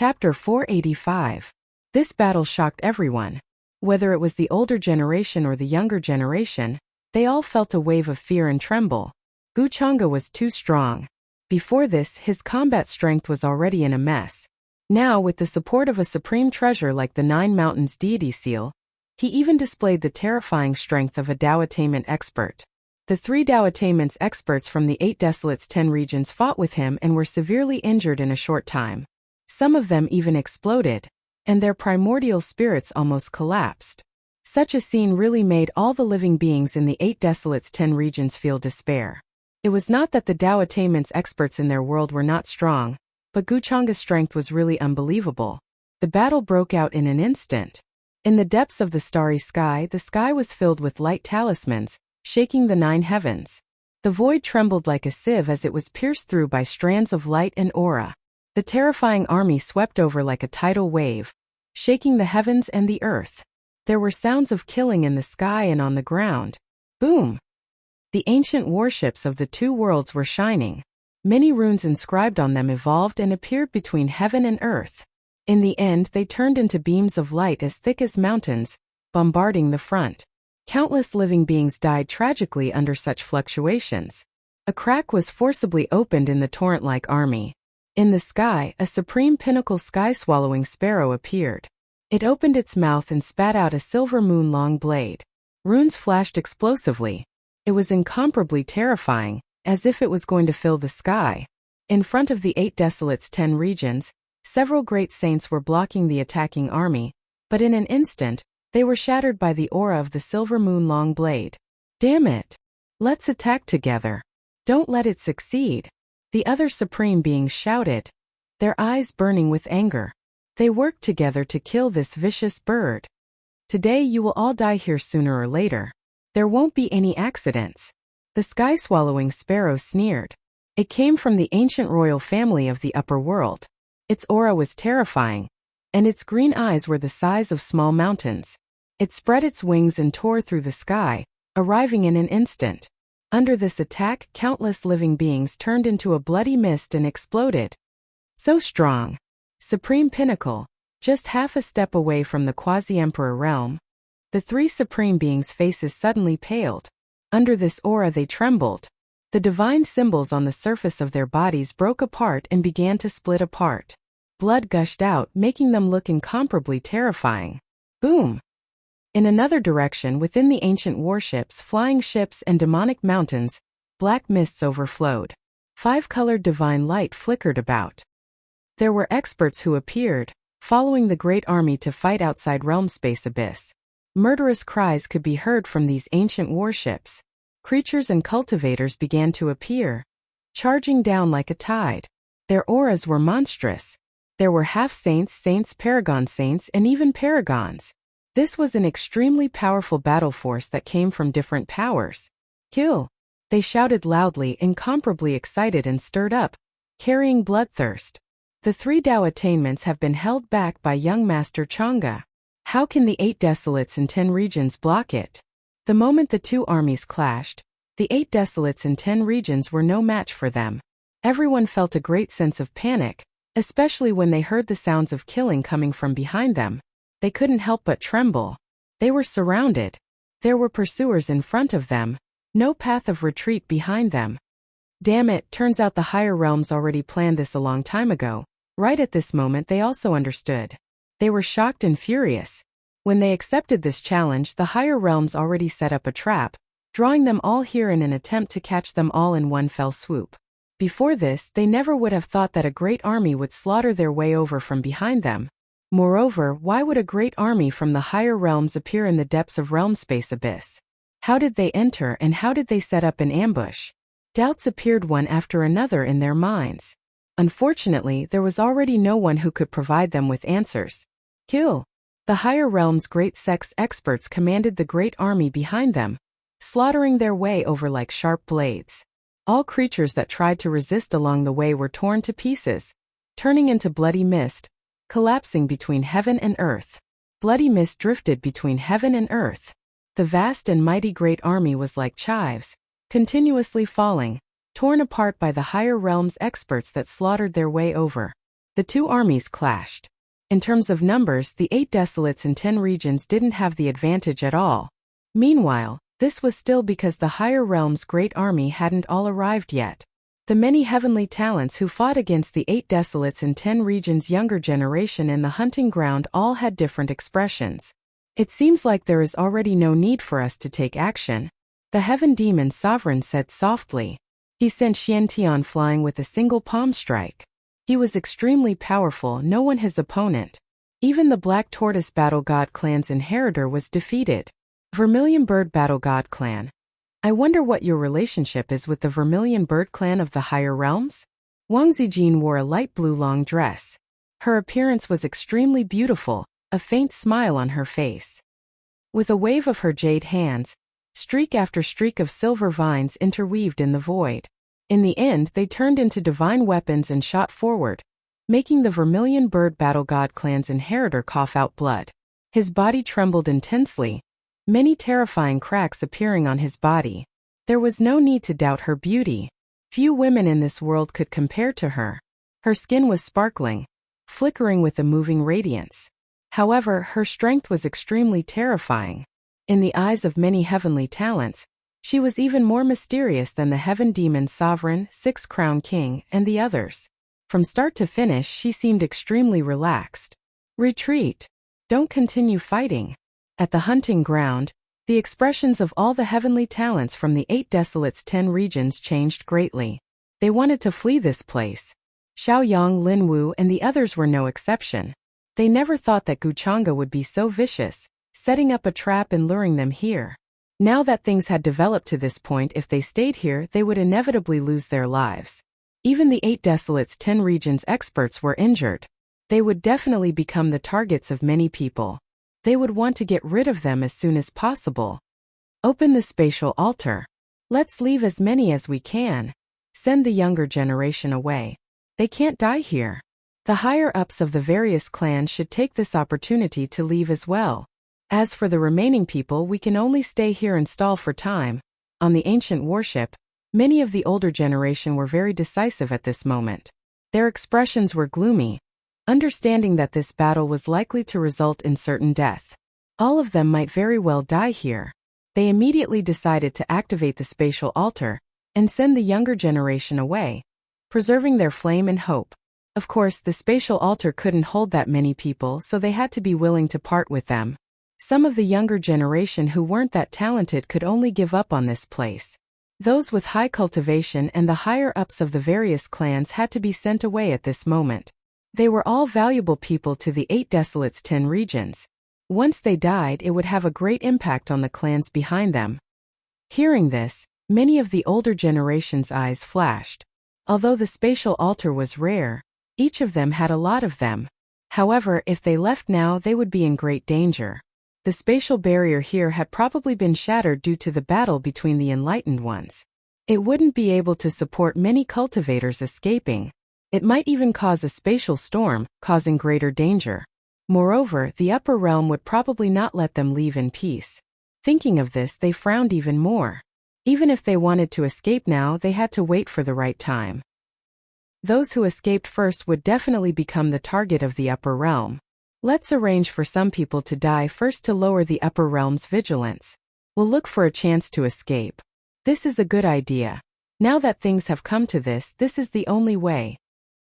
Chapter 485. This battle shocked everyone. Whether it was the older generation or the younger generation, they all felt a wave of fear and tremble. Wuxia was too strong. Before this, his combat strength was already in a mess. Now, with the support of a supreme treasure like the Nine Mountains deity seal, he even displayed the terrifying strength of a Dao attainment expert. The 3 Dao attainments experts from the 8 Desolates 10 regions fought with him and were severely injured in a short time. Some of them even exploded, and their primordial spirits almost collapsed. Such a scene really made all the living beings in the 8 Desolates 10 regions feel despair. It was not that the Dao attainments experts in their world were not strong, but Wuxia's strength was really unbelievable. The battle broke out in an instant. In the depths of the starry sky, the sky was filled with light talismans, shaking the 9 heavens. The void trembled like a sieve as it was pierced through by strands of light and aura. The terrifying army swept over like a tidal wave, shaking the heavens and the earth. There were sounds of killing in the sky and on the ground. Boom! The ancient warships of the 2 worlds were shining. Many runes inscribed on them evolved and appeared between heaven and earth. In the end, they turned into beams of light as thick as mountains, bombarding the front. Countless living beings died tragically under such fluctuations. A crack was forcibly opened in the torrent-like army. In the sky, a supreme pinnacle sky-swallowing sparrow appeared. It opened its mouth and spat out a silver moon-long blade. Runes flashed explosively. It was incomparably terrifying, as if it was going to fill the sky. In front of the 8 Desolates 10 regions, several great saints were blocking the attacking army, but in an instant, they were shattered by the aura of the silver moon-long blade. Damn it! Let's attack together. Don't let it succeed. The other supreme beings shouted, their eyes burning with anger. They worked together to kill this vicious bird. Today you will all die here sooner or later. There won't be any accidents. The sky-swallowing sparrow sneered. It came from the ancient royal family of the upper world. Its aura was terrifying, and its green eyes were the size of small mountains. It spread its wings and tore through the sky, arriving in an instant. Under this attack, countless living beings turned into a bloody mist and exploded. So strong. Supreme Pinnacle, just half a step away from the quasi-emperor realm. The 3 supreme beings' faces suddenly paled. Under this aura they trembled. The divine symbols on the surface of their bodies broke apart and began to split apart. Blood gushed out, making them look incomparably terrifying. Boom! In another direction, within the ancient warships, flying ships, and demonic mountains, black mists overflowed. 5-colored divine light flickered about. There were experts who appeared, following the great army to fight outside realm space abyss. Murderous cries could be heard from these ancient warships. Creatures and cultivators began to appear, charging down like a tide. Their auras were monstrous. There were half-saints, saints, paragon saints, and even paragons. This was an extremely powerful battle force that came from different powers. Kill! They shouted loudly, incomparably excited and stirred up, carrying bloodthirst. The 3 Dao attainments have been held back by young Master Chang'e. How can the 8 Desolates in 10 regions block it? The moment the 2 armies clashed, the 8 Desolates in 10 regions were no match for them. Everyone felt a great sense of panic, especially when they heard the sounds of killing coming from behind them. They couldn't help but tremble. They were surrounded. There were pursuers in front of them, no path of retreat behind them. Damn it, turns out the higher realms already planned this a long time ago. Right at this moment they also understood. They were shocked and furious. When they accepted this challenge, the higher realms already set up a trap, drawing them all here in an attempt to catch them all in one fell swoop. Before this, they never would have thought that a great army would slaughter their way over from behind them. Moreover, why would a great army from the higher realms appear in the depths of realm space abyss? How did they enter and how did they set up an ambush? Doubts appeared one after another in their minds. Unfortunately, there was already no one who could provide them with answers. Kill! The higher realms' great sex experts commanded the great army behind them, slaughtering their way over like sharp blades. All creatures that tried to resist along the way were torn to pieces, turning into bloody mist, collapsing between heaven and earth. Bloody mist drifted between heaven and earth. The vast and mighty great army was like chives, continuously falling, torn apart by the higher realms experts that slaughtered their way over. The two armies clashed. In terms of numbers, the 8 desolates in 10 regions didn't have the advantage at all. Meanwhile, this was still because the higher realm's great army hadn't all arrived yet. The many heavenly talents who fought against the 8 desolates in 10 regions' younger generation in the hunting ground all had different expressions. It seems like there is already no need for us to take action, the Heaven Demon Sovereign said softly. He sent Xiantian flying with a single palm strike. He was extremely powerful, no one his opponent. Even the Black Tortoise Battle God clan's inheritor was defeated. Vermilion Bird Battle God clan. I wonder what your relationship is with the Vermilion Bird clan of the higher realms? Wang Zijin wore a light blue long dress. Her appearance was extremely beautiful, a faint smile on her face. With a wave of her jade hands, streak after streak of silver vines interweaved in the void. In the end, they turned into divine weapons and shot forward, making the Vermilion Bird Battle God clan's inheritor cough out blood. His body trembled intensely, many terrifying cracks appearing on his body. There was no need to doubt her beauty. Few women in this world could compare to her. Her skin was sparkling, flickering with a moving radiance. However, her strength was extremely terrifying. In the eyes of many heavenly talents, she was even more mysterious than the Heaven Demon Sovereign, Six Crown King, and the others. From start to finish, she seemed extremely relaxed. Retreat. Don't continue fighting. At the hunting ground, the expressions of all the heavenly talents from the 8 desolates 10 regions changed greatly. They wanted to flee this place. Xiao Yang, Lin Wu, and the others were no exception. They never thought that Guchanga would be so vicious, setting up a trap and luring them here. Now that things had developed to this point, if they stayed here, they would inevitably lose their lives. Even the 8 desolates 10 regions experts were injured. They would definitely become the targets of many people. They would want to get rid of them as soon as possible. Open the spatial altar. Let's leave as many as we can. Send the younger generation away. They can't die here. The higher-ups of the various clans should take this opportunity to leave as well. As for the remaining people, we can only stay here and stall for time. On the ancient warship, many of the older generation were very decisive at this moment. Their expressions were gloomy, understanding that this battle was likely to result in certain death. All of them might very well die here. They immediately decided to activate the spatial altar and send the younger generation away, preserving their flame and hope. Of course, the spatial altar couldn't hold that many people, so they had to be willing to part with them. Some of the younger generation who weren't that talented could only give up on this place. Those with high cultivation and the higher-ups of the various clans had to be sent away at this moment. They were all valuable people to the 8 desolates 10 regions. Once they died, it would have a great impact on the clans behind them. Hearing this, many of the older generation's eyes flashed. Although the spatial altar was rare, each of them had a lot of them. However, if they left now, they would be in great danger. The spatial barrier here had probably been shattered due to the battle between the enlightened ones. It wouldn't be able to support many cultivators escaping. It might even cause a spatial storm, causing greater danger. Moreover, the upper realm would probably not let them leave in peace. Thinking of this, they frowned even more. Even if they wanted to escape now, they had to wait for the right time. Those who escaped first would definitely become the target of the upper realm. Let's arrange for some people to die first to lower the upper realm's vigilance. We'll look for a chance to escape. This is a good idea. Now that things have come to this, this is the only way.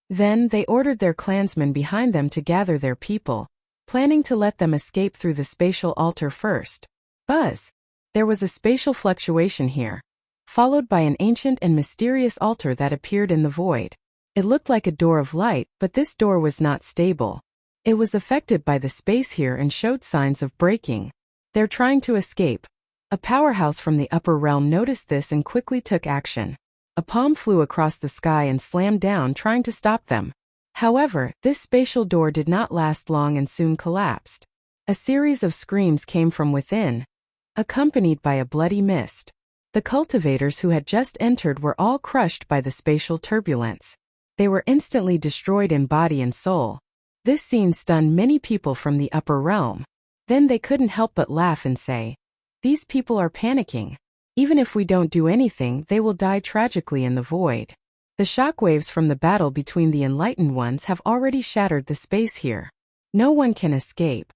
Then they ordered their clansmen behind them to gather their people, planning to let them escape through the spatial altar first. Buzz! There was a spatial fluctuation here, followed by an ancient and mysterious altar that appeared in the void. It looked like a door of light, but this door was not stable. It was affected by the space here and showed signs of breaking. They're trying to escape. A powerhouse from the upper realm noticed this and quickly took action. A palm flew across the sky and slammed down, trying to stop them. However, this spatial door did not last long and soon collapsed. A series of screams came from within, accompanied by a bloody mist. The cultivators who had just entered were all crushed by the spatial turbulence. They were instantly destroyed in body and soul. This scene stunned many people from the upper realm. Then they couldn't help but laugh and say, "These people are panicking. Even if we don't do anything, they will die tragically in the void." The shockwaves from the battle between the enlightened ones have already shattered the space here. No one can escape.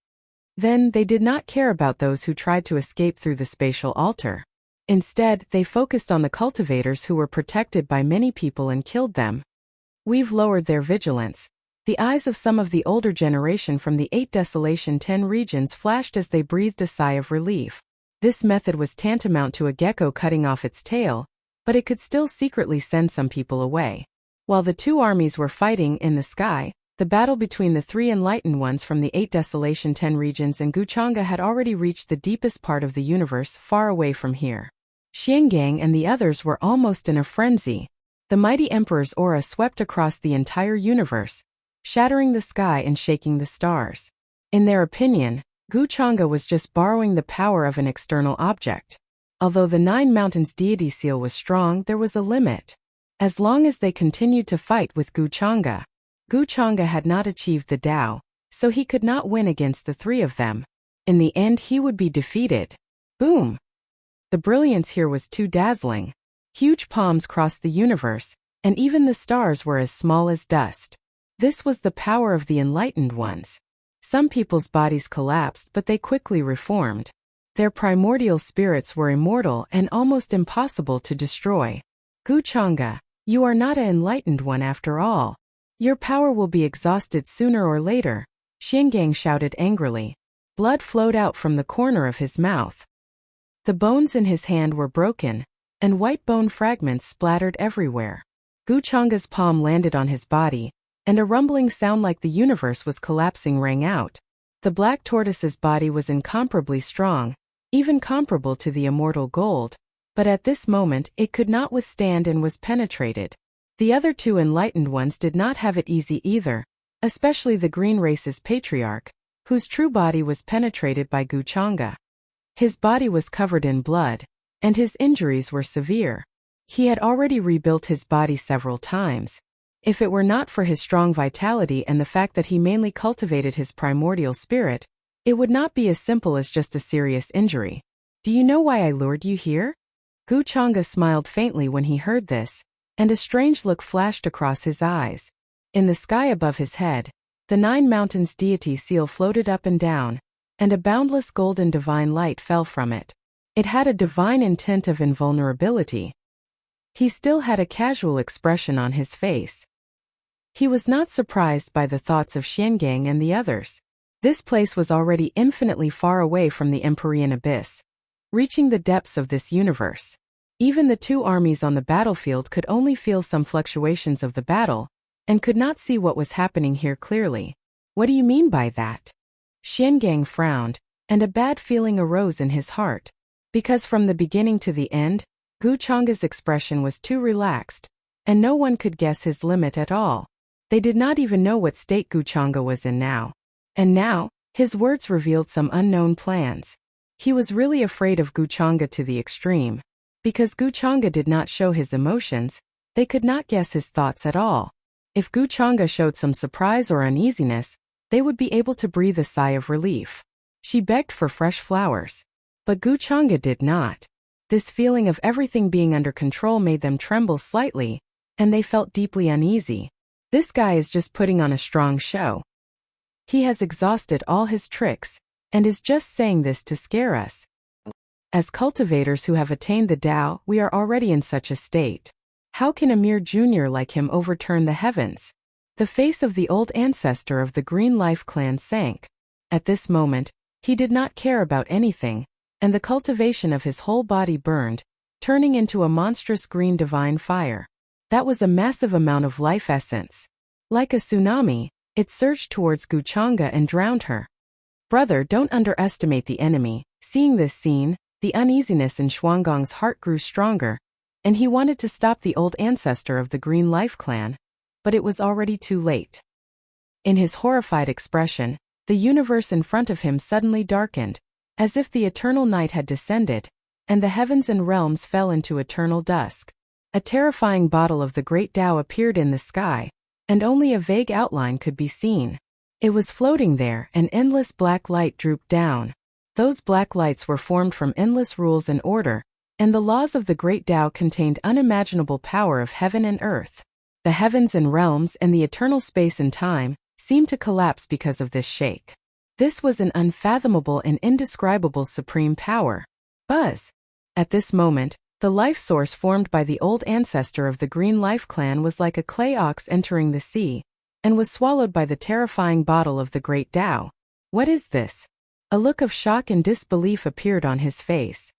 Then, they did not care about those who tried to escape through the spatial altar. Instead, they focused on the cultivators who were protected by many people and killed them. We've lowered their vigilance. The eyes of some of the older generation from the 8 Desolation 10 regions flashed as they breathed a sigh of relief. This method was tantamount to a gecko cutting off its tail, but it could still secretly send some people away. While the two armies were fighting in the sky, the battle between the 3 enlightened ones from the 8 Desolation 10 regions and Guchanga had already reached the deepest part of the universe, far away from here. Xiangang and the others were almost in a frenzy. The mighty emperor's aura swept across the entire universe, shattering the sky and shaking the stars. In their opinion, Guchanga was just borrowing the power of an external object. Although the 9 Mountains deity seal was strong, there was a limit. As long as they continued to fight with Guchanga, Guchanga had not achieved the Tao, so he could not win against the 3 of them. In the end, he would be defeated. Boom! The brilliance here was too dazzling. Huge palms crossed the universe, and even the stars were as small as dust. This was the power of the enlightened ones. Some people's bodies collapsed, but they quickly reformed. Their primordial spirits were immortal and almost impossible to destroy. Guchanga, you are not an enlightened one after all. Your power will be exhausted sooner or later, Xiangang shouted angrily. Blood flowed out from the corner of his mouth. The bones in his hand were broken, and white bone fragments splattered everywhere. Guchanga's palm landed on his body, and a rumbling sound like the universe was collapsing rang out. The black tortoise's body was incomparably strong, even comparable to the immortal gold, but at this moment it could not withstand and was penetrated. The other 2 enlightened ones did not have it easy either, especially the green race's patriarch, whose true body was penetrated by Guchanga. His body was covered in blood, and his injuries were severe. He had already rebuilt his body several times. If it were not for his strong vitality and the fact that he mainly cultivated his primordial spirit, it would not be as simple as just a serious injury. Do you know why I lured you here? Guchanga smiled faintly when he heard this, and a strange look flashed across his eyes. In the sky above his head, the 9 Mountains deity seal floated up and down, and a boundless golden divine light fell from it. It had a divine intent of invulnerability. He still had a casual expression on his face. He was not surprised by the thoughts of Xiangang and the others. This place was already infinitely far away from the Empyrean abyss, reaching the depths of this universe. Even the 2 armies on the battlefield could only feel some fluctuations of the battle, and could not see what was happening here clearly. What do you mean by that? Xiangang frowned, and a bad feeling arose in his heart. Because from the beginning to the end, Guchanga's expression was too relaxed, and no one could guess his limit at all. They did not even know what state Guchanga was in now. And now, his words revealed some unknown plans. He was really afraid of Guchanga to the extreme. Because Guchanga did not show his emotions, they could not guess his thoughts at all. If Guchanga showed some surprise or uneasiness, they would be able to breathe a sigh of relief. She begged for fresh flowers. But Guchanga did not. This feeling of everything being under control made them tremble slightly, and they felt deeply uneasy. This guy is just putting on a strong show. He has exhausted all his tricks, and is just saying this to scare us. As cultivators who have attained the Tao, we are already in such a state. How can a mere junior like him overturn the heavens? The face of the old ancestor of the Green Life clan sank. At this moment, he did not care about anything, and the cultivation of his whole body burned, turning into a monstrous green divine fire. That was a massive amount of life essence. Like a tsunami, it surged towards Guchanga and drowned her. Brother, don't underestimate the enemy. Seeing this scene, the uneasiness in Xuanggong's heart grew stronger, and he wanted to stop the old ancestor of the Green Life clan, but it was already too late. In his horrified expression, the universe in front of him suddenly darkened, as if the eternal night had descended, and the heavens and realms fell into eternal dusk. A terrifying bottle of the Great Tao appeared in the sky, and only a vague outline could be seen. It was floating there, and endless black light drooped down. Those black lights were formed from endless rules and order, and the laws of the Great Tao contained unimaginable power of heaven and earth. The heavens and realms and the eternal space and time seemed to collapse because of this shake. This was an unfathomable and indescribable supreme power. Buzz! At this moment, the life source formed by the old ancestor of the Green Life clan was like a clay ox entering the sea, and was swallowed by the terrifying bottle of the great Tao. What is this? A look of shock and disbelief appeared on his face.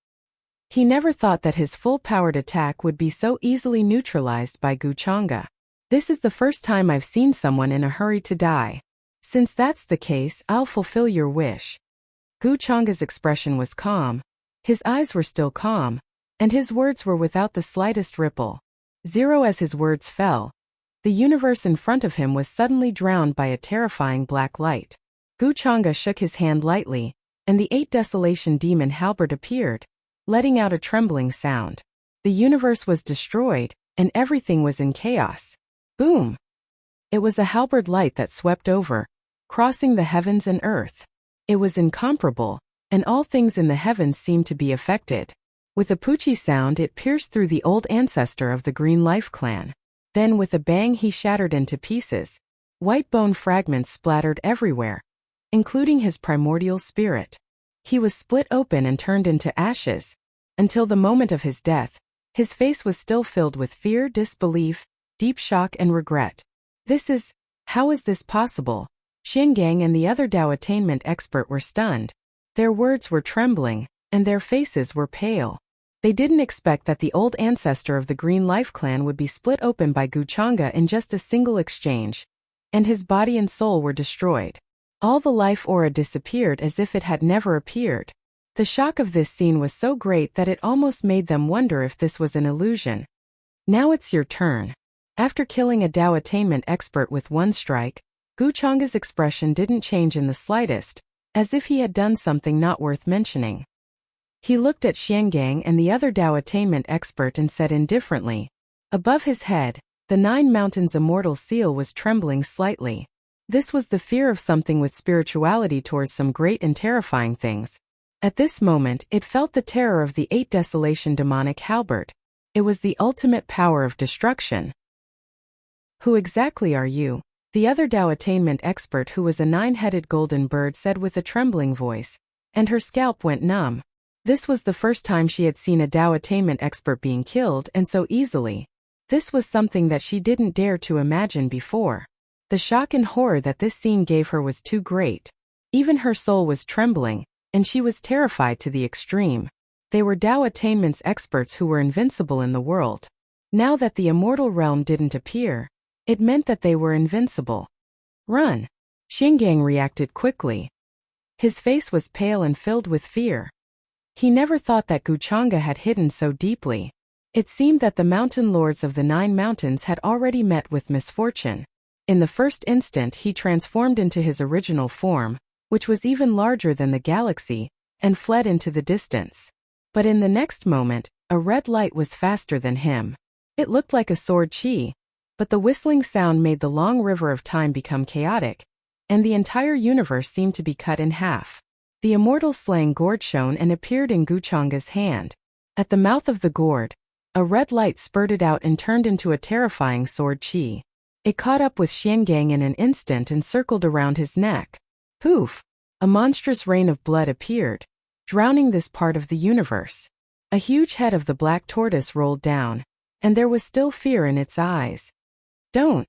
He never thought that his full-powered attack would be so easily neutralized by Wuxia. This is the first time I've seen someone in a hurry to die. Since that's the case, I'll fulfill your wish. Wuxia's expression was calm. His eyes were still calm, and his words were without the slightest ripple. Zero. As his words fell, the universe in front of him was suddenly drowned by a terrifying black light. Wuxia shook his hand lightly, and the 8 Desolation Demon halberd appeared, letting out a trembling sound. The universe was destroyed, and everything was in chaos. Boom! It was a halberd light that swept over, crossing the heavens and earth. It was incomparable, and all things in the heavens seemed to be affected. With a poochie sound, it pierced through the old ancestor of the Green Life clan. Then with a bang he shattered into pieces. White bone fragments splattered everywhere, including his primordial spirit. He was split open and turned into ashes. Until the moment of his death, his face was still filled with fear, disbelief, deep shock and regret. How is this possible? Xiangang and the other Dao attainment expert were stunned. Their words were trembling, and their faces were pale. They didn't expect that the old ancestor of the Green Life clan would be split open by Wuxia in just a single exchange, and his body and soul were destroyed. All the life aura disappeared as if it had never appeared. The shock of this scene was so great that it almost made them wonder if this was an illusion. Now it's your turn. After killing a Dao attainment expert with one strike, Wuxia's expression didn't change in the slightest, as if he had done something not worth mentioning. He looked at Xiangang and the other Dao attainment expert and said indifferently. Above his head, the 9 Mountains immortal seal was trembling slightly. This was the fear of something with spirituality towards some great and terrifying things. At this moment, it felt the terror of the 8 Desolation demonic halberd. It was the ultimate power of destruction. Who exactly are you? The other Dao attainment expert, who was a 9-headed golden bird, said with a trembling voice, and her scalp went numb. This was the first time she had seen a Dao attainment expert being killed, and so easily. This was something that she didn't dare to imagine before. The shock and horror that this scene gave her was too great. Even her soul was trembling, and she was terrified to the extreme. They were Dao attainments experts who were invincible in the world. Now that the immortal realm didn't appear, it meant that they were invincible. Run! Xiangang reacted quickly. His face was pale and filled with fear. He never thought that Wuxia had hidden so deeply. It seemed that the mountain lords of the 9 mountains had already met with misfortune. In the first instant he transformed into his original form, which was even larger than the galaxy, and fled into the distance. But in the next moment, a red light was faster than him. It looked like a sword chi, but the whistling sound made the long river of time become chaotic, and the entire universe seemed to be cut in half. The immortal slang gourd shone and appeared in Wuxia's hand. At the mouth of the gourd, a red light spurted out and turned into a terrifying sword chi. It caught up with Xiangang in an instant and circled around his neck. Poof! A monstrous rain of blood appeared, drowning this part of the universe. A huge head of the black tortoise rolled down, and there was still fear in its eyes. Don't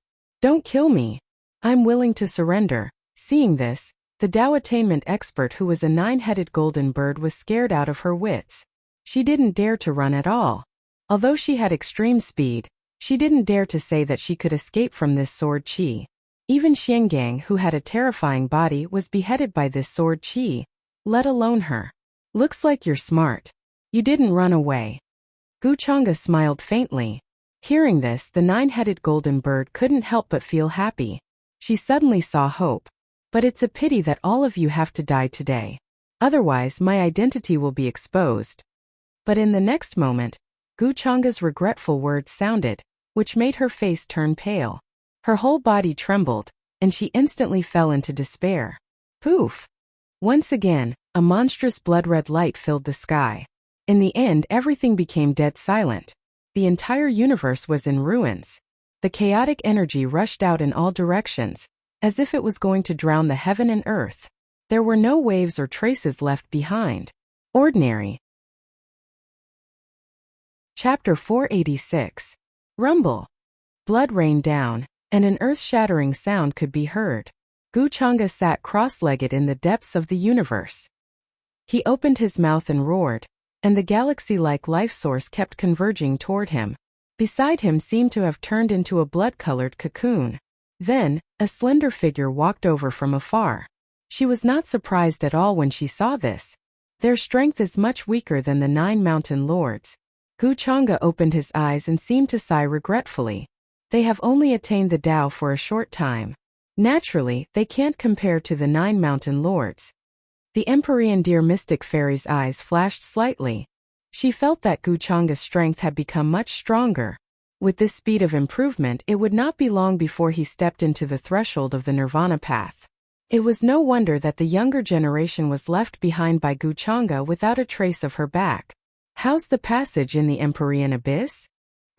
kill me. I'm willing to surrender. Seeing this, the Dao attainment expert, who was a 9-headed golden bird, was scared out of her wits. She didn't dare to run at all. Although she had extreme speed, she didn't dare to say that she could escape from this sword chi. Even Xiangang, who had a terrifying body, was beheaded by this sword chi, let alone her. Looks like you're smart. You didn't run away. Wuxia smiled faintly. Hearing this, the 9-headed golden bird couldn't help but feel happy. She suddenly saw hope. But it's a pity that all of you have to die today. Otherwise, my identity will be exposed. But in the next moment, Wuxia's regretful words sounded, which made her face turn pale. Her whole body trembled, and she instantly fell into despair. Poof! Once again, a monstrous blood-red light filled the sky. In the end, everything became dead silent. The entire universe was in ruins. The chaotic energy rushed out in all directions, as if it was going to drown the heaven and earth. There were no waves or traces left behind. Ordinary. Chapter 486. Rumble. Blood rained down, and an earth-shattering sound could be heard. Wuxia sat cross-legged in the depths of the universe. He opened his mouth and roared, and the galaxy-like life source kept converging toward him. Beside him seemed to have turned into a blood-colored cocoon. Then, a slender figure walked over from afar. She was not surprised at all when she saw this. Their strength is much weaker than the 9 mountain lords. Wuxia opened his eyes and seemed to sigh regretfully. They have only attained the Tao for a short time. Naturally, they can't compare to the 9 mountain lords. The Empyrean deer mystic fairy's eyes flashed slightly. She felt that Wuxia's strength had become much stronger. With this speed of improvement, it would not be long before he stepped into the threshold of the nirvana path. It was no wonder that the younger generation was left behind by Wuxia without a trace of her back. How's the passage in the Empyrean abyss?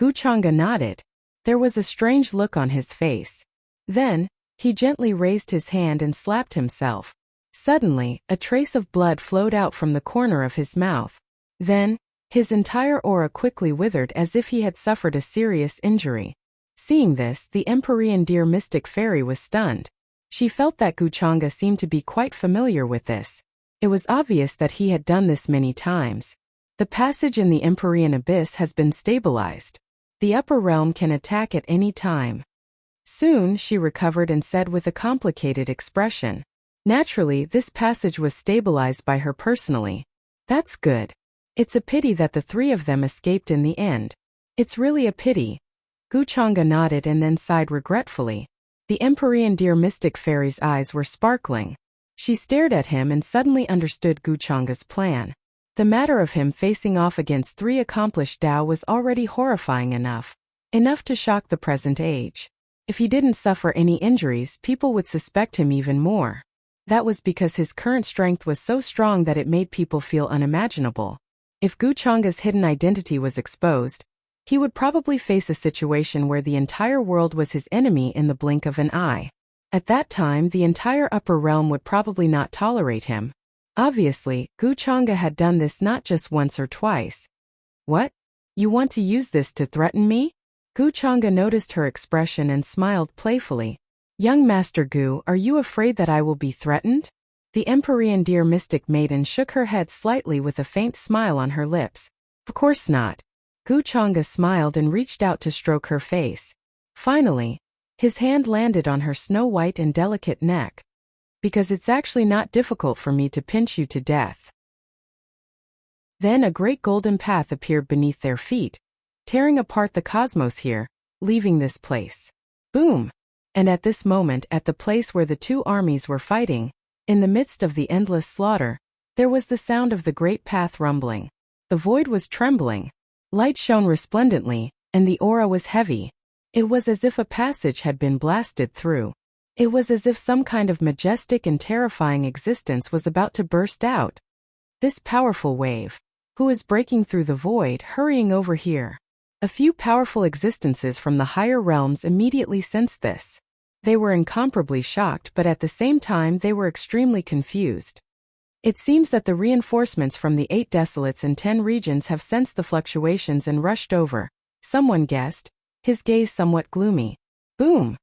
Wuxia nodded. There was a strange look on his face. Then, he gently raised his hand and slapped himself. Suddenly, a trace of blood flowed out from the corner of his mouth. Then, his entire aura quickly withered as if he had suffered a serious injury. Seeing this, the Empyrean deer mystic fairy was stunned. She felt that Wuxia seemed to be quite familiar with this. It was obvious that he had done this many times. The passage in the Empyrean abyss has been stabilized. The upper realm can attack at any time. Soon she recovered and said with a complicated expression. Naturally, this passage was stabilized by her personally. That's good. It's a pity that the 3 of them escaped in the end. It's really a pity. Wuxia nodded and then sighed regretfully. The Empyrean deer mystic fairy's eyes were sparkling. She stared at him and suddenly understood Wuxia's plan. The matter of him facing off against 3 accomplished Tao was already horrifying enough to shock the present age. If he didn't suffer any injuries, people would suspect him even more. That was because his current strength was so strong that it made people feel unimaginable. If Wuxia's hidden identity was exposed, he would probably face a situation where the entire world was his enemy in the blink of an eye. At that time, the entire upper realm would probably not tolerate him. Obviously, Wuxia had done this not just once or twice. What? You want to use this to threaten me? Wuxia noticed her expression and smiled playfully. Young Master Gu, are you afraid that I will be threatened? The Empyrean deer mystic maiden shook her head slightly with a faint smile on her lips. Of course not. Wuxia smiled and reached out to stroke her face. Finally, his hand landed on her snow-white and delicate neck. Because it's actually not difficult for me to pinch you to death. Then a great golden path appeared beneath their feet, tearing apart the cosmos here, leaving this place. Boom! And at this moment, at the place where the 2 armies were fighting, in the midst of the endless slaughter, there was the sound of the great path rumbling. The void was trembling. Light shone resplendently, and the aura was heavy. It was as if a passage had been blasted through. It was as if some kind of majestic and terrifying existence was about to burst out. This powerful wave, who is breaking through the void, hurrying over here. A few powerful existences from the higher realms immediately sensed this. They were incomparably shocked, but at the same time they were extremely confused. It seems that the reinforcements from the 8 desolates and 10 regions have sensed the fluctuations and rushed over. Someone guessed, his gaze somewhat gloomy. Boom!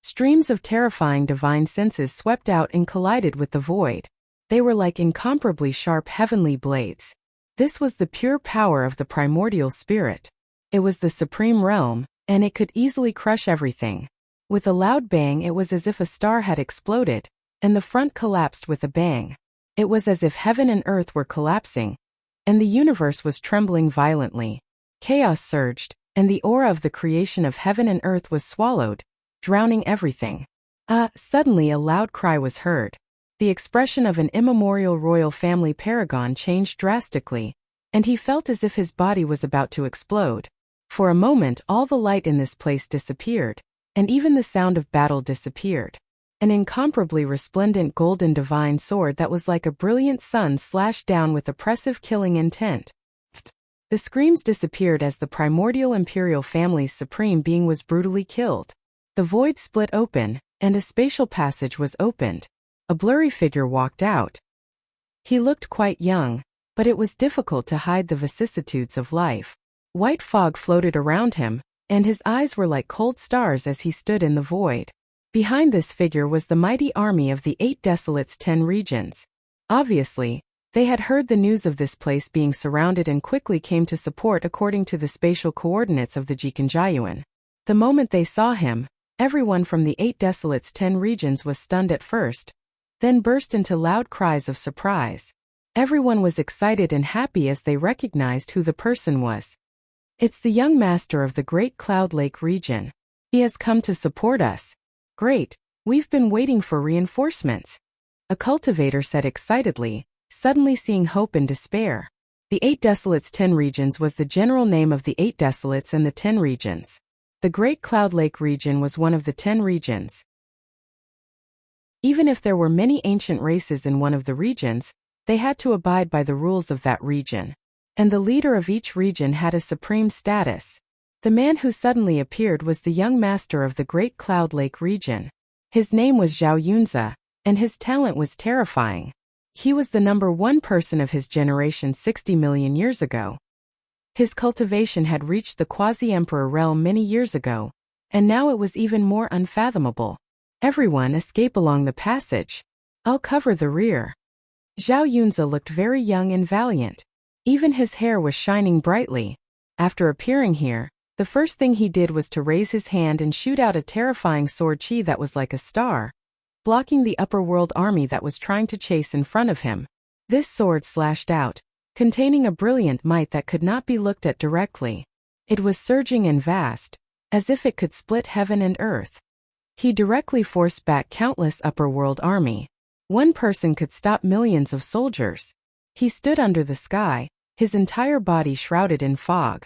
Streams of terrifying divine senses swept out and collided with the void. They were like incomparably sharp heavenly blades. This was the pure power of the primordial spirit. It was the supreme realm, and it could easily crush everything. With a loud bang, it was as if a star had exploded, and the front collapsed with a bang. It was as if heaven and earth were collapsing, and the universe was trembling violently. Chaos surged, and the aura of the creation of heaven and earth was swallowed, drowning everything. Suddenly a loud cry was heard. The expression of an immemorial royal family paragon changed drastically, and he felt as if his body was about to explode. For a moment, all the light in this place disappeared, and even the sound of battle disappeared. An incomparably resplendent golden divine sword that was like a brilliant sun slashed down with oppressive killing intent. The screams disappeared as the primordial imperial family's supreme being was brutally killed. The void split open, and a spatial passage was opened. A blurry figure walked out. He looked quite young, but it was difficult to hide the vicissitudes of life. White fog floated around him, and his eyes were like cold stars as he stood in the void. Behind this figure was the mighty army of the 8 Desolates 10 regions. Obviously, they had heard the news of this place being surrounded and quickly came to support according to the spatial coordinates of the Jikanjayuan. The moment they saw him, everyone from the 8 Desolates 10 regions was stunned at first, then burst into loud cries of surprise. Everyone was excited and happy as they recognized who the person was. It's the young master of the Great Cloud Lake region. He has come to support us. Great, we've been waiting for reinforcements. A cultivator said excitedly, suddenly seeing hope in despair. The 8 Desolates 10 regions was the general name of the 8 Desolates and the 10 regions. The Great Cloud Lake region was one of the 10 regions. Even if there were many ancient races in one of the regions, they had to abide by the rules of that region. And the leader of each region had a supreme status. The man who suddenly appeared was the young master of the Great Cloud Lake region. His name was Zhao Yunze, and his talent was terrifying. He was the #1 person of his generation 60 million years ago. His cultivation had reached the quasi-emperor realm many years ago, and now it was even more unfathomable. Everyone escape along the passage. I'll cover the rear. Zhao Yunze looked very young and valiant. Even his hair was shining brightly. After appearing here, the first thing he did was to raise his hand and shoot out a terrifying sword chi that was like a star, blocking the upper world army that was trying to chase in front of him. This sword slashed out, containing a brilliant might that could not be looked at directly. It was surging and vast, as if it could split heaven and earth. He directly forced back countless upper world army. One person could stop millions of soldiers. He stood under the sky, his entire body shrouded in fog.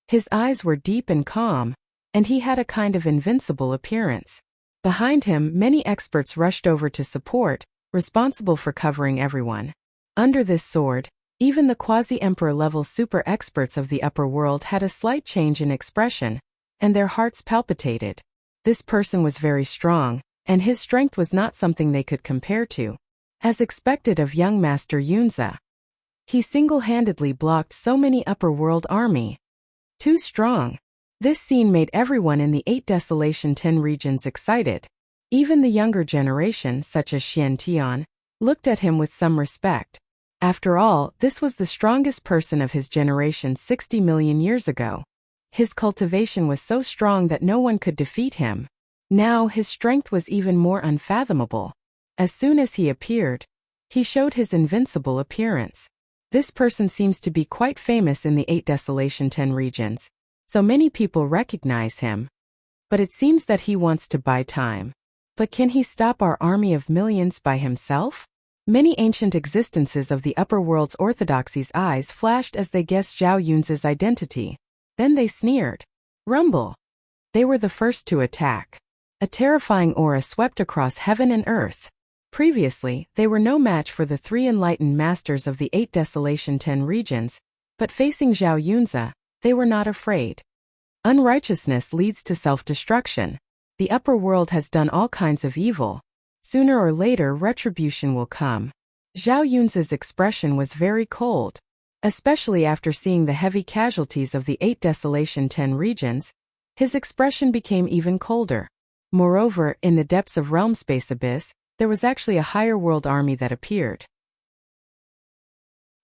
His eyes were deep and calm, and he had a kind of invincible appearance. Behind him, many experts rushed over to support, responsible for covering everyone. Under this sword, even the quasi-emperor level super experts of the upper world had a slight change in expression, and their hearts palpitated. This person was very strong, and his strength was not something they could compare to. As expected of young Master Yunze, he single-handedly blocked so many upper world army. Too strong. This scene made everyone in the 8 Desolation 10 regions excited. Even the younger generation, such as Xian Tian, looked at him with some respect. After all, this was the strongest person of his generation 60 million years ago. His cultivation was so strong that no one could defeat him. Now his strength was even more unfathomable. As soon as he appeared, he showed his invincible appearance. This person seems to be quite famous in the 8 Desolation 10 regions, so many people recognize him. But it seems that he wants to buy time. But can he stop our army of millions by himself? Many ancient existences of the upper world's orthodoxy's eyes flashed as they guessed Zhao Yunze's identity. Then they sneered. Rumble. They were the first to attack. A terrifying aura swept across heaven and earth. Previously, they were no match for the 3 enlightened masters of the 8 Desolation 10 regions, but facing Zhao Yunze, they were not afraid. Unrighteousness leads to self-destruction. The upper world has done all kinds of evil. Sooner or later, retribution will come. Zhao Yunze's expression was very cold. Especially after seeing the heavy casualties of the 8 Desolation 10 regions, his expression became even colder. Moreover, in the depths of realm space abyss, there was actually a higher world army that appeared.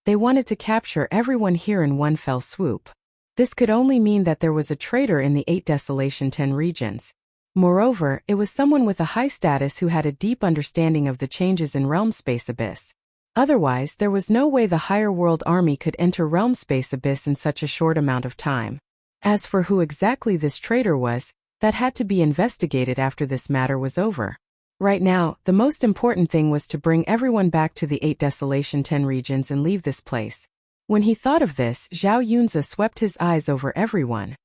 They wanted to capture everyone here in one fell swoop. This could only mean that there was a traitor in the 8 Desolation 10 regions. Moreover, it was someone with a high status who had a deep understanding of the changes in realm space abyss. Otherwise, there was no way the higher world army could enter realm space abyss in such a short amount of time. As for who exactly this traitor was, that had to be investigated after this matter was over. Right now, the most important thing was to bring everyone back to the 8 Desolation 10 regions and leave this place. When he thought of this, Zhao Yunze swept his eyes over everyone.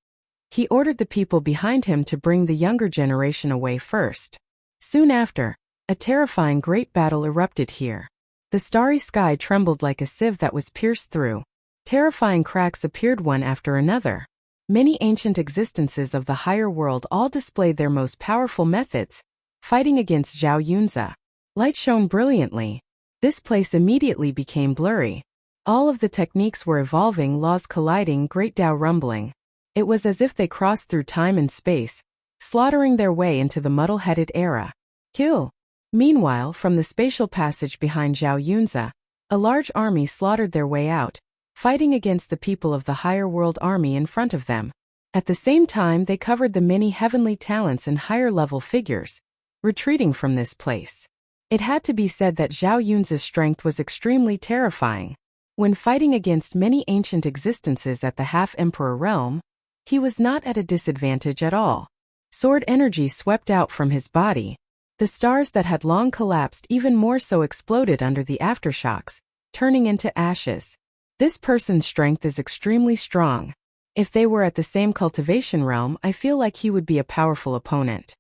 He ordered the people behind him to bring the younger generation away first. Soon after, a terrifying great battle erupted here. The starry sky trembled like a sieve that was pierced through. Terrifying cracks appeared one after another. Many ancient existences of the higher world all displayed their most powerful methods, fighting against Zhao Yunzi. Light shone brilliantly. This place immediately became blurry. All of the techniques were evolving, laws colliding, great Tao rumbling. It was as if they crossed through time and space, slaughtering their way into the muddle-headed era. Kill. Meanwhile, from the spatial passage behind Zhao Yunzi, a large army slaughtered their way out, fighting against the people of the higher world army in front of them. At the same time, they covered the many heavenly talents and higher-level figures, retreating from this place. It had to be said that Zhao Yunzi's strength was extremely terrifying. When fighting against many ancient existences at the half-emperor realm, he was not at a disadvantage at all. Sword energy swept out from his body. The stars that had long collapsed even more so exploded under the aftershocks, turning into ashes. This person's strength is extremely strong. If they were at the same cultivation realm, I feel like he would be a powerful opponent.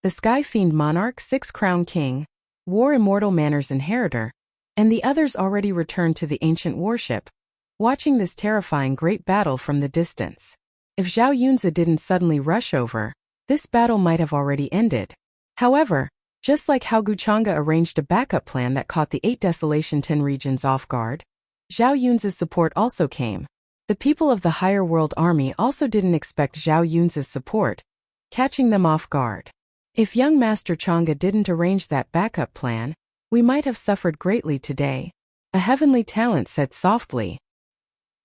The Sky Fiend Monarch, 6-Crown King, War Immortal Manor's Inheritor, and the others already returned to the ancient warship, watching this terrifying great battle from the distance. If Zhao Yunzi didn't suddenly rush over, this battle might have already ended. However, just like how Wuxia arranged a backup plan that caught the 8 Desolation 10 regions off guard, Zhao Yunzi's support also came. The people of the higher world army also didn't expect Zhao Yunzi's support, catching them off guard. If young Master Chang'e didn't arrange that backup plan, we might have suffered greatly today, a heavenly talent said softly.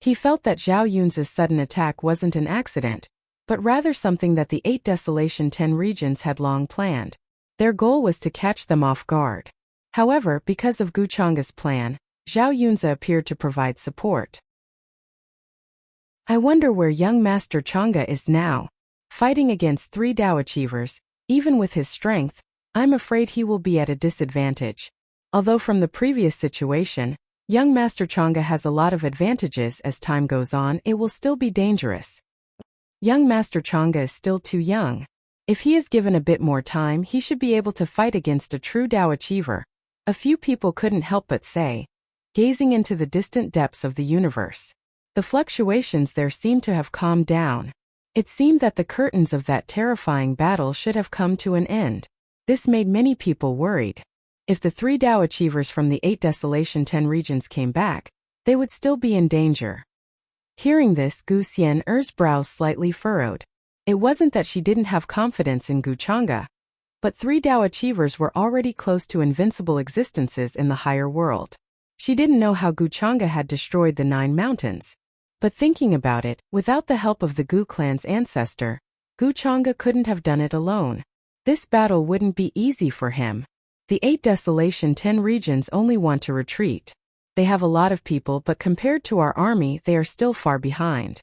He felt that Zhao Yunzi's sudden attack wasn't an accident, but rather something that the 8 Desolation 10 regions had long planned. Their goal was to catch them off guard. However, because of Wuxia's plan, Zhao Yunzi appeared to provide support. I wonder where young Master Chang'e is now. Fighting against 3 Dao achievers, even with his strength, I'm afraid he will be at a disadvantage. Although from the previous situation, young Master Chang'e has a lot of advantages. As time goes on, it will still be dangerous. Young Master Chang'e is still too young. If he is given a bit more time, he should be able to fight against a true Dao achiever. A few people couldn't help but say, gazing into the distant depths of the universe. The fluctuations there seemed to have calmed down. It seemed that the curtains of that terrifying battle should have come to an end. This made many people worried. If the 3 Dao achievers from the 8 Desolation 10 regions came back, they would still be in danger. Hearing this, Gu Xian'er's brows slightly furrowed. It wasn't that she didn't have confidence in Wuxia, but 3 Dao achievers were already close to invincible existences in the higher world. She didn't know how Wuxia had destroyed the 9 mountains. But thinking about it, without the help of the Gu clan's ancestor, Wuxia couldn't have done it alone. This battle wouldn't be easy for him. The 8 Desolation 10 regions only want to retreat. They have a lot of people, but compared to our army, they are still far behind.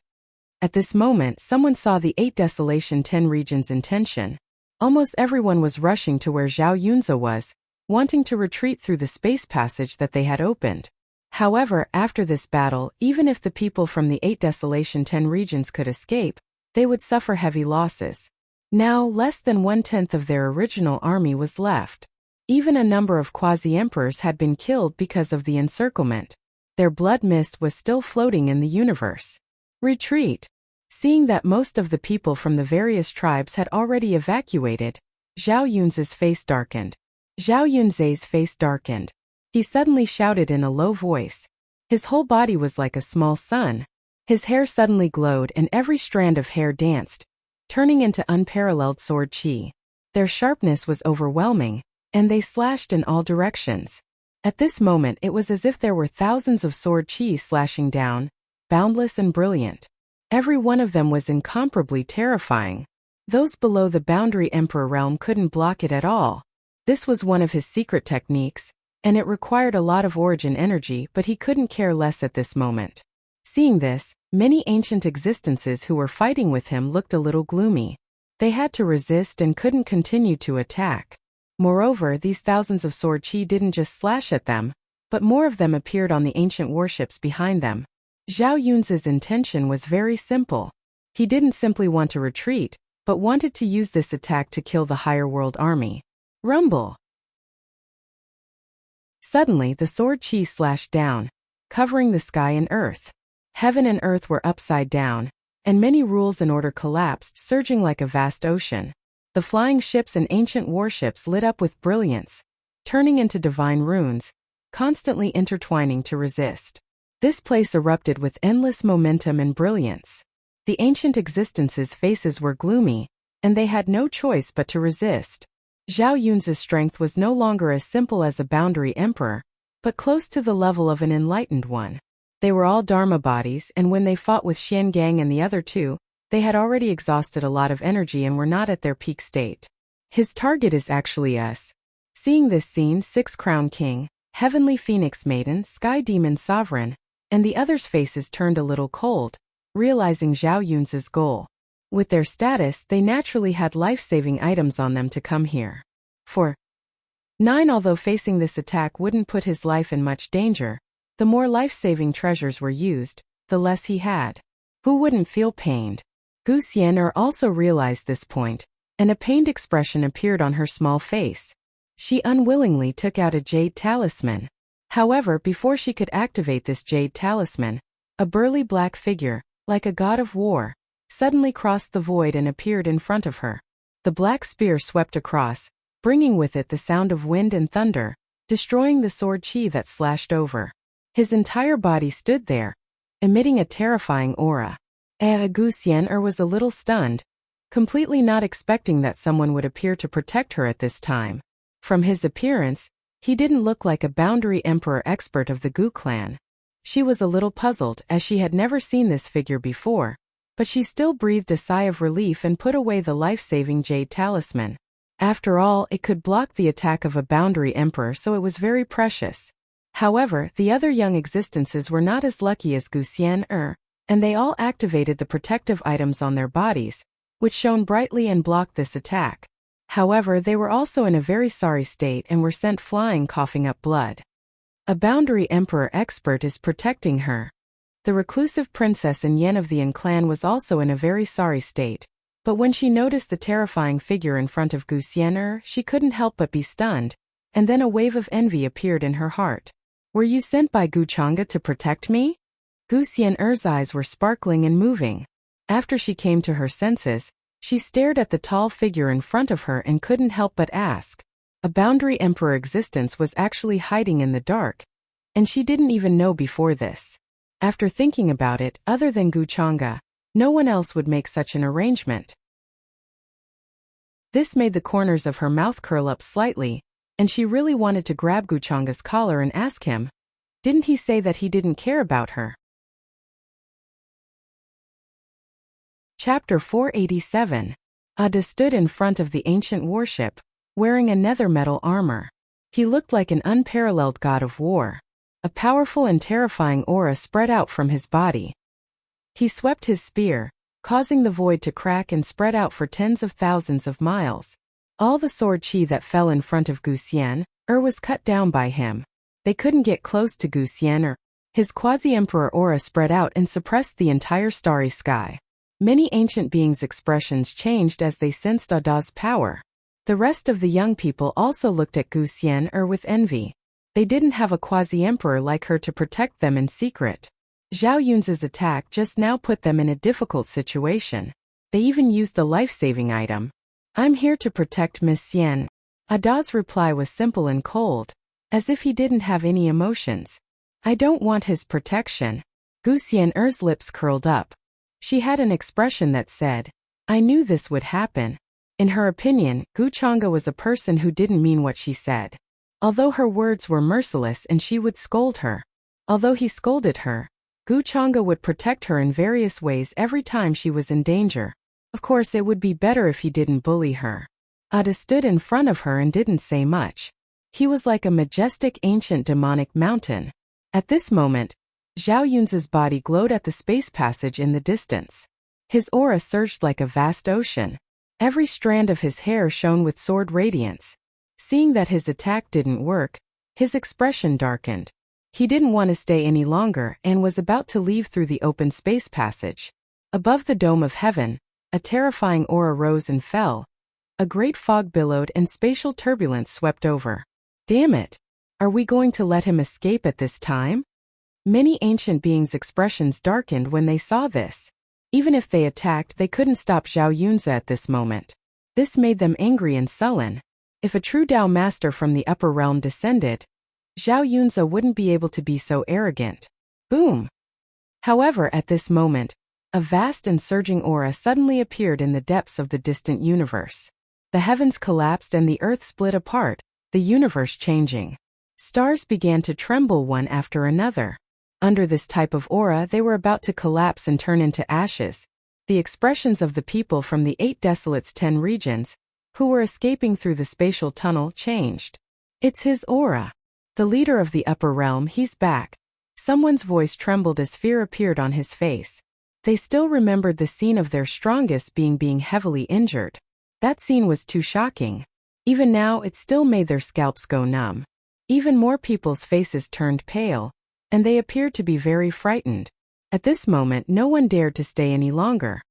At this moment, someone saw the 8 Desolation 10 regions' intention. Almost everyone was rushing to where Zhao Yunzi was, wanting to retreat through the space passage that they had opened. However, after this battle, even if the people from the 8 Desolation 10 regions could escape, they would suffer heavy losses. Now, less than 1/10 of their original army was left. Even a number of quasi-emperors had been killed because of the encirclement. Their blood mist was still floating in the universe. Retreat. Seeing that most of the people from the various tribes had already evacuated, Zhao Yunzi's face darkened. Zhao Yunzi's face darkened. He suddenly shouted in a low voice. His whole body was like a small sun. His hair suddenly glowed and every strand of hair danced, turning into unparalleled sword chi. Their sharpness was overwhelming, and they slashed in all directions. At this moment it was as if there were thousands of sword chi slashing down, boundless and brilliant. Every one of them was incomparably terrifying. Those below the boundary emperor realm couldn't block it at all. This was one of his secret techniques, and it required a lot of origin energy, but he couldn't care less at this moment. Seeing this, many ancient existences who were fighting with him looked a little gloomy. They had to resist and couldn't continue to attack. Moreover, these thousands of sword chi didn't just slash at them, but more of them appeared on the ancient warships behind them. Zhao Yunzi's intention was very simple. He didn't simply want to retreat, but wanted to use this attack to kill the higher world army. Rumble! Suddenly the sword chi slashed down, covering the sky and earth. Heaven and earth were upside down, and many rules and order collapsed, surging like a vast ocean. The flying ships and ancient warships lit up with brilliance, turning into divine runes, constantly intertwining to resist. This place erupted with endless momentum and brilliance. The ancient existences' faces were gloomy, and they had no choice but to resist. Zhao Yun's strength was no longer as simple as a boundary emperor, but close to the level of an enlightened one. They were all Dharma bodies, and when they fought with Xian Gang and the other two, they had already exhausted a lot of energy and were not at their peak state. His target is actually us. Seeing this scene, Six Crown King, Heavenly Phoenix Maiden, Sky Demon Sovereign, and the others' faces turned a little cold, realizing Zhao Yun's goal. With their status, they naturally had life-saving items on them to come here. For 9, although facing this attack wouldn't put his life in much danger, the more life-saving treasures were used, the less he had. Who wouldn't feel pained? Gu Xian'er also realized this point, and a pained expression appeared on her small face. She unwillingly took out a jade talisman. However, before she could activate this jade talisman, a burly black figure, like a god of war, suddenly crossed the void and appeared in front of her. The black spear swept across, bringing with it the sound of wind and thunder, destroying the sword chi that slashed over. His entire body stood there, emitting a terrifying aura. Gu Xian'er was a little stunned, completely not expecting that someone would appear to protect her at this time. From his appearance, he didn't look like a boundary emperor expert of the Gu clan. She was a little puzzled as she had never seen this figure before, but she still breathed a sigh of relief and put away the life-saving jade talisman. After all, it could block the attack of a boundary emperor, so it was very precious. However, the other young existences were not as lucky as Gu Xian'er, and they all activated the protective items on their bodies, which shone brightly and blocked this attack. However, they were also in a very sorry state and were sent flying, coughing up blood. A boundary emperor expert is protecting her. The reclusive princess and Yen of the Yin clan was also in a very sorry state, but when she noticed the terrifying figure in front of Gu Xian'er, she couldn't help but be stunned, and then a wave of envy appeared in her heart. Were you sent by Gu Chang'e to protect me? Gu Xian'er's eyes were sparkling and moving. After she came to her senses, she stared at the tall figure in front of her and couldn't help but ask. A boundary emperor existence was actually hiding in the dark, and she didn't even know before this. After thinking about it, other than Gu Chang'e, no one else would make such an arrangement. This made the corners of her mouth curl up slightly, and she really wanted to grab Gu Chang'e's collar and ask him, didn't he say that he didn't care about her? Chapter 487. Ada stood in front of the ancient warship, wearing a nether metal armor. He looked like an unparalleled god of war. A powerful and terrifying aura spread out from his body. He swept his spear, causing the void to crack and spread out for tens of thousands of miles. All the sword chi that fell in front of Gu Xian'er was cut down by him. They couldn't get close to Gu Xian'er. His quasi-emperor aura spread out and suppressed the entire starry sky. Many ancient beings' expressions changed as they sensed Ada's power. The rest of the young people also looked at Gu Xian'er with envy. They didn't have a quasi-emperor like her to protect them in secret. Zhao Yun's attack just now put them in a difficult situation. They even used a life-saving item. I'm here to protect Miss Xian. Ada's reply was simple and cold, as if he didn't have any emotions. I don't want his protection. Gu Xian'er's lips curled up. She had an expression that said, I knew this would happen. In her opinion, Gu Chang'e was a person who didn't mean what she said. Although her words were merciless and she would scold her. Although he scolded her, Gu Chang'e would protect her in various ways every time she was in danger. Of course, it would be better if he didn't bully her. Ada stood in front of her and didn't say much. He was like a majestic ancient demonic mountain. At this moment, Zhao Yun's body glowed at the space passage in the distance. His aura surged like a vast ocean. Every strand of his hair shone with sword radiance. Seeing that his attack didn't work, his expression darkened. He didn't want to stay any longer and was about to leave through the open space passage. Above the dome of heaven, a terrifying aura rose and fell. A great fog billowed and spatial turbulence swept over. Damn it! Are we going to let him escape at this time? Many ancient beings' expressions darkened when they saw this. Even if they attacked, they couldn't stop Zhao Yunze at this moment. This made them angry and sullen. If a true Dao master from the upper realm descended, Zhao Yunze wouldn't be able to be so arrogant. Boom! However, at this moment, a vast and surging aura suddenly appeared in the depths of the distant universe. The heavens collapsed and the earth split apart, the universe changing. Stars began to tremble one after another. Under this type of aura, they were about to collapse and turn into ashes. The expressions of the people from the 8 Desolates 10 regions, who were escaping through the spatial tunnel, changed. It's his aura. The leader of the upper realm, he's back. Someone's voice trembled as fear appeared on his face. They still remembered the scene of their strongest being heavily injured. That scene was too shocking. Even now, it still made their scalps go numb. Even more people's faces turned pale, and they appeared to be very frightened. At this moment, no one dared to stay any longer.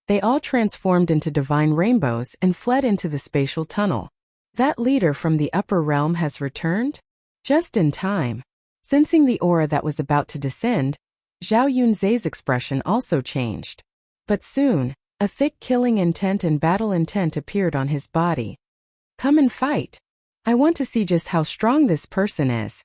They all transformed into divine rainbows and fled into the spatial tunnel. That leader from the upper realm has returned? Just in time. Sensing the aura that was about to descend, Zhao Yunze's expression also changed. But soon, a thick killing intent and battle intent appeared on his body. Come and fight. I want to see just how strong this person is.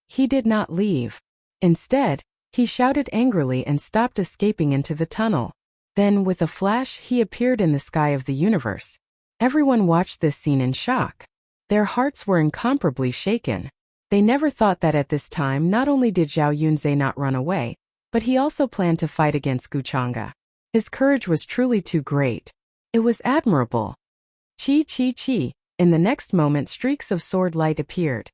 He did not leave. Instead, he shouted angrily and stopped escaping into the tunnel. Then, with a flash, he appeared in the sky of the universe. Everyone watched this scene in shock. Their hearts were incomparably shaken. They never thought that at this time not only did Zhao Yunze not run away, but he also planned to fight against Guchanga. His courage was truly too great. It was admirable. Chi. In the next moment, streaks of sword light appeared,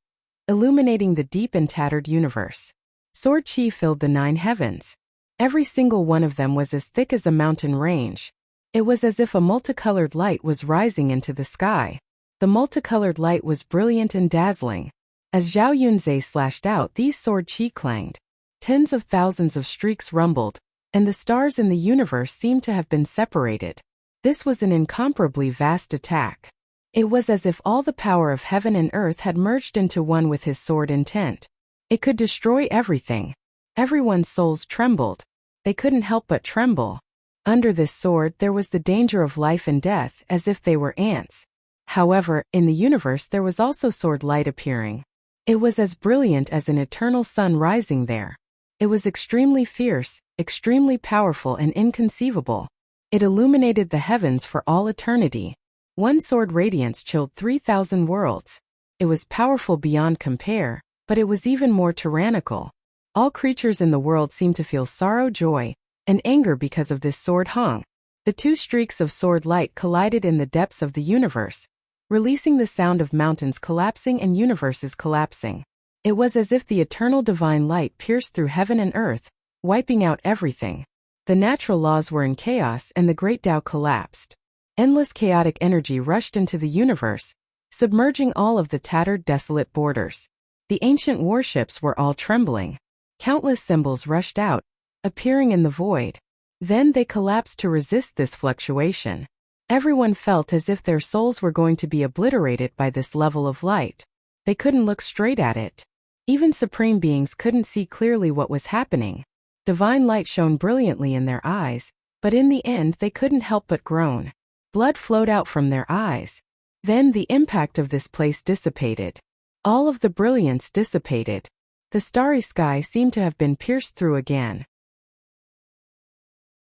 illuminating the deep and tattered universe. Sword chi filled the 9 heavens. Every single one of them was as thick as a mountain range. It was as if a multicolored light was rising into the sky. The multicolored light was brilliant and dazzling. As Zhao Yunze slashed out, these sword chi clanged. Tens of thousands of streaks rumbled, and the stars in the universe seemed to have been separated. This was an incomparably vast attack. It was as if all the power of heaven and earth had merged into one with his sword intent. It could destroy everything. Everyone's souls trembled. They couldn't help but tremble. Under this sword there was the danger of life and death, as if they were ants. However, in the universe there was also sword light appearing. It was as brilliant as an eternal sun rising there. It was extremely fierce, extremely powerful and inconceivable. It illuminated the heavens for all eternity. One sword radiance chilled 3,000 worlds. It was powerful beyond compare, but it was even more tyrannical. All creatures in the world seemed to feel sorrow, joy, and anger because of this sword hung. The 2 streaks of sword light collided in the depths of the universe, releasing the sound of mountains collapsing and universes collapsing. It was as if the eternal divine light pierced through heaven and earth, wiping out everything. The natural laws were in chaos and the great Tao collapsed. Endless chaotic energy rushed into the universe, submerging all of the tattered, desolate borders. The ancient warships were all trembling. Countless symbols rushed out, appearing in the void. Then they collapsed to resist this fluctuation. Everyone felt as if their souls were going to be obliterated by this level of light. They couldn't look straight at it. Even supreme beings couldn't see clearly what was happening. Divine light shone brilliantly in their eyes, but in the end they couldn't help but groan. Blood flowed out from their eyes. Then the impact of this place dissipated. All of the brilliance dissipated. The starry sky seemed to have been pierced through again.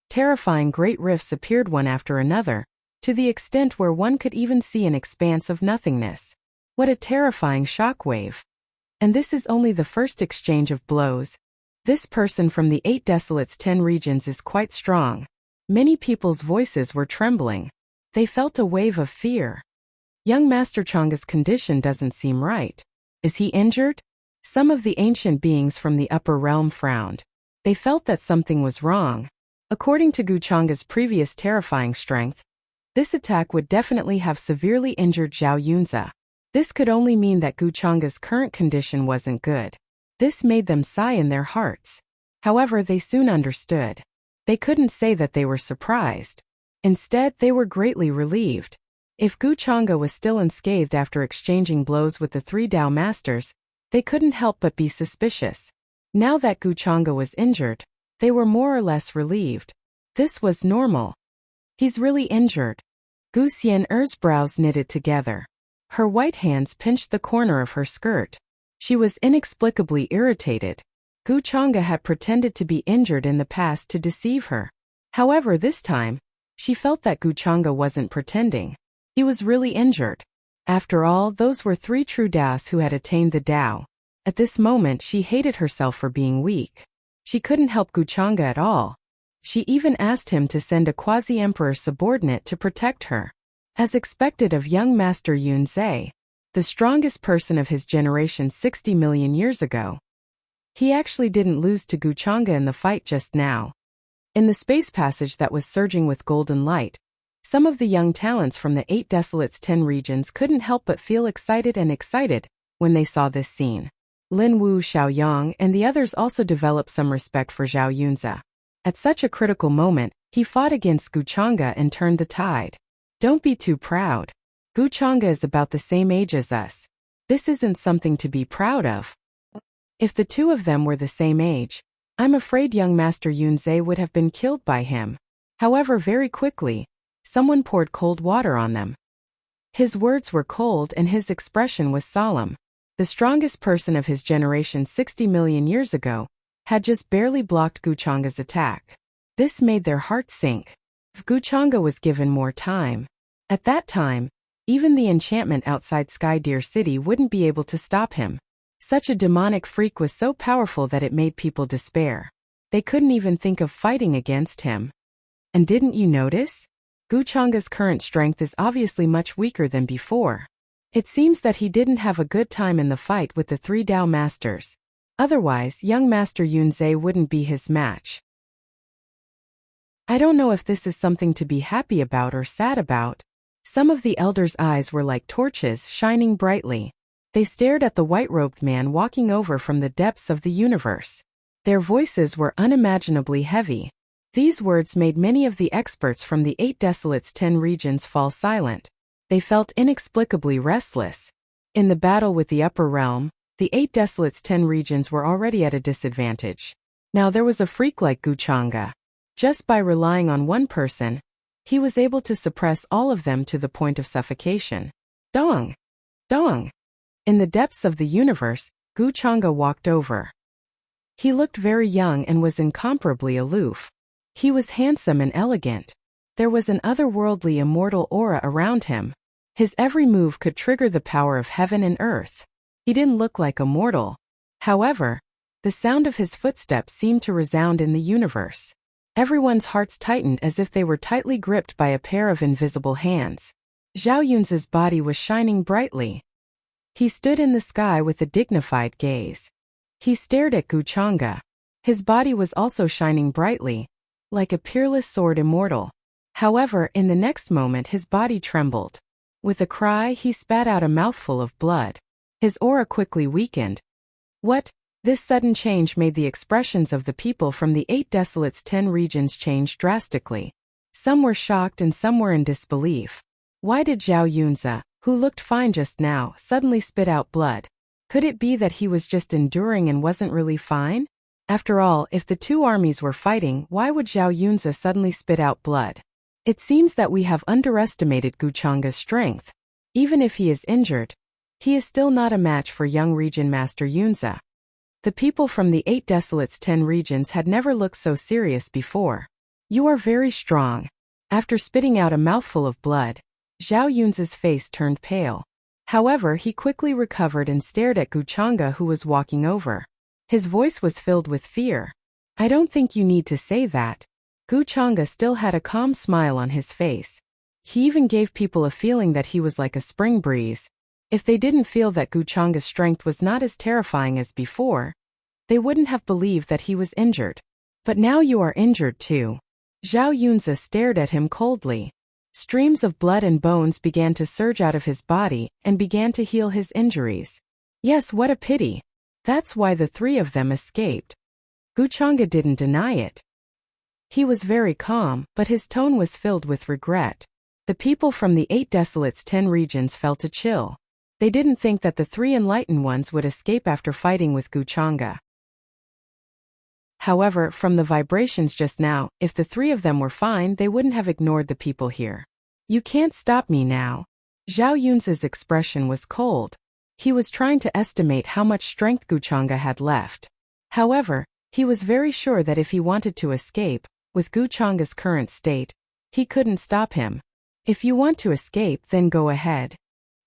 Terrifying great rifts appeared one after another, to the extent where one could even see an expanse of nothingness. What a terrifying shockwave. And this is only the first exchange of blows. This person from the 8 Desolates 10 regions is quite strong. Many people's voices were trembling. They felt a wave of fear. Young Master Changa's condition doesn't seem right. Is he injured? Some of the ancient beings from the upper realm frowned. They felt that something was wrong. According to Guchanga's previous terrifying strength, this attack would definitely have severely injured Zhao Yunze. This could only mean that Guchanga's current condition wasn't good. This made them sigh in their hearts. However, they soon understood. They couldn't say that they were surprised. Instead, they were greatly relieved. If Guchanga was still unscathed after exchanging blows with the 3 Dao Masters, They couldn't help but be suspicious. Now that Guchanga was injured, they were more or less relieved. This was normal. He's really injured. Gu Xian'er's brows knitted together. Her white hands pinched the corner of her skirt. She was inexplicably irritated. Guchanga had pretended to be injured in the past to deceive her. However, this time, she felt that Guchanga wasn't pretending. He was really injured. After all, those were 3 true Daos who had attained the Dao. At this moment, she hated herself for being weak. She couldn't help Guchanga at all. She even asked him to send a quasi-emperor subordinate to protect her. As expected of young Master Yunzhe, the strongest person of his generation 60 million years ago, he actually didn't lose to Guchanga in the fight just now. In the space passage that was surging with golden light, some of the young talents from the 8 Desolates 10 regions couldn't help but feel excited when they saw this scene. Lin Wu Xiaoyang and the others also developed some respect for Zhao Yunze. At such a critical moment, he fought against Guchanga and turned the tide. Don't be too proud. Guchanga is about the same age as us. This isn't something to be proud of. If the 2 of them were the same age, I'm afraid young Master Yunzhe would have been killed by him. However, very quickly, someone poured cold water on them. His words were cold and his expression was solemn. The strongest person of his generation 60 million years ago had just barely blocked Guchanga's attack. This made their hearts sink. If Guchanga was given more time. At that time, even the enchantment outside Sky Deer City wouldn't be able to stop him. Such a demonic freak was so powerful that it made people despair. They couldn't even think of fighting against him. And didn't you notice? Guchanga's current strength is obviously much weaker than before. It seems that he didn't have a good time in the fight with the 3 Dao Masters. Otherwise, young Master Yunzhe wouldn't be his match. I don't know if this is something to be happy about or sad about. Some of the elders' eyes were like torches shining brightly. They stared at the white-robed man walking over from the depths of the universe. Their voices were unimaginably heavy. These words made many of the experts from the 8 Desolates 10 regions fall silent. They felt inexplicably restless. In the battle with the upper realm, the 8 Desolates 10 regions were already at a disadvantage. Now there was a freak like Guchanga. Just by relying on one person, he was able to suppress all of them to the point of suffocation. Dong! Dong! In the depths of the universe, Guchanga walked over. He looked very young and was incomparably aloof. He was handsome and elegant. There was an otherworldly immortal aura around him. His every move could trigger the power of heaven and earth. He didn't look like a mortal. However, the sound of his footsteps seemed to resound in the universe. Everyone's hearts tightened as if they were tightly gripped by a pair of invisible hands. Zhao Yunze's body was shining brightly. He stood in the sky with a dignified gaze. He stared at Guchanga. His body was also shining brightly, like a peerless sword immortal. However, in the next moment his body trembled. With a cry, he spat out a mouthful of blood. His aura quickly weakened. What? This sudden change made the expressions of the people from the 8 Desolates 10 regions change drastically. Some were shocked and some were in disbelief. Why did Zhao Yunze, who looked fine just now, suddenly spit out blood? Could it be that he was just enduring and wasn't really fine? After all, if the 2 armies were fighting, why would Zhao Yunze suddenly spit out blood? It seems that we have underestimated Guchanga's strength. Even if he is injured, he is still not a match for young Region Master Yunze. The people from the 8 Desolates 10 regions had never looked so serious before. You are very strong. After spitting out a mouthful of blood, Zhao Yunze's face turned pale. However, he quickly recovered and stared at Guchanga, who was walking over. His voice was filled with fear. I don't think you need to say that. Guchanga still had a calm smile on his face. He even gave people a feeling that he was like a spring breeze. If they didn't feel that Guchanga's strength was not as terrifying as before, they wouldn't have believed that he was injured. But now you are injured too. Zhao Yunze stared at him coldly. Streams of blood and bones began to surge out of his body and began to heal his injuries. Yes, what a pity. That's why the 3 of them escaped. Guchanga didn't deny it. He was very calm, but his tone was filled with regret. The people from the 8 Desolates 10 regions felt a chill. They didn't think that the three enlightened ones would escape after fighting with Guchanga. However, from the vibrations just now, if the three of them were fine, they wouldn't have ignored the people here. You can't stop me now. Zhao Yunzi's expression was cold. He was trying to estimate how much strength Guchanga had left. However, he was very sure that if he wanted to escape, with Guchanga's current state, he couldn't stop him. If you want to escape, then go ahead.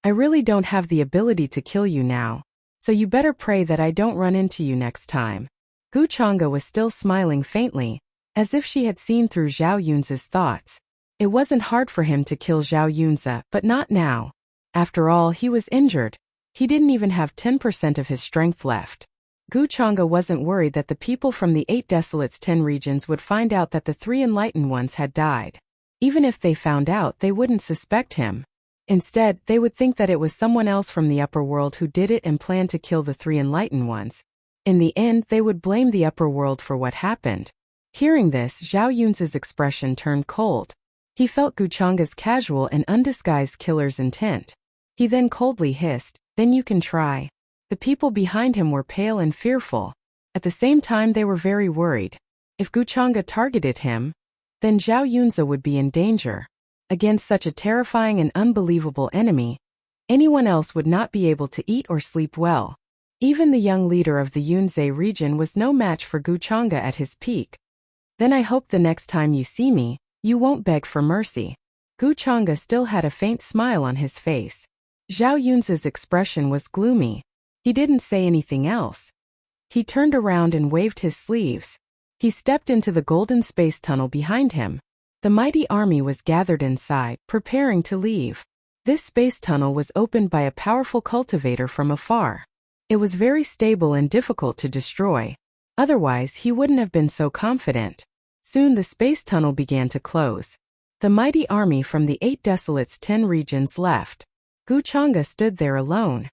I really don't have the ability to kill you now, so you better pray that I don't run into you next time. Guchanga was still smiling faintly, as if she had seen through Zhao Yunzi's thoughts. It wasn't hard for him to kill Zhao Yunzi, but not now. After all, he was injured. He didn't even have 10% of his strength left. Guchanga wasn't worried that the people from the 8 Desolates 10 regions would find out that the 3 enlightened ones had died. Even if they found out, they wouldn't suspect him. Instead, they would think that it was someone else from the upper world who did it and planned to kill the 3 enlightened ones. In the end, they would blame the upper world for what happened. Hearing this, Zhao Yunzi's expression turned cold. He felt Guchanga's casual and undisguised killer's intent. He then coldly hissed, "Then you can try." The people behind him were pale and fearful. At the same time, they were very worried. If Guchanga targeted him, then Zhao Yunzi would be in danger. Against such a terrifying and unbelievable enemy, anyone else would not be able to eat or sleep well. Even the young leader of the Yunzi region was no match for Guchanga at his peak. "Then I hope the next time you see me, you won't beg for mercy." Guchanga still had a faint smile on his face. Zhao Yunzi's expression was gloomy. He didn't say anything else. He turned around and waved his sleeves. He stepped into the golden space tunnel behind him. The mighty army was gathered inside, preparing to leave. This space tunnel was opened by a powerful cultivator from afar. It was very stable and difficult to destroy. Otherwise, he wouldn't have been so confident. Soon the space tunnel began to close. The mighty army from the 8 Desolates 10 regions left. Guchanga stood there alone.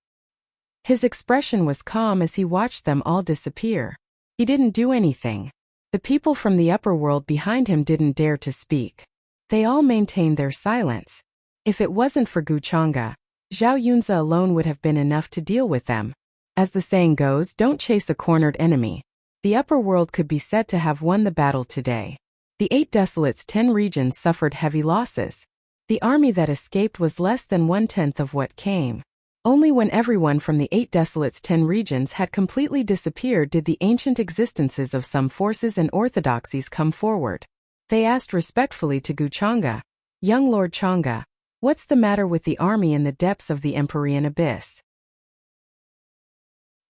His expression was calm as he watched them all disappear. He didn't do anything. The people from the upper world behind him didn't dare to speak. They all maintained their silence. If it wasn't for Guchanga, Zhao Yunzi alone would have been enough to deal with them. As the saying goes, don't chase a cornered enemy. The upper world could be said to have won the battle today. The 8 Desolates 10 regions suffered heavy losses. The army that escaped was less than 1/10 of what came. Only when everyone from the 8 Desolates 10 regions had completely disappeared did the ancient existences of some forces and orthodoxies come forward. They asked respectfully to Guchanga, "Young Lord Changa, what's the matter with the army in the depths of the Empyrean Abyss?"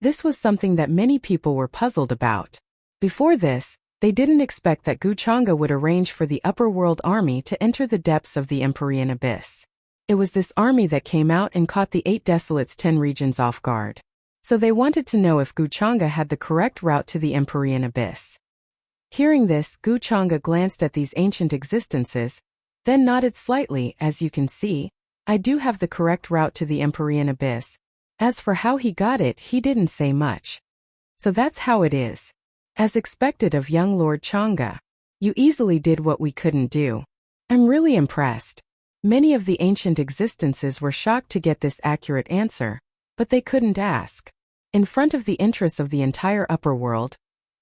This was something that many people were puzzled about. Before this, they didn't expect that Guchanga would arrange for the upper world army to enter the depths of the Empyrean Abyss. It was this army that came out and caught the 8 Desolates 10 regions off guard. So they wanted to know if Guchanga had the correct route to the Empyrean Abyss. Hearing this, Guchanga glanced at these ancient existences, then nodded slightly. "As you can see, I do have the correct route to the Empyrean Abyss." As for how he got it, he didn't say much. "So that's how it is. As expected of young Lord Changa. You easily did what we couldn't do. I'm really impressed." Many of the ancient existences were shocked to get this accurate answer, but they couldn't ask. In front of the interests of the entire upper world,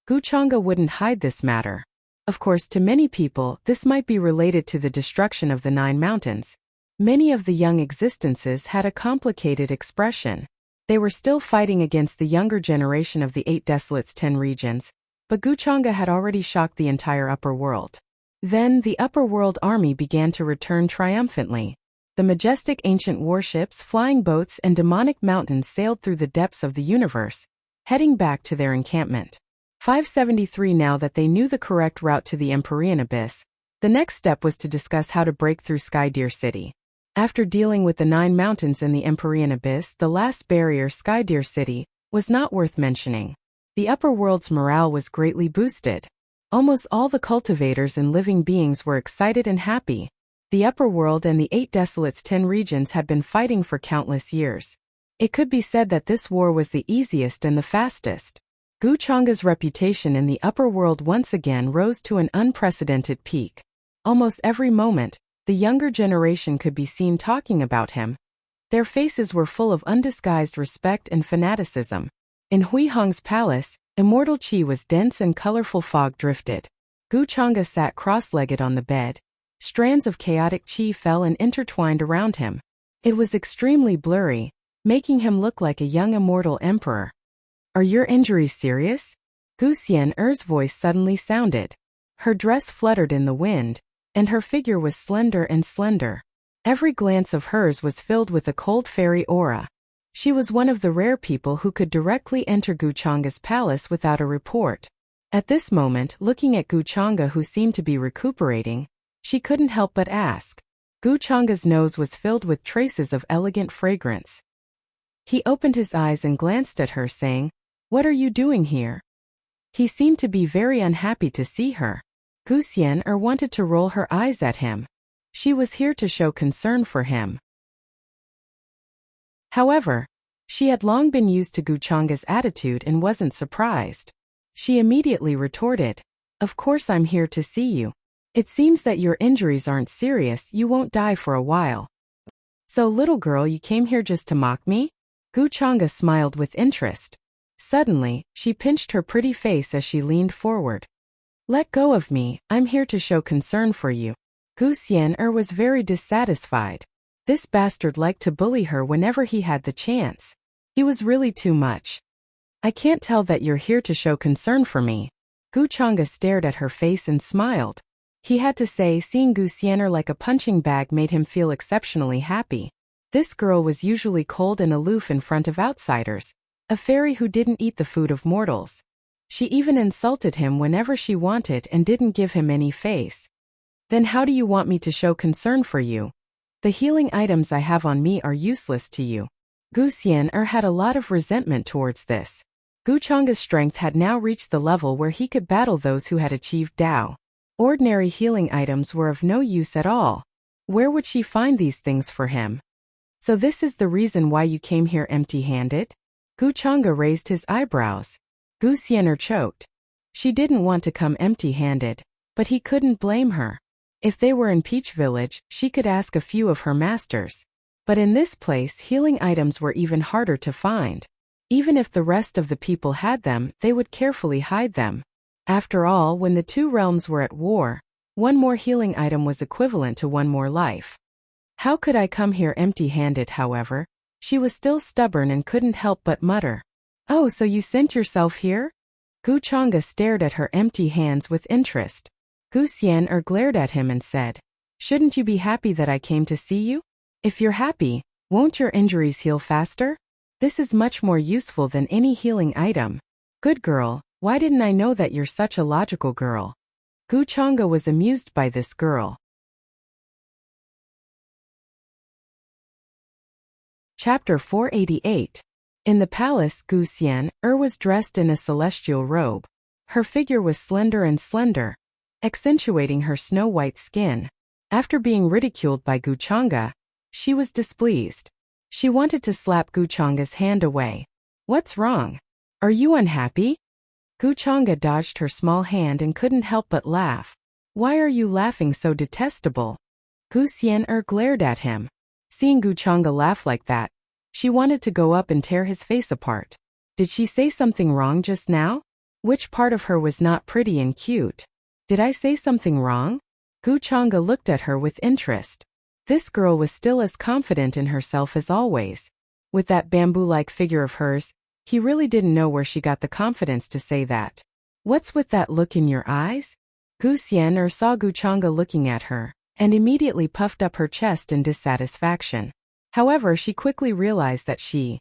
Guchanga wouldn't hide this matter. Of course, to many people, this might be related to the destruction of the 9 mountains. Many of the young existences had a complicated expression. They were still fighting against the younger generation of the 8 Desolates 10 regions, but Guchanga had already shocked the entire upper world. Then, the upper world army began to return triumphantly. The majestic ancient warships, flying boats, and demonic mountains sailed through the depths of the universe, heading back to their encampment. 573 Now that they knew the correct route to the Empyrean Abyss, the next step was to discuss how to break through Skydeer City. After dealing with the 9 mountains in the Empyrean Abyss, the last barrier, Skydeer City, was not worth mentioning. The upper world's morale was greatly boosted. Almost all the cultivators and living beings were excited and happy. The upper world and the 8 Desolates 10 regions had been fighting for countless years. It could be said that this war was the easiest and the fastest. Guchanga's reputation in the upper world once again rose to an unprecedented peak. Almost every moment, the younger generation could be seen talking about him. Their faces were full of undisguised respect and fanaticism. In Hui Hong's palace, immortal qi was dense and colorful fog drifted. Gu Chang'e sat cross-legged on the bed. Strands of chaotic qi fell and intertwined around him. It was extremely blurry, making him look like a young immortal emperor. Are your injuries serious? Gu Xian'er's voice suddenly sounded. Her dress fluttered in the wind, and her figure was slender and slender. Every glance of hers was filled with a cold fairy aura. She was one of the rare people who could directly enter Gu Chang'e's palace without a report. At this moment, looking at Gu Chang'e who seemed to be recuperating, she couldn't help but ask. Gu Chang'e's nose was filled with traces of elegant fragrance. He opened his eyes and glanced at her, saying, "What are you doing here?" He seemed to be very unhappy to see her. Gu Xian'er wanted to roll her eyes at him. She was here to show concern for him. However, she had long been used to Gu Chang'e's attitude and wasn't surprised. She immediately retorted, "Of course I'm here to see you. It seems that your injuries aren't serious, you won't die for a while." "So little girl, you came here just to mock me?" Gu Chang'e smiled with interest. Suddenly, she pinched her pretty face as she leaned forward. "Let go of me, I'm here to show concern for you." Gu Xian'er was very dissatisfied. This bastard liked to bully her whenever he had the chance. He was really too much. "I can't tell that you're here to show concern for me." Gu Chang'e stared at her face and smiled. He had to say seeing Gu Xian'er like a punching bag made him feel exceptionally happy. This girl was usually cold and aloof in front of outsiders, a fairy who didn't eat the food of mortals. She even insulted him whenever she wanted and didn't give him any face. "Then how do you want me to show concern for you? The healing items I have on me are useless to you." Gu Xian'er had a lot of resentment towards this. Gu Chang'e's strength had now reached the level where he could battle those who had achieved Dao. Ordinary healing items were of no use at all. Where would she find these things for him? "So this is the reason why you came here empty-handed?" Gu Chang'e raised his eyebrows. Gu Xian'er choked. She didn't want to come empty-handed, but he couldn't blame her. If they were in Peach Village, she could ask a few of her masters. But in this place, healing items were even harder to find. Even if the rest of the people had them, they would carefully hide them. After all, when the two realms were at war, one more healing item was equivalent to one more life. "How could I come here empty-handed?" However, she was still stubborn and couldn't help but mutter. "Oh, so you sent yourself here?" Gu Chang'e stared at her empty hands with interest. Gu Xian'er glared at him and said, "Shouldn't you be happy that I came to see you? If you're happy, won't your injuries heal faster? This is much more useful than any healing item." "Good girl, why didn't I know that you're such a logical girl?" Gu Chang'e was amused by this girl. Chapter 488. In the palace, Gu Xian'er was dressed in a celestial robe. Her figure was slender and slender, accentuating her snow-white skin. After being ridiculed by Gu Chang'e, she was displeased. She wanted to slap Gu Chang'e's hand away. "What's wrong? Are you unhappy?" Gu Chang'e dodged her small hand and couldn't help but laugh. "Why are you laughing so detestable?" Gu Xian'er glared at him. Seeing Gu Chang'e laugh like that, she wanted to go up and tear his face apart. Did she say something wrong just now? Which part of her was not pretty and cute? Did I say something wrong? Gu Chang'e looked at her with interest. This girl was still as confident in herself as always. With that bamboo-like figure of hers, he really didn't know where she got the confidence to say that. "What's with that look in your eyes?" Gu Xian'er saw Gu Chang'e looking at her, and immediately puffed up her chest in dissatisfaction. However, she quickly realized that she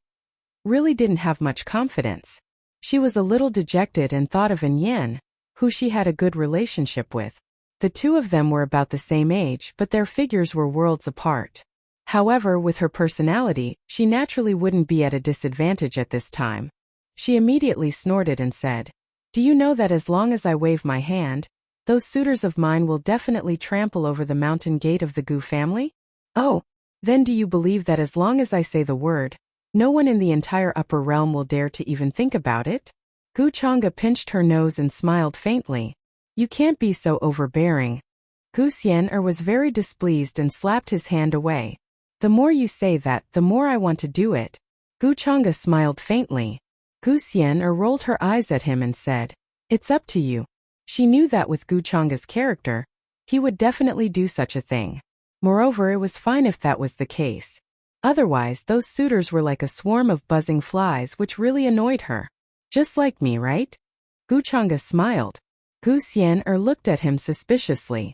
really didn't have much confidence. She was a little dejected and thought of Yan, who she had a good relationship with. The two of them were about the same age, but their figures were worlds apart. However, with her personality, she naturally wouldn't be at a disadvantage at this time. She immediately snorted and said, "Do you know that as long as I wave my hand, those suitors of mine will definitely trample over the mountain gate of the Gu family? Oh, then do you believe that as long as I say the word, no one in the entire upper realm will dare to even think about it?" Gu Chang'e pinched her nose and smiled faintly. "You can't be so overbearing." Gu Xian'er was very displeased and slapped his hand away. The more you say that, the more I want to do it. Gu Chang'e smiled faintly. Gu Xian'er rolled her eyes at him and said, "It's up to you." She knew that with Gu Chang'e's character, he would definitely do such a thing. Moreover, it was fine if that was the case. Otherwise, those suitors were like a swarm of buzzing flies which really annoyed her. Just like me, right? Gu Chang'e smiled. Gu Xian'er looked at him suspiciously.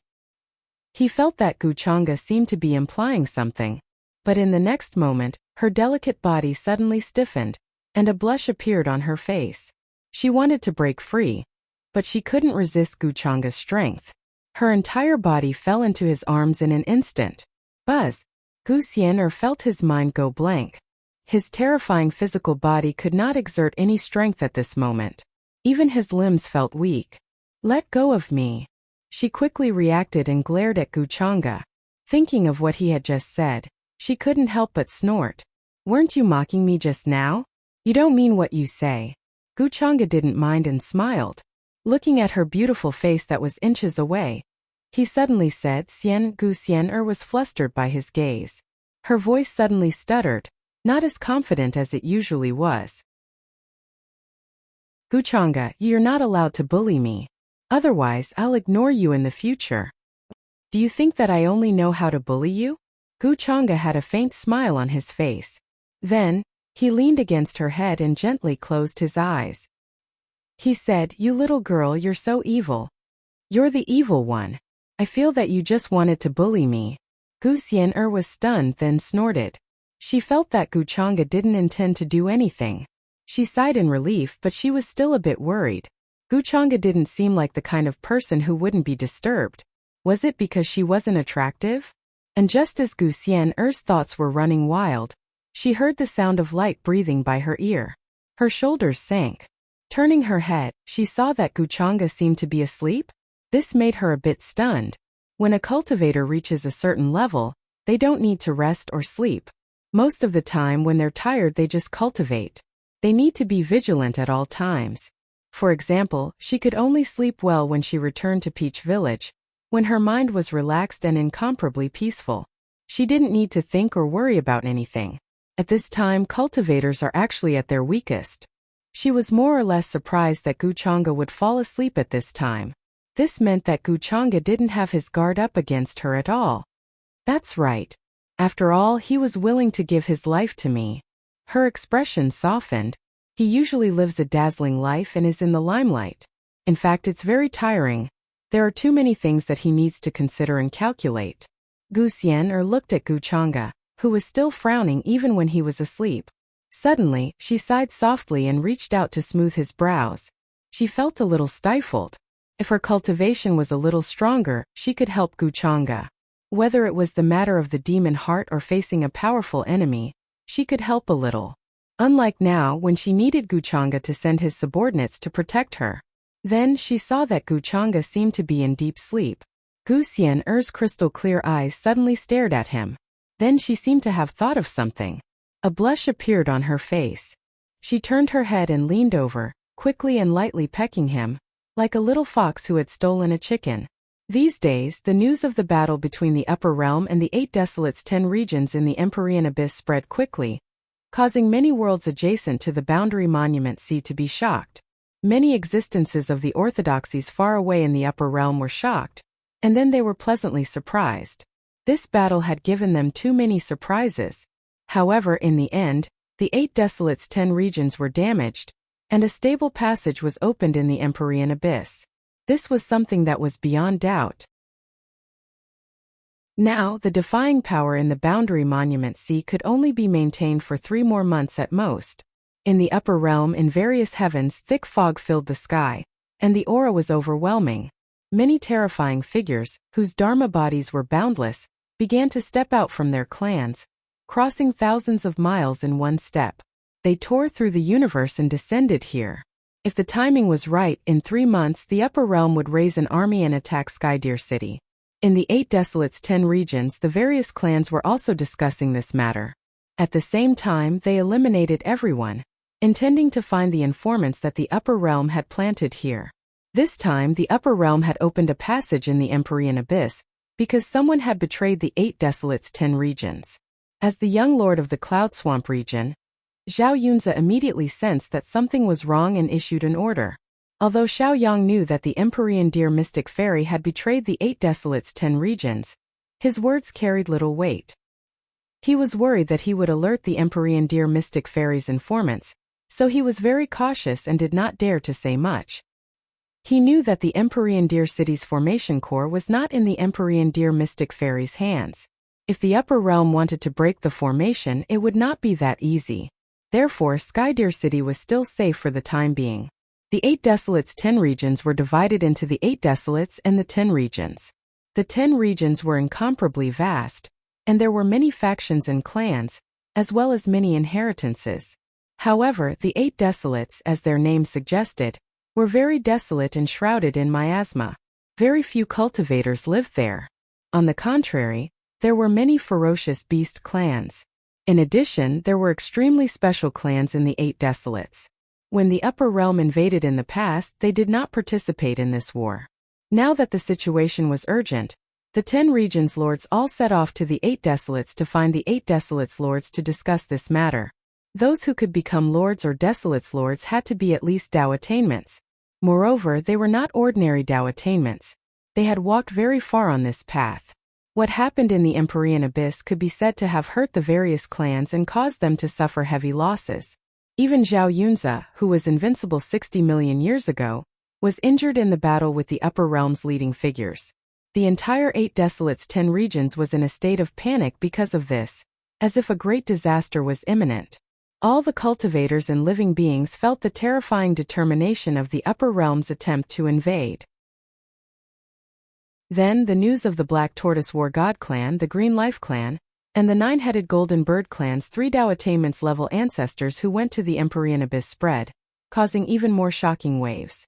He felt that Gu Chang'e seemed to be implying something. But in the next moment, her delicate body suddenly stiffened, and a blush appeared on her face. She wanted to break free, but she couldn't resist Gu Chang'e's strength. Her entire body fell into his arms in an instant. Buzz! Gu Xian'er felt his mind go blank. His terrifying physical body could not exert any strength at this moment. Even his limbs felt weak. "Let go of me." She quickly reacted and glared at Gu Chang'e. Thinking of what he had just said, she couldn't help but snort. "Weren't you mocking me just now? You don't mean what you say." Gu Chang'e didn't mind and smiled. Looking at her beautiful face that was inches away, he suddenly said, Gu Xian'er was flustered by his gaze. Her voice suddenly stuttered, not as confident as it usually was. "Gu Chang'e, you're not allowed to bully me. Otherwise, I'll ignore you in the future." "Do you think that I only know how to bully you?" Gu Chang'e had a faint smile on his face. Then, he leaned against her head and gently closed his eyes. He said, "You little girl, you're so evil. You're the evil one. I feel that you just wanted to bully me." Gu Xian'er was stunned, then snorted. She felt that Gu Chang'e didn't intend to do anything. She sighed in relief, but she was still a bit worried. Gu Chang'e didn't seem like the kind of person who wouldn't be disturbed. Was it because she wasn't attractive? And just as Gu Xian'er's thoughts were running wild, she heard the sound of light breathing by her ear. Her shoulders sank. Turning her head, she saw that Gu Chang'e seemed to be asleep. This made her a bit stunned. When a cultivator reaches a certain level, they don't need to rest or sleep. Most of the time when they're tired, they just cultivate. They need to be vigilant at all times. For example, she could only sleep well when she returned to Peach Village, when her mind was relaxed and incomparably peaceful. She didn't need to think or worry about anything. At this time, cultivators are actually at their weakest. She was more or less surprised that Gu Chang'e would fall asleep at this time. This meant that Gu Chang'e didn't have his guard up against her at all. That's right. After all, he was willing to give his life to me. Her expression softened. He usually lives a dazzling life and is in the limelight. In fact, it's very tiring. There are too many things that he needs to consider and calculate. Gu Xian'er looked at Gu Chang'e, who was still frowning even when he was asleep. Suddenly, she sighed softly and reached out to smooth his brows. She felt a little stifled. If her cultivation was a little stronger, she could help Gu Chang'e. Whether it was the matter of the demon heart or facing a powerful enemy, she could help a little. Unlike now, when she needed Gu Chang'e to send his subordinates to protect her. Then she saw that Gu Chang'e seemed to be in deep sleep. Gu Xian'er's crystal-clear eyes suddenly stared at him. Then she seemed to have thought of something. A blush appeared on her face. She turned her head and leaned over, quickly and lightly pecking him, like a little fox who had stolen a chicken. These days, the news of the battle between the Upper Realm and the 8 Desolates 10 regions in the Empyrean Abyss spread quickly, causing many worlds adjacent to the Boundary Monument Sea to be shocked. Many existences of the orthodoxies far away in the Upper Realm were shocked, and then they were pleasantly surprised. This battle had given them too many surprises. However, in the end, the 8 Desolates 10 regions were damaged, and a stable passage was opened in the Empyrean Abyss. This was something that was beyond doubt. Now, the defying power in the Boundary Monument Sea could only be maintained for 3 more months at most. In the Upper Realm, in various heavens, thick fog filled the sky, and the aura was overwhelming. Many terrifying figures, whose dharma bodies were boundless, began to step out from their clans, crossing thousands of miles in one step. They tore through the universe and descended here. If the timing was right, in 3 months the Upper Realm would raise an army and attack Skydeer City. In the 8 Desolates 10 regions, the various clans were also discussing this matter. At the same time, they eliminated everyone, intending to find the informants that the Upper Realm had planted here. This time, the Upper Realm had opened a passage in the Empyrean Abyss, because someone had betrayed the 8 Desolates 10 regions. As the young lord of the Cloud Swamp region, Zhao Yunzi immediately sensed that something was wrong and issued an order. Although Xiaoyang knew that the Empyrean Deer Mystic Fairy had betrayed the 8 Desolates' 10 regions, his words carried little weight. He was worried that he would alert the Empyrean Deer Mystic Fairy's informants, so he was very cautious and did not dare to say much. He knew that the Empyrean Deer City's formation core was not in the Empyrean Deer Mystic Fairy's hands. If the upper realm wanted to break the formation, it would not be that easy. Therefore, Skydeer City was still safe for the time being. The 8 Desolates' 10 regions were divided into the 8 Desolates and the 10 regions. The 10 regions were incomparably vast, and there were many factions and clans, as well as many inheritances. However, the 8 Desolates, as their name suggested, were very desolate and shrouded in miasma. Very few cultivators lived there. On the contrary, there were many ferocious beast clans. In addition, there were extremely special clans in the 8 Desolates. When the upper realm invaded in the past, they did not participate in this war. Now that the situation was urgent, the 10 regions lords all set off to the 8 Desolates to find the 8 Desolates lords to discuss this matter. Those who could become lords or Desolates lords had to be at least Dao attainments. Moreover, they were not ordinary Dao attainments. They had walked very far on this path. What happened in the Empyrean Abyss could be said to have hurt the various clans and caused them to suffer heavy losses. Even Zhao Yunzi, who was invincible 60 million years ago, was injured in the battle with the upper realm's leading figures. The entire 8 Desolates' 10 regions was in a state of panic because of this, as if a great disaster was imminent. All the cultivators and living beings felt the terrifying determination of the upper realm's attempt to invade. Then the news of the Black Tortoise War God clan, the Green Life clan, and the 9-headed Golden Bird clan's 3 Dao attainments level ancestors who went to the Empyrean Abyss spread, causing even more shocking waves.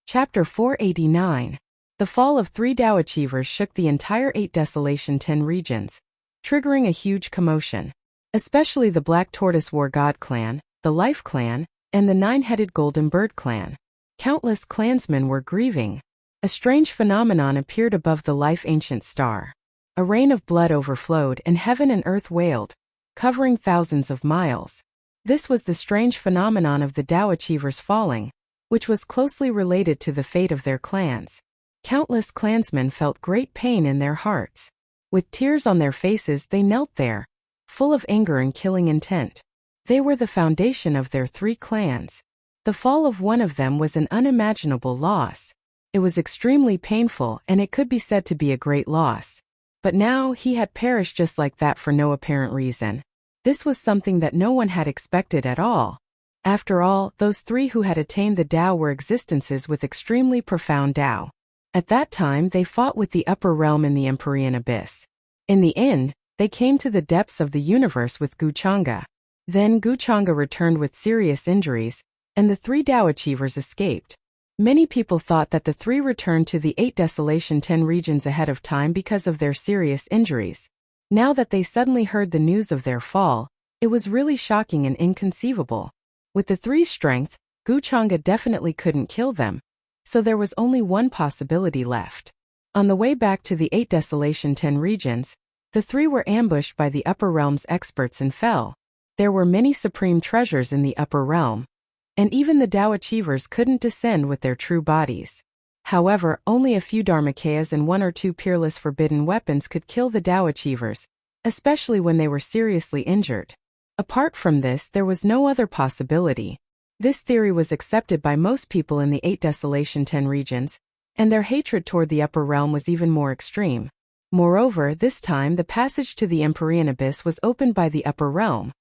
Chapter 489. The fall of 3 Dao achievers shook the entire 8 Desolation 10 regions, triggering a huge commotion. Especially the Black Tortoise War God clan, the Life clan, and the 9-headed Golden Bird clan. Countless clansmen were grieving. A strange phenomenon appeared above the Life Ancient Star. A rain of blood overflowed and heaven and earth wailed, covering thousands of miles. This was the strange phenomenon of the Dao achievers falling, which was closely related to the fate of their clans. Countless clansmen felt great pain in their hearts. With tears on their faces they knelt there, full of anger and killing intent. They were the foundation of their 3 clans. The fall of one of them was an unimaginable loss. It was extremely painful and it could be said to be a great loss. But now he had perished just like that for no apparent reason. This was something that no one had expected at all. After all, those 3 who had attained the Dao were existences with extremely profound Dao. At that time they fought with the upper realm in the Empyrean Abyss. In the end, they came to the depths of the universe with Guchanga. Then Guchanga returned with serious injuries, and the 3 Dao achievers escaped. Many people thought that the 3 returned to the 8 Desolation 10 regions ahead of time because of their serious injuries. Now that they suddenly heard the news of their fall, it was really shocking and inconceivable. With the 3's strength, Guchanga definitely couldn't kill them, so there was only one possibility left. On the way back to the 8 Desolation 10 regions, the 3 were ambushed by the upper realm's experts and fell. There were many supreme treasures in the upper realm, and even the Dao achievers couldn't descend with their true bodies. However, only a few Dharmakayas and 1 or 2 peerless forbidden weapons could kill the Dao achievers, especially when they were seriously injured. Apart from this, there was no other possibility. This theory was accepted by most people in the 8 Desolation 10 regions, and their hatred toward the upper realm was even more extreme. Moreover, this time the passage to the Empyrean Abyss was opened by the upper realm,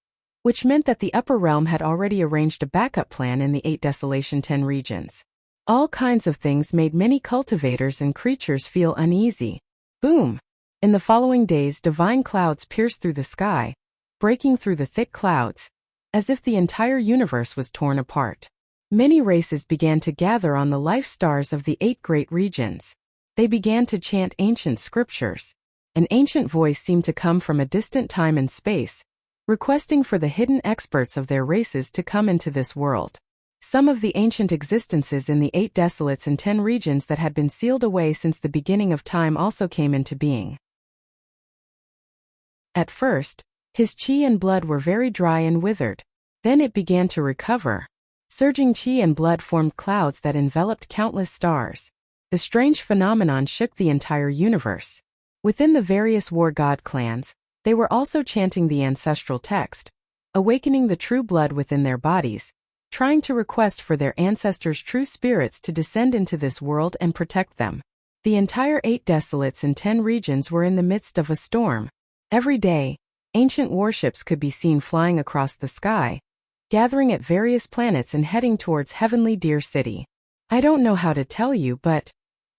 which meant that the upper realm had already arranged a backup plan in the 8 Desolation 10 regions. All kinds of things made many cultivators and creatures feel uneasy. Boom! In the following days, divine clouds pierced through the sky, breaking through the thick clouds, as if the entire universe was torn apart. Many races began to gather on the life stars of the 8 great regions. They began to chant ancient scriptures. An ancient voice seemed to come from a distant time and space, requesting for the hidden experts of their races to come into this world. some of the ancient existences in the 8 desolates and 10 regions that had been sealed away since the beginning of time also came into being. At first, his qi and blood were very dry and withered. Then it began to recover. Surging qi and blood formed clouds that enveloped countless stars. The strange phenomenon shook the entire universe. Within the various war god clans, they were also chanting the ancestral text, awakening the true blood within their bodies, trying to request for their ancestors' true spirits to descend into this world and protect them. The entire 8 desolates and 10 regions were in the midst of a storm. Every day, ancient warships could be seen flying across the sky, gathering at various planets and heading towards Heavenly Deer City. I don't know how to tell you, but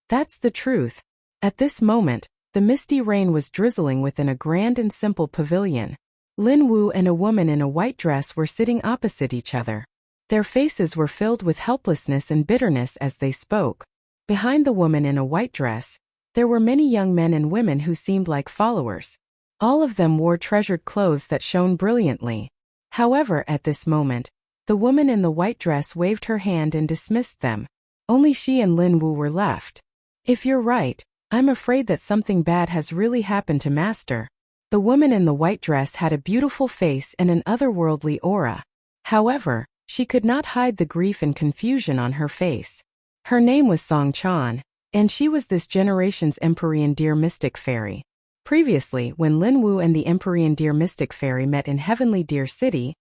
that's the truth. At this moment, the misty rain was drizzling within a grand and simple pavilion. Lin Wu and a woman in a white dress were sitting opposite each other. Their faces were filled with helplessness and bitterness as they spoke. Behind the woman in a white dress, there were many young men and women who seemed like followers. All of them wore treasured clothes that shone brilliantly. However, at this moment, the woman in the white dress waved her hand and dismissed them. Only she and Lin Wu were left. If you're right, I'm afraid that something bad has really happened to Master. The woman in the white dress had a beautiful face and an otherworldly aura. However, she could not hide the grief and confusion on her face. Her name was Song Chan, and she was this generation's Empyrean Deer Mystic Fairy. Previously, when Lin Wu and the Empyrean Deer Mystic Fairy met in Heavenly Deer City,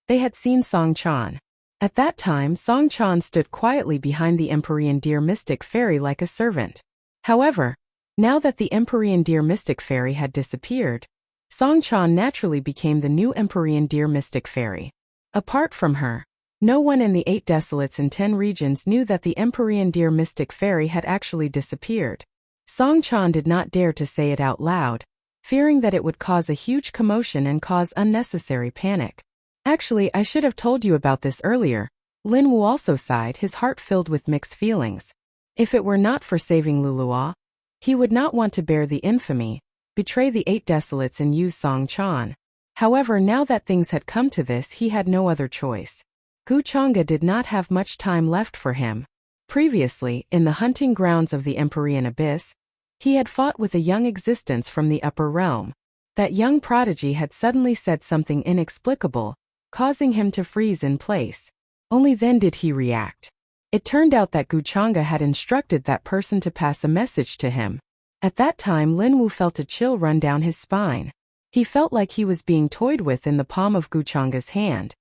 they had seen Song Chan. At that time, Song Chan stood quietly behind the Empyrean Deer Mystic Fairy like a servant. However, now that the Empyrean Deer Mystic Fairy had disappeared, Song Chan naturally became the new Empyrean Deer Mystic Fairy. Apart from her, no one in the 8 desolates and 10 regions knew that the Empyrean Deer Mystic Fairy had actually disappeared. Song Chan did not dare to say it out loud, fearing that it would cause a huge commotion and cause unnecessary panic. Actually, I should have told you about this earlier. Lin Wu also sighed, his heart filled with mixed feelings. If it were not for saving Luluo, he would not want to bear the infamy, betray the 8 desolates and use Song Chan. However, now that things had come to this, he had no other choice. Gu Chang'e did not have much time left for him. Previously, in the hunting grounds of the Empyrean Abyss, he had fought with a young existence from the upper realm. That young prodigy had suddenly said something inexplicable, causing him to freeze in place. Only then did he react. It turned out that Gu Chang'e had instructed that person to pass a message to him. At that time, Lin Wu felt a chill run down his spine. He felt like he was being toyed with in the palm of Gu Chang'e's hand.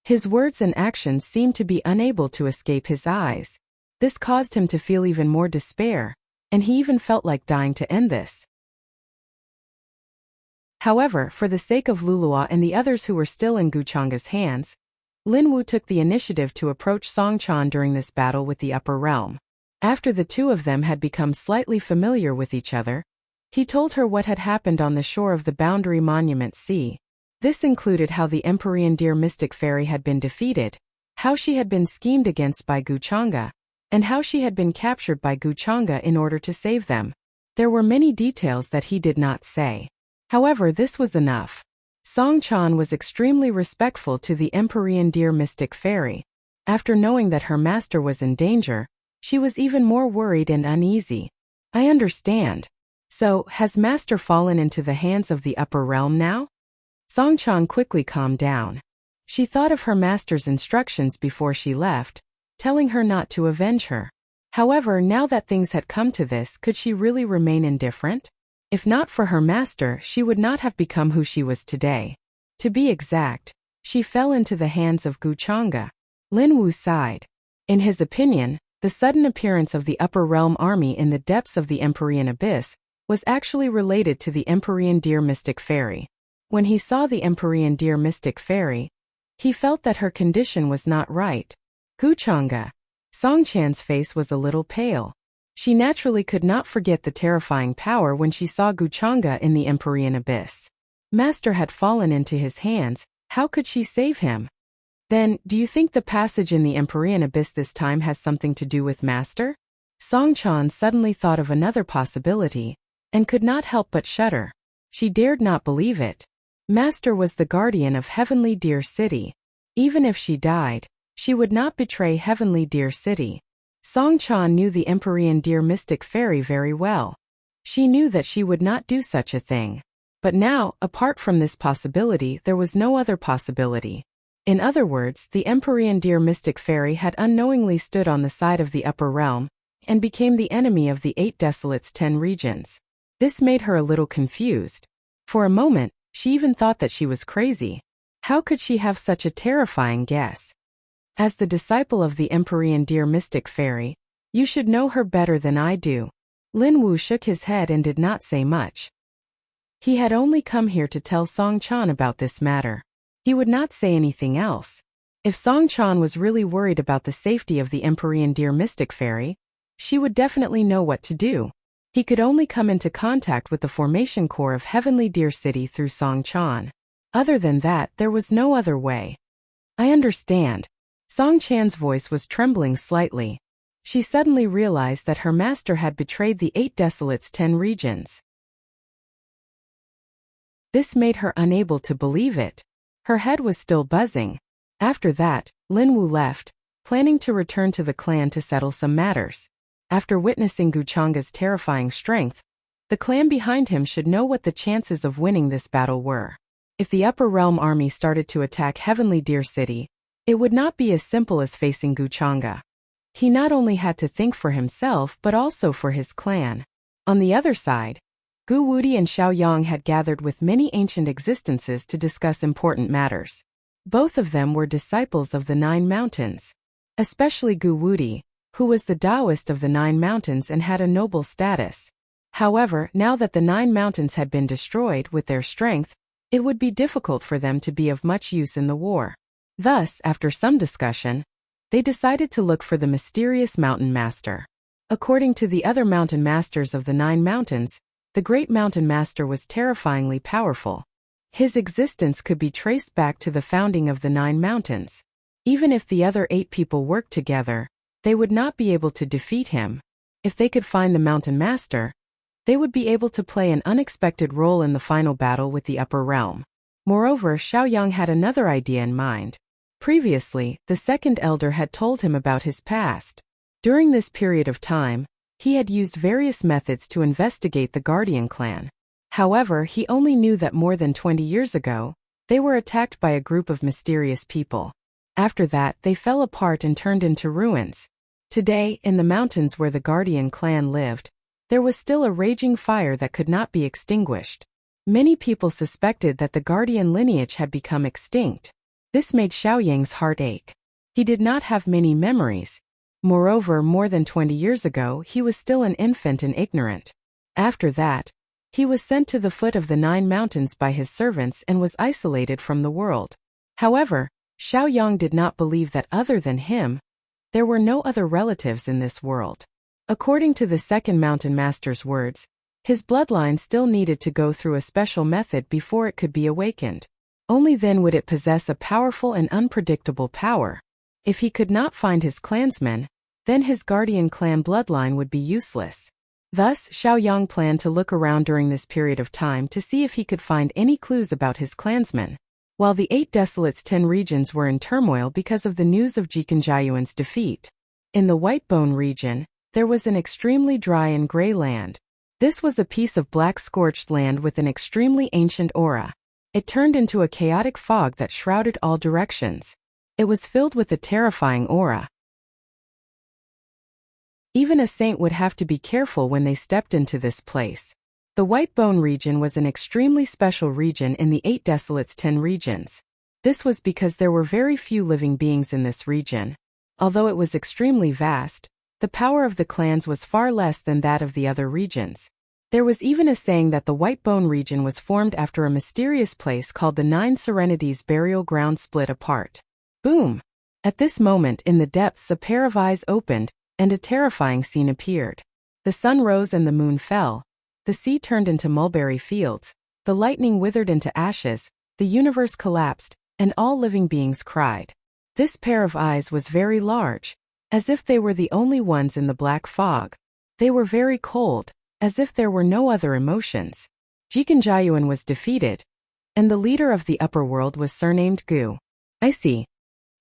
His words and actions seemed to be unable to escape his eyes. This caused him to feel even more despair, and he even felt like dying to end this. However, for the sake of Luluo and the others who were still in Gu Chang'e's hands, Lin Wu took the initiative to approach Song Chan during this battle with the upper realm. After the two of them had become slightly familiar with each other, he told her what had happened on the shore of the Boundary Monument Sea. This included how the Empyrean Deer Mystic Fairy had been defeated, how she had been schemed against by Gu Chang'e, and how she had been captured by Gu Chang'e in order to save them. There were many details that he did not say. However, this was enough. Song Chan was extremely respectful to the Empyrean Deer Mystic Fairy. After knowing that her master was in danger, she was even more worried and uneasy. I understand. So, has master fallen into the hands of the upper realm now? Song Chan quickly calmed down. She thought of her master's instructions before she left, telling her not to avenge her. However, now that things had come to this, could she really remain indifferent? If not for her master, she would not have become who she was today. To be exact, she fell into the hands of Gu Chang'e. Lin Wu sighed. In his opinion, the sudden appearance of the Upper Realm army in the depths of the Empyrean Abyss was actually related to the Empyrean Deer Mystic Fairy. When he saw the Empyrean Deer Mystic Fairy, he felt that her condition was not right. Gu Chang'e. Song Chan's face was a little pale. She naturally could not forget the terrifying power when she saw Gu Chang'e in the Empyrean Abyss. Master had fallen into his hands, how could she save him? Then, do you think the passage in the Empyrean Abyss this time has something to do with Master? Song Chan suddenly thought of another possibility, and could not help but shudder. She dared not believe it. Master was the guardian of Heavenly Deer City. Even if she died, She would not betray Heavenly Deer City. Song Chan knew the Empyrean Deer Mystic Fairy very well. She knew that she would not do such a thing. But now, apart from this possibility, there was no other possibility. In other words, the Empyrean Deer Mystic Fairy had unknowingly stood on the side of the upper realm and became the enemy of the 8 Desolates 10 regions. This made her a little confused. For a moment, she even thought that she was crazy. How could she have such a terrifying guess? As the disciple of the Empyrean Deer Mystic Fairy, you should know her better than I do. Lin Wu shook his head and did not say much. He had only come here to tell Song Chan about this matter. He would not say anything else. If Song Chan was really worried about the safety of the Empyrean Deer Mystic Fairy, she would definitely know what to do. He could only come into contact with the formation core of Heavenly Deer City through Song Chan. Other than that, there was no other way. I understand. Song Chan's voice was trembling slightly. She suddenly realized that her master had betrayed the 8 Desolates 10 regions. This made her unable to believe it. Her head was still buzzing. After that, Lin Wu left, planning to return to the clan to settle some matters. After witnessing Guchanga's terrifying strength, the clan behind him should know what the chances of winning this battle were. If the Upper Realm army started to attack Heavenly Deer City, it would not be as simple as facing Guchanga. He not only had to think for himself but also for his clan. On the other side, Gu Wudi and Xiao Yang had gathered with many ancient existences to discuss important matters. Both of them were disciples of the 9 mountains. Especially Gu Wudi, who was the Taoist of the 9 mountains and had a noble status. However, now that the 9 mountains had been destroyed with their strength, it would be difficult for them to be of much use in the war. Thus, after some discussion, they decided to look for the mysterious mountain master. According to the other mountain masters of the 9 mountains, the great mountain master was terrifyingly powerful. His existence could be traced back to the founding of the 9 mountains. Even if the other 8 people worked together, they would not be able to defeat him. If they could find the mountain master, they would be able to play an unexpected role in the final battle with the upper realm. Moreover, Xiao Yang had another idea in mind. Previously, the second elder had told him about his past. During this period of time, he had used various methods to investigate the Guardian clan. However, he only knew that more than 20 years ago, they were attacked by a group of mysterious people. After that, they fell apart and turned into ruins. Today, in the mountains where the Guardian clan lived, there was still a raging fire that could not be extinguished. Many people suspected that the Guardian lineage had become extinct. This made Xiao Yang's heart ache. He did not have many memories. Moreover, more than 20 years ago, he was still an infant and ignorant. After that, he was sent to the foot of the 9 mountains by his servants and was isolated from the world. However, Xiao Yang did not believe that other than him, there were no other relatives in this world. According to the second mountain master's words, his bloodline still needed to go through a special method before it could be awakened. Only then would it possess a powerful and unpredictable power. If he could not find his clansmen, then his Guardian clan bloodline would be useless. Thus, Xiao Yang planned to look around during this period of time to see if he could find any clues about his clansmen. While the 8 Desolates 10 regions were in turmoil because of the news of Jikanjayuan's defeat, in the Whitebone region, there was an extremely dry and gray land. This was a piece of black scorched land with an extremely ancient aura. It turned into a chaotic fog that shrouded all directions. It was filled with a terrifying aura. Even a saint would have to be careful when they stepped into this place. The Whitebone region was an extremely special region in the 8 Desolates 10 regions. This was because there were very few living beings in this region. Although it was extremely vast, the power of the clans was far less than that of the other regions. There was even a saying that the Whitebone region was formed after a mysterious place called the 9 Serenities burial ground split apart. Boom! At this moment in the depths a pair of eyes opened, and a terrifying scene appeared. The sun rose and the moon fell. The sea turned into mulberry fields. The lightning withered into ashes. The universe collapsed, and all living beings cried. This pair of eyes was very large, as if they were the only ones in the black fog. They were very cold, as if there were no other emotions. Jikanjayuan was defeated, and the leader of the upper world was surnamed Gu. I see.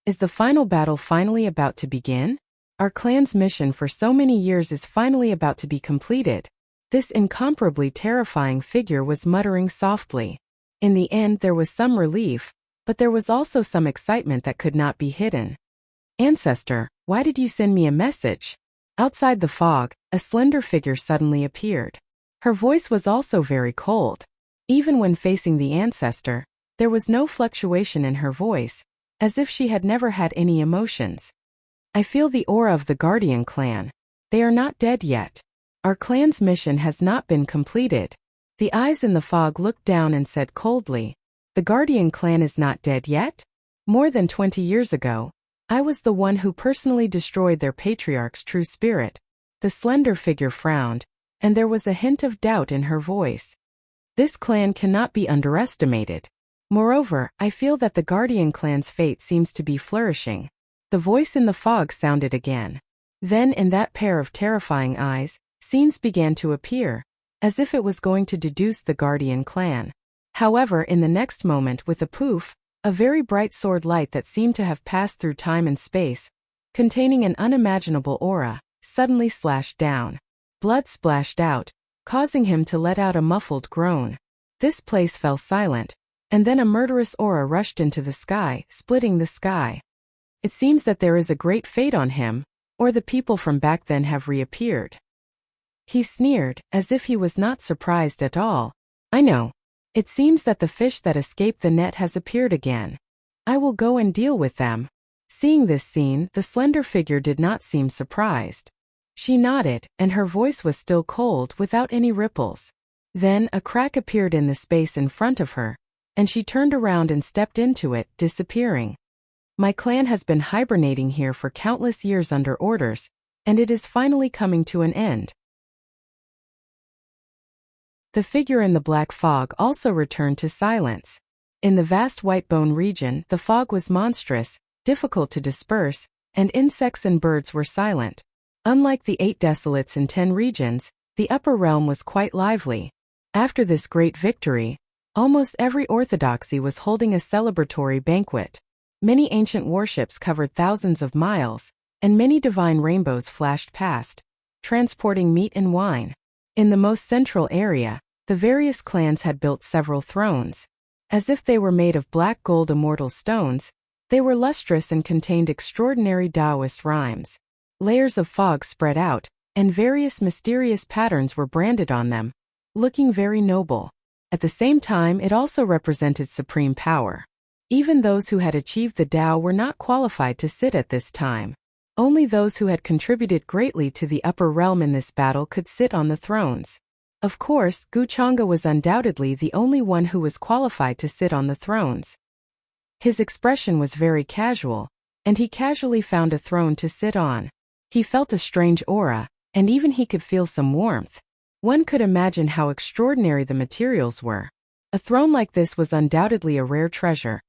Is the final battle finally about to begin? Our clan's mission for so many years is finally about to be completed. This incomparably terrifying figure was muttering softly. In the end there was some relief, but there was also some excitement that could not be hidden. Ancestor, why did you send me a message? Outside the fog, a slender figure suddenly appeared. Her voice was also very cold. Even when facing the ancestor, there was no fluctuation in her voice, as if she had never had any emotions. I feel the aura of the Guardian clan. They are not dead yet. Our clan's mission has not been completed. The eyes in the fog looked down and said coldly, the Guardian clan is not dead yet? More than 20 years ago, I was the one who personally destroyed their patriarch's true spirit. The slender figure frowned, and there was a hint of doubt in her voice. This clan cannot be underestimated. Moreover, I feel that the Guardian clan's fate seems to be flourishing. The voice in the fog sounded again. Then in that pair of terrifying eyes, scenes began to appear, as if it was going to deduce the Guardian clan. However, in the next moment with a poof, a very bright sword light that seemed to have passed through time and space, containing an unimaginable aura, suddenly slashed down. Blood splashed out, causing him to let out a muffled groan. This place fell silent, and then a murderous aura rushed into the sky, splitting the sky. It seems that there is a great fate on him, or the people from back then have reappeared. He sneered, as if he was not surprised at all. I know. It seems that the fish that escaped the net has appeared again. I will go and deal with them. Seeing this scene, the slender figure did not seem surprised. She nodded, and her voice was still cold without any ripples. Then a crack appeared in the space in front of her, and she turned around and stepped into it, disappearing. My clan has been hibernating here for countless years under orders, and it is finally coming to an end. The figure in the black fog also returned to silence. In the vast white bone region, the fog was monstrous, difficult to disperse, and insects and birds were silent. Unlike the 8 desolates in 10 regions, the upper realm was quite lively. After this great victory, almost every orthodoxy was holding a celebratory banquet. Many ancient warships covered thousands of miles, and many divine rainbows flashed past, transporting meat and wine. In the most central area, the various clans had built several thrones. As if they were made of black gold immortal stones, they were lustrous and contained extraordinary Taoist rhymes. Layers of fog spread out, and various mysterious patterns were branded on them, looking very noble. At the same time, it also represented supreme power. Even those who had achieved the Tao were not qualified to sit at this time. Only those who had contributed greatly to the upper realm in this battle could sit on the thrones. Of course, Wuxia was undoubtedly the only one who was qualified to sit on the thrones. His expression was very casual, and he casually found a throne to sit on. He felt a strange aura, and even he could feel some warmth. One could imagine how extraordinary the materials were. A throne like this was undoubtedly a rare treasure,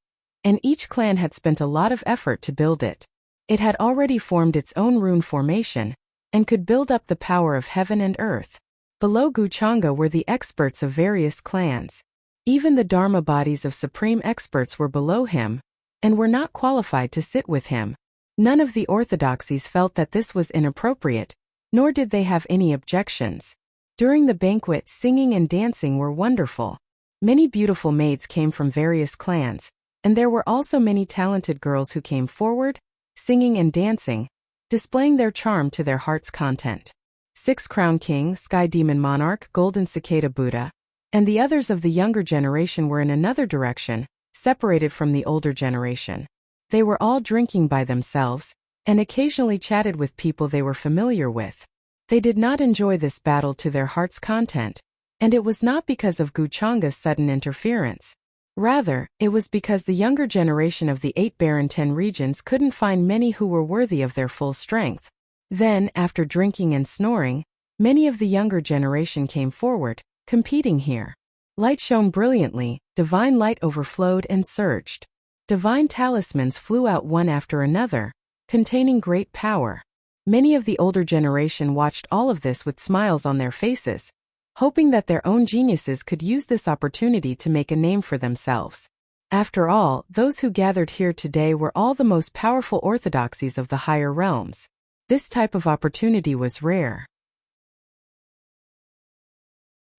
and each clan had spent a lot of effort to build it. It had already formed its own rune formation, and could build up the power of heaven and earth. Below Wuxia were the experts of various clans. Even the Dharma bodies of supreme experts were below him, and were not qualified to sit with him. None of the orthodoxies felt that this was inappropriate, nor did they have any objections. During the banquet, singing and dancing were wonderful. Many beautiful maids came from various clans, and there were also many talented girls who came forward, singing and dancing, displaying their charm to their heart's content. 6 Crown King, Sky Demon Monarch, Golden Cicada Buddha, and the others of the younger generation were in another direction, separated from the older generation. They were all drinking by themselves, and occasionally chatted with people they were familiar with. They did not enjoy this battle to their heart's content, and it was not because of Wuxia's sudden interference. Rather, it was because the younger generation of the 8 barren 10 regions couldn't find many who were worthy of their full strength. Then, after drinking and snoring, many of the younger generation came forward, competing here. Light shone brilliantly, divine light overflowed and surged. Divine talismans flew out one after another, containing great power. Many of the older generation watched all of this with smiles on their faces, hoping that their own geniuses could use this opportunity to make a name for themselves. After all, those who gathered here today were all the most powerful orthodoxies of the higher realms. This type of opportunity was rare.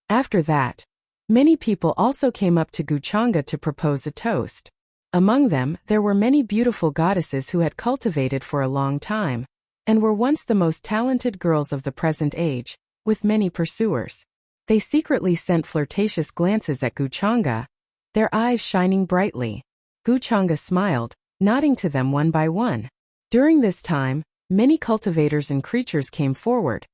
After that, many people also came up to Guchanga to propose a toast. Among them, there were many beautiful goddesses who had cultivated for a long time, and were once the most talented girls of the present age, with many pursuers. They secretly sent flirtatious glances at Guchanga, their eyes shining brightly. Guchanga smiled, nodding to them one by one. During this time, many cultivators and creatures came forward,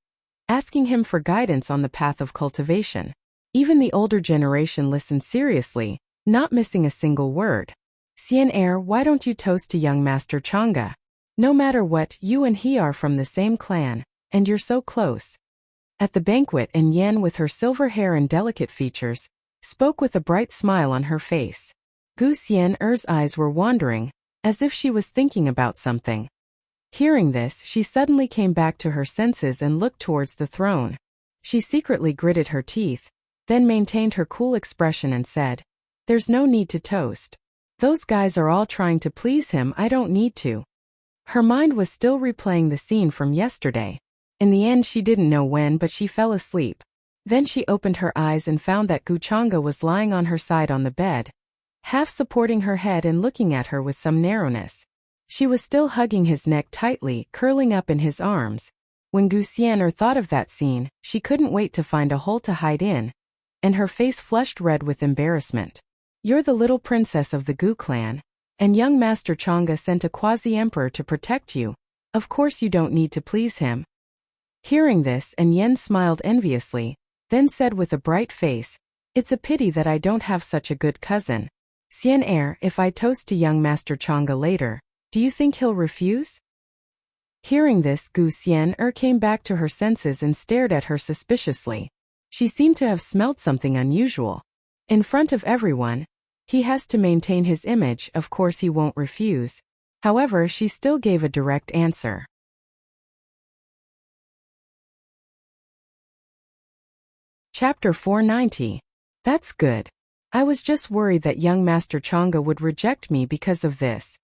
asking him for guidance on the path of cultivation. Even the older generation listened seriously, not missing a single word. Xian Er, why don't you toast to young Master Changa? No matter what, you and he are from the same clan, and you're so close. At the banquet, and Yen, with her silver hair and delicate features, spoke with a bright smile on her face. Gu Xian Er's eyes were wandering, as if she was thinking about something. Hearing this, she suddenly came back to her senses and looked towards the throne. She secretly gritted her teeth, then maintained her cool expression and said, "There's no need to toast. Those guys are all trying to please him, I don't need to." Her mind was still replaying the scene from yesterday. In the end, she didn't know when, but she fell asleep. Then she opened her eyes and found that Guchanga was lying on her side on the bed, half supporting her head and looking at her with some narrowness. She was still hugging his neck tightly, curling up in his arms. When Gu Xian'er thought of that scene, she couldn't wait to find a hole to hide in, and her face flushed red with embarrassment. "You're the little princess of the Gu clan, and young Master Changa sent a quasi-emperor to protect you. Of course you don't need to please him." Hearing this, and Yen smiled enviously, then said with a bright face, "It's a pity that I don't have such a good cousin. Xian Er, if I toast to young Master Changa later, do you think he'll refuse?" Hearing this, Gu Xian'er came back to her senses and stared at her suspiciously. She seemed to have smelt something unusual. In front of everyone, he has to maintain his image, of course he won't refuse. However, she still gave a direct answer. Chapter 490. That's good. I was just worried that young Master Changa would reject me because of this.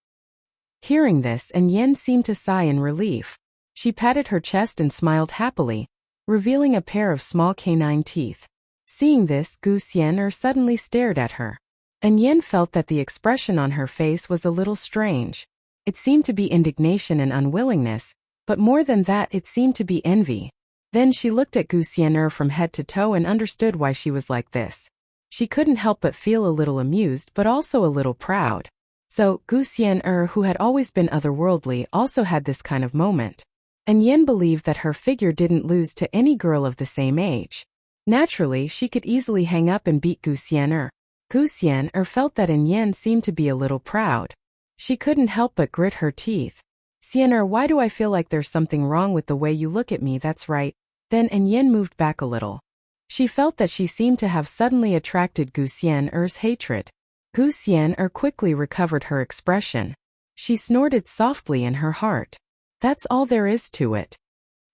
Hearing this, and Yen seemed to sigh in relief. She patted her chest and smiled happily, revealing a pair of small canine teeth. Seeing this, Gu Xian'er suddenly stared at her. And Yen felt that the expression on her face was a little strange. It seemed to be indignation and unwillingness, but more than that it seemed to be envy. Then she looked at Gu Xian'er from head to toe and understood why she was like this. She couldn't help but feel a little amused but also a little proud. So, Gu Xian'er, who had always been otherworldly, also had this kind of moment. And Yen believed that her figure didn't lose to any girl of the same age. Naturally, she could easily hang up and beat Gu Xian'er. Gu Xian'er felt that Yen seemed to be a little proud. She couldn't help but grit her teeth. "Xian'er, why do I feel like there's something wrong with the way you look at me?" "That's right." Then Yen moved back a little. She felt that she seemed to have suddenly attracted Gu Xian'er's hatred. Gu Xian'er quickly recovered her expression. She snorted softly in her heart. "That's all there is to it.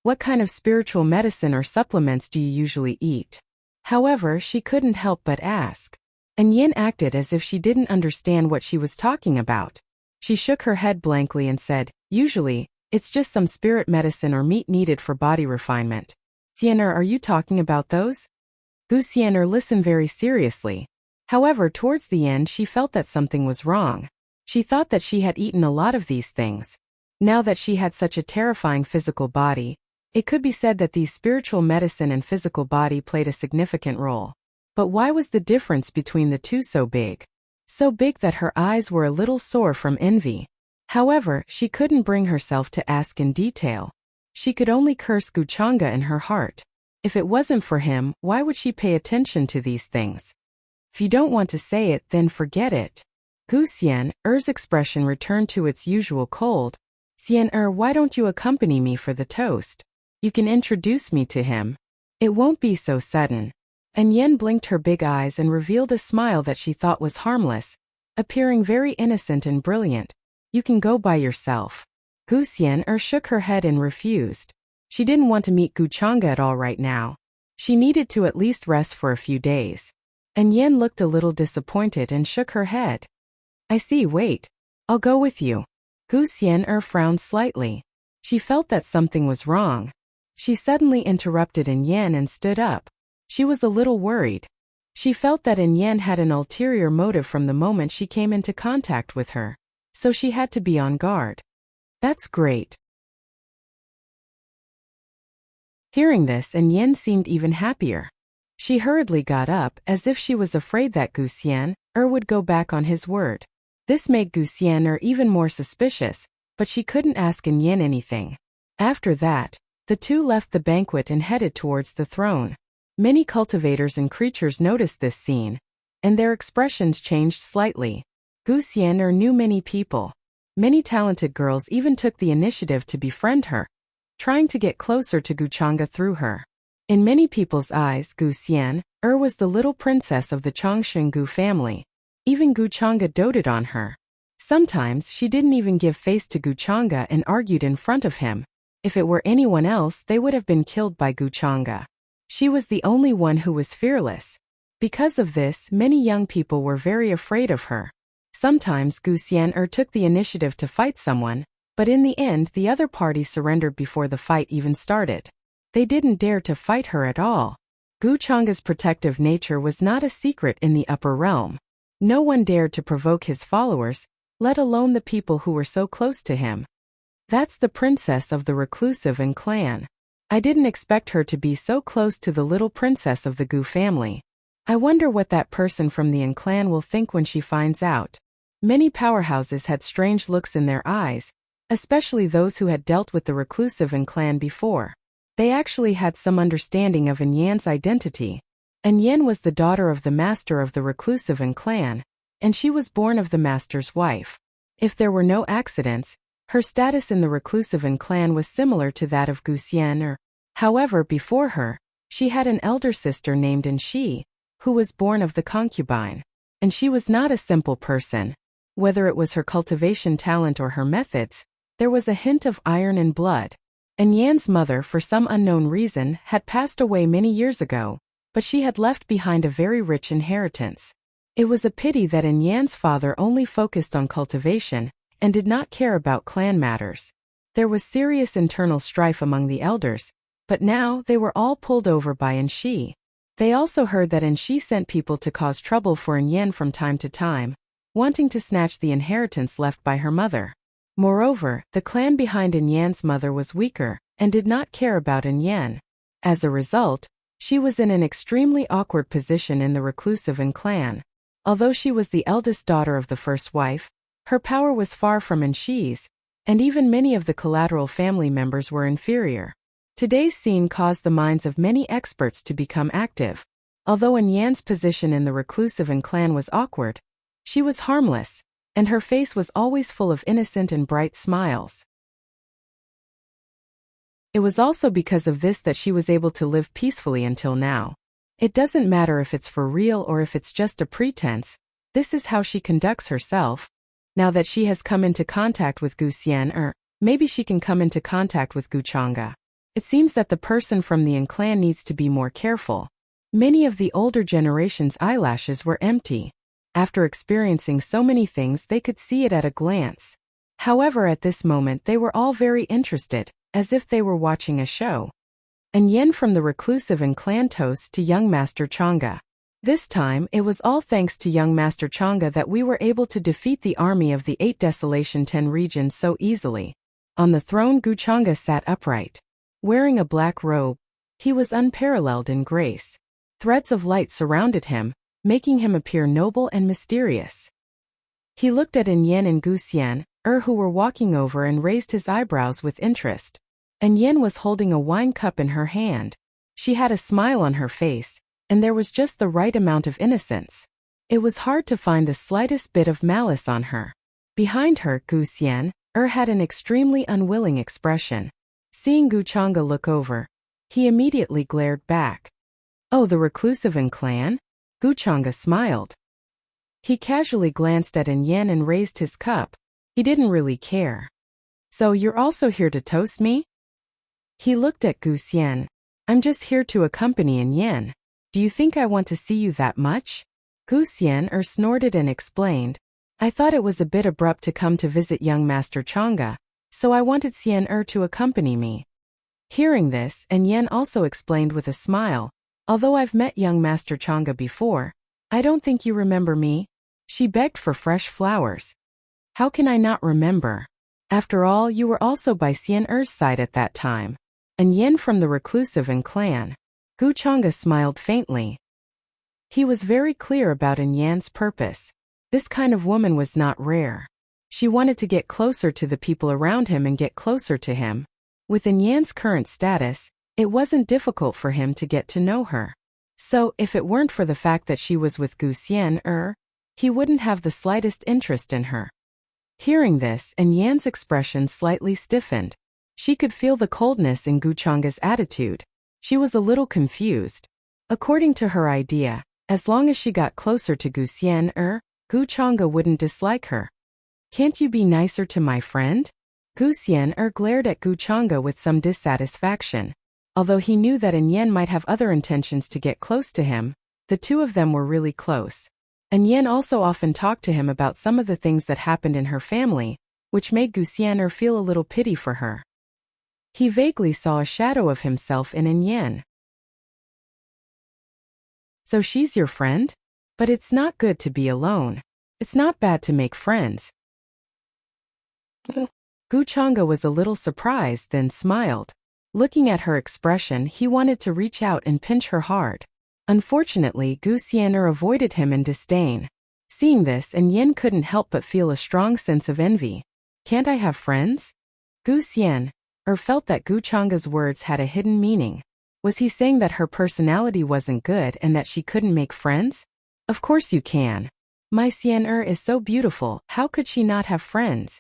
What kind of spiritual medicine or supplements do you usually eat?" However, she couldn't help but ask. And Yen acted as if she didn't understand what she was talking about. She shook her head blankly and said, "Usually, it's just some spirit medicine or meat needed for body refinement." "Xian'er, are you talking about those?" Gu Xian'er listened very seriously. However, towards the end she felt that something was wrong. She thought that she had eaten a lot of these things. Now that she had such a terrifying physical body, it could be said that these spiritual medicine and physical body played a significant role. But why was the difference between the two so big? So big that her eyes were a little sore from envy. However, she couldn't bring herself to ask in detail. She could only curse Guchanga in her heart. If it wasn't for him, why would she pay attention to these things? If you don't want to say it, then forget it. Gu Xian'er's expression returned to its usual cold. "Xian'er, why don't you accompany me for the toast? You can introduce me to him. It won't be so sudden." And Yen blinked her big eyes and revealed a smile that she thought was harmless, appearing very innocent and brilliant. "You can go by yourself." Gu Xian'er shook her head and refused. She didn't want to meet Guchanga at all right now. She needed to at least rest for a few days. And Yen looked a little disappointed and shook her head. I see, wait. I'll go with you. Gu Xian'er frowned slightly. She felt that something was wrong. She suddenly interrupted In Yan and stood up. She was a little worried. She felt that In Yan had an ulterior motive from the moment she came into contact with her. So she had to be on guard. That's great. Hearing this, In Yan seemed even happier. She hurriedly got up as if she was afraid that Gu Xian'er would go back on his word. This made Gu Xian'er even more suspicious, but she couldn't ask In Yan anything. After that, the two left the banquet and headed towards the throne. Many cultivators and creatures noticed this scene, and their expressions changed slightly. Gu Xian'er knew many people. Many talented girls even took the initiative to befriend her, trying to get closer to Guchanga through her. In many people's eyes, Gu Xian'er was the little princess of the Chongshen Gu family. Even Guchanga doted on her. Sometimes she didn't even give face to Guchanga and argued in front of him. If it were anyone else, they would have been killed by Guchanga. She was the only one who was fearless. Because of this, many young people were very afraid of her. Sometimes Gu Xian'er took the initiative to fight someone, but in the end the other party surrendered before the fight even started. They didn't dare to fight her at all. Guchanga's protective nature was not a secret in the upper realm. No one dared to provoke his followers, let alone the people who were so close to him. That's the princess of the reclusive and clan. I didn't expect her to be so close to the little princess of the Gu family. I wonder what that person from the An clan will think when she finds out. Many powerhouses had strange looks in their eyes, especially those who had dealt with the reclusive An clan before. They actually had some understanding of In Yan's identity. An Yan was the daughter of the master of the reclusive An clan, and she was born of the master's wife. If there were no accidents, her status in the reclusive An clan was similar to that of Gu Xian'er. However, before her, she had an elder sister named An Shi, who was born of the concubine. And she was not a simple person. Whether it was her cultivation talent or her methods, there was a hint of iron in blood. An Yan's mother, for some unknown reason, had passed away many years ago, but she had left behind a very rich inheritance. It was a pity that An Yan's father only focused on cultivation and did not care about clan matters. There was serious internal strife among the elders, but now they were all pulled over by An Shi. They also heard that An Shi sent people to cause trouble for An Yan from time to time, wanting to snatch the inheritance left by her mother. Moreover, the clan behind An Yan's mother was weaker and did not care about An Yan. As a result, she was in an extremely awkward position in the reclusive An clan. Although she was the eldest daughter of the first wife, her power was far from An Shi's, and even many of the collateral family members were inferior. Today's scene caused the minds of many experts to become active. Although An Yan's position in the reclusive An clan was awkward, she was harmless, and her face was always full of innocent and bright smiles. It was also because of this that she was able to live peacefully until now. It doesn't matter if it's for real or if it's just a pretense, this is how she conducts herself. Now that she has come into contact with Gu Xian'er, maybe she can come into contact with Guchanga. It seems that the person from the An clan needs to be more careful. Many of the older generation's eyelashes were empty. After experiencing so many things, they could see it at a glance. However, at this moment they were all very interested, as if they were watching a show. An Yan from the reclusive An clan toasts to young Master Changa. This time, it was all thanks to young Master Changa that we were able to defeat the army of the 8 Desolation 10 regions so easily. On the throne, Guchanga sat upright. Wearing a black robe, he was unparalleled in grace. Threads of light surrounded him, making him appear noble and mysterious. He looked at An Yan and Gu Xian'er who were walking over and raised his eyebrows with interest. An Yan was holding a wine cup in her hand. She had a smile on her face, and there was just the right amount of innocence. It was hard to find the slightest bit of malice on her. Behind her, Gu Xian'er had an extremely unwilling expression. Seeing Guchanga look over, he immediately glared back. Oh, the reclusive An clan? Guchanga smiled. He casually glanced at An Yan and raised his cup. He didn't really care. So you're also here to toast me? He looked at Gu Xian. I'm just here to accompany An Yan. Do you think I want to see you that much? Gu Xian'er snorted and explained. I thought it was a bit abrupt to come to visit young Master Chang'e, so I wanted Xian to accompany me. Hearing this, Yan also explained with a smile, although I've met young Master Chang'e before, I don't think you remember me? She begged for fresh flowers. How can I not remember? After all, you were also by Xian side at that time. And Yin from the reclusive and clan. Gu Chang'e smiled faintly. He was very clear about Yan's purpose. This kind of woman was not rare. She wanted to get closer to the people around him and get closer to him. With Yan's current status, it wasn't difficult for him to get to know her. So, if it weren't for the fact that she was with Gu Xian, he wouldn't have the slightest interest in her. Hearing this, Yan's expression slightly stiffened. She could feel the coldness in Gu Chang'e's attitude. She was a little confused. According to her idea, as long as she got closer to Gu Xian, Gu Chang'e wouldn't dislike her. Can't you be nicer to my friend? Gu Xian glared at Gu Chang'e with some dissatisfaction. Although he knew that Yan might have other intentions to get close to him, the two of them were really close. Yan also often talked to him about some of the things that happened in her family, which made Gu Xian feel a little pity for her. He vaguely saw a shadow of himself in Yan. So she's your friend? But it's not good to be alone. It's not bad to make friends. Gu Chang'e was a little surprised, then smiled. Looking at her expression, he wanted to reach out and pinch her hard. Unfortunately, Gu Xian avoided him in disdain. Seeing this, Yan couldn't help but feel a strong sense of envy. Can't I have friends? Gu Xian felt that Gu Chang'e's words had a hidden meaning. Was he saying that her personality wasn't good and that she couldn't make friends? Of course you can. My Xian is so beautiful, how could she not have friends?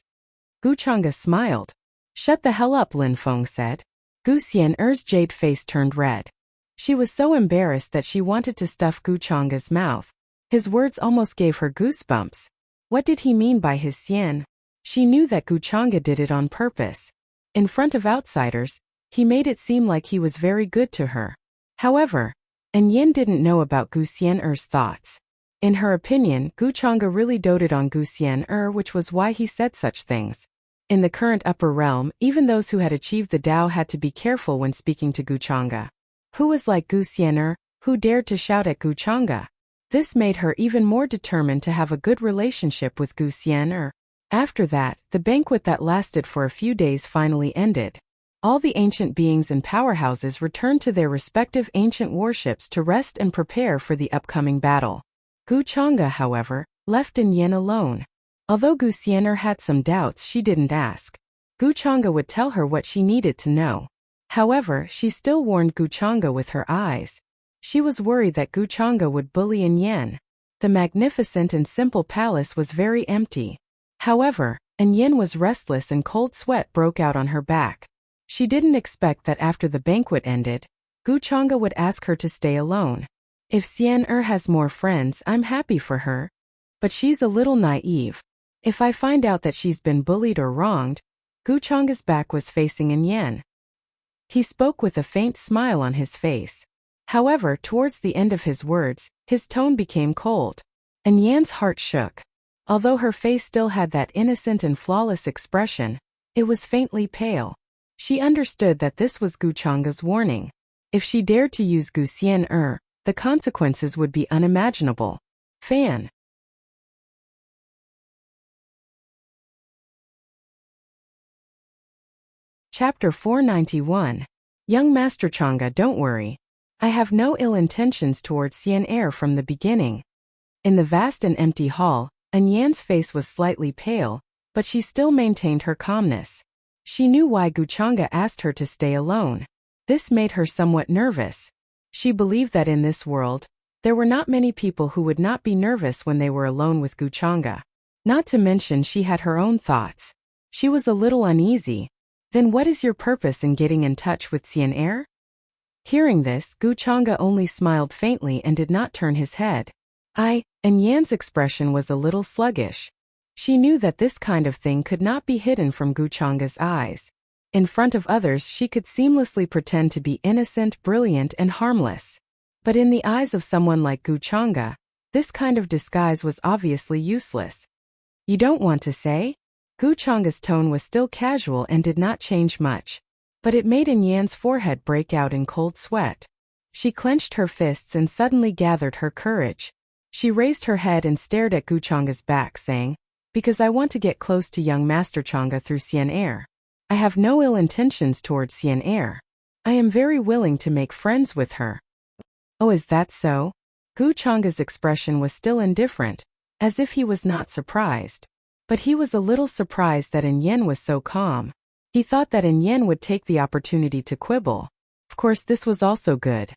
Gu Chang'e smiled. Shut the hell up, Lin Feng said. Gu Xian's jade face turned red. She was so embarrassed that she wanted to stuff Gu Chang'e's mouth. His words almost gave her goosebumps. What did he mean by his Xian? She knew that Gu Chang'e did it on purpose. In front of outsiders, he made it seem like he was very good to her. However, Yan didn't know about Gu Xian's thoughts. In her opinion, Gu Chang'e really doted on Gu Xian, which was why he said such things. In the current upper realm, even those who had achieved the Tao had to be careful when speaking to Gu Chang'e. Who was like Gu Xian, who dared to shout at Gu Chang'e? This made her even more determined to have a good relationship with Gu Xian. After that, the banquet that lasted for a few days finally ended. All the ancient beings and powerhouses returned to their respective ancient warships to rest and prepare for the upcoming battle. Gu Chang'e, however, left Yan alone. Although Gu Xian had some doubts, she didn't ask. Gu Chang'e would tell her what she needed to know. However, she still warned Gu Chang'e with her eyes. She was worried that Gu Chang'e would bully Yan. The magnificent and simple palace was very empty. However, Yan was restless and cold sweat broke out on her back. She didn't expect that after the banquet ended, Gu Chang'e would ask her to stay alone. If Xian has more friends, I'm happy for her. But she's a little naive. If I find out that she's been bullied or wronged, Gu Chang'e's back was facing Yan. He spoke with a faint smile on his face. However, towards the end of his words, his tone became cold. Yan's heart shook. Although her face still had that innocent and flawless expression, it was faintly pale. She understood that this was Gu Chang'e's warning. If she dared to use Gu Xian, the consequences would be unimaginable. Fan. Chapter 491. Young Master Chang'e, don't worry. I have no ill intentions towards Xian from the beginning. In the vast and empty hall, Yan's face was slightly pale, but she still maintained her calmness. She knew why Gu Chang'e asked her to stay alone. This made her somewhat nervous. She believed that in this world, there were not many people who would not be nervous when they were alone with Gu Chang'e. Not to mention she had her own thoughts. She was a little uneasy. Then what is your purpose in getting in touch with Xian? Hearing this, Gu Chang'e only smiled faintly and did not turn his head. Yan's expression was a little sluggish. She knew that this kind of thing could not be hidden from Gu Chang'e's eyes. In front of others she could seamlessly pretend to be innocent, brilliant, and harmless. But in the eyes of someone like Gu Chang'e, this kind of disguise was obviously useless. You don't want to say? Gu Chang's tone was still casual and did not change much. But it made Yan's forehead break out in cold sweat. She clenched her fists and suddenly gathered her courage. She raised her head and stared at Gu Chang's back, saying, "Because I want to get close to young Master Chang'e through Xian Air. I have no ill intentions towards Xian Air. I am very willing to make friends with her." "Oh, is that so?" Gu Chang's expression was still indifferent, as if he was not surprised. But he was a little surprised that Yan was so calm. He thought that Yan would take the opportunity to quibble. Of course, this was also good.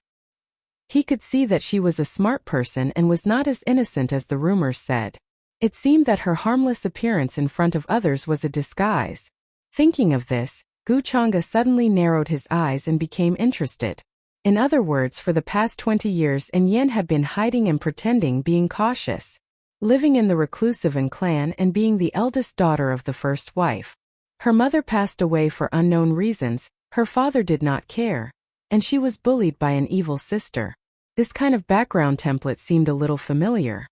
He could see that she was a smart person and was not as innocent as the rumors said. It seemed that her harmless appearance in front of others was a disguise. Thinking of this, Gu Chang'e suddenly narrowed his eyes and became interested. In other words, for the past 20 years Yan had been hiding and pretending, being cautious. Living in the reclusive clan and being the eldest daughter of the first wife. Her mother passed away for unknown reasons, her father did not care. And she was bullied by an evil sister. This kind of background template seemed a little familiar.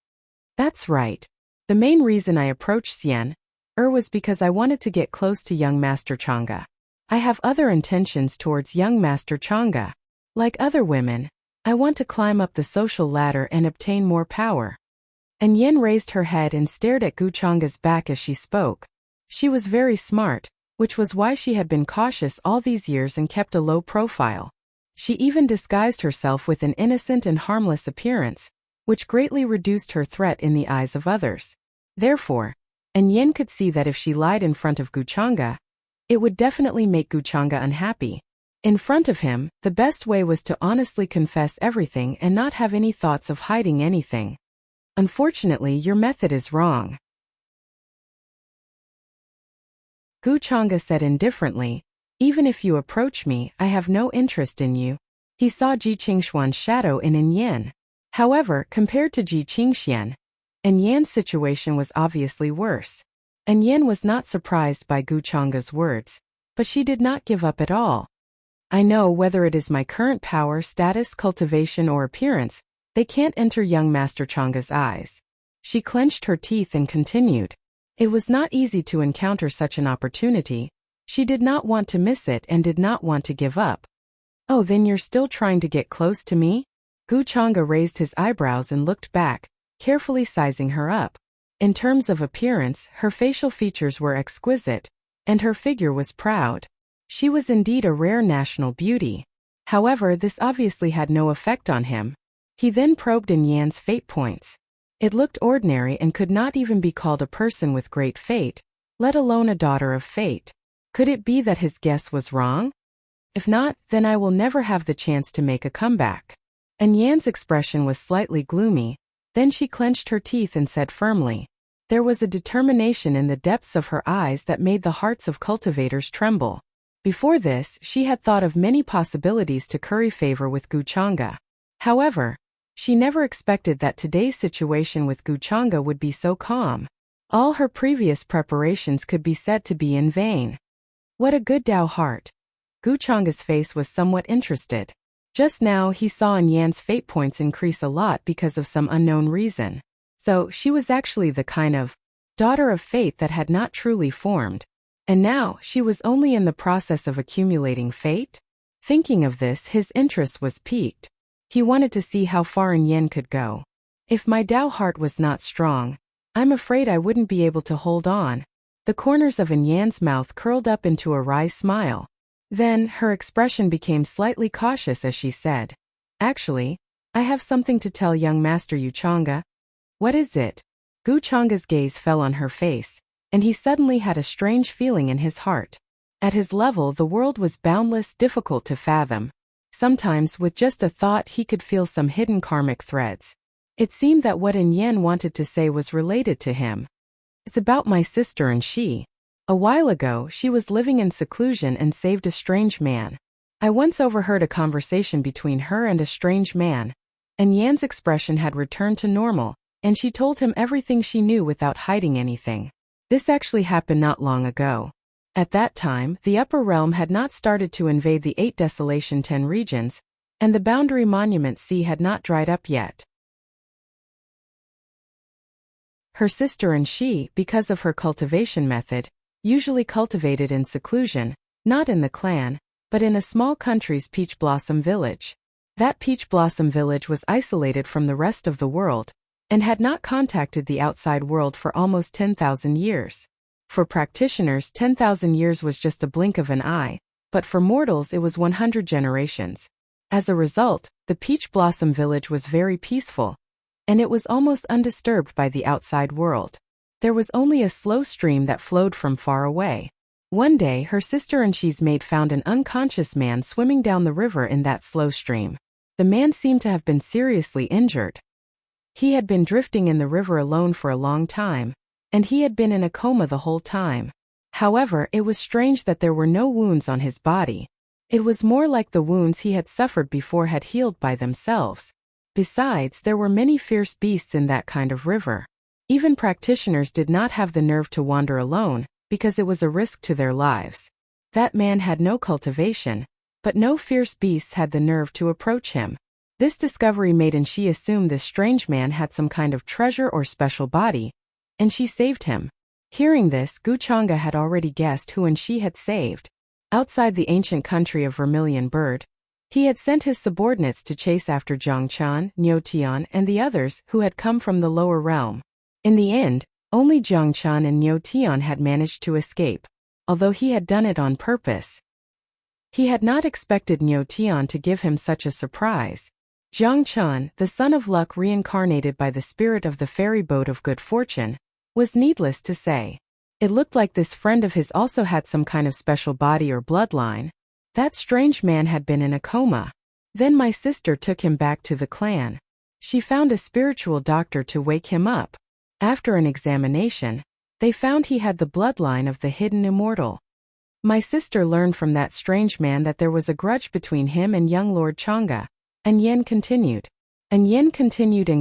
That's right. The main reason I approached Xian Er was because I wanted to get close to young Master Chang'e. I have other intentions towards young Master Chang'e. Like other women, I want to climb up the social ladder and obtain more power. And Yan raised her head and stared at Gu Chang'e's back as she spoke. She was very smart, which was why she had been cautious all these years and kept a low profile. She even disguised herself with an innocent and harmless appearance, which greatly reduced her threat in the eyes of others. Therefore, Yan could see that if she lied in front of Gu Chang'e, it would definitely make Gu Chang'e unhappy. In front of him, the best way was to honestly confess everything and not have any thoughts of hiding anything. Unfortunately, your method is wrong. Gu Chang'e said indifferently, "Even if you approach me, I have no interest in you." He saw Ji Qingshuan's shadow in Yan. However, compared to Ji Qingshuan, Yan's situation was obviously worse. Yan was not surprised by Gu Chang'e's words, but she did not give up at all. "I know whether it is my current power, status, cultivation or appearance, they can't enter young Master Chang'e's eyes." She clenched her teeth and continued. It was not easy to encounter such an opportunity. She did not want to miss it and did not want to give up. "Oh, then you're still trying to get close to me?" Gu Chang'e raised his eyebrows and looked back, carefully sizing her up. In terms of appearance, her facial features were exquisite, and her figure was proud. She was indeed a rare national beauty. However, this obviously had no effect on him. He then probed Yan's fate points. It looked ordinary and could not even be called a person with great fate, let alone a daughter of fate. Could it be that his guess was wrong? If not, then I will never have the chance to make a comeback. Yan's expression was slightly gloomy. Then she clenched her teeth and said firmly. There was a determination in the depths of her eyes that made the hearts of cultivators tremble. Before this, she had thought of many possibilities to curry favor with Gu Chang'e. However, she never expected that today's situation with Gu Chang'e would be so calm. All her previous preparations could be said to be in vain. What a good Dao heart. Gu Chang'e's face was somewhat interested. Just now he saw Yan's fate points increase a lot because of some unknown reason. So she was actually the kind of daughter of fate that had not truly formed. And now she was only in the process of accumulating fate? Thinking of this, his interest was piqued. He wanted to see how far Yan could go. If my Dao heart was not strong, I'm afraid I wouldn't be able to hold on. The corners of Yan's mouth curled up into a wry smile. Then, her expression became slightly cautious as she said, Actually, I have something to tell young Master Yu Chang'e. What is it? Gu Chang'e's gaze fell on her face, and he suddenly had a strange feeling in his heart. At his level, the world was boundless, difficult to fathom. Sometimes, with just a thought, he could feel some hidden karmic threads. It seemed that what Yan wanted to say was related to him. It's about my sister and she. A while ago, she was living in seclusion and saved a strange man. I once overheard a conversation between her and a strange man, and Yan's expression had returned to normal, and she told him everything she knew without hiding anything. This actually happened not long ago. At that time, the Upper Realm had not started to invade the 8 Desolation 10 regions, and the Boundary Monument Sea had not dried up yet. Her sister and she, because of her cultivation method, usually cultivated in seclusion, not in the clan, but in a small country's peach blossom village. That peach blossom village was isolated from the rest of the world, and had not contacted the outside world for almost 10,000 years. For practitioners, 10,000 years was just a blink of an eye, but for mortals it was 100 generations. As a result, the peach blossom village was very peaceful, and it was almost undisturbed by the outside world. There was only a slow stream that flowed from far away. One day, her sister and she's maid found an unconscious man swimming down the river in that slow stream. The man seemed to have been seriously injured. He had been drifting in the river alone for a long time, and he had been in a coma the whole time. However, it was strange that there were no wounds on his body. It was more like the wounds he had suffered before had healed by themselves. Besides, there were many fierce beasts in that kind of river. Even practitioners did not have the nerve to wander alone, because it was a risk to their lives. That man had no cultivation, but no fierce beasts had the nerve to approach him. This discovery made Anshi assume this strange man had some kind of treasure or special body, and she saved him. Hearing this, Guchanga had already guessed who Anshi had saved. Outside the ancient country of Vermilion Bird, he had sent his subordinates to chase after Zhangchan, Niuetian, and the others who had come from the lower realm. In the end, only Zhangchan and Niuetian had managed to escape, although he had done it on purpose. He had not expected Niuetian to give him such a surprise. Zhangchan, the son of luck reincarnated by the spirit of the ferry boat of good fortune, was needless to say. It looked like this friend of his also had some kind of special body or bloodline. That strange man had been in a coma. Then my sister took him back to the clan. She found a spiritual doctor to wake him up. After an examination, they found he had the bloodline of the hidden immortal. My sister learned from that strange man that there was a grudge between him and young Lord Changa. And Yen continued. And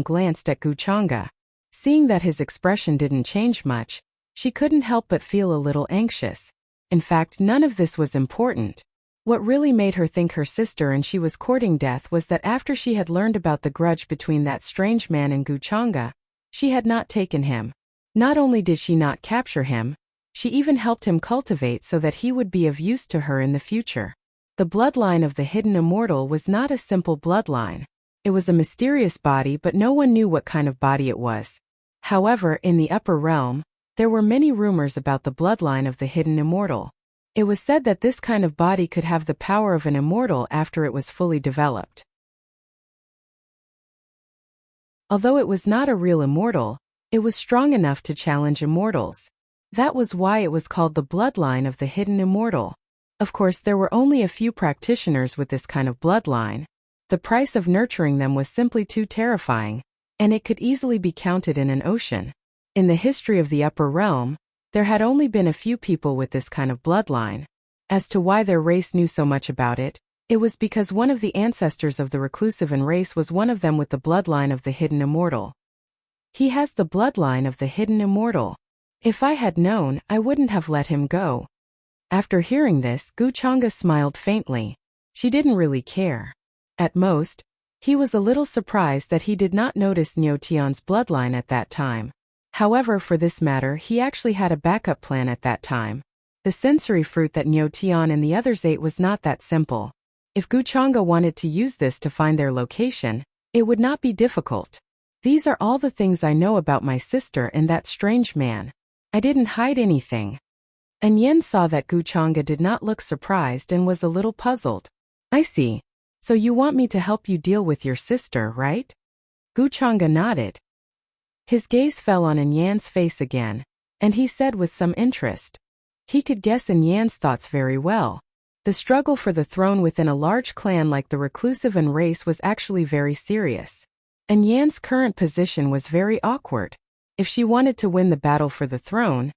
glanced at Guchanga. Seeing that his expression didn't change much, she couldn't help but feel a little anxious. In fact, none of this was important. What really made her think her sister and she was courting death was that after she had learned about the grudge between that strange man and Guchanga, she had not taken him. Not only did she not capture him, she even helped him cultivate so that he would be of use to her in the future. The bloodline of the hidden immortal was not a simple bloodline. It was a mysterious body, but no one knew what kind of body it was. However, in the upper realm, there were many rumors about the bloodline of the hidden immortal. It was said that this kind of body could have the power of an immortal after it was fully developed. Although it was not a real immortal, it was strong enough to challenge immortals. That was why it was called the bloodline of the hidden immortal. Of course, there were only a few practitioners with this kind of bloodline. The price of nurturing them was simply too terrifying, and it could easily be counted in an ocean. In the history of the upper realm, there had only been a few people with this kind of bloodline. As to why their race knew so much about it, it was because one of the ancestors of the Reclusivan race was one of them with the bloodline of the hidden immortal. He has the bloodline of the hidden immortal. If I had known, I wouldn't have let him go. After hearing this, Guchanga smiled faintly. She didn't really care. At most, he was a little surprised that he did not notice Niuetian's bloodline at that time. However, for this matter, he actually had a backup plan at that time. The sensory fruit that Niuetian and the others ate was not that simple. If Guchanga wanted to use this to find their location, it would not be difficult. These are all the things I know about my sister and that strange man. I didn't hide anything. And Yen saw that Guchanga did not look surprised and was a little puzzled. I see. So you want me to help you deal with your sister, right? Guchanga nodded. His gaze fell on Yan's face again, and he said with some interest. He could guess Yan's thoughts very well. The struggle for the throne within a large clan like the Reclusivan race was actually very serious. And Yan's current position was very awkward. If she wanted to win the battle for the throne,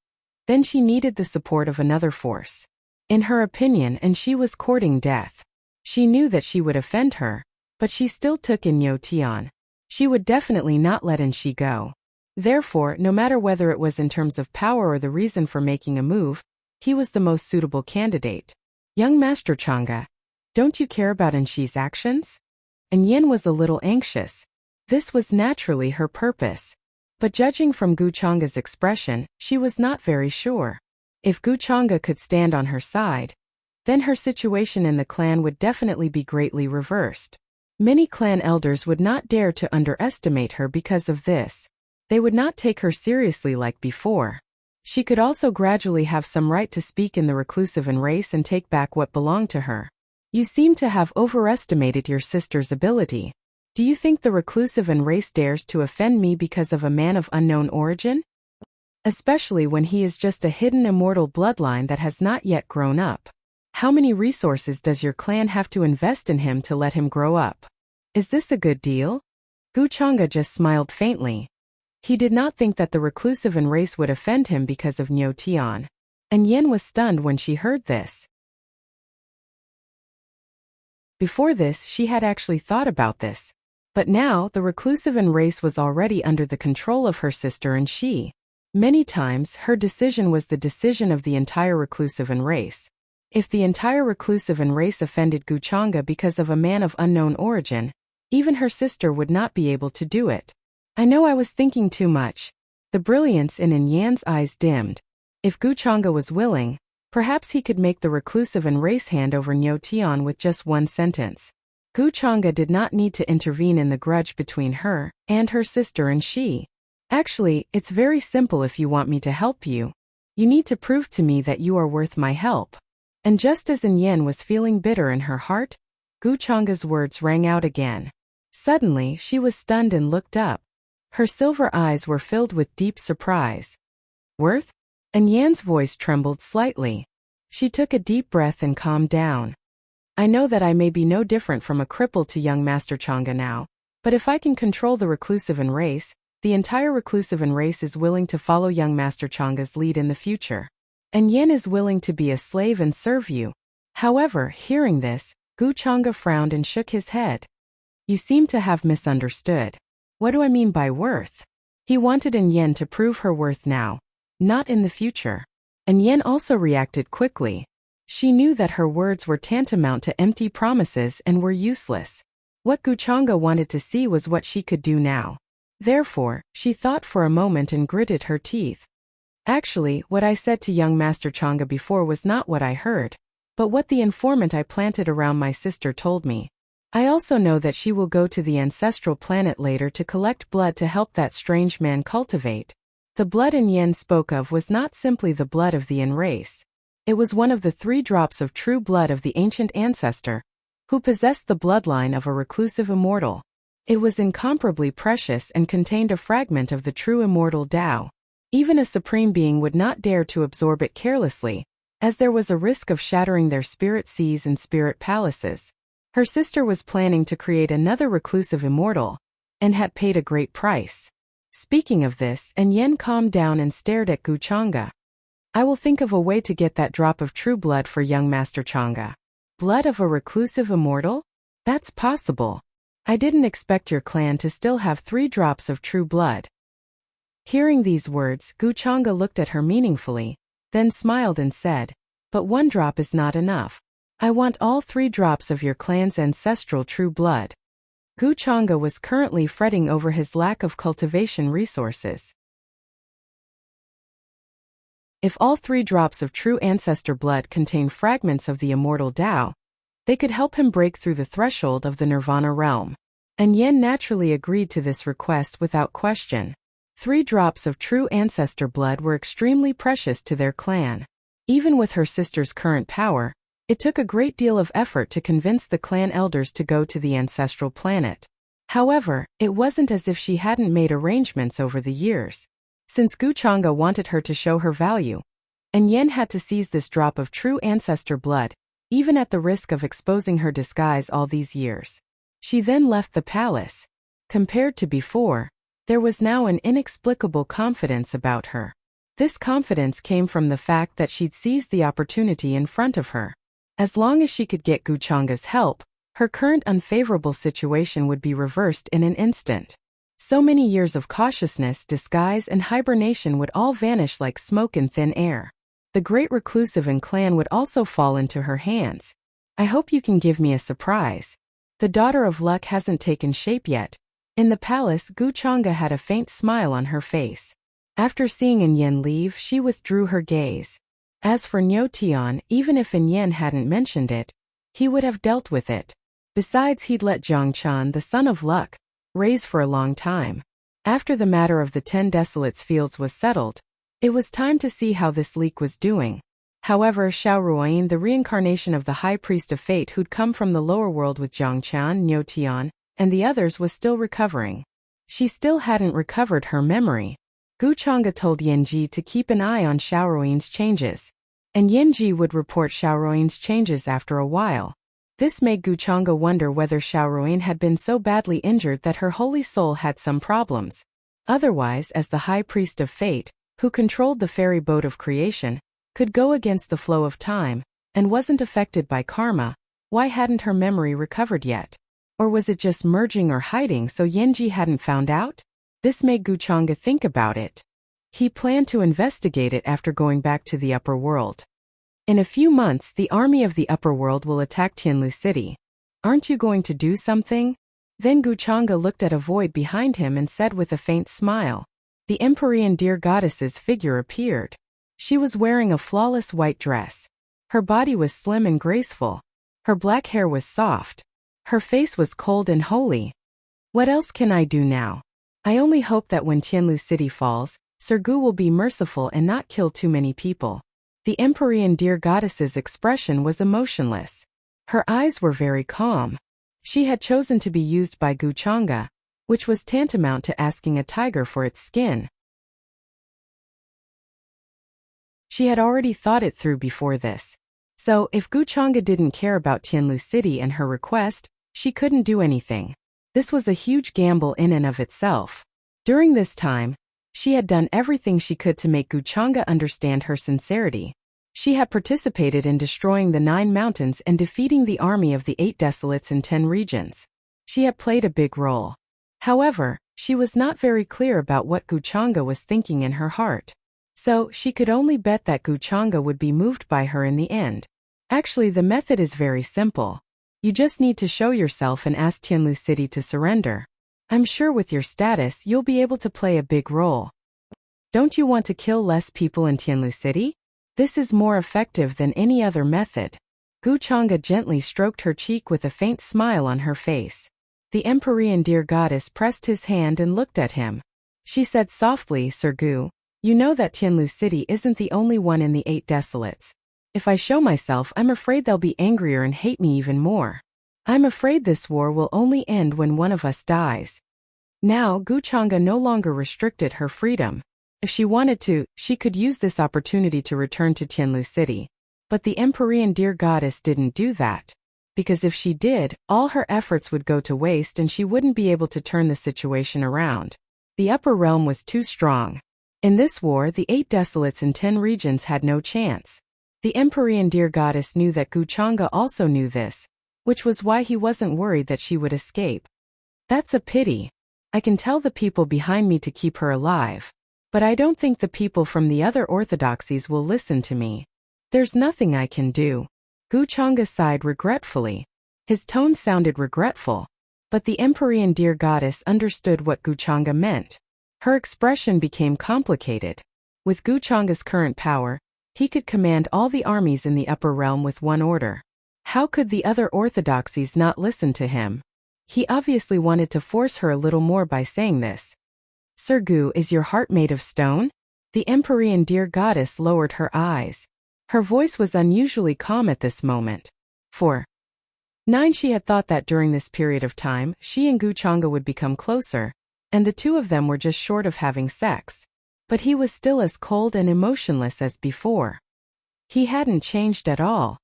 then she needed the support of another force. In her opinion, and she was courting death. She knew that she would offend her, but she still took in Niuetian. She would definitely not let Anshi go. Therefore, no matter whether it was in terms of power or the reason for making a move, he was the most suitable candidate. Young Master Changa, don't you care about Anshi's actions? And Yen was a little anxious. This was naturally her purpose. But judging from Guchanga's expression, she was not very sure. If Guchanga could stand on her side, then her situation in the clan would definitely be greatly reversed. Many clan elders would not dare to underestimate her because of this. They would not take her seriously like before. She could also gradually have some right to speak in the reclusive race and take back what belonged to her. You seem to have overestimated your sister's ability. Do you think the reclusive race dares to offend me because of a man of unknown origin? Especially when he is just a hidden immortal bloodline that has not yet grown up. How many resources does your clan have to invest in him to let him grow up? Is this a good deal? Guchanga just smiled faintly. He did not think that the reclusive race would offend him because of Nyo Tian. And Yen was stunned when she heard this. Before this, she had actually thought about this. But now, the reclusive race was already under the control of her sister and she. Many times, her decision was the decision of the entire reclusive race. If the entire reclusive race offended Guchanga because of a man of unknown origin, even her sister would not be able to do it. I know I was thinking too much. The brilliance in Yan's eyes dimmed. If Guchanga was willing, perhaps he could make the reclusive race hand over Nyo Tian with just one sentence. Guchanga did not need to intervene in the grudge between her and her sister and she. Actually, it's very simple if you want me to help you. You need to prove to me that you are worth my help. And just as Yen was feeling bitter in her heart, Guchanga's words rang out again. Suddenly, she was stunned and looked up. Her silver eyes were filled with deep surprise. Worth? And Yan's voice trembled slightly. She took a deep breath and calmed down. I know that I may be no different from a cripple to young Master Changa now, but if I can control the reclusive race, the entire reclusive race is willing to follow young Master Changa's lead in the future. And Yen is willing to be a slave and serve you. However, hearing this, Guchanga frowned and shook his head. You seem to have misunderstood. What do I mean by worth? He wanted Yen to prove her worth now, not in the future. And Yen also reacted quickly. She knew that her words were tantamount to empty promises and were useless. What Guchanga wanted to see was what she could do now. Therefore, she thought for a moment and gritted her teeth. Actually, what I said to young Master Changa before was not what I heard, but what the informant I planted around my sister told me. I also know that she will go to the ancestral planet later to collect blood to help that strange man cultivate. The blood Yen spoke of was not simply the blood of the race. It was one of the 3 drops of true blood of the ancient ancestor, who possessed the bloodline of a reclusive immortal. It was incomparably precious and contained a fragment of the true immortal Tao. Even a supreme being would not dare to absorb it carelessly, as there was a risk of shattering their spirit seas and spirit palaces. Her sister was planning to create another reclusive immortal, and had paid a great price. Speaking of this, Yen calmed down and stared at Guchanga. I will think of a way to get that drop of true blood for young Master Changa. Blood of a reclusive immortal? That's possible. I didn't expect your clan to still have 3 drops of true blood. Hearing these words, Guchanga looked at her meaningfully, then smiled and said, but 1 drop is not enough. I want all 3 drops of your clan's ancestral true blood. Guchanga was currently fretting over his lack of cultivation resources. If all 3 drops of true ancestor blood contain fragments of the immortal Tao, they could help him break through the threshold of the Nirvana realm. And Yen naturally agreed to this request without question. 3 drops of true ancestor blood were extremely precious to their clan. Even with her sister's current power, it took a great deal of effort to convince the clan elders to go to the ancestral planet. However, it wasn't as if she hadn't made arrangements over the years. Since Guchanga wanted her to show her value, and Yen had to seize this drop of true ancestor blood, even at the risk of exposing her disguise all these years. She then left the palace. Compared to before, there was now an inexplicable confidence about her. This confidence came from the fact that she'd seized the opportunity in front of her. As long as she could get Guchanga's help, her current unfavorable situation would be reversed in an instant. So many years of cautiousness, disguise, and hibernation would all vanish like smoke in thin air. The great reclusive clan would also fall into her hands. I hope you can give me a surprise. The daughter of luck hasn't taken shape yet, In the palace, Guchanga had a faint smile on her face. After seeing In Yen leave, she withdrew her gaze. As for Niu Tian, even if In Yen hadn't mentioned it, he would have dealt with it. Besides, he'd let Jiang Chan, the son of luck, raise for a long time. After the matter of the 10 Desolates fields was settled, it was time to see how this leak was doing. However, Xiao Ruoyin, the reincarnation of the High Priest of Fate who'd come from the lower world with Jiang Chan, Niu Tian, and the others, was still recovering. She still hadn't recovered her memory. Guchanga told Yanji to keep an eye on Xiao Ruoyin's changes, and Yanji would report Xiao Ruoyin's changes after a while. This made Guchanga wonder whether Xiao Ruoyin had been so badly injured that her holy soul had some problems. Otherwise, as the High Priest of Fate, who controlled the fairy boat of creation, could go against the flow of time, and wasn't affected by karma, why hadn't her memory recovered yet? Or was it just merging or hiding so Yanji hadn't found out? This made Guchanga think about it. He planned to investigate it after going back to the upper world. In a few months, the army of the upper world will attack Tianlu City. Aren't you going to do something? Then Guchanga looked at a void behind him and said with a faint smile. The Empyrean Dear Goddess's figure appeared. She was wearing a flawless white dress. Her body was slim and graceful. Her black hair was soft. Her face was cold and holy. What else can I do now? I only hope that when Tianlu City falls, Sergu will be merciful and not kill too many people. The Empyrean Dear Goddess's expression was emotionless. Her eyes were very calm. She had chosen to be used by Guchanga, which was tantamount to asking a tiger for its skin. She had already thought it through before this. So, if Guchanga didn't care about Tianlu City and her request, she couldn't do anything. This was a huge gamble in and of itself. During this time, she had done everything she could to make Guchanga understand her sincerity. She had participated in destroying the 9 mountains and defeating the army of the 8 Desolates in 10 regions. She had played a big role. However, she was not very clear about what Guchanga was thinking in her heart. So, she could only bet that Guchanga would be moved by her in the end. Actually, the method is very simple. You just need to show yourself and ask Tianlu City to surrender. I'm sure with your status you'll be able to play a big role. Don't you want to kill less people in Tianlu City? This is more effective than any other method. Guchanga gently stroked her cheek with a faint smile on her face. The Empyrean Dear Goddess pressed his hand and looked at him. She said softly, Sergu, you know that Tianlu City isn't the only one in the 8 Desolates. If I show myself, I'm afraid they'll be angrier and hate me even more. I'm afraid this war will only end when one of us dies. Now, Guchanga no longer restricted her freedom. If she wanted to, she could use this opportunity to return to Tianlu City. But the Empyrean Dear Goddess didn't do that. Because if she did, all her efforts would go to waste and she wouldn't be able to turn the situation around. The upper realm was too strong. In this war, the 8 Desolates in 10 regions had no chance. The Empyrean Dear Goddess knew that Guchanga also knew this, which was why he wasn't worried that she would escape. That's a pity. I can tell the people behind me to keep her alive. But I don't think the people from the other orthodoxies will listen to me. There's nothing I can do. Guchanga sighed regretfully. His tone sounded regretful. But the Empyrean Dear Goddess understood what Guchanga meant. Her expression became complicated. With Guchanga's current power, he could command all the armies in the upper realm with one order. How could the other orthodoxies not listen to him? He obviously wanted to force her a little more by saying this. Sergu, is your heart made of stone? The Empyrean Dear Goddess lowered her eyes. Her voice was unusually calm at this moment. For 9, she had thought that during this period of time, she and Guchanga would become closer, and the two of them were just short of having sex. But he was still as cold and emotionless as before. He hadn't changed at all.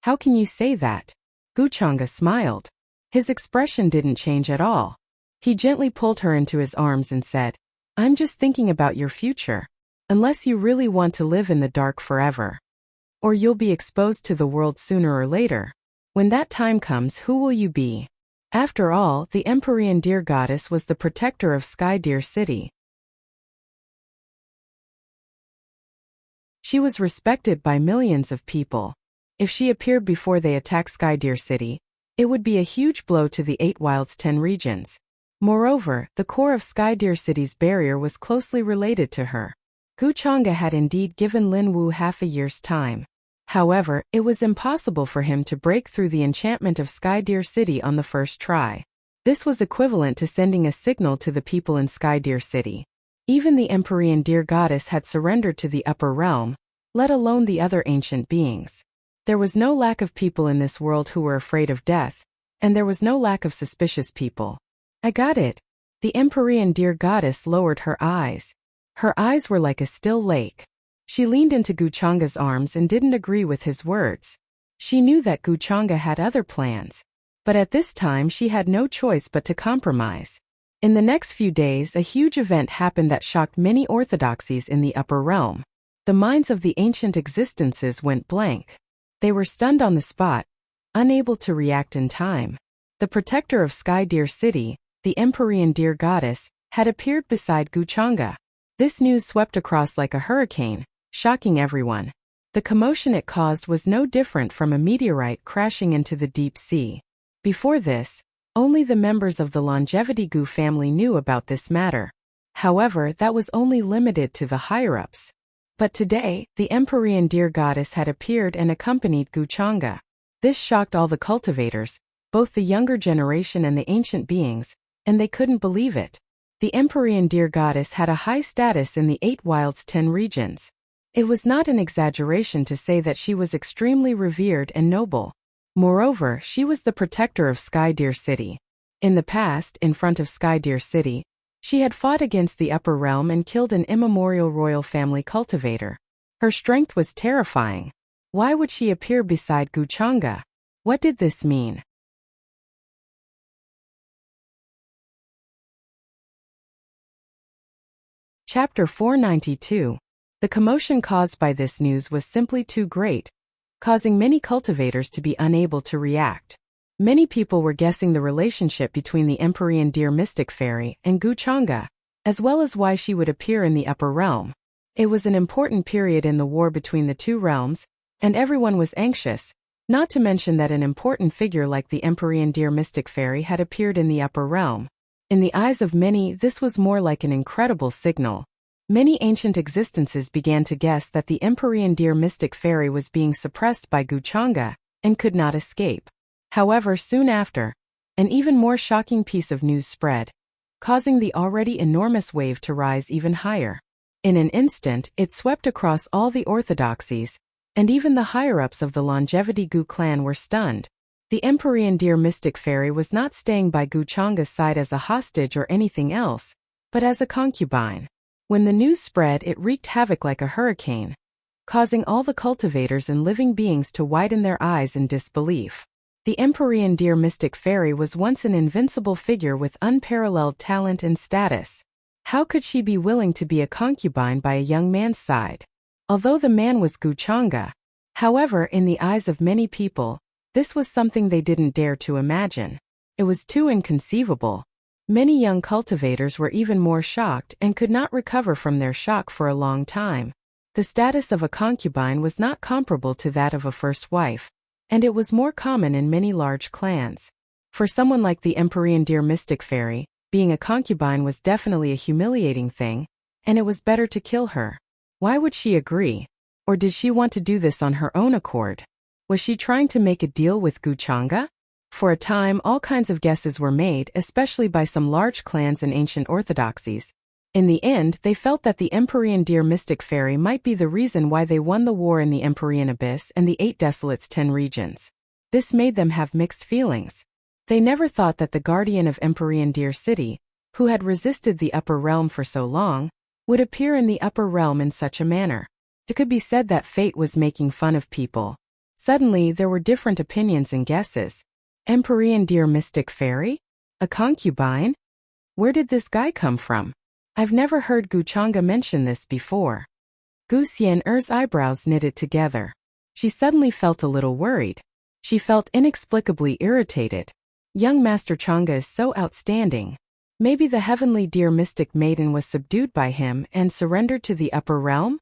How can you say that? Guchanga smiled. His expression didn't change at all. He gently pulled her into his arms and said, I'm just thinking about your future. Unless you really want to live in the dark forever. Or you'll be exposed to the world sooner or later. When that time comes, who will you be? After all, the Empyrean Dear Goddess was the protector of Sky Deer City. She was respected by millions of people. If she appeared before they attacked Sky Deer City, it would be a huge blow to the 8 Wilds 10 regions. Moreover, the core of Skydeer City's barrier was closely related to her. Guchanga had indeed given Lin Wu half a year's time. However, it was impossible for him to break through the enchantment of Skydeer City on the first try. This was equivalent to sending a signal to the people in Skydeer City. Even the Empyrean Deer Goddess had surrendered to the upper realm, let alone the other ancient beings. There was no lack of people in this world who were afraid of death, and there was no lack of suspicious people. I got it. The Empyrean Deer Goddess lowered her eyes. Her eyes were like a still lake. She leaned into Guchanga's arms and didn't agree with his words. She knew that Guchanga had other plans. But at this time she had no choice but to compromise. In the next few days a huge event happened that shocked many orthodoxies in the upper realm. The minds of the ancient existences went blank. They were stunned on the spot, unable to react in time. The protector of Skydeer City, the Empyrean Deer Goddess, had appeared beside Guchanga. This news swept across like a hurricane, shocking everyone. The commotion it caused was no different from a meteorite crashing into the deep sea. Before this, only the members of the Longevity Gu family knew about this matter. However, that was only limited to the higher-ups. But today, the Empyrean Deer Goddess had appeared and accompanied Guchanga. This shocked all the cultivators, both the younger generation and the ancient beings, and they couldn't believe it. The Empyrean Deer Goddess had a high status in the 8 Wilds 10 regions. It was not an exaggeration to say that she was extremely revered and noble. Moreover, she was the protector of Skydeer City. In the past, in front of Skydeer City, she had fought against the upper realm and killed an immemorial royal family cultivator. Her strength was terrifying. Why would she appear beside Guchanga? What did this mean? Chapter 492. The commotion caused by this news was simply too great, causing many cultivators to be unable to react. Many people were guessing the relationship between the Empyrean Deer Mystic Fairy and Guchanga, as well as why she would appear in the upper realm. It was an important period in the war between the two realms, and everyone was anxious, not to mention that an important figure like the Empyrean Deer Mystic Fairy had appeared in the upper realm. In the eyes of many, this was more like an incredible signal. Many ancient existences began to guess that the Empyrean Deer Mystic Fairy was being suppressed by Guchanga and could not escape. However, soon after, an even more shocking piece of news spread, causing the already enormous wave to rise even higher. In an instant, it swept across all the orthodoxies, and even the higher-ups of the Longevity Gu clan were stunned. The Empyrean Deer Mystic Fairy was not staying by Guchanga's side as a hostage or anything else, but as a concubine. When the news spread, it wreaked havoc like a hurricane, causing all the cultivators and living beings to widen their eyes in disbelief. The Empyrean Deer Mystic Fairy was once an invincible figure with unparalleled talent and status. How could she be willing to be a concubine by a young man's side? Although the man was Guchanga. However, in the eyes of many people, this was something they didn't dare to imagine. It was too inconceivable. Many young cultivators were even more shocked and could not recover from their shock for a long time. The status of a concubine was not comparable to that of a first wife, and it was more common in many large clans. For someone like the Empyrean Deer Mystic Fairy, being a concubine was definitely a humiliating thing, and it was better to kill her. Why would she agree? Or did she want to do this on her own accord? Was she trying to make a deal with Guchanga? For a time, all kinds of guesses were made, especially by some large clans and ancient orthodoxies. In the end, they felt that the Empyrean Deer Mystic Fairy might be the reason why they won the war in the Empyrean Abyss and the 8 Desolates 10 regions. This made them have mixed feelings. They never thought that the guardian of Empyrean Deer City, who had resisted the upper realm for so long, would appear in the upper realm in such a manner. It could be said that fate was making fun of people. Suddenly, there were different opinions and guesses. Empyrean Deer Mystic Fairy? A concubine? Where did this guy come from? I've never heard Guchanga mention this before. Gu Xian'er's eyebrows knitted together. She suddenly felt a little worried. She felt inexplicably irritated. Young Master Changa is so outstanding. Maybe the heavenly deer mystic maiden was subdued by him and surrendered to the upper realm?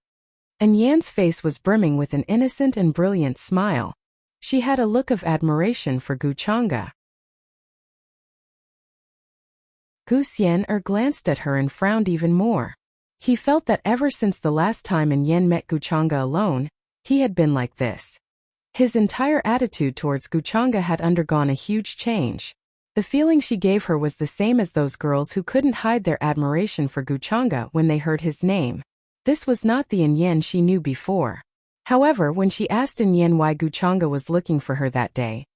And Yan's face was brimming with an innocent and brilliant smile. She had a look of admiration for Guchanga. Gu Xian'er glanced at her and frowned even more. He felt that ever since the last time Yen met Guchanga alone, he had been like this. His entire attitude towards Guchanga had undergone a huge change. The feeling she gave her was the same as those girls who couldn't hide their admiration for Guchanga when they heard his name. This was not the Yen she knew before. However, when she asked Yen why Guchanga was looking for her that day,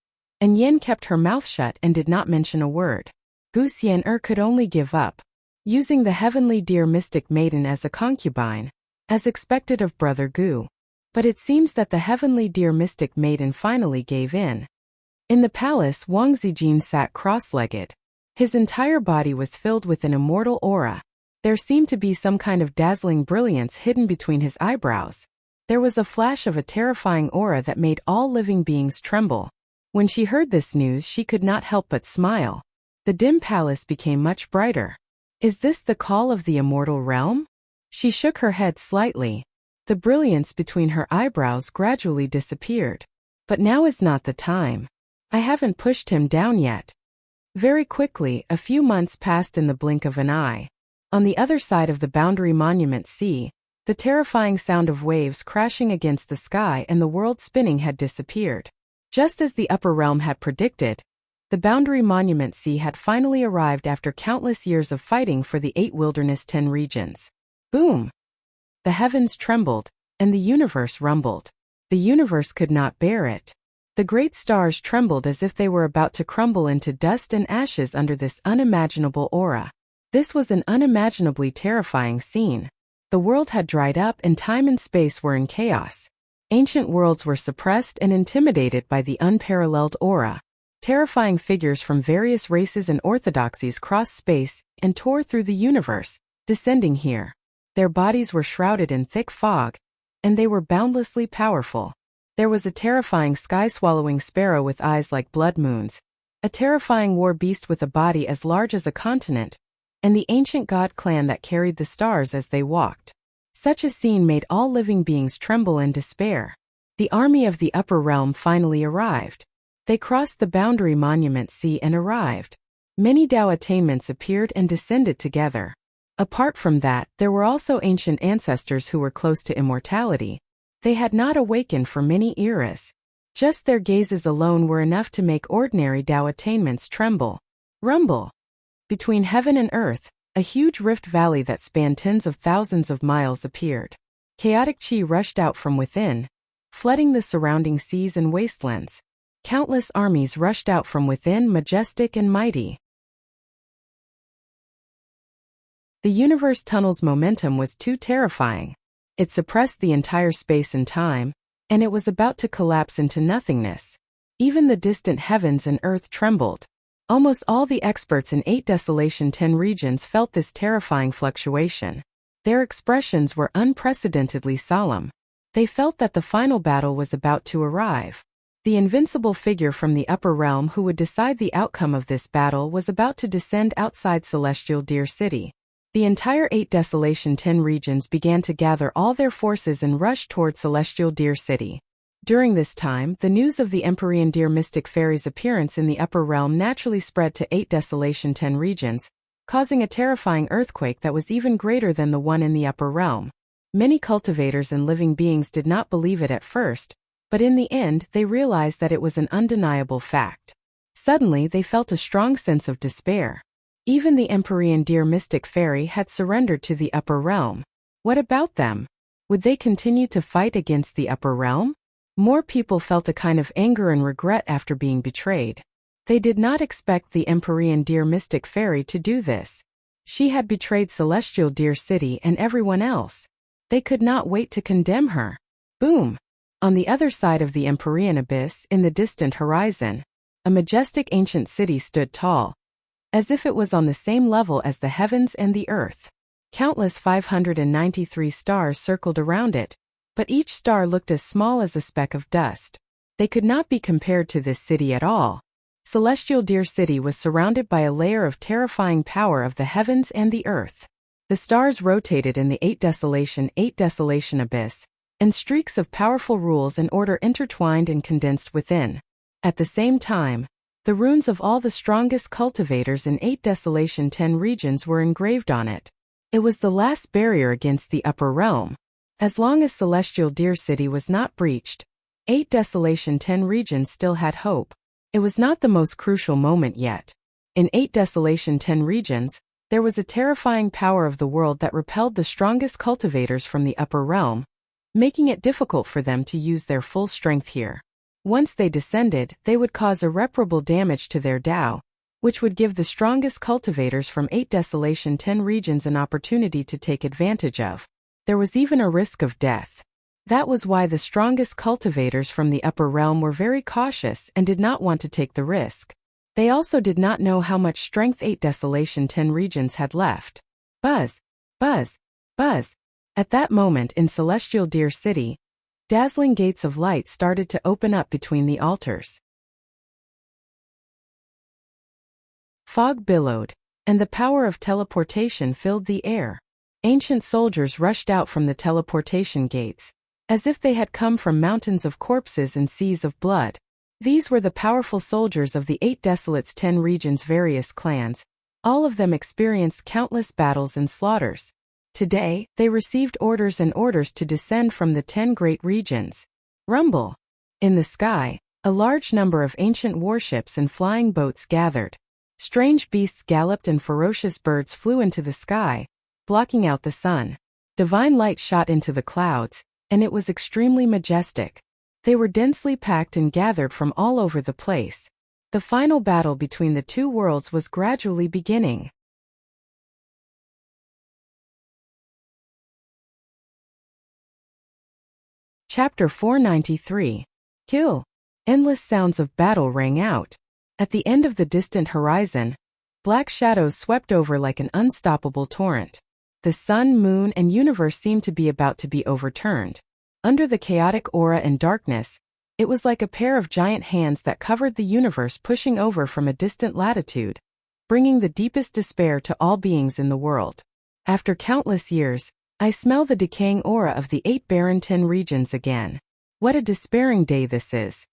Yen kept her mouth shut and did not mention a word. Gu Xian'er could only give up, using the heavenly deer mystic maiden as a concubine, as expected of Brother Gu. But it seems that the heavenly deer mystic maiden finally gave in. In the palace, Wang Zijin sat cross-legged. His entire body was filled with an immortal aura. There seemed to be some kind of dazzling brilliance hidden between his eyebrows. There was a flash of a terrifying aura that made all living beings tremble. When she heard this news, she could not help but smile. The dim palace became much brighter. Is this the call of the immortal realm? She shook her head slightly. The brilliance between her eyebrows gradually disappeared. But now is not the time. I haven't pushed him down yet. Very quickly, a few months passed in the blink of an eye. On the other side of the boundary monument sea, the terrifying sound of waves crashing against the sky and the world spinning had disappeared. Just as the upper realm had predicted, the boundary monument sea had finally arrived after countless years of fighting for the 8 wilderness 10 regions. Boom! The heavens trembled, and the universe rumbled. The universe could not bear it. The great stars trembled as if they were about to crumble into dust and ashes under this unimaginable aura. This was an unimaginably terrifying scene. The world had dried up and time and space were in chaos. Ancient worlds were suppressed and intimidated by the unparalleled aura. Terrifying figures from various races and orthodoxies crossed space and tore through the universe, descending here. Their bodies were shrouded in thick fog, and they were boundlessly powerful. There was a terrifying sky-swallowing sparrow with eyes like blood moons, a terrifying war beast with a body as large as a continent, and the ancient god clan that carried the stars as they walked. Such a scene made all living beings tremble in despair. The army of the upper realm finally arrived. They crossed the boundary monument sea and arrived. Many Dao attainments appeared and descended together. Apart from that, there were also ancient ancestors who were close to immortality. They had not awakened for many eras. Just their gazes alone were enough to make ordinary Dao attainments tremble. Rumble. Between heaven and earth, a huge rift valley that spanned tens of thousands of miles appeared. Chaotic chi rushed out from within, flooding the surrounding seas and wastelands. Countless armies rushed out from within, majestic and mighty. The universe tunnel's momentum was too terrifying. It suppressed the entire space and time, and it was about to collapse into nothingness. Even the distant heavens and earth trembled. Almost all the experts in 8 Desolation 10 regions felt this terrifying fluctuation. Their expressions were unprecedentedly solemn. They felt that the final battle was about to arrive. The invincible figure from the upper realm who would decide the outcome of this battle was about to descend outside Celestial Deer City. The entire 8 Desolation 10 regions began to gather all their forces and rush toward Celestial Deer City. During this time, the news of the Empyrean Deer Mystic Fairy's appearance in the upper realm naturally spread to 8 Desolation 10 regions, causing a terrifying earthquake that was even greater than the one in the upper realm. Many cultivators and living beings did not believe it at first, but in the end they realized that it was an undeniable fact. Suddenly they felt a strong sense of despair. Even the Empyrean Deer Mystic Fairy had surrendered to the upper realm. What about them? Would they continue to fight against the upper realm? More people felt a kind of anger and regret after being betrayed. They did not expect the Empyrean Deer Mystic Fairy to do this. She had betrayed Celestial Deer City and everyone else. They could not wait to condemn her. Boom! On the other side of the Empyrean Abyss, in the distant horizon, a majestic ancient city stood tall, as if it was on the same level as the heavens and the earth. Countless 593 stars circled around it, but each star looked as small as a speck of dust. They could not be compared to this city at all. Celestial Deer City was surrounded by a layer of terrifying power of the heavens and the earth. The stars rotated in the 8 Desolation Abyss, and streaks of powerful rules and order intertwined and condensed within. At the same time, the The runes of all the strongest cultivators in 8 Desolation 10 regions were engraved on it. It was the last barrier against the upper realm. As long as Celestial Deer City was not breached, 8 Desolation 10 regions still had hope. It was not the most crucial moment yet. In 8 Desolation 10 regions, there was a terrifying power of the world that repelled the strongest cultivators from the upper realm, making it difficult for them to use their full strength here. Once they descended, they would cause irreparable damage to their Tao, which would give the strongest cultivators from 8 Desolation 10 regions an opportunity to take advantage of. There was even a risk of death. That was why the strongest cultivators from the upper realm were very cautious and did not want to take the risk. They also did not know how much strength 8 Desolation 10 regions had left. Buzz, buzz, buzz. At that moment in Celestial Deer City, dazzling gates of light started to open up between the altars. Fog billowed, and the power of teleportation filled the air. Ancient soldiers rushed out from the teleportation gates, as if they had come from mountains of corpses and seas of blood. These were the powerful soldiers of the 8 Desolates 10 regions' various clans. All of them experienced countless battles and slaughters. Today, they received orders to descend from the 10 great regions. Rumble. In the sky, a large number of ancient warships and flying boats gathered. Strange beasts galloped and ferocious birds flew into the sky, blocking out the sun. Divine light shot into the clouds, and it was extremely majestic. They were densely packed and gathered from all over the place. The final battle between the two worlds was gradually beginning. Chapter 493. Kill. Endless sounds of battle rang out. At the end of the distant horizon, black shadows swept over like an unstoppable torrent. The sun, moon, and universe seemed to be about to be overturned. Under the chaotic aura and darkness, it was like a pair of giant hands that covered the universe, pushing over from a distant latitude, bringing the deepest despair to all beings in the world. After countless years, I smell the decaying aura of the 8 barren 10 regions again. What a despairing day this is.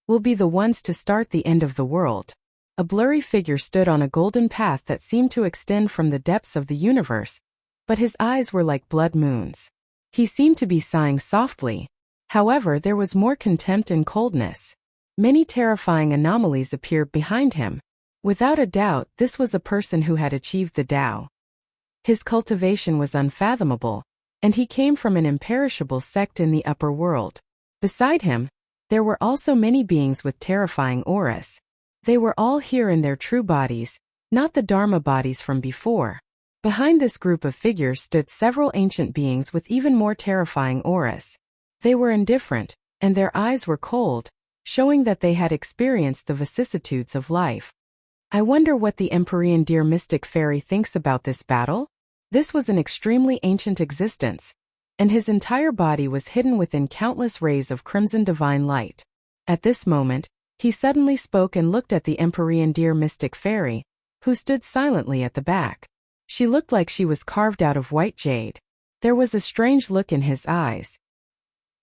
We'll be the ones to start the end of the world. A blurry figure stood on a golden path that seemed to extend from the depths of the universe, but his eyes were like blood moons. He seemed to be sighing softly. However, there was more contempt and coldness. Many terrifying anomalies appeared behind him. Without a doubt, this was a person who had achieved the Tao. His cultivation was unfathomable, and he came from an imperishable sect in the upper world. Beside him, there were also many beings with terrifying auras. They were all here in their true bodies, not the Dharma bodies from before. Behind this group of figures stood several ancient beings with even more terrifying auras. They were indifferent, and their eyes were cold, showing that they had experienced the vicissitudes of life. I wonder what the Empyrean Deer Mystic Fairy thinks about this battle? This was an extremely ancient existence, and his entire body was hidden within countless rays of crimson divine light. At this moment, he suddenly spoke and looked at the Empyrean Deer Mystic Fairy, who stood silently at the back. She looked like she was carved out of white jade. There was a strange look in his eyes.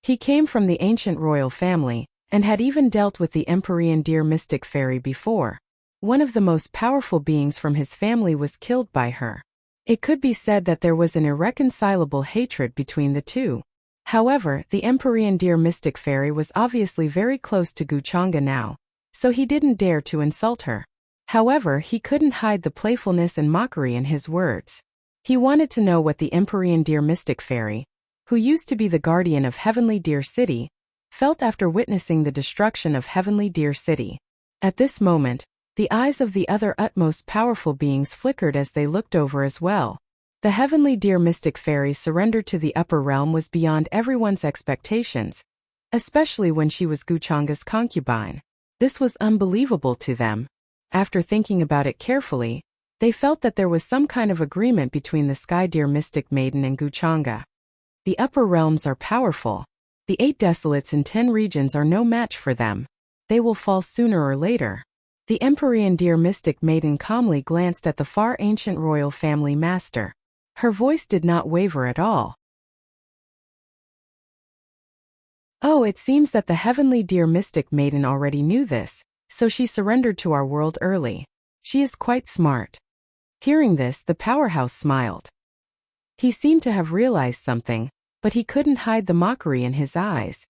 He came from the ancient royal family, and had even dealt with the Empyrean Deer Mystic Fairy before. One of the most powerful beings from his family was killed by her. It could be said that there was an irreconcilable hatred between the two. However, the Empyrean Deer Mystic Fairy was obviously very close to Wuxia now, so he didn't dare to insult her. However, he couldn't hide the playfulness and mockery in his words. He wanted to know what the Empyrean Deer Mystic Fairy, who used to be the guardian of Heavenly Deer City, felt after witnessing the destruction of Heavenly Deer City. At this moment, the eyes of the other utmost powerful beings flickered as they looked over as well. The Heavenly Deer Mystic Fairy's surrender to the upper realm was beyond everyone's expectations, especially when she was Wuxia's concubine. This was unbelievable to them. After thinking about it carefully, they felt that there was some kind of agreement between the Sky Deer Mystic Maiden and Wuxia. The upper realms are powerful. The 8 Desolates in 10 regions are no match for them. They will fall sooner or later. The Empyrean Deer Mystic Maiden calmly glanced at the far ancient royal family master. Her voice did not waver at all. Oh, it seems that the Heavenly Deer Mystic Maiden already knew this. so she surrendered to our world early. She is quite smart." Hearing this, the powerhouse smiled. He seemed to have realized something, but he couldn't hide the mockery in his eyes.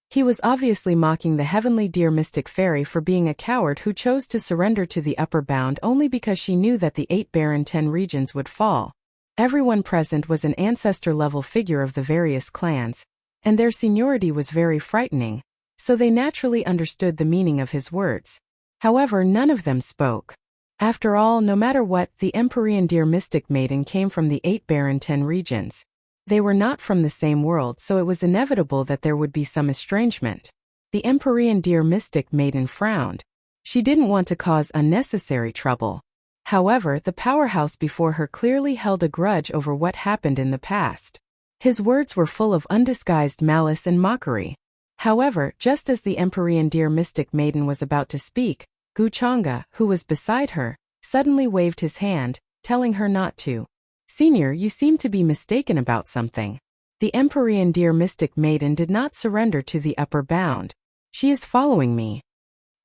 He was obviously mocking the heavenly deer mystic fairy for being a coward who chose to surrender to the upper bound only because she knew that the 8 barren 10 regions would fall. Everyone present was an ancestor-level figure of the various clans, and their seniority was very frightening, so they naturally understood the meaning of his words. However, none of them spoke. After all, no matter what, the Empyrean deer mystic maiden came from the 8 barren 10 regions. They were not from the same world, so it was inevitable that there would be some estrangement. The Empyrean deer mystic maiden frowned. She didn't want to cause unnecessary trouble. However, the powerhouse before her clearly held a grudge over what happened in the past. His words were full of undisguised malice and mockery. However, just as the Empyrean deer mystic maiden was about to speak, Wuxia, who was beside her, suddenly waved his hand, telling her not to. "Senior, you seem to be mistaken about something. The Empyrean deer mystic maiden did not surrender to the upper bound. She is following me."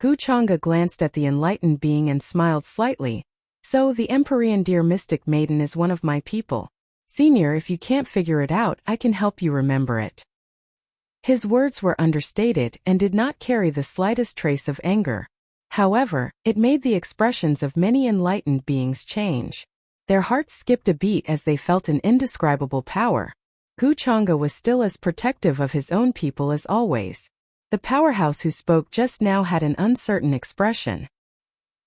Wuxia glanced at the enlightened being and smiled slightly. "So, the Empyrean deer mystic maiden is one of my people. Senior, if you can't figure it out, I can help you remember it." His words were understated and did not carry the slightest trace of anger. However, it made the expressions of many enlightened beings change. Their hearts skipped a beat as they felt an indescribable power. Wuxia was still as protective of his own people as always. The powerhouse who spoke just now had an uncertain expression.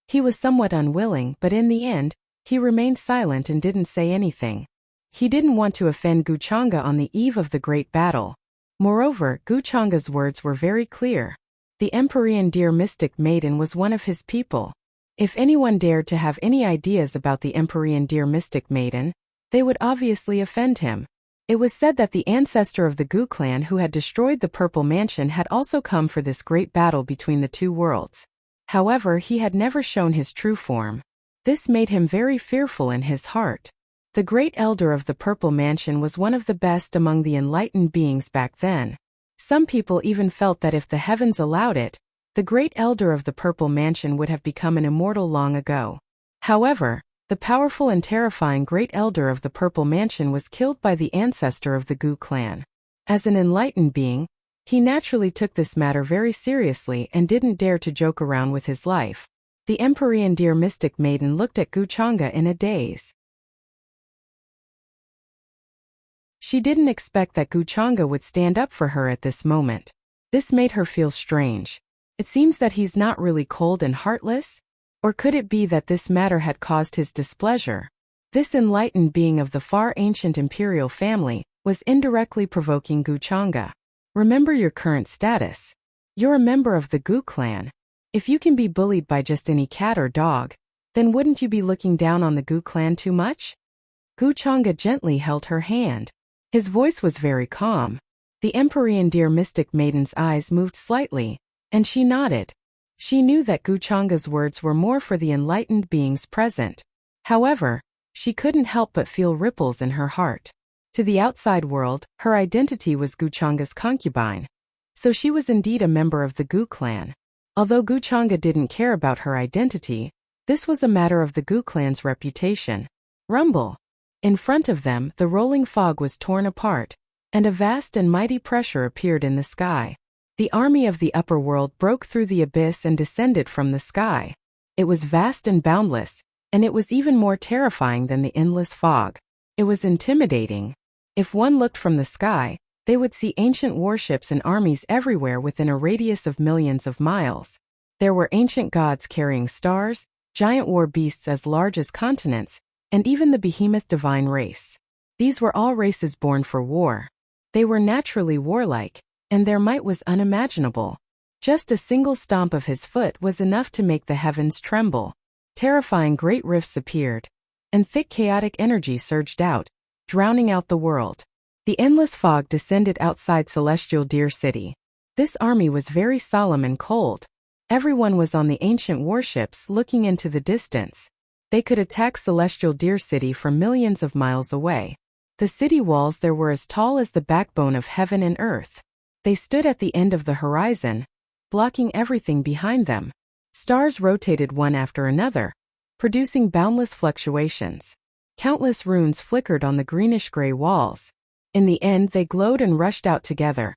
He was somewhat unwilling, but in the end, he remained silent and didn't say anything. He didn't want to offend Wuxia on the eve of the great battle. Moreover, Wuxia's words were very clear. The Empyrean deer mystic maiden was one of his people. If anyone dared to have any ideas about the Empyrean deer mystic maiden, they would obviously offend him. It was said that the ancestor of the Gu clan who had destroyed the Purple Mansion had also come for this great battle between the two worlds. However, he had never shown his true form. This made him very fearful in his heart. The great elder of the Purple Mansion was one of the best among the enlightened beings back then. Some people even felt that if the heavens allowed it, the great elder of the Purple Mansion would have become an immortal long ago. However, the powerful and terrifying great elder of the Purple Mansion was killed by the ancestor of the Gu clan. As an enlightened being, he naturally took this matter very seriously and didn't dare to joke around with his life. The Empyrean deer mystic maiden looked at Wuxia in a daze. She didn't expect that Wuxia would stand up for her at this moment. This made her feel strange. It seems that he's not really cold and heartless? Or could it be that this matter had caused his displeasure? This enlightened being of the far ancient imperial family was indirectly provoking Wuxia. Remember your current status. You're a member of the Gu clan. If you can be bullied by just any cat or dog, then wouldn't you be looking down on the Gu clan too much? Wuxia gently held her hand. His voice was very calm. The Empyrean deer mystic maiden's eyes moved slightly, and she nodded. She knew that Wuxia's words were more for the enlightened beings present. However, she couldn't help but feel ripples in her heart. To the outside world, her identity was Wuxia's concubine. So she was indeed a member of the Gu clan. Although Wuxia didn't care about her identity, this was a matter of the Gu clan's reputation. Rumble. In front of them, the rolling fog was torn apart, and a vast and mighty pressure appeared in the sky. The army of the upper world broke through the abyss and descended from the sky. It was vast and boundless, and it was even more terrifying than the endless fog. It was intimidating. If one looked from the sky, they would see ancient warships and armies everywhere within a radius of millions of miles. There were ancient gods carrying stars, giant war beasts as large as continents, and even the behemoth divine race. These were all races born for war. They were naturally warlike, and their might was unimaginable. Just a single stomp of his foot was enough to make the heavens tremble. Terrifying great rifts appeared, and thick chaotic energy surged out, drowning out the world. The endless fog descended outside Celestial Deer City. This army was very solemn and cold. Everyone was on the ancient warships looking into the distance. They could attack Celestial Deer City from millions of miles away. The city walls there were as tall as the backbone of heaven and earth. They stood at the end of the horizon, blocking everything behind them. Stars rotated one after another, producing boundless fluctuations. Countless runes flickered on the greenish-gray walls. In the end, they glowed and rushed out together,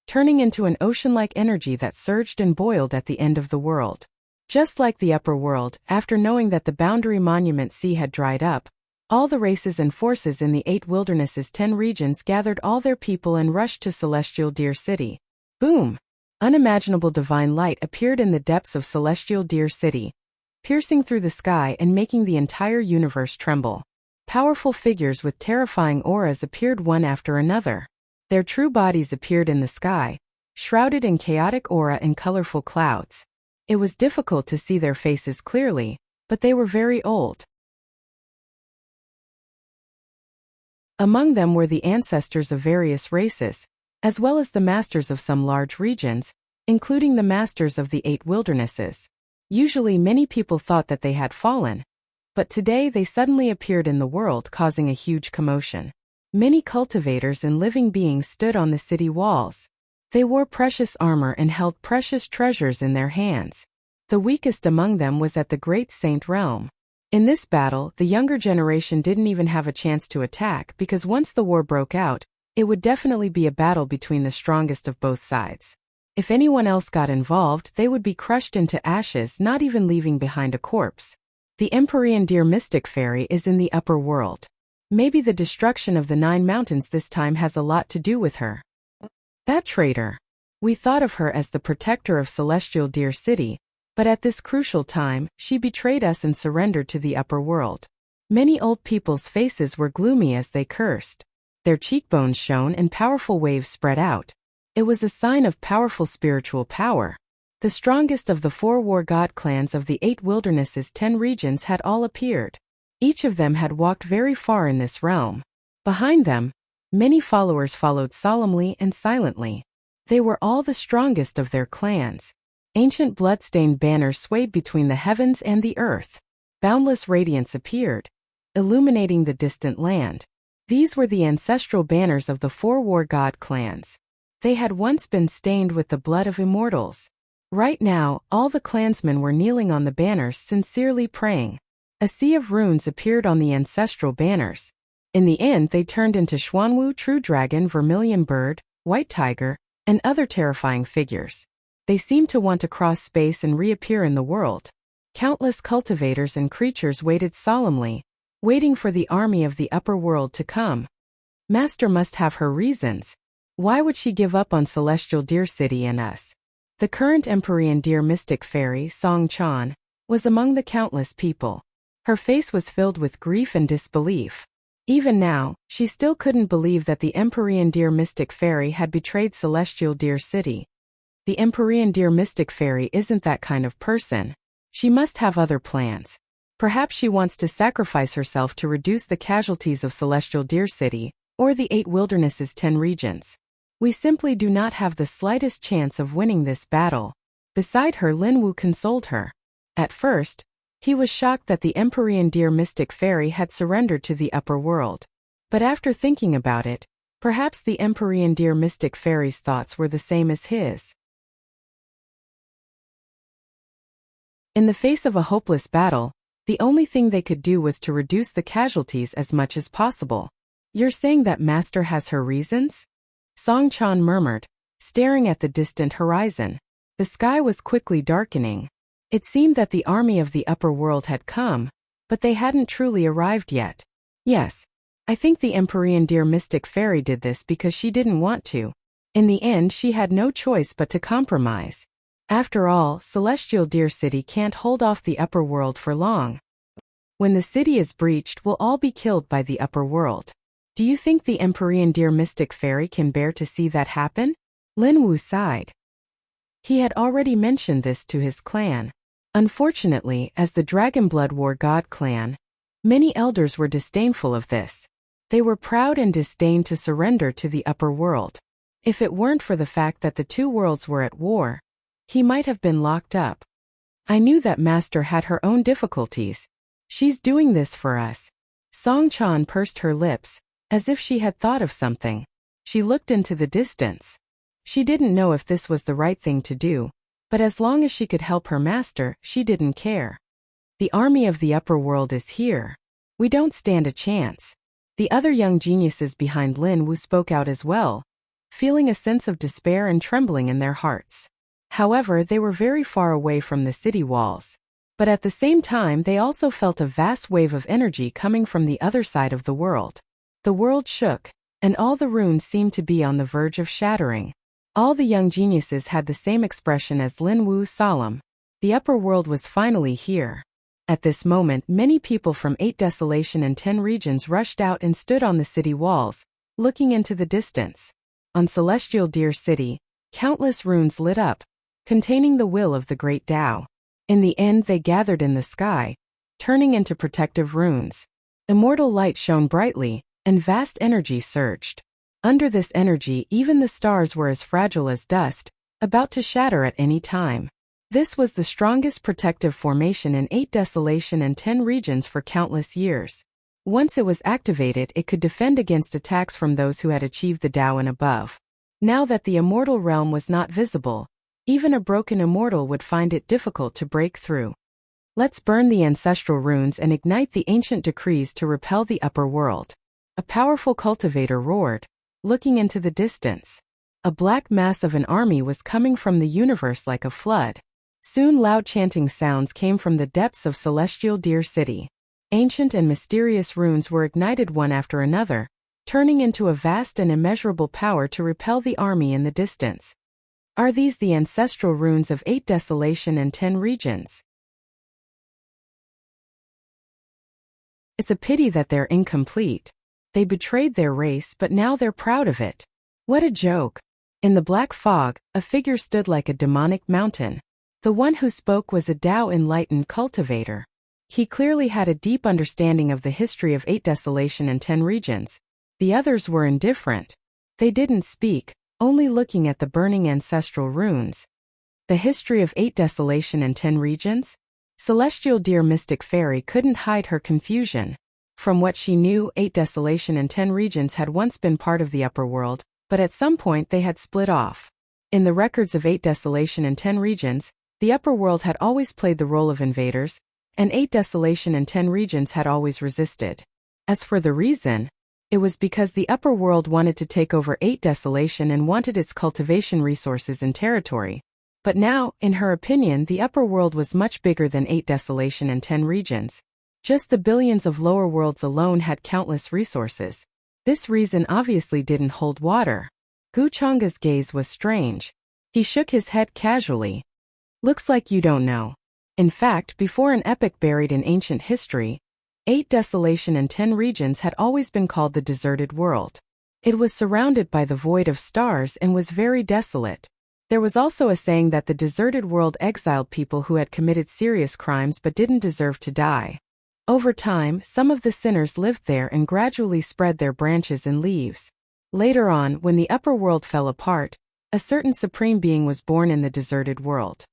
turning into an ocean-like energy that surged and boiled at the end of the world. Just like the upper world, after knowing that the boundary monument sea had dried up, all the races and forces in the 8 Wilderness's 10 regions gathered all their people and rushed to Celestial Deer City. Boom! Unimaginable divine light appeared in the depths of Celestial Deer City, piercing through the sky and making the entire universe tremble. Powerful figures with terrifying auras appeared one after another. Their true bodies appeared in the sky, shrouded in chaotic aura and colorful clouds. It was difficult to see their faces clearly, but they were very old. Among them were the ancestors of various races, as well as the masters of some large regions, including the masters of the 8 Wildernesses. Usually many people thought that they had fallen, but today they suddenly appeared in the world, causing a huge commotion. Many cultivators and living beings stood on the city walls. They wore precious armor and held precious treasures in their hands. The weakest among them was at the Great Saint Realm. In this battle, the younger generation didn't even have a chance to attack because once the war broke out, it would definitely be a battle between the strongest of both sides. If anyone else got involved, they would be crushed into ashes, not even leaving behind a corpse. The Empyrean Deer Mystic Fairy is in the upper world. Maybe the destruction of the 9 mountains this time has a lot to do with her. That traitor. We thought of her as the protector of Celestial Deer City, but at this crucial time, she betrayed us and surrendered to the upper world. Many old people's faces were gloomy as they cursed. Their cheekbones shone and powerful waves spread out. It was a sign of powerful spiritual power. The strongest of the 4 war god clans of the 8 Wilderness's 10 regions had all appeared. Each of them had walked very far in this realm. Behind them, many followers followed solemnly and silently. They were all the strongest of their clans. Ancient blood-stained banners swayed between the heavens and the earth. Boundless radiance appeared, illuminating the distant land. These were the ancestral banners of the 4 war god clans. They had once been stained with the blood of immortals. Right now, all the clansmen were kneeling on the banners, sincerely praying. A sea of runes appeared on the ancestral banners. In the end, they turned into Xuanwu, True Dragon, Vermilion Bird, White Tiger, and other terrifying figures. They seemed to want to cross space and reappear in the world. Countless cultivators and creatures waited solemnly, waiting for the army of the upper world to come. Master must have her reasons. Why would she give up on Celestial Deer City and us? The current Empyrean Deer Mystic Fairy, Song Chan, was among the countless people. Her face was filled with grief and disbelief. Even now, she still couldn't believe that the Empyrean Deer Mystic Fairy had betrayed Celestial Deer City. The Empyrean Deer Mystic Fairy isn't that kind of person. She must have other plans. Perhaps she wants to sacrifice herself to reduce the casualties of Celestial Deer City, or the 8 Wilderness's 10 regions. We simply do not have the slightest chance of winning this battle. Beside her, Linwu consoled her. At first, he was shocked that the Empyrean Deer Mystic Fairy had surrendered to the upper world. But after thinking about it, perhaps the Empyrean Deer Mystic Fairy's thoughts were the same as his. In the face of a hopeless battle, the only thing they could do was to reduce the casualties as much as possible. You're saying that Master has her reasons? Song Chan murmured, staring at the distant horizon. The sky was quickly darkening. It seemed that the army of the upper world had come, but they hadn't truly arrived yet. Yes, I think the Empyrean Deer Mystic Fairy did this because she didn't want to. In the end, she had no choice but to compromise. After all, Celestial Deer City can't hold off the upper world for long. When the city is breached, we'll all be killed by the upper world. Do you think the Empyrean Deer Mystic Fairy can bear to see that happen? Linwu sighed. He had already mentioned this to his clan. Unfortunately, as the Dragonblood War God clan, many elders were disdainful of this. They were proud and disdained to surrender to the upper world. If it weren't for the fact that the 2 worlds were at war, he might have been locked up. I knew that Master had her own difficulties. She's doing this for us. Song Chan pursed her lips, as if she had thought of something. She looked into the distance. She didn't know if this was the right thing to do, But as long as she could help her master, she didn't care. The army of the upper world is here. We don't stand a chance. The other young geniuses behind Lin Wu spoke out as well, feeling a sense of despair and trembling in their hearts. However, they were very far away from the city walls. But at the same time, they also felt a vast wave of energy coming from the other side of the world. The world shook, and all the runes seemed to be on the verge of shattering. All the young geniuses had the same expression as Lin Wu, solemn. The upper world was finally here. At this moment, many people from 8 desolation and 10 regions rushed out and stood on the city walls, looking into the distance. On celestial Deer City, countless runes lit up, containing the will of the great Tao. In the end, they gathered in the sky, turning into protective runes. Immortal light shone brightly, and vast energy surged. Under this energy, even the stars were as fragile as dust, about to shatter at any time. This was the strongest protective formation in 8 desolation and 10 regions for countless years. Once it was activated, it could defend against attacks from those who had achieved the Tao and above. Now that the immortal realm was not visible, even a broken immortal would find it difficult to break through. Let's burn the ancestral runes and ignite the ancient decrees to repel the upper world. A powerful cultivator roared, looking into the distance. A black mass of an army was coming from the universe like a flood. Soon loud chanting sounds came from the depths of celestial Deer City. Ancient and mysterious runes were ignited one after another, turning into a vast and immeasurable power to repel the army in the distance. Are these the ancestral runes of 8 desolation and 10 regions? It's a pity that they're incomplete. They betrayed their race, but now they're proud of it. What a joke. In the black fog, a figure stood like a demonic mountain. The one who spoke was a Tao-enlightened cultivator. He clearly had a deep understanding of the history of 8 desolation and 10 regions. The others were indifferent. They didn't speak, only looking at the burning ancestral runes. The history of 8 desolation and 10 regions? Celestial Deer Mystic Fairy couldn't hide her confusion. From what she knew, 8 desolation and 10 regions had once been part of the upper world, but at some point they had split off. In the records of 8 desolation and 10 regions, the upper world had always played the role of invaders, and 8 desolation and 10 regions had always resisted. As for the reason, it was because the upper world wanted to take over 8 desolation and wanted its cultivation resources and territory. But now, in her opinion, the upper world was much bigger than 8 desolation and 10 regions. Just the billions of lower worlds alone had countless resources. This reason obviously didn't hold water. Guchanga's gaze was strange. He shook his head casually. Looks like you don't know. In fact, before an epoch buried in ancient history, 8 desolation and 10 regions had always been called the deserted world. It was surrounded by the void of stars and was very desolate. There was also a saying that the deserted world exiled people who had committed serious crimes but didn't deserve to die. Over time, some of the sinners lived there and gradually spread their branches and leaves. Later on, when the upper world fell apart, a certain supreme being was born in the deserted world.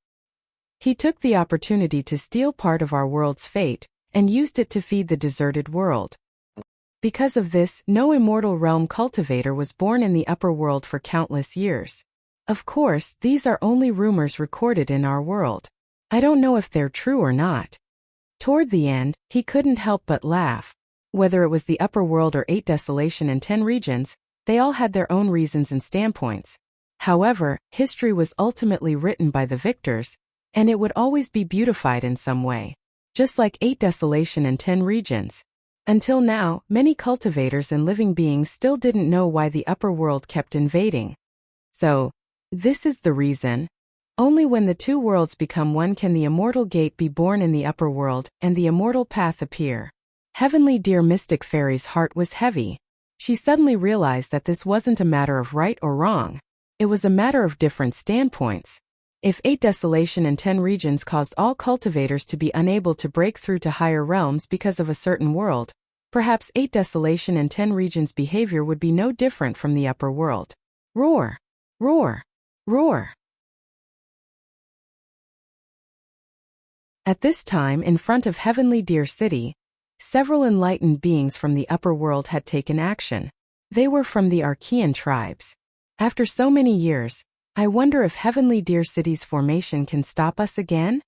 He took the opportunity to steal part of our world's fate, and used it to feed the deserted world. Because of this, no immortal realm cultivator was born in the upper world for countless years. Of course, these are only rumors recorded in our world. I don't know if they're true or not. Toward the end, he couldn't help but laugh. Whether it was the upper world or 8 desolation and 10 regions, they all had their own reasons and standpoints. However, history was ultimately written by the victors, and it would always be beautified in some way. Just like 8 desolation and 10 regions. Until now, many cultivators and living beings still didn't know why the upper world kept invading. So, this is the reason. Only when the 2 worlds become one can the immortal gate be born in the upper world and the immortal path appear. Heavenly Deer Mystic Fairy's heart was heavy. She suddenly realized that this wasn't a matter of right or wrong. It was a matter of different standpoints. If 8 desolation and 10 regions caused all cultivators to be unable to break through to higher realms because of a certain world, perhaps 8 desolation and 10 regions' behavior would be no different from the upper world. Roar! Roar! Roar! At this time, in front of Heavenly Deer City, several enlightened beings from the upper world had taken action. They were from the Archean tribes. After so many years, I wonder if Heavenly Deer City's formation can stop us again?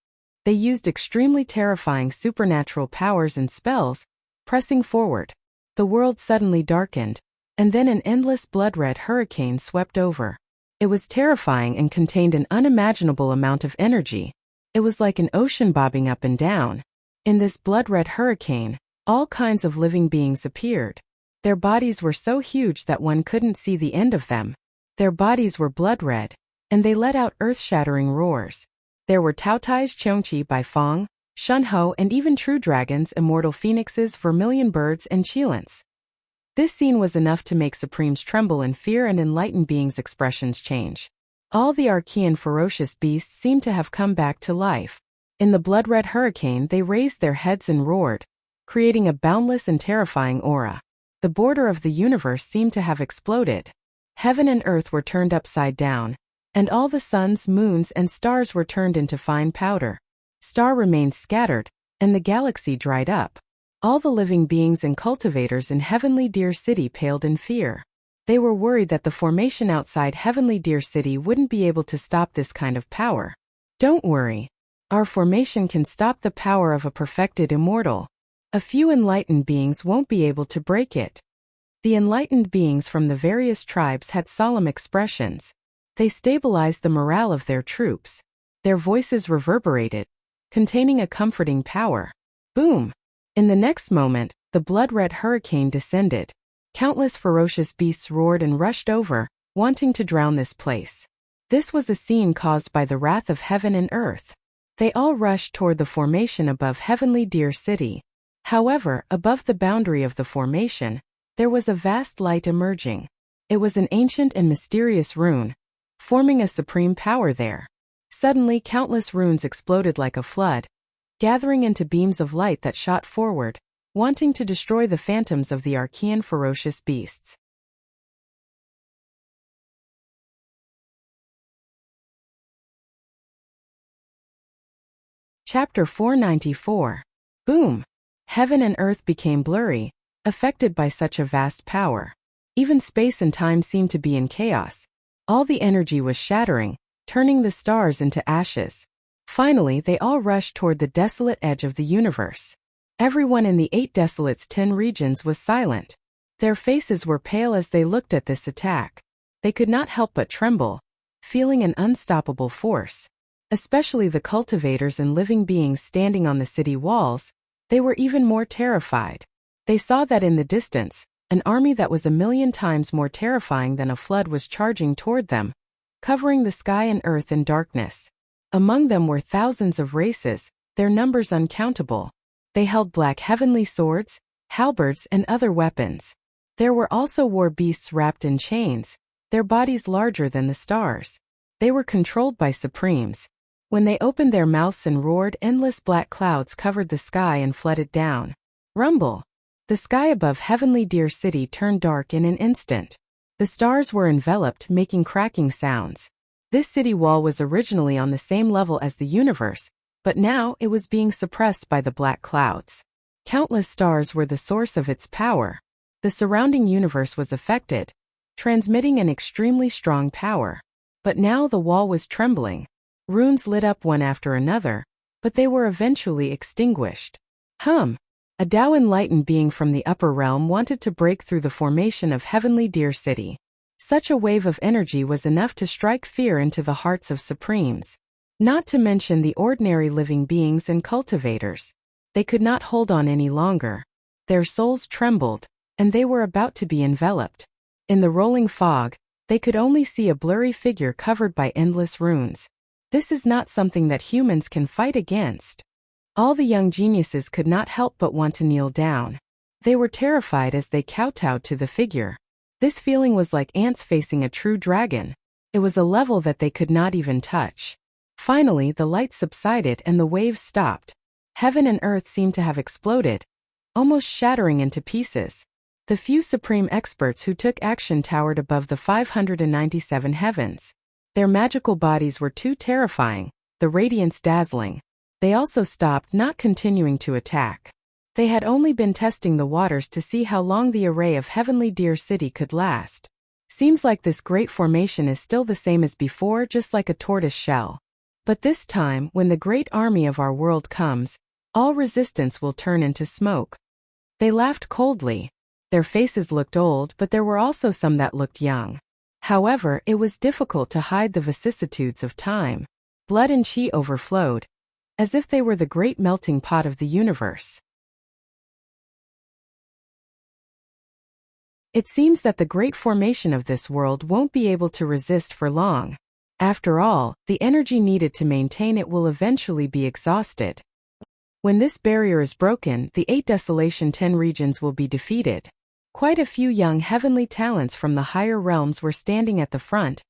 They used extremely terrifying supernatural powers and spells, pressing forward. The world suddenly darkened, and then an endless blood-red hurricane swept over. It was terrifying and contained an unimaginable amount of energy. It was like an ocean bobbing up and down. In this blood-red hurricane, all kinds of living beings appeared. Their bodies were so huge that one couldn't see the end of them. Their bodies were blood-red, and they let out earth-shattering roars. There were Taotai's Cheongqi by Fong, Shunho, and even true dragons, immortal phoenixes, vermilion birds, and Qilins. This scene was enough to make Supremes tremble in fear, and enlightened beings' expressions change. All the archaean ferocious beasts seemed to have come back to life. In the blood-red hurricane, they raised their heads and roared, creating a boundless and terrifying aura. The border of the universe seemed to have exploded. Heaven and earth were turned upside down, and all the suns, moons, and stars were turned into fine powder. Star remained scattered, and the galaxy dried up. All the living beings and cultivators in Heavenly Deer City paled in fear. They were worried that the formation outside Heavenly Deer City wouldn't be able to stop this kind of power. Don't worry. Our formation can stop the power of a perfected immortal. A few enlightened beings won't be able to break it. The enlightened beings from the various tribes had solemn expressions. They stabilized the morale of their troops. Their voices reverberated, containing a comforting power. Boom! In the next moment, the blood-red hurricane descended. Countless ferocious beasts roared and rushed over, wanting to drown this place. This was a scene caused by the wrath of heaven and earth. They all rushed toward the formation above Heavenly Deer City. However, above the boundary of the formation, there was a vast light emerging. It was an ancient and mysterious rune, forming a supreme power there. Suddenly, countless runes exploded like a flood, gathering into beams of light that shot forward, wanting to destroy the phantoms of the archaean ferocious beasts. Chapter 494. Boom! Heaven and earth became blurry, affected by such a vast power. Even space and time seemed to be in chaos. All the energy was shattering, turning the stars into ashes. Finally, they all rushed toward the desolate edge of the universe. Everyone in the 8 Desolate's 10 regions was silent. Their faces were pale as they looked at this attack. They could not help but tremble, feeling an unstoppable force. Especially the cultivators and living beings standing on the city walls, they were even more terrified. They saw that in the distance, an army that was 1,000,000 times more terrifying than a flood was charging toward them, covering the sky and earth in darkness. Among them were thousands of races, their numbers uncountable. They held black heavenly swords, halberds, and other weapons. There were also war beasts wrapped in chains, their bodies larger than the stars. They were controlled by Supremes. When they opened their mouths and roared, endless black clouds covered the sky and flooded down. Rumble! The sky above Heavenly Deer City turned dark in an instant. The stars were enveloped, making cracking sounds. This city wall was originally on the same level as the universe, but now it was being suppressed by the black clouds. Countless stars were the source of its power. The surrounding universe was affected, transmitting an extremely strong power. But now the wall was trembling. Runes lit up one after another, but they were eventually extinguished. A Tao enlightened being from the upper realm wanted to break through the formation of Heavenly Deer City. Such a wave of energy was enough to strike fear into the hearts of Supremes. Not to mention the ordinary living beings and cultivators. They could not hold on any longer. Their souls trembled, and they were about to be enveloped. In the rolling fog, they could only see a blurry figure covered by endless runes. This is not something that humans can fight against. All the young geniuses could not help but want to kneel down. They were terrified as they kowtowed to the figure. This feeling was like ants facing a true dragon. It was a level that they could not even touch. Finally, the light subsided and the waves stopped. Heaven and earth seemed to have exploded, almost shattering into pieces. The few supreme experts who took action towered above the 597 heavens. Their magical bodies were too terrifying, the radiance dazzling. They also stopped, not continuing to attack. They had only been testing the waters to see how long the array of Heavenly Deer City could last. Seems like this great formation is still the same as before, just like a tortoise shell. But this time, when the great army of our world comes, all resistance will turn into smoke." They laughed coldly. Their faces looked old, but there were also some that looked young. However, it was difficult to hide the vicissitudes of time. Blood and chi overflowed, as if they were the great melting pot of the universe. It seems that the great formation of this world won't be able to resist for long. After all, the energy needed to maintain it will eventually be exhausted. When this barrier is broken, the 8 Desolation 10 regions will be defeated. Quite a few young heavenly talents from the higher realms were standing at the front,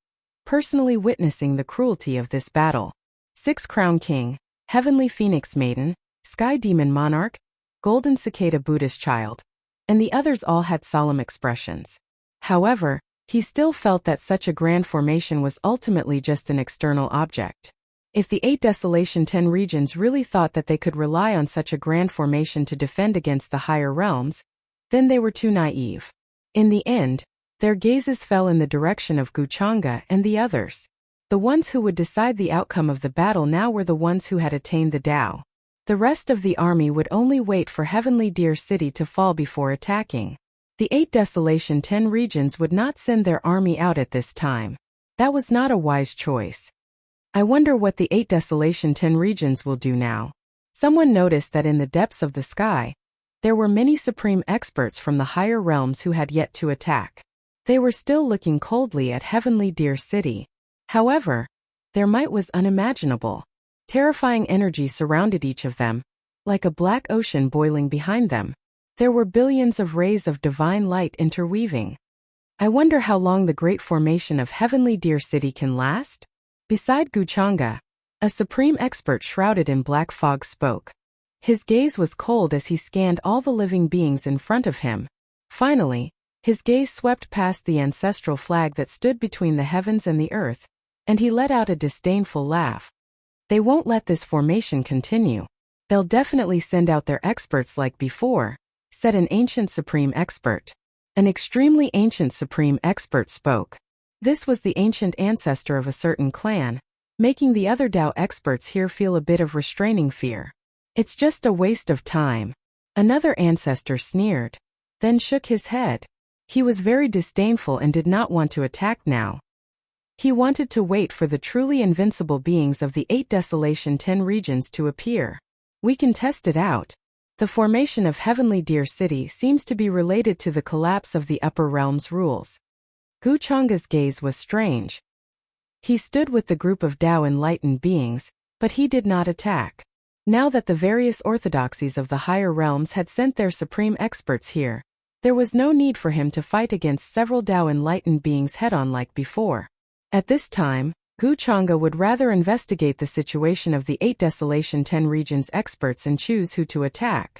personally witnessing the cruelty of this battle. 6 Crown King, Heavenly Phoenix Maiden, Sky Demon Monarch, Golden Cicada Buddhist Child, and the others all had solemn expressions. However, he still felt that such a grand formation was ultimately just an external object. If the 8 Desolation 10 regions really thought that they could rely on such a grand formation to defend against the higher realms, then they were too naive. In the end, their gazes fell in the direction of Wuxia and the others. The ones who would decide the outcome of the battle now were the ones who had attained the Tao. The rest of the army would only wait for Heavenly Deer City to fall before attacking. The 8 Desolation 10 regions would not send their army out at this time. That was not a wise choice. I wonder what the 8 Desolation 10 regions will do now. Someone noticed that in the depths of the sky, there were many supreme experts from the higher realms who had yet to attack. They were still looking coldly at Heavenly Deer City. However, their might was unimaginable. Terrifying energy surrounded each of them, like a black ocean boiling behind them. There were billions of rays of divine light interweaving. I wonder how long the great formation of Heavenly Deer City can last? Beside Wuxia, a supreme expert shrouded in black fog spoke. His gaze was cold as he scanned all the living beings in front of him. Finally, his gaze swept past the ancestral flag that stood between the heavens and the earth, and he let out a disdainful laugh. They won't let this formation continue. They'll definitely send out their experts like before, said an ancient supreme expert. An extremely ancient supreme expert spoke. This was the ancient ancestor of a certain clan, making the other Tao experts here feel a bit of restraining fear. It's just a waste of time. Another ancestor sneered, then shook his head. He was very disdainful and did not want to attack now. He wanted to wait for the truly invincible beings of the 8 Desolation 10 regions to appear. We can test it out. The formation of Heavenly Deer City seems to be related to the collapse of the upper realms rules. Wuxia's gaze was strange. He stood with the group of Tao enlightened beings, but he did not attack. Now that the various orthodoxies of the higher realms had sent their supreme experts here, there was no need for him to fight against several Tao enlightened beings head-on like before. At this time, Wuxia would rather investigate the situation of the 8 Desolation 10 regions experts and choose who to attack.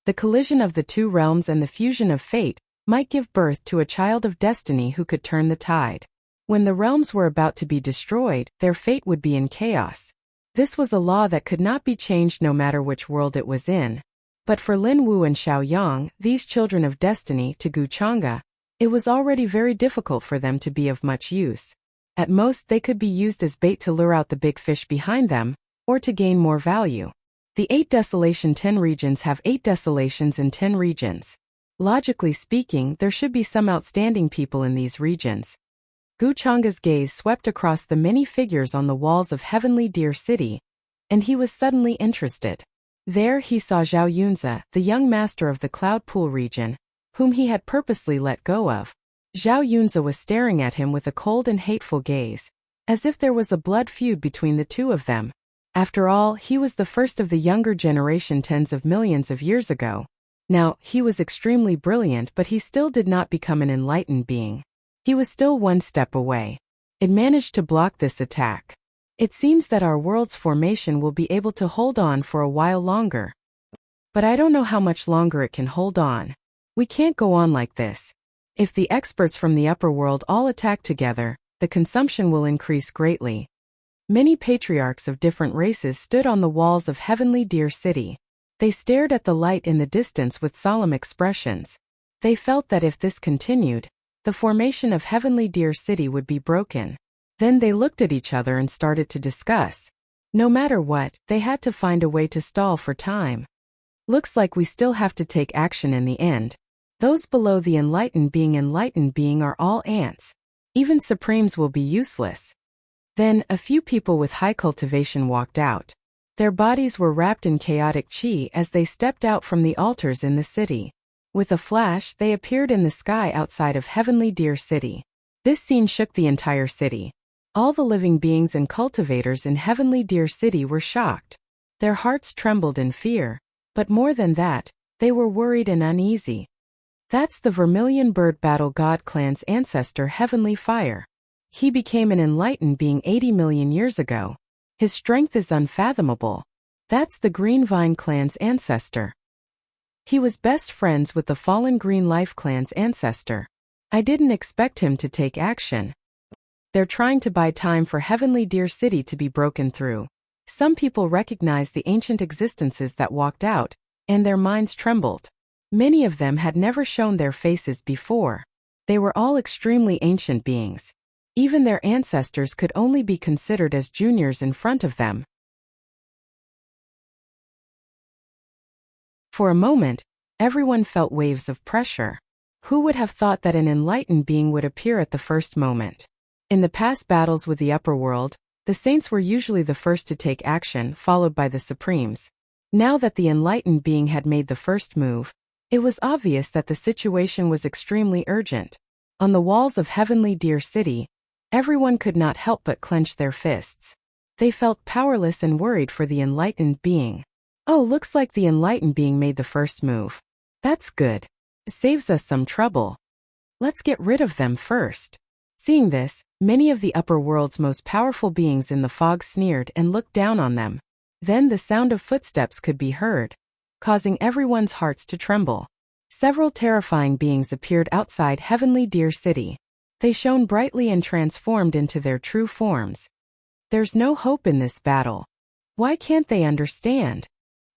The collision of the two realms and the fusion of fate might give birth to a child of destiny who could turn the tide. When the realms were about to be destroyed, their fate would be in chaos. This was a law that could not be changed no matter which world it was in. But for Lin Wu and Xiao Yang, these children of destiny, to Wuxia, it was already very difficult for them to be of much use. At most they could be used as bait to lure out the big fish behind them, or to gain more value. The 8 Desolation 10 regions have 8 desolations in 10 regions. Logically speaking, there should be some outstanding people in these regions. Wuxia's gaze swept across the many figures on the walls of Heavenly Deer City, and he was suddenly interested. There he saw Zhao Yunzi, the young master of the Cloud Pool region, whom he had purposely let go of. Zhao Yunzi was staring at him with a cold and hateful gaze, as if there was a blood feud between the two of them. After all, he was the first of the younger generation tens of millions of years ago. Now, he was extremely brilliant, but he still did not become an enlightened being. He was still one step away. It managed to block this attack. It seems that our world's formation will be able to hold on for a while longer. But I don't know how much longer it can hold on. We can't go on like this. If the experts from the upper world all attack together, the consumption will increase greatly. Many patriarchs of different races stood on the walls of Heavenly Deer City. They stared at the light in the distance with solemn expressions. They felt that if this continued, the formation of Heavenly Deer City would be broken. Then they looked at each other and started to discuss. No matter what, they had to find a way to stall for time. Looks like we still have to take action in the end. Those below the enlightened being are all ants. Even supremes will be useless. Then, a few people with high cultivation walked out. Their bodies were wrapped in chaotic chi as they stepped out from the altars in the city. With a flash, they appeared in the sky outside of Heavenly Deer City. This scene shook the entire city. All the living beings and cultivators in Heavenly Deer City were shocked. Their hearts trembled in fear, but more than that, they were worried and uneasy. That's the Vermilion Bird Battle God clan's ancestor Heavenly Fire. He became an enlightened being 80 million years ago. His strength is unfathomable. That's the Green Vine clan's ancestor. He was best friends with the fallen Green Life clan's ancestor. I didn't expect him to take action. They're trying to buy time for Heavenly Deer City to be broken through. Some people recognized the ancient existences that walked out, and their minds trembled. Many of them had never shown their faces before. They were all extremely ancient beings. Even their ancestors could only be considered as juniors in front of them. For a moment, everyone felt waves of pressure. Who would have thought that an enlightened being would appear at the first moment? In the past battles with the upper world, the saints were usually the first to take action, followed by the supremes. Now that the enlightened being had made the first move, it was obvious that the situation was extremely urgent. On the walls of Heavenly Deer City, everyone could not help but clench their fists. They felt powerless and worried for the enlightened being. Oh, looks like the enlightened being made the first move. That's good. It saves us some trouble. Let's get rid of them first. Seeing this, many of the upper world's most powerful beings in the fog sneered and looked down on them. Then the sound of footsteps could be heard, causing everyone's hearts to tremble. Several terrifying beings appeared outside Heavenly Deer City. They shone brightly and transformed into their true forms. There's no hope in this battle. Why can't they understand?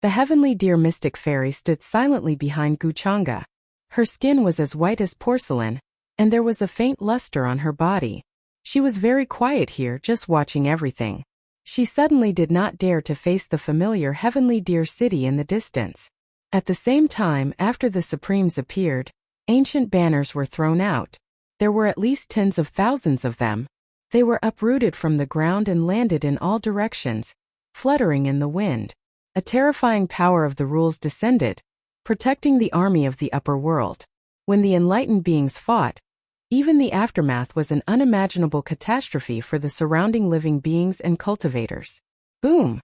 The Heavenly Deer Mystic Fairy stood silently behind Wuxia. Her skin was as white as porcelain, and there was a faint luster on her body. She was very quiet here, just watching everything. She suddenly did not dare to face the familiar Heavenly Deer City in the distance. At the same time, after the Supremes appeared, ancient banners were thrown out. There were at least tens of thousands of them. They were uprooted from the ground and landed in all directions, fluttering in the wind. A terrifying power of the rules descended, protecting the army of the upper world. When the enlightened beings fought, even the aftermath was an unimaginable catastrophe for the surrounding living beings and cultivators. Boom!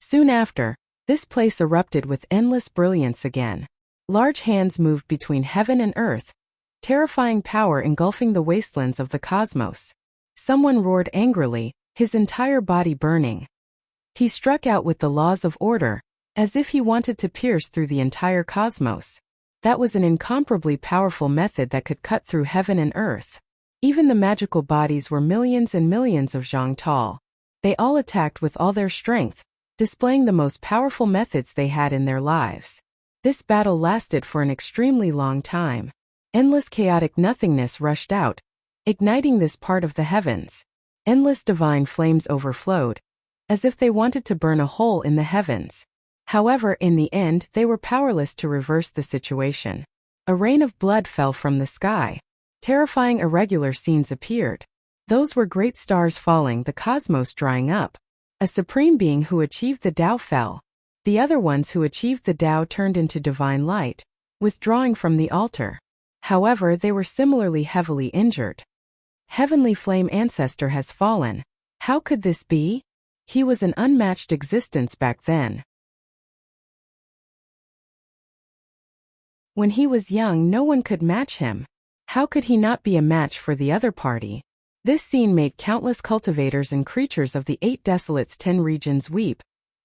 Soon after, this place erupted with endless brilliance again. Large hands moved between heaven and earth, terrifying power engulfing the wastelands of the cosmos. Someone roared angrily, his entire body burning. He struck out with the laws of order, as if he wanted to pierce through the entire cosmos. That was an incomparably powerful method that could cut through heaven and earth. Even the magical bodies were millions and millions of zhang tall. They all attacked with all their strength, displaying the most powerful methods they had in their lives. This battle lasted for an extremely long time. Endless chaotic nothingness rushed out, igniting this part of the heavens. Endless divine flames overflowed, as if they wanted to burn a hole in the heavens. However, in the end, they were powerless to reverse the situation. A rain of blood fell from the sky. Terrifying irregular scenes appeared. Those were great stars falling, the cosmos drying up. A supreme being who achieved the Tao fell. The other ones who achieved the Tao turned into divine light, withdrawing from the altar. However, they were similarly heavily injured. Heavenly Flame Ancestor has fallen. How could this be? He was an unmatched existence back then. When he was young, no one could match him. How could he not be a match for the other party? This scene made countless cultivators and creatures of the 8 Desolates 10 regions weep,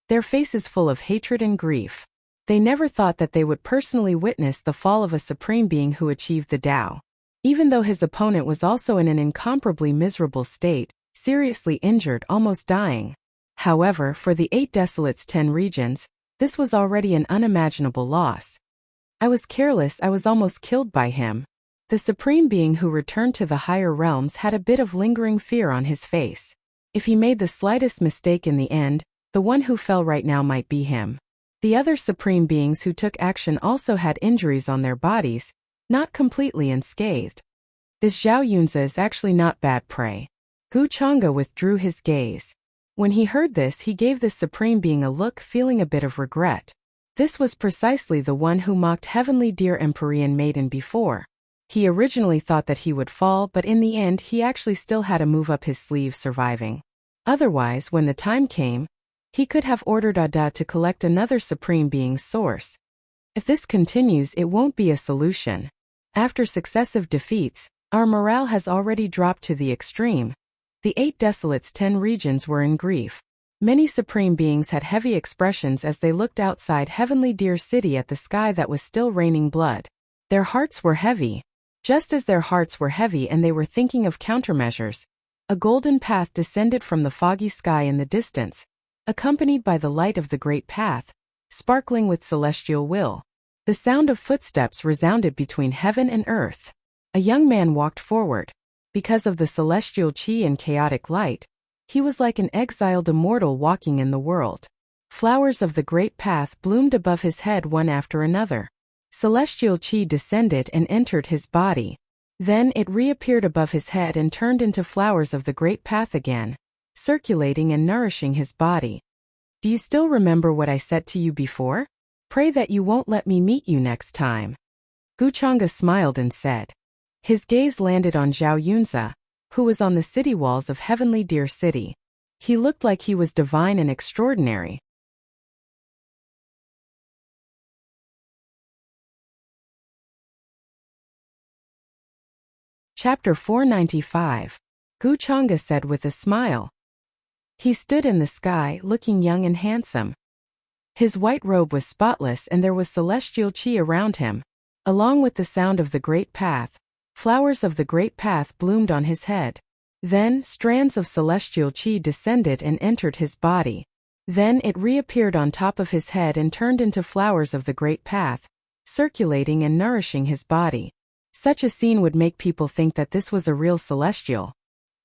their faces full of hatred and grief. They never thought that they would personally witness the fall of a supreme being who achieved the Tao. Even though his opponent was also in an incomparably miserable state, seriously injured, almost dying. However, for the 8 Desolates 10 regions, This was already an unimaginable loss. I was careless, I was almost killed by him. The supreme being who returned to the higher realms had a bit of lingering fear on his face. If he made the slightest mistake in the end, the one who fell right now might be him. The other supreme beings who took action also had injuries on their bodies, not completely unscathed. This Zhao Yunzi is actually not bad prey. Gu Chang'e withdrew his gaze. When he heard this, he gave this supreme being a look, feeling a bit of regret. This was precisely the one who mocked heavenly dear Empyrean maiden before. He originally thought that he would fall, but in the end he actually still had to move up his sleeve, surviving. Otherwise, when the time came, he could have ordered Ada to collect another supreme being's source. If this continues, it won't be a solution. After successive defeats, our morale has already dropped to the extreme. The 8 desolates' 10 regions were in grief. Many supreme beings had heavy expressions as they looked outside Heavenly Deer City at the sky that was still raining blood. Their hearts were heavy. Just as their hearts were heavy and they were thinking of countermeasures, a golden path descended from the foggy sky in the distance, accompanied by the light of the great path, sparkling with celestial will. The sound of footsteps resounded between heaven and earth. A young man walked forward. Because of the celestial chi and chaotic light, he was like an exiled immortal walking in the world. Flowers of the great path bloomed above his head one after another. Celestial chi descended and entered his body. Then it reappeared above his head and turned into flowers of the great path again, circulating and nourishing his body. Do you still remember what I said to you before? Pray that you won't let me meet you next time. Gu Chang'e smiled and said. His gaze landed on Zhao Yunzi, who was on the city walls of Heavenly Deer City. He looked like he was divine and extraordinary. Chapter 495. Gu Chang'e said with a smile. He stood in the sky, looking young and handsome. His white robe was spotless and there was celestial chi around him. Along with the sound of the great path, flowers of the great path bloomed on his head. Then, strands of celestial chi descended and entered his body. Then it reappeared on top of his head and turned into flowers of the great path, circulating and nourishing his body. Such a scene would make people think that this was a real celestial.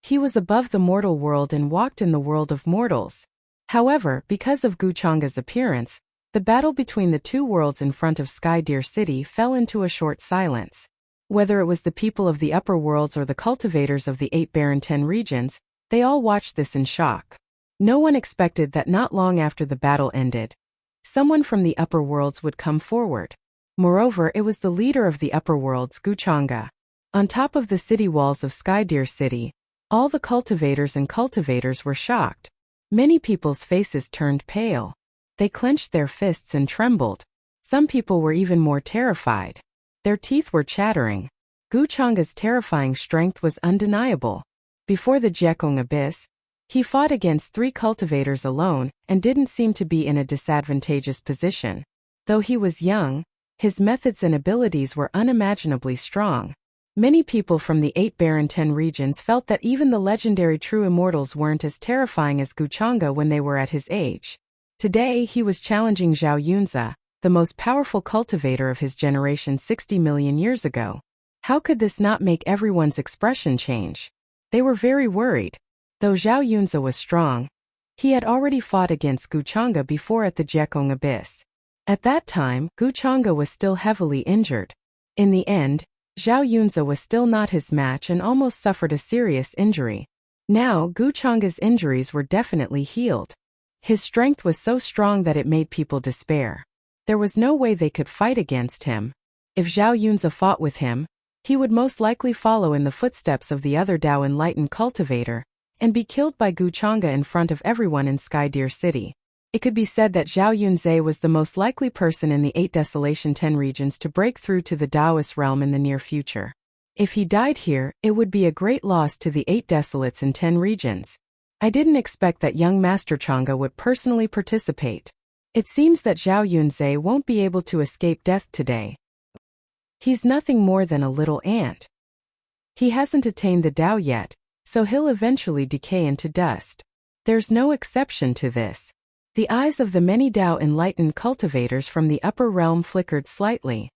He was above the mortal world and walked in the world of mortals. However, because of Gu Chang'e's appearance, the battle between the two worlds in front of Sky Deer City fell into a short silence. Whether it was the people of the upper worlds or the cultivators of the 8 barren 10 regions, they all watched this in shock. No one expected that not long after the battle ended, someone from the upper worlds would come forward. Moreover, it was the leader of the upper worlds, Gu Chang'e. On top of the city walls of Sky Deer City, all the cultivators and cultivators were shocked. Many people's faces turned pale. They clenched their fists and trembled. Some people were even more terrified. Their teeth were chattering. Gu Chang'e's terrifying strength was undeniable. Before the Jiekong Abyss, he fought against 3 cultivators alone and didn't seem to be in a disadvantageous position. Though he was young, his methods and abilities were unimaginably strong. Many people from the 8 barren 10 regions felt that even the legendary true immortals weren't as terrifying as Gu Chang'e when they were at his age. Today he was challenging Zhao Yunzi, the most powerful cultivator of his generation 60 million years ago. How could this not make everyone's expression change? They were very worried. Though Zhao Yunzi was strong, he had already fought against Gu Chang'e before at the Jiekong Abyss. At that time, Gu Chang'e was still heavily injured. In the end, Zhao Yunzi was still not his match and almost suffered a serious injury. Now, Gu Chang'e's injuries were definitely healed. His strength was so strong that it made people despair. There was no way they could fight against him. If Zhao Yunzi fought with him, he would most likely follow in the footsteps of the other Dao enlightened cultivator and be killed by Gu Chang'e in front of everyone in Sky Deer City. It could be said that Zhao Yunzi was the most likely person in the 8 Desolation 10 regions to break through to the Taoist realm in the near future. If he died here, it would be a great loss to the 8 Desolates in 10 regions. I didn't expect that young Master Chang'e would personally participate. It seems that Zhao Yunzi won't be able to escape death today. He's nothing more than a little ant. He hasn't attained the Tao yet, so he'll eventually decay into dust. There's no exception to this. The eyes of the many Dao enlightened cultivators from the upper realm flickered slightly.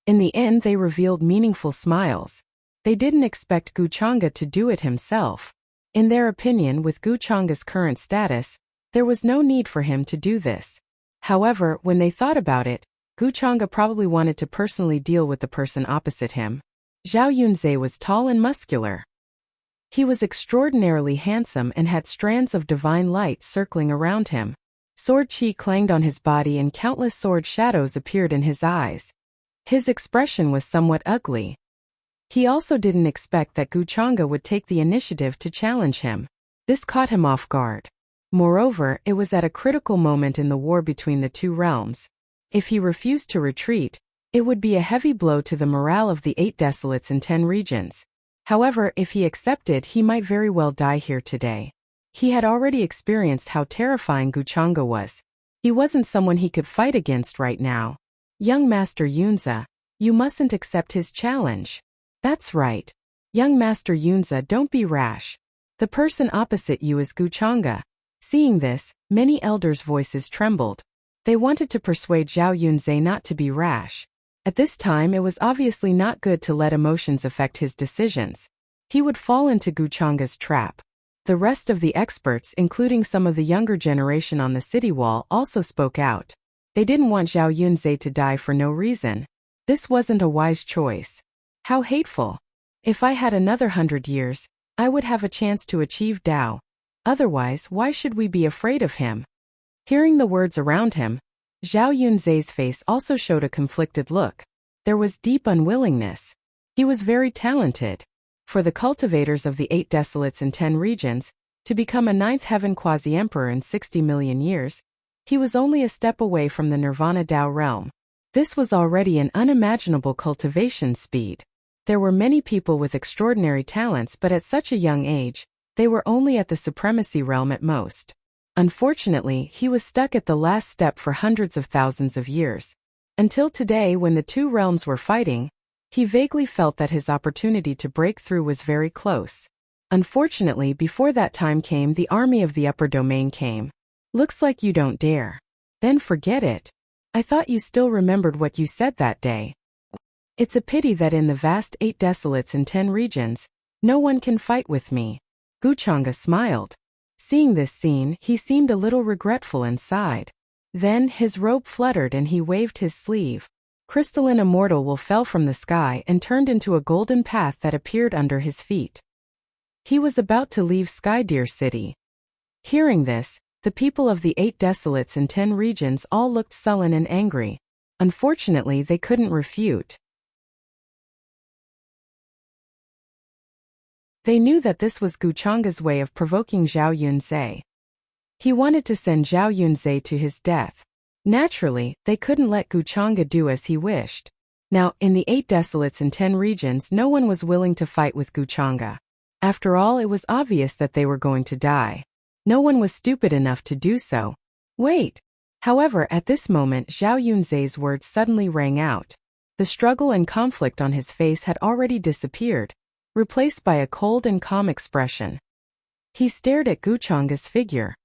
In the end they revealed meaningful smiles. They didn't expect Guchanga to do it himself. In their opinion, with Guchanga's current status, there was no need for him to do this. However, when they thought about it, Guchanga probably wanted to personally deal with the person opposite him. Zhao Yunzhe was tall and muscular. He was extraordinarily handsome and had strands of divine light circling around him. Sword chi clanged on his body and countless sword shadows appeared in his eyes. His expression was somewhat ugly. He also didn't expect that Guchanga would take the initiative to challenge him. This caught him off guard. Moreover, it was at a critical moment in the war between the two realms. If he refused to retreat, it would be a heavy blow to the morale of the 8 desolates in 10 regions. However, if he accepted, he might very well die here today. He had already experienced how terrifying Guchanga was. He wasn't someone he could fight against right now. Young Master Yunze, you mustn't accept his challenge. That's right. Young Master Yunze, don't be rash. The person opposite you is Guchanga. Seeing this, many elders' voices trembled. They wanted to persuade Zhao Yunzhe not to be rash. At this time it was obviously not good to let emotions affect his decisions. He would fall into Guchanga's trap. The rest of the experts, including some of the younger generation on the city wall, also spoke out. They didn't want Zhao Yunzhe to die for no reason. This wasn't a wise choice. How hateful. If I had another 100 years, I would have a chance to achieve Dao. Otherwise, why should we be afraid of him? Hearing the words around him, Zhao Yunzhe's face also showed a conflicted look. There was deep unwillingness. He was very talented. For the cultivators of the 8 desolates in 10 regions, to become a 9th heaven quasi-emperor in 60 million years, he was only a step away from the Nirvana Dao realm. This was already an unimaginable cultivation speed. There were many people with extraordinary talents, but at such a young age, they were only at the supremacy realm at most. Unfortunately, he was stuck at the last step for hundreds of thousands of years. Until today, when the two realms were fighting, he vaguely felt that his opportunity to break through was very close. Unfortunately, before that time came, the army of the upper domain came. Looks like you don't dare. Then forget it. I thought you still remembered what you said that day. It's a pity that in the vast 8 desolates in 10 regions, no one can fight with me. Guchanga smiled. Seeing this scene, he seemed a little regretful and sighed. Then his robe fluttered and he waved his sleeve. Crystalline immortal wool fell from the sky and turned into a golden path that appeared under his feet. He was about to leave Skydeer City. Hearing this, the people of the 8 desolates in 10 regions all looked sullen and angry. Unfortunately, they couldn't refute. They knew that this was Guchanga's way of provoking Zhao Yunzhe. He wanted to send Zhao Yunzhe to his death. Naturally, they couldn't let Guchanga do as he wished. Now, in the 8 desolates in 10 regions, no one was willing to fight with Guchanga. After all, it was obvious that they were going to die. No one was stupid enough to do so. Wait! However, at this moment, Zhao Yunzhe's words suddenly rang out. The struggle and conflict on his face had already disappeared, replaced by a cold and calm expression. He stared at Guchanga's figure.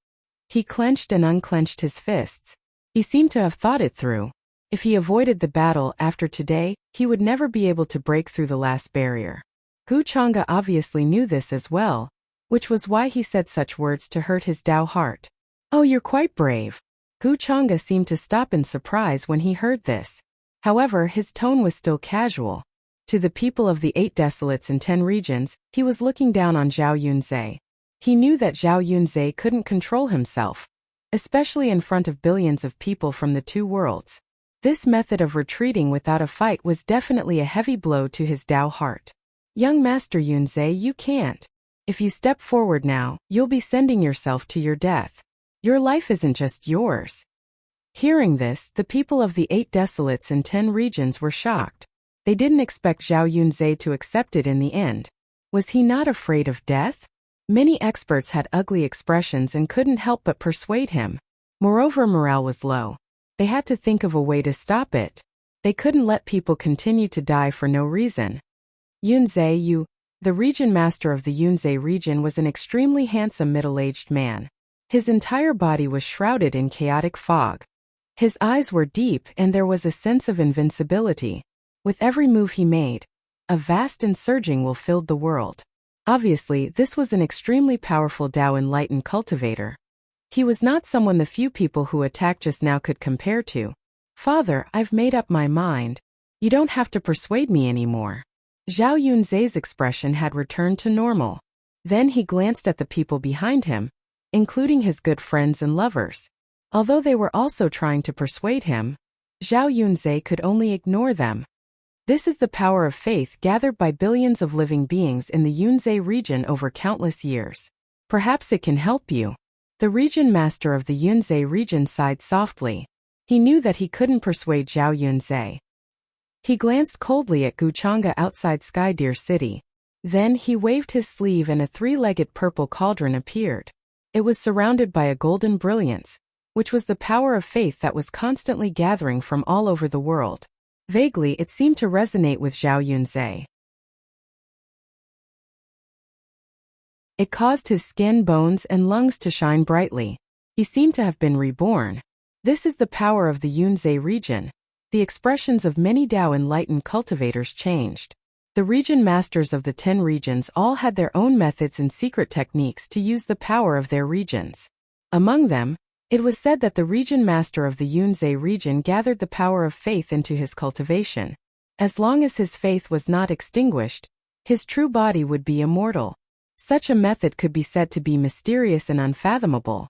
He clenched and unclenched his fists. He seemed to have thought it through. If he avoided the battle after today, he would never be able to break through the last barrier. Guchanga obviously knew this as well, which was why he said such words to hurt his Dao heart. Oh, you're quite brave. Guchanga seemed to stop in surprise when he heard this. However, his tone was still casual. To the people of the 8 desolates in 10 regions, he was looking down on Zhao Yunzhe. He knew that Zhao Yunzhe couldn't control himself, especially in front of billions of people from the 2 worlds. This method of retreating without a fight was definitely a heavy blow to his Dao heart. Young Master Yunzhe, you can't. If you step forward now, you'll be sending yourself to your death. Your life isn't just yours. Hearing this, the people of the 8 desolates in 10 regions were shocked. They didn't expect Zhao Yunzhe to accept it in the end. Was he not afraid of death? Many experts had ugly expressions and couldn't help but persuade him. Moreover, morale was low. They had to think of a way to stop it. They couldn't let people continue to die for no reason. Yunzhe, The region master of the Yunzhe region was an extremely handsome middle-aged man. His entire body was shrouded in chaotic fog. His eyes were deep and there was a sense of invincibility. With every move he made, a vast and surging will filled the world. Obviously, this was an extremely powerful Tao enlightened cultivator. He was not someone the few people who attacked just now could compare to. Father, I've made up my mind. You don't have to persuade me anymore. Zhao Yunzhe's expression had returned to normal. Then he glanced at the people behind him, including his good friends and lovers. Although they were also trying to persuade him, Zhao Yunzhe could only ignore them. This is the power of faith gathered by billions of living beings in the Yunzhe region over countless years. Perhaps it can help you. The region master of the Yunzhe region sighed softly. He knew that he couldn't persuade Zhao Yunzhe. He glanced coldly at Guchanga outside Sky Deer City. Then he waved his sleeve and a three-legged purple cauldron appeared. It was surrounded by a golden brilliance, which was the power of faith that was constantly gathering from all over the world. Vaguely, it seemed to resonate with Zhao Yunzhe. It caused his skin, bones, and lungs to shine brightly. He seemed to have been reborn. This is the power of the Yunzhe region. The expressions of many Tao enlightened cultivators changed. The region masters of the 10 regions all had their own methods and secret techniques to use the power of their regions. Among them, it was said that the region master of the Yunzhe region gathered the power of faith into his cultivation. As long as his faith was not extinguished, his true body would be immortal. Such a method could be said to be mysterious and unfathomable.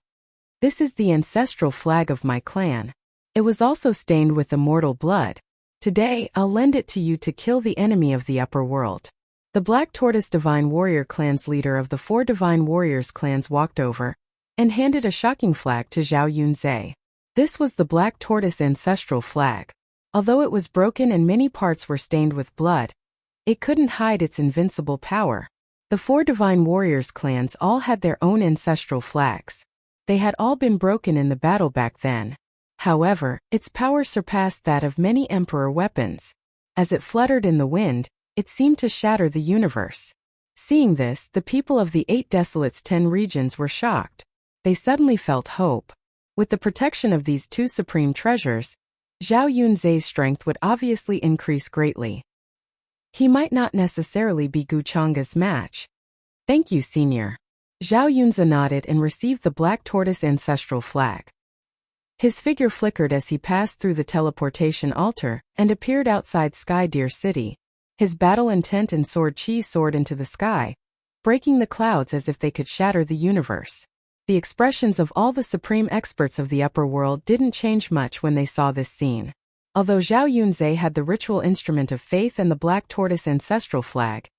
This is the ancestral flag of my clan. It was also stained with immortal blood. Today, I'll lend it to you to kill the enemy of the upper world. The Black Tortoise Divine Warrior clan's leader of the 4 Divine Warriors clans walked over and handed a shocking flag to Zhao Yunzhe. This was the Black Tortoise ancestral flag. Although it was broken and many parts were stained with blood, it couldn't hide its invincible power. The 4 Divine Warriors clans all had their own ancestral flags. They had all been broken in the battle back then. However, its power surpassed that of many emperor weapons. As it fluttered in the wind, it seemed to shatter the universe. Seeing this, the people of the 8 Desolates 10 regions were shocked. They suddenly felt hope. With the protection of these 2 supreme treasures, Zhao Yunzhe's strength would obviously increase greatly. He might not necessarily be Guchanga's match. Thank you, Senior. Zhao Yunzhe nodded and received the Black Tortoise ancestral flag. His figure flickered as he passed through the teleportation altar and appeared outside Sky Deer City. His battle intent and sword chi soared into the sky, breaking the clouds as if they could shatter the universe. The expressions of all the supreme experts of the upper world didn't change much when they saw this scene. Although Zhao Yunzhe had the ritual instrument of faith and the Black Tortoise ancestral flag,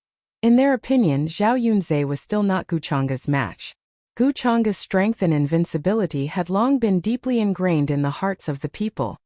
in their opinion, Zhao Yunzhe was still not Guchanga's match. Guchanga's strength and invincibility had long been deeply ingrained in the hearts of the people.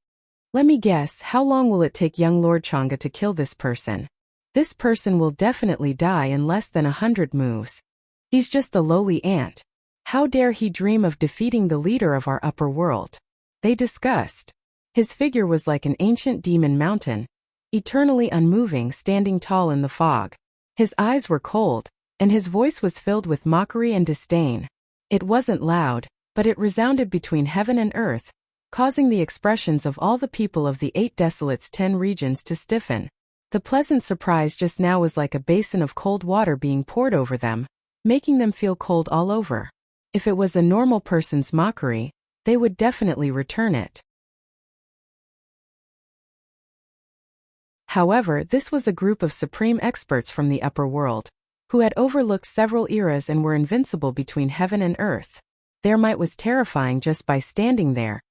Let me guess, how long will it take young Lord Chang'e to kill this person? This person will definitely die in less than 100 moves. He's just a lowly ant. How dare he dream of defeating the leader of our upper world? They discussed. His figure was like an ancient demon mountain, eternally unmoving, standing tall in the fog. His eyes were cold, and his voice was filled with mockery and disdain. It wasn't loud, but it resounded between heaven and earth, causing the expressions of all the people of the 8 Desolates 10 regions to stiffen. The pleasant surprise just now was like a basin of cold water being poured over them, making them feel cold all over. If it was a normal person's mockery, they would definitely return it. However, this was a group of supreme experts from the upper world, who had overlooked several eras and were invincible between heaven and earth. Their might was terrifying just by standing there,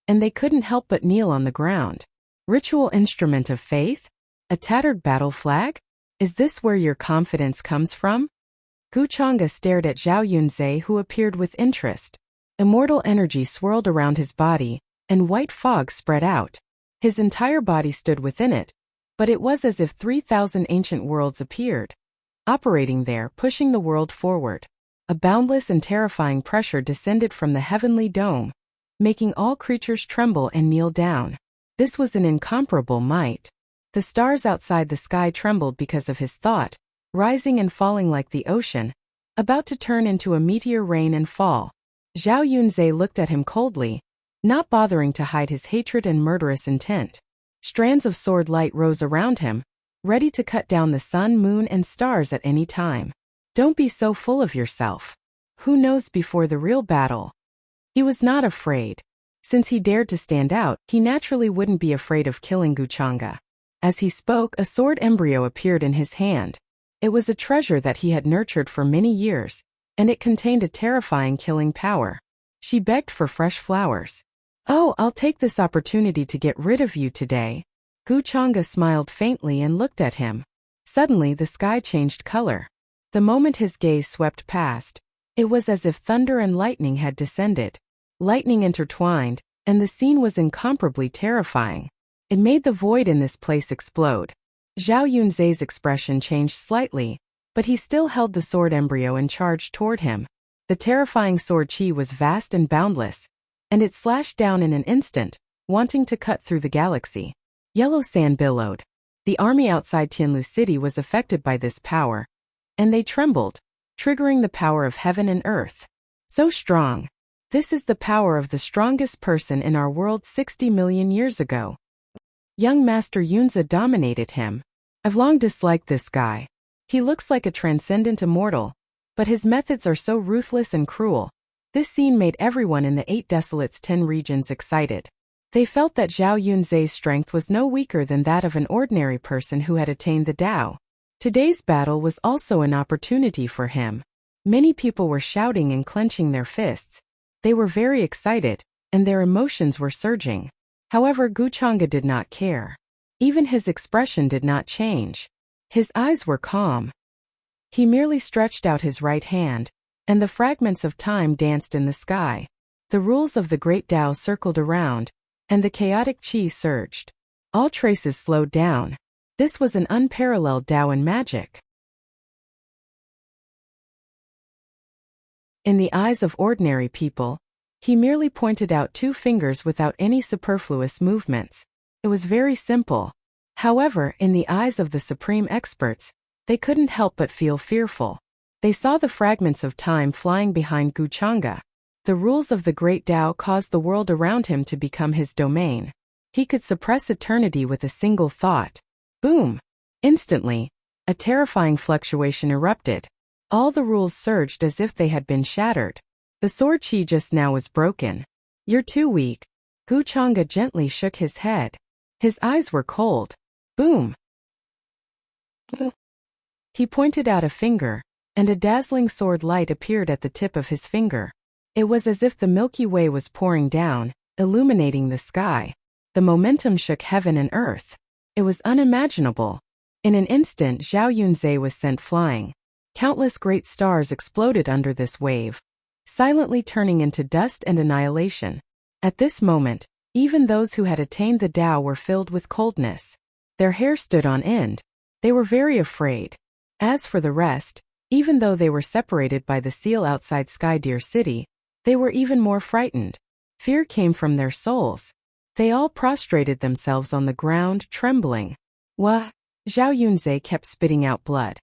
and they couldn't help but kneel on the ground. Ritual instrument of faith? A tattered battle flag? Is this where your confidence comes from? Guchanga stared at Zhao Yunzhe, who appeared with interest. Immortal energy swirled around his body, and white fog spread out. His entire body stood within it, but it was as if 3,000 ancient worlds appeared, operating there, pushing the world forward. A boundless and terrifying pressure descended from the heavenly dome, making all creatures tremble and kneel down. This was an incomparable might. The stars outside the sky trembled because of his thought, rising and falling like the ocean, about to turn into a meteor rain and fall. Zhao Yunzhe looked at him coldly, not bothering to hide his hatred and murderous intent. Strands of sword light rose around him, ready to cut down the sun, moon, and stars at any time. Don't be so full of yourself. Who knows before the real battle? He was not afraid. Since he dared to stand out, he naturally wouldn't be afraid of killing Guchanga. As he spoke, a sword embryo appeared in his hand. It was a treasure that he had nurtured for many years, and it contained a terrifying killing power. She begged for fresh flowers. "Oh, I'll take this opportunity to get rid of you today." Guchanga smiled faintly and looked at him. Suddenly the sky changed color. The moment his gaze swept past, it was as if thunder and lightning had descended. Lightning intertwined, and the scene was incomparably terrifying. It made the void in this place explode. Zhao Yunzhe's expression changed slightly, but he still held the sword embryo and charged toward him. The terrifying sword chi was vast and boundless, and it slashed down in an instant, wanting to cut through the galaxy. Yellow sand billowed. The army outside Tianlu City was affected by this power, and they trembled, triggering the power of heaven and earth. So strong. This is the power of the strongest person in our world 60 million years ago. Young Master Yunze dominated him. I've long disliked this guy. He looks like a transcendent immortal, but his methods are so ruthless and cruel. This scene made everyone in the 8 Desolates 10 regions excited. They felt that Zhao Yunzhe's strength was no weaker than that of an ordinary person who had attained the Tao. Today's battle was also an opportunity for him. Many people were shouting and clenching their fists. They were very excited, and their emotions were surging. However, Guchanga did not care. Even his expression did not change. His eyes were calm. He merely stretched out his right hand, and the fragments of time danced in the sky. The rules of the great Tao circled around, and the chaotic chi surged. All traces slowed down. This was an unparalleled Tao in magic. In the eyes of ordinary people, he merely pointed out 2 fingers without any superfluous movements. It was very simple. However, in the eyes of the supreme experts, they couldn't help but feel fearful. They saw the fragments of time flying behind Guchanga. The rules of the great Tao caused the world around him to become his domain. He could suppress eternity with a single thought. Boom! Instantly, a terrifying fluctuation erupted. All the rules surged as if they had been shattered. The sword chi just now was broken. You're too weak. Guchanga gently shook his head. His eyes were cold. Boom! He pointed out a finger, and a dazzling sword light appeared at the tip of his finger. It was as if the Milky Way was pouring down, illuminating the sky. The momentum shook heaven and earth. It was unimaginable. In an instant, Zhao Yunzhe was sent flying. Countless great stars exploded under this wave, silently turning into dust and annihilation. At this moment, even those who had attained the Tao were filled with coldness. Their hair stood on end. They were very afraid. As for the rest, even though they were separated by the seal outside Skydeer City, they were even more frightened. Fear came from their souls. They all prostrated themselves on the ground, trembling. Wah! Zhao Yunzhe kept spitting out blood.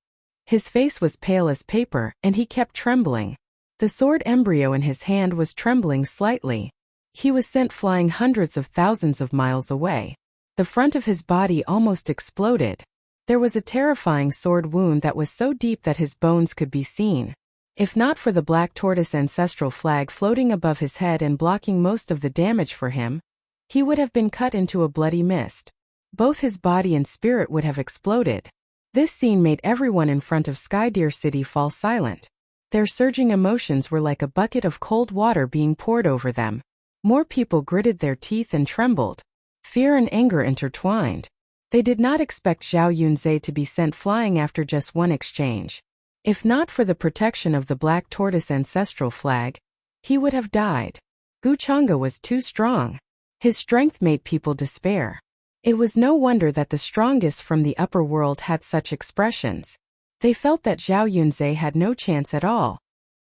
His face was pale as paper, and he kept trembling. The sword embryo in his hand was trembling slightly. He was sent flying hundreds of thousands of miles away. The front of his body almost exploded. There was a terrifying sword wound that was so deep that his bones could be seen. If not for the black tortoise ancestral flag floating above his head and blocking most of the damage for him, he would have been cut into a bloody mist. Both his body and spirit would have exploded. This scene made everyone in front of Skydeer City fall silent. Their surging emotions were like a bucket of cold water being poured over them. More people gritted their teeth and trembled. Fear and anger intertwined. They did not expect Zhao Yunzhe to be sent flying after just one exchange. If not for the protection of the black tortoise ancestral flag, he would have died. Guchanga was too strong. His strength made people despair. It was no wonder that the strongest from the upper world had such expressions. They felt that Zhao Yunzhe had no chance at all.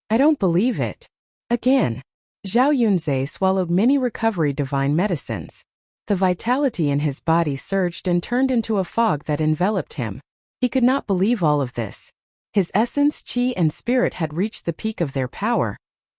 I don't believe it. Again. Zhao Yunzhe swallowed many recovery divine medicines. The vitality in his body surged and turned into a fog that enveloped him. He could not believe all of this. His essence, qi, and spirit had reached the peak of their power,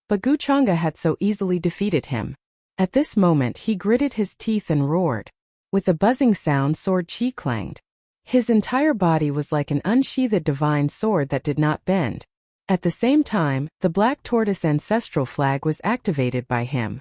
but Guchanga had so easily defeated him. At this moment he gritted his teeth and roared. With a buzzing sound, sword qi clanged. His entire body was like an unsheathed divine sword that did not bend. At the same time, the black tortoise ancestral flag was activated by him.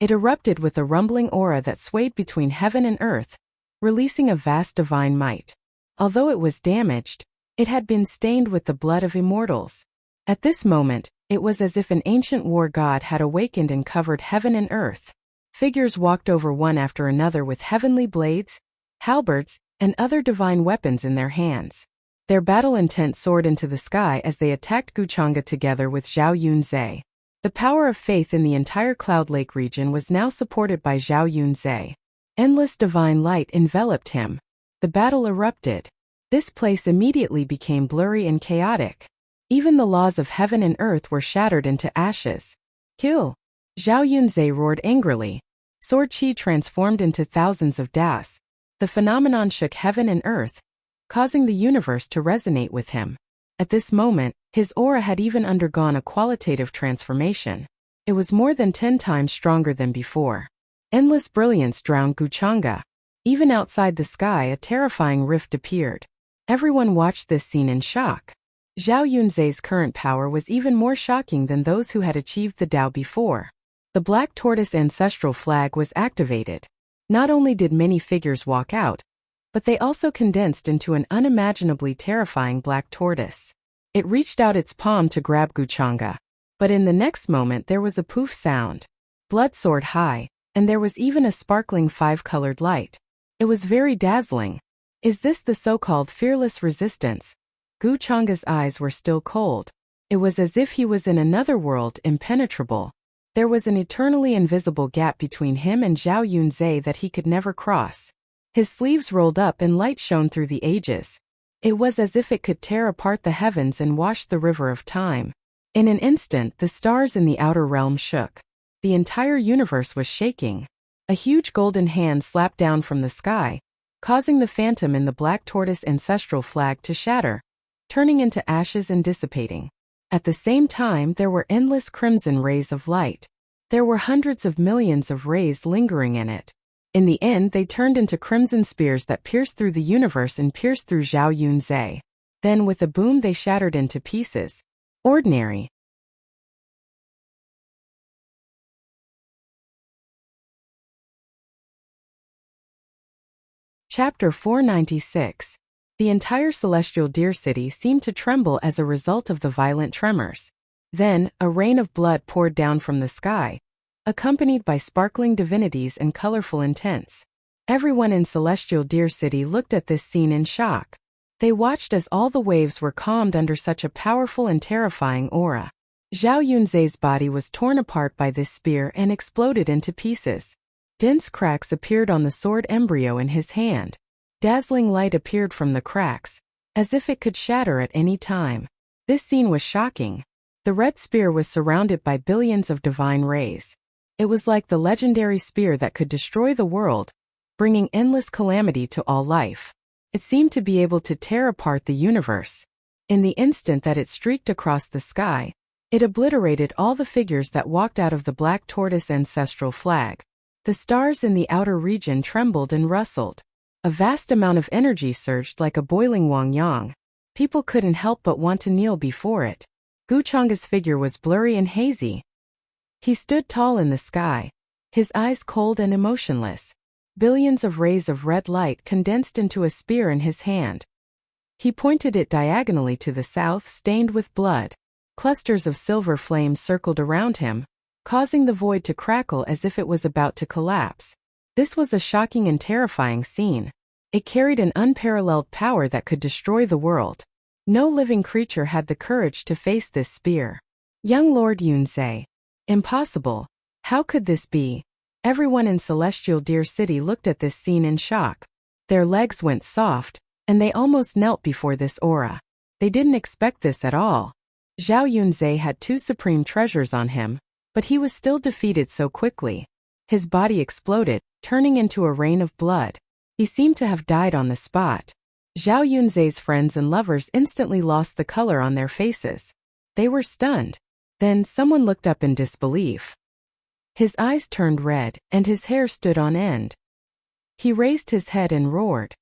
It erupted with a rumbling aura that swayed between heaven and earth, releasing a vast divine might. Although it was damaged, it had been stained with the blood of immortals. At this moment, it was as if an ancient war god had awakened and covered heaven and earth. Figures walked over one after another with heavenly blades, halberds, and other divine weapons in their hands. Their battle intent soared into the sky as they attacked Guchanga together with Zhao Yunzhe. The power of faith in the entire Cloud Lake region was now supported by Zhao Yunzhe. Endless divine light enveloped him. The battle erupted. This place immediately became blurry and chaotic. Even the laws of heaven and earth were shattered into ashes. Kill! Zhao Yunzhe roared angrily. Sword qi transformed into thousands of daos. The phenomenon shook heaven and earth, causing the universe to resonate with him. At this moment, his aura had even undergone a qualitative transformation. It was more than 10 times stronger than before. Endless brilliance drowned Guchanga. Even outside the sky, a terrifying rift appeared. Everyone watched this scene in shock. Zhao Yunzhe's current power was even more shocking than those who had achieved the Tao before. The black tortoise ancestral flag was activated. Not only did many figures walk out, but they also condensed into an unimaginably terrifying black tortoise. It reached out its palm to grab Guchanga. But in the next moment there was a poof sound. Blood soared high, and there was even a sparkling 5-colored light. It was very dazzling. Is this the so-called fearless resistance? Guchanga's eyes were still cold. It was as if he was in another world, impenetrable. There was an eternally invisible gap between him and Zhao Yunzhe that he could never cross. His sleeves rolled up and light shone through the ages. It was as if it could tear apart the heavens and wash the river of time. In an instant, the stars in the outer realm shook. The entire universe was shaking. A huge golden hand slapped down from the sky, causing the phantom in the black tortoise ancestral flag to shatter, turning into ashes and dissipating. At the same time, there were endless crimson rays of light. There were hundreds of millions of rays lingering in it. In the end, they turned into crimson spears that pierced through the universe and pierced through Zhao Yunzhe. Then with a boom they shattered into pieces. Ordinary. Chapter 496. The entire celestial deer city seemed to tremble as a result of the violent tremors. Then, a rain of blood poured down from the sky, accompanied by sparkling divinities and colorful intents. Everyone in Celestial Deer City looked at this scene in shock. They watched as all the waves were calmed under such a powerful and terrifying aura. Zhao Yunzhe's body was torn apart by this spear and exploded into pieces. Dense cracks appeared on the sword embryo in his hand. Dazzling light appeared from the cracks, as if it could shatter at any time. This scene was shocking. The red spear was surrounded by billions of divine rays. It was like the legendary spear that could destroy the world, bringing endless calamity to all life. It seemed to be able to tear apart the universe. In the instant that it streaked across the sky, it obliterated all the figures that walked out of the black tortoise ancestral flag. The stars in the outer region trembled and rustled. A vast amount of energy surged like a boiling Wangyang. People couldn't help but want to kneel before it. Guchanga's figure was blurry and hazy. He stood tall in the sky, his eyes cold and emotionless. Billions of rays of red light condensed into a spear in his hand. He pointed it diagonally to the south, stained with blood. Clusters of silver flames circled around him, causing the void to crackle as if it was about to collapse. This was a shocking and terrifying scene. It carried an unparalleled power that could destroy the world. No living creature had the courage to face this spear. Young Lord Yunzhe. Impossible. How could this be? Everyone in Celestial Deer City looked at this scene in shock. Their legs went soft, and they almost knelt before this aura. They didn't expect this at all. Zhao Yunzhe had 2 supreme treasures on him, but he was still defeated so quickly. His body exploded, turning into a rain of blood. He seemed to have died on the spot. Zhao Yunzai's friends and lovers instantly lost the color on their faces. They were stunned. Then someone looked up in disbelief. His eyes turned red, and his hair stood on end. He raised his head and roared.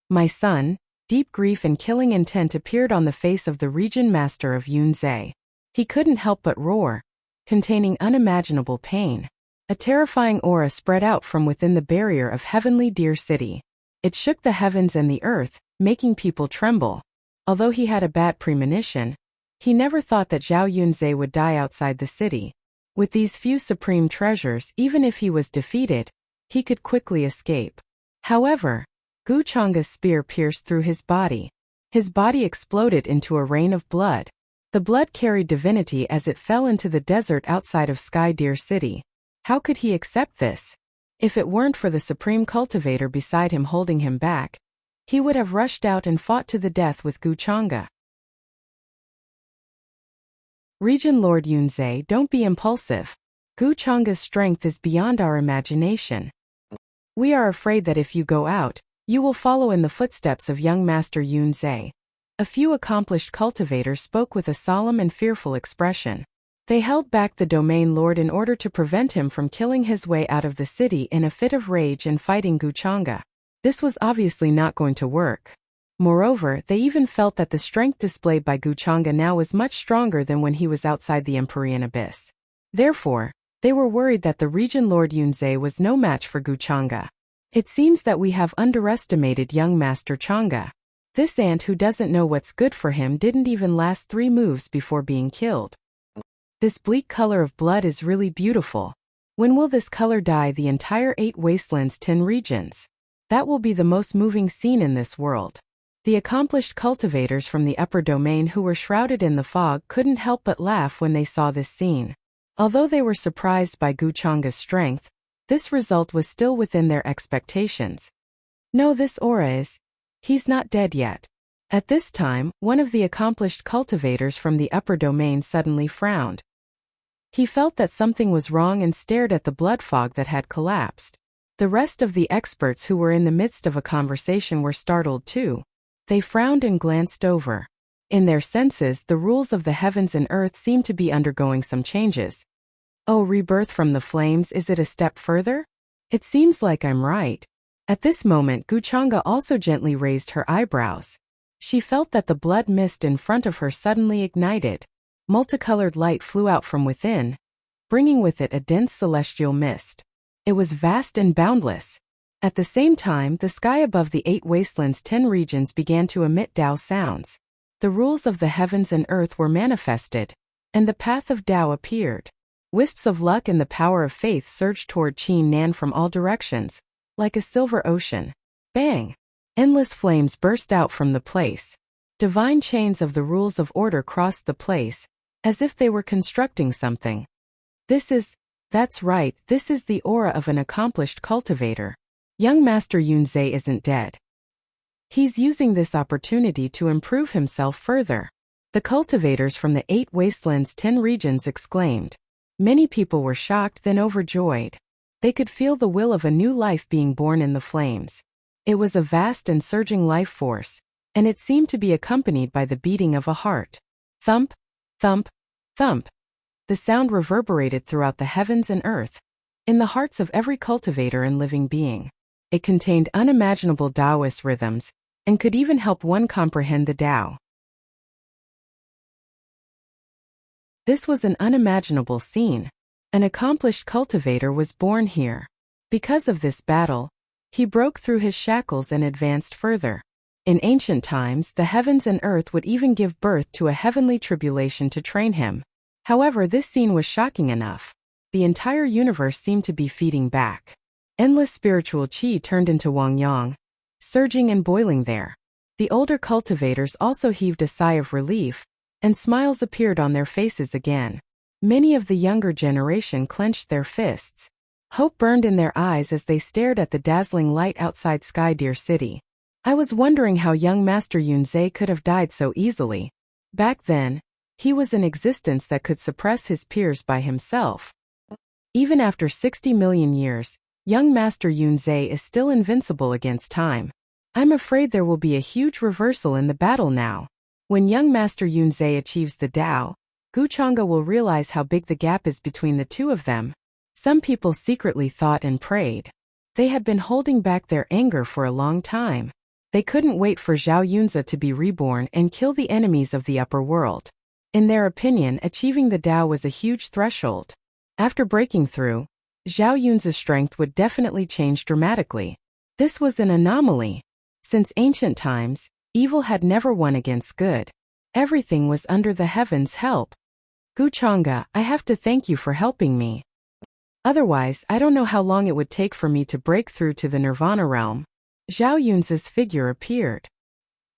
"My son!" Deep grief and killing intent appeared on the face of the region master of Yunzai. He couldn't help but roar, containing unimaginable pain. A terrifying aura spread out from within the barrier of heavenly Deer City. It shook the heavens and the earth, making people tremble. Although he had a bad premonition, he never thought that Zhao Yunzai would die outside the city. With these few supreme treasures, even if he was defeated, he could quickly escape. However, Gu Chang's spear pierced through his body. His body exploded into a rain of blood. The blood carried divinity as it fell into the desert outside of Sky Deer City. How could he accept this? If it weren't for the supreme cultivator beside him holding him back, he would have rushed out and fought to the death with Gu Chang'e. Region Lord Yunzai, don't be impulsive. Gu Chang'e's strength is beyond our imagination. We are afraid that if you go out, you will follow in the footsteps of young Master Yunzai. A few accomplished cultivators spoke with a solemn and fearful expression. They held back the domain lord in order to prevent him from killing his way out of the city in a fit of rage and fighting Gu Chang'e. This was obviously not going to work. Moreover, they even felt that the strength displayed by Gu Chang'e now was much stronger than when he was outside the Empyrean Abyss. Therefore, they were worried that the region Lord Yunzai was no match for Gu Chang'e. It seems that we have underestimated young Master Chang'e. This ant who doesn't know what's good for him didn't even last 3 moves before being killed. This bleak color of blood is really beautiful. When will this color dye the entire 8 wastelands 10 regions? That will be the most moving scene in this world. The accomplished cultivators from the upper domain who were shrouded in the fog couldn't help but laugh when they saw this scene. Although they were surprised by Gu Chang'e's strength, this result was still within their expectations. No, this aura is... He's not dead yet. At this time, one of the accomplished cultivators from the upper domain suddenly frowned. He felt that something was wrong and stared at the blood fog that had collapsed. The rest of the experts who were in the midst of a conversation were startled too. They frowned and glanced over. In their senses, the rules of the heavens and earth seemed to be undergoing some changes. Oh, rebirth from the flames, is it a step further? It seems like I'm right. At this moment, Gu Chang'e also gently raised her eyebrows. She felt that the blood mist in front of her suddenly ignited. Multicolored light flew out from within, bringing with it a dense celestial mist. It was vast and boundless. At the same time, the sky above the 8 wastelands 10 regions began to emit Tao sounds. The rules of the heavens and earth were manifested, and the path of Tao appeared. Wisps of luck and the power of faith surged toward Qin Nan from all directions, like a silver ocean. Bang! Endless flames burst out from the place. Divine chains of the rules of order crossed the place, as if they were constructing something. That's right, this is the aura of an accomplished cultivator. Young Master Yunzai isn't dead. He's using this opportunity to improve himself further. The cultivators from the 8 wastelands 10 regions exclaimed. Many people were shocked then overjoyed. They could feel the will of a new life being born in the flames. It was a vast and surging life force, and it seemed to be accompanied by the beating of a heart. Thump, thump, thump. The sound reverberated throughout the heavens and earth, in the hearts of every cultivator and living being. It contained unimaginable Taoist rhythms, and could even help one comprehend the Tao. This was an unimaginable scene. An accomplished cultivator was born here. Because of this battle, he broke through his shackles and advanced further. In ancient times, the heavens and earth would even give birth to a heavenly tribulation to train him. However, this scene was shocking enough. The entire universe seemed to be feeding back. Endless spiritual qi turned into Wang Yang, surging and boiling there. The older cultivators also heaved a sigh of relief, and smiles appeared on their faces again. Many of the younger generation clenched their fists. Hope burned in their eyes as they stared at the dazzling light outside Sky Deer City. I was wondering how young Master Yunzai could have died so easily. Back then, he was an existence that could suppress his peers by himself. Even after 60 million years, Young Master Yunzhe is still invincible against time. I'm afraid there will be a huge reversal in the battle now. When young Master Yunzhe achieves the Tao, Guchanga will realize how big the gap is between the two of them. Some people secretly thought and prayed. They had been holding back their anger for a long time. They couldn't wait for Zhao Yunzi to be reborn and kill the enemies of the upper world. In their opinion, achieving the Tao was a huge threshold. After breaking through, Zhao Yunzi's strength would definitely change dramatically. This was an anomaly. Since ancient times, evil had never won against good. Everything was under the heavens' help. Guchanga, I have to thank you for helping me. Otherwise, I don't know how long it would take for me to break through to the Nirvana realm. Zhao Yunzi's figure appeared.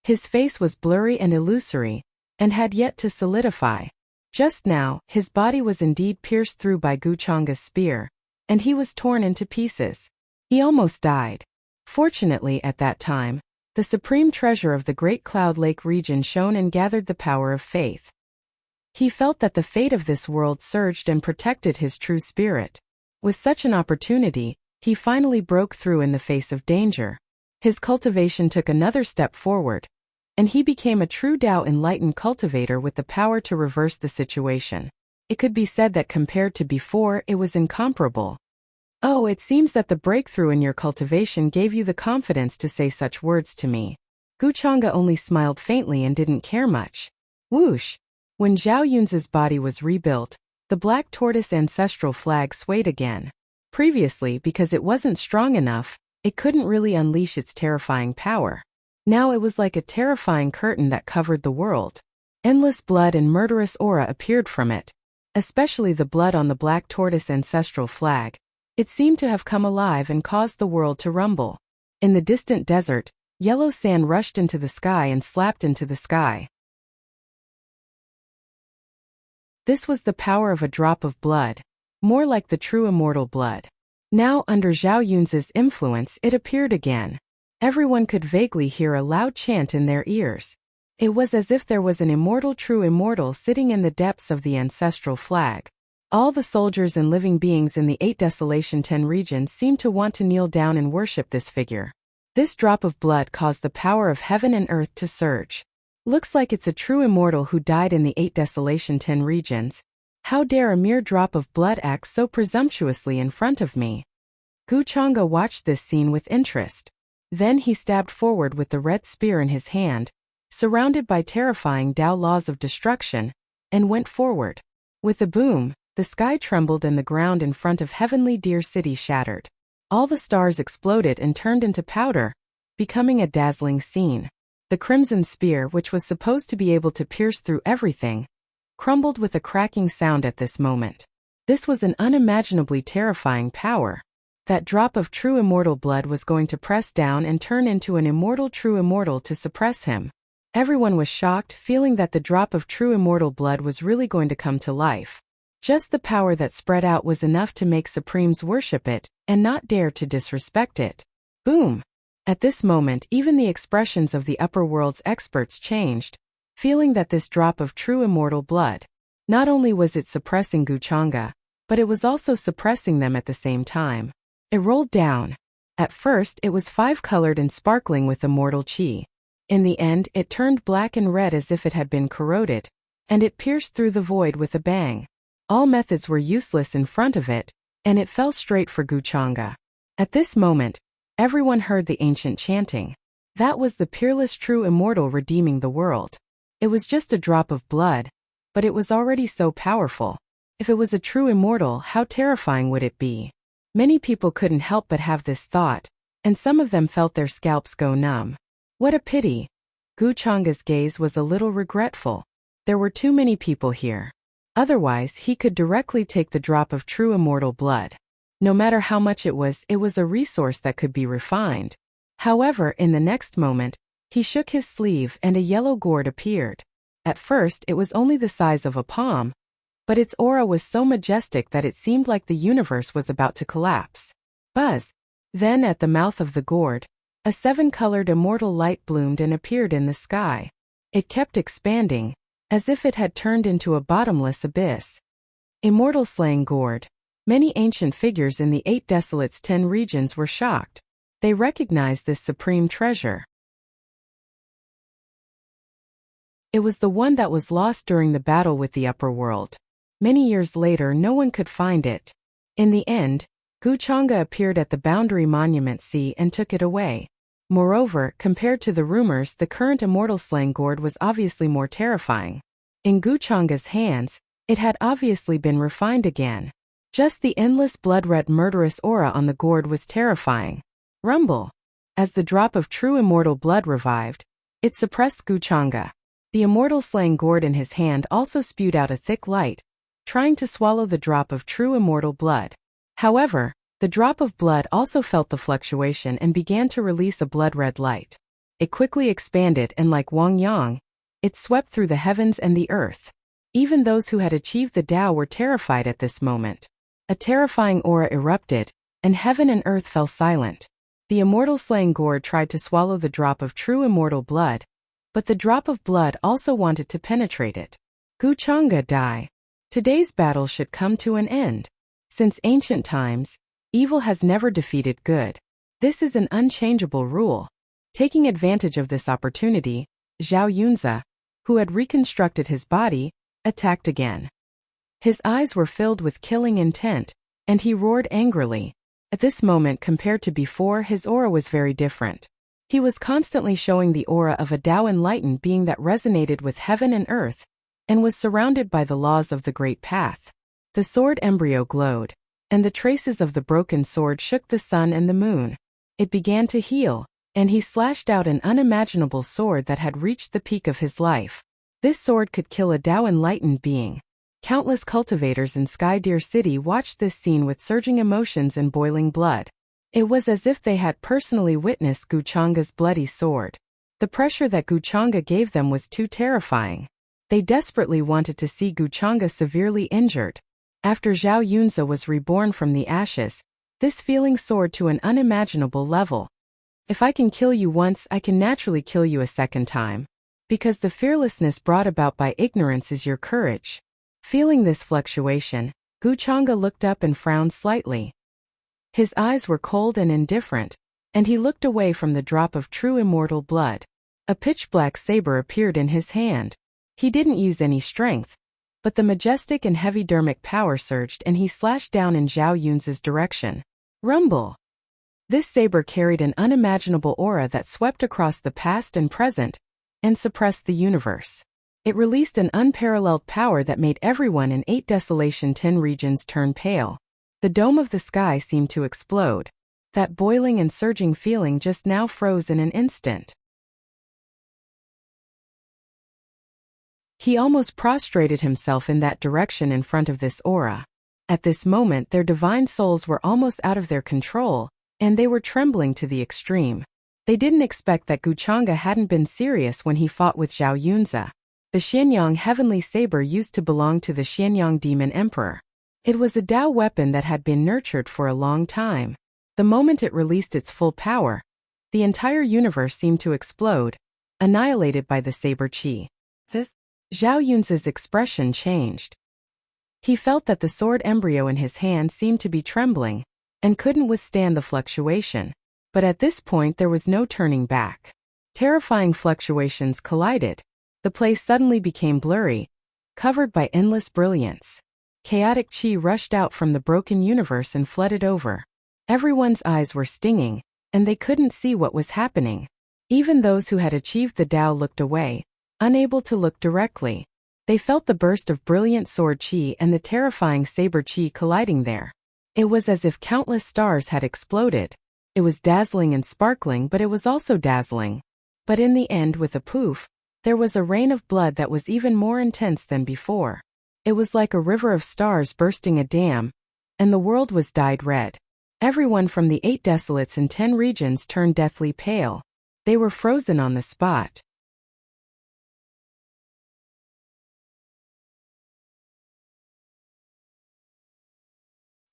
His face was blurry and illusory, and had yet to solidify. Just now, his body was indeed pierced through by Guchanga's spear, and he was torn into pieces. He almost died. Fortunately, at that time, the supreme treasure of the Great Cloud Lake region shone and gathered the power of faith. He felt that the fate of this world surged and protected his true spirit. With such an opportunity, he finally broke through in the face of danger. His cultivation took another step forward, and he became a true Tao enlightened cultivator with the power to reverse the situation. It could be said that compared to before, it was incomparable. Oh, it seems that the breakthrough in your cultivation gave you the confidence to say such words to me. Guchanga only smiled faintly and didn't care much. Whoosh! When Zhao Yunzi's body was rebuilt, the black tortoise ancestral flag swayed again. Previously, because it wasn't strong enough, it couldn't really unleash its terrifying power. Now it was like a terrifying curtain that covered the world. Endless blood and murderous aura appeared from it. Especially the blood on the black tortoise ancestral flag. It seemed to have come alive and caused the world to rumble. In the distant desert, yellow sand rushed into the sky and slapped into the sky. This was the power of a drop of blood, more like the true immortal blood. Now, under Zhao Yunzi's influence, it appeared again. Everyone could vaguely hear a loud chant in their ears. It was as if there was an immortal true immortal sitting in the depths of the ancestral flag. All the soldiers and living beings in the 8 Desolation 10 regions seemed to want to kneel down and worship this figure. This drop of blood caused the power of heaven and earth to surge. Looks like it's a true immortal who died in the 8 Desolation 10 regions. How dare a mere drop of blood act so presumptuously in front of me? Guchanga watched this scene with interest. Then he stabbed forward with the red spear in his hand, surrounded by terrifying Tao laws of destruction, and went forward. With a boom, the sky trembled and the ground in front of Heavenly Deer City shattered. All the stars exploded and turned into powder, becoming a dazzling scene. The crimson spear, which was supposed to be able to pierce through everything, crumbled with a cracking sound at this moment. This was an unimaginably terrifying power. That drop of true immortal blood was going to press down and turn into an immortal true immortal to suppress him. Everyone was shocked, feeling that the drop of true immortal blood was really going to come to life. Just the power that spread out was enough to make Supremes worship it, and not dare to disrespect it. Boom! At this moment, even the expressions of the upper world's experts changed, feeling that this drop of true immortal blood, not only was it suppressing Guchanga, but it was also suppressing them at the same time. It rolled down. At first, it was 5-colored and sparkling with immortal chi. In the end, it turned black and red as if it had been corroded, and it pierced through the void with a bang. All methods were useless in front of it, and it fell straight for Guchanga. At this moment, everyone heard the ancient chanting. That was the peerless true immortal redeeming the world. It was just a drop of blood, but it was already so powerful. If it was a true immortal, how terrifying would it be? Many people couldn't help but have this thought, and some of them felt their scalps go numb. What a pity. Guchanga's gaze was a little regretful. There were too many people here. Otherwise, he could directly take the drop of true immortal blood. No matter how much it was a resource that could be refined. However, in the next moment, he shook his sleeve and a yellow gourd appeared. At first, it was only the size of a palm, but its aura was so majestic that it seemed like the universe was about to collapse. Buzz! Then at the mouth of the gourd, a 7-colored immortal light bloomed and appeared in the sky. It kept expanding, as if it had turned into a bottomless abyss. Immortal slaying gourd. Many ancient figures in the 8 Desolates 10 regions were shocked. They recognized this supreme treasure. It was the one that was lost during the battle with the upper world. Many years later, no one could find it. In the end, Wuxia appeared at the Boundary Monument Sea and took it away. Moreover, compared to the rumors, the current immortal slaying gourd was obviously more terrifying. In Wuxia's hands, it had obviously been refined again. Just the endless blood-red murderous aura on the gourd was terrifying. Rumble. As the drop of true immortal blood revived, it suppressed Wuxia. The immortal slaying gourd in his hand also spewed out a thick light, trying to swallow the drop of true immortal blood. However, the drop of blood also felt the fluctuation and began to release a blood-red light. It quickly expanded and like Wang Yang, it swept through the heavens and the earth. Even those who had achieved the Tao were terrified at this moment. A terrifying aura erupted, and heaven and earth fell silent. The immortal slaying gourd tried to swallow the drop of true immortal blood, but the drop of blood also wanted to penetrate it. Wuxia die. Today's battle should come to an end. Since ancient times, evil has never defeated good. This is an unchangeable rule. Taking advantage of this opportunity, Zhao Yunzi, who had reconstructed his body, attacked again. His eyes were filled with killing intent, and he roared angrily. At this moment compared to before, his aura was very different. He was constantly showing the aura of a Tao enlightened being that resonated with heaven and earth, and was surrounded by the laws of the Great Path. The sword embryo glowed, and the traces of the broken sword shook the sun and the moon. It began to heal, and he slashed out an unimaginable sword that had reached the peak of his life. This sword could kill a Tao enlightened being. Countless cultivators in Sky Deer City watched this scene with surging emotions and boiling blood. It was as if they had personally witnessed Wuxia's bloody sword. The pressure that Wuxia gave them was too terrifying. They desperately wanted to see Wuxia severely injured. After Zhao Yunzi was reborn from the ashes, this feeling soared to an unimaginable level. If I can kill you once, I can naturally kill you a second time. Because the fearlessness brought about by ignorance is your courage. Feeling this fluctuation, Wuxia looked up and frowned slightly. His eyes were cold and indifferent, and he looked away from the drop of true immortal blood. A pitch-black saber appeared in his hand. He didn't use any strength, but the majestic and heavy dermic power surged and he slashed down in Zhao Yunzi's direction. Rumble! This saber carried an unimaginable aura that swept across the past and present, and suppressed the universe. It released an unparalleled power that made everyone in 8 Desolation 10 regions turn pale. The dome of the sky seemed to explode. That boiling and surging feeling just now froze in an instant. He almost prostrated himself in that direction in front of this aura. At this moment their divine souls were almost out of their control, and they were trembling to the extreme. They didn't expect that Wuxia hadn't been serious when he fought with Zhao Yunzi. The Xianyang heavenly saber used to belong to the Xianyang demon emperor. It was a Tao weapon that had been nurtured for a long time. The moment it released its full power, the entire universe seemed to explode, annihilated by the saber chi. Zhao Yunzi's expression changed. He felt that the sword embryo in his hand seemed to be trembling, and couldn't withstand the fluctuation. But at this point there was no turning back. Terrifying fluctuations collided. The place suddenly became blurry, covered by endless brilliance. Chaotic chi rushed out from the broken universe and flooded over. Everyone's eyes were stinging, and they couldn't see what was happening. Even those who had achieved the Tao looked away, unable to look directly. They felt the burst of brilliant sword chi and the terrifying saber chi colliding there. It was as if countless stars had exploded. It was dazzling and sparkling, but it was also dazzling. But in the end, with a poof, there was a rain of blood that was even more intense than before. It was like a river of stars bursting a dam, and the world was dyed red. Everyone from the 8 Desolates and 10 regions turned deathly pale. They were frozen on the spot.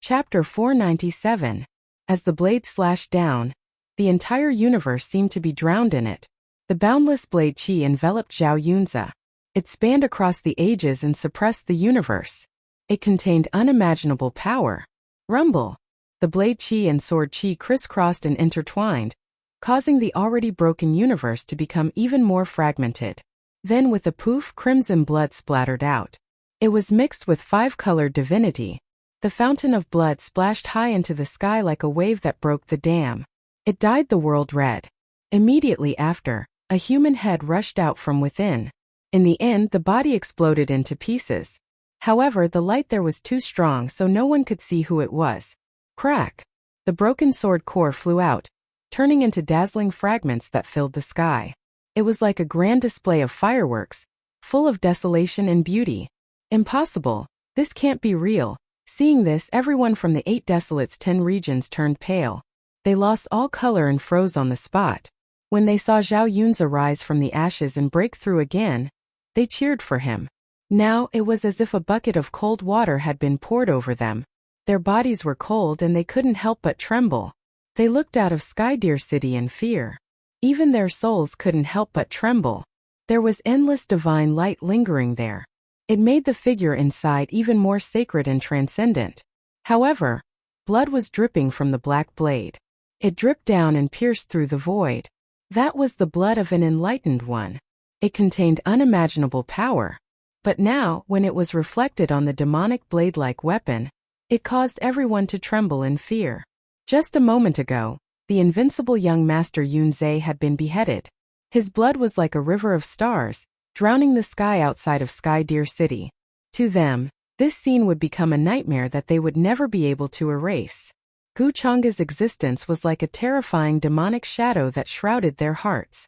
Chapter 497. As the blade slashed down, the entire universe seemed to be drowned in it. The boundless blade chi enveloped Zhao Yunzi. It spanned across the ages and suppressed the universe. It contained unimaginable power. Rumble. The blade chi and sword chi crisscrossed and intertwined, causing the already broken universe to become even more fragmented. Then with a poof, crimson blood splattered out. It was mixed with five-colored divinity. The fountain of blood splashed high into the sky like a wave that broke the dam. It dyed the world red. Immediately after, a human head rushed out from within. In the end, the body exploded into pieces. However, the light there was too strong so no one could see who it was. Crack! The broken sword core flew out, turning into dazzling fragments that filled the sky. It was like a grand display of fireworks, full of desolation and beauty. Impossible! This can't be real. Seeing this, everyone from the 8 desolates 10 regions turned pale. They lost all color and froze on the spot. When they saw Zhao Yunze rise from the ashes and break through again, they cheered for him. Now it was as if a bucket of cold water had been poured over them. Their bodies were cold and they couldn't help but tremble. They looked out of Sky Deer City in fear. Even their souls couldn't help but tremble. There was endless divine light lingering there. It made the figure inside even more sacred and transcendent. However, blood was dripping from the black blade. It dripped down and pierced through the void. That was the blood of an enlightened one. It contained unimaginable power. But now, when it was reflected on the demonic blade-like weapon, it caused everyone to tremble in fear. Just a moment ago, the invincible young Master Yunze had been beheaded. His blood was like a river of stars, drowning the sky outside of Sky Deer City. To them, this scene would become a nightmare that they would never be able to erase. Gu Chang's existence was like a terrifying demonic shadow that shrouded their hearts.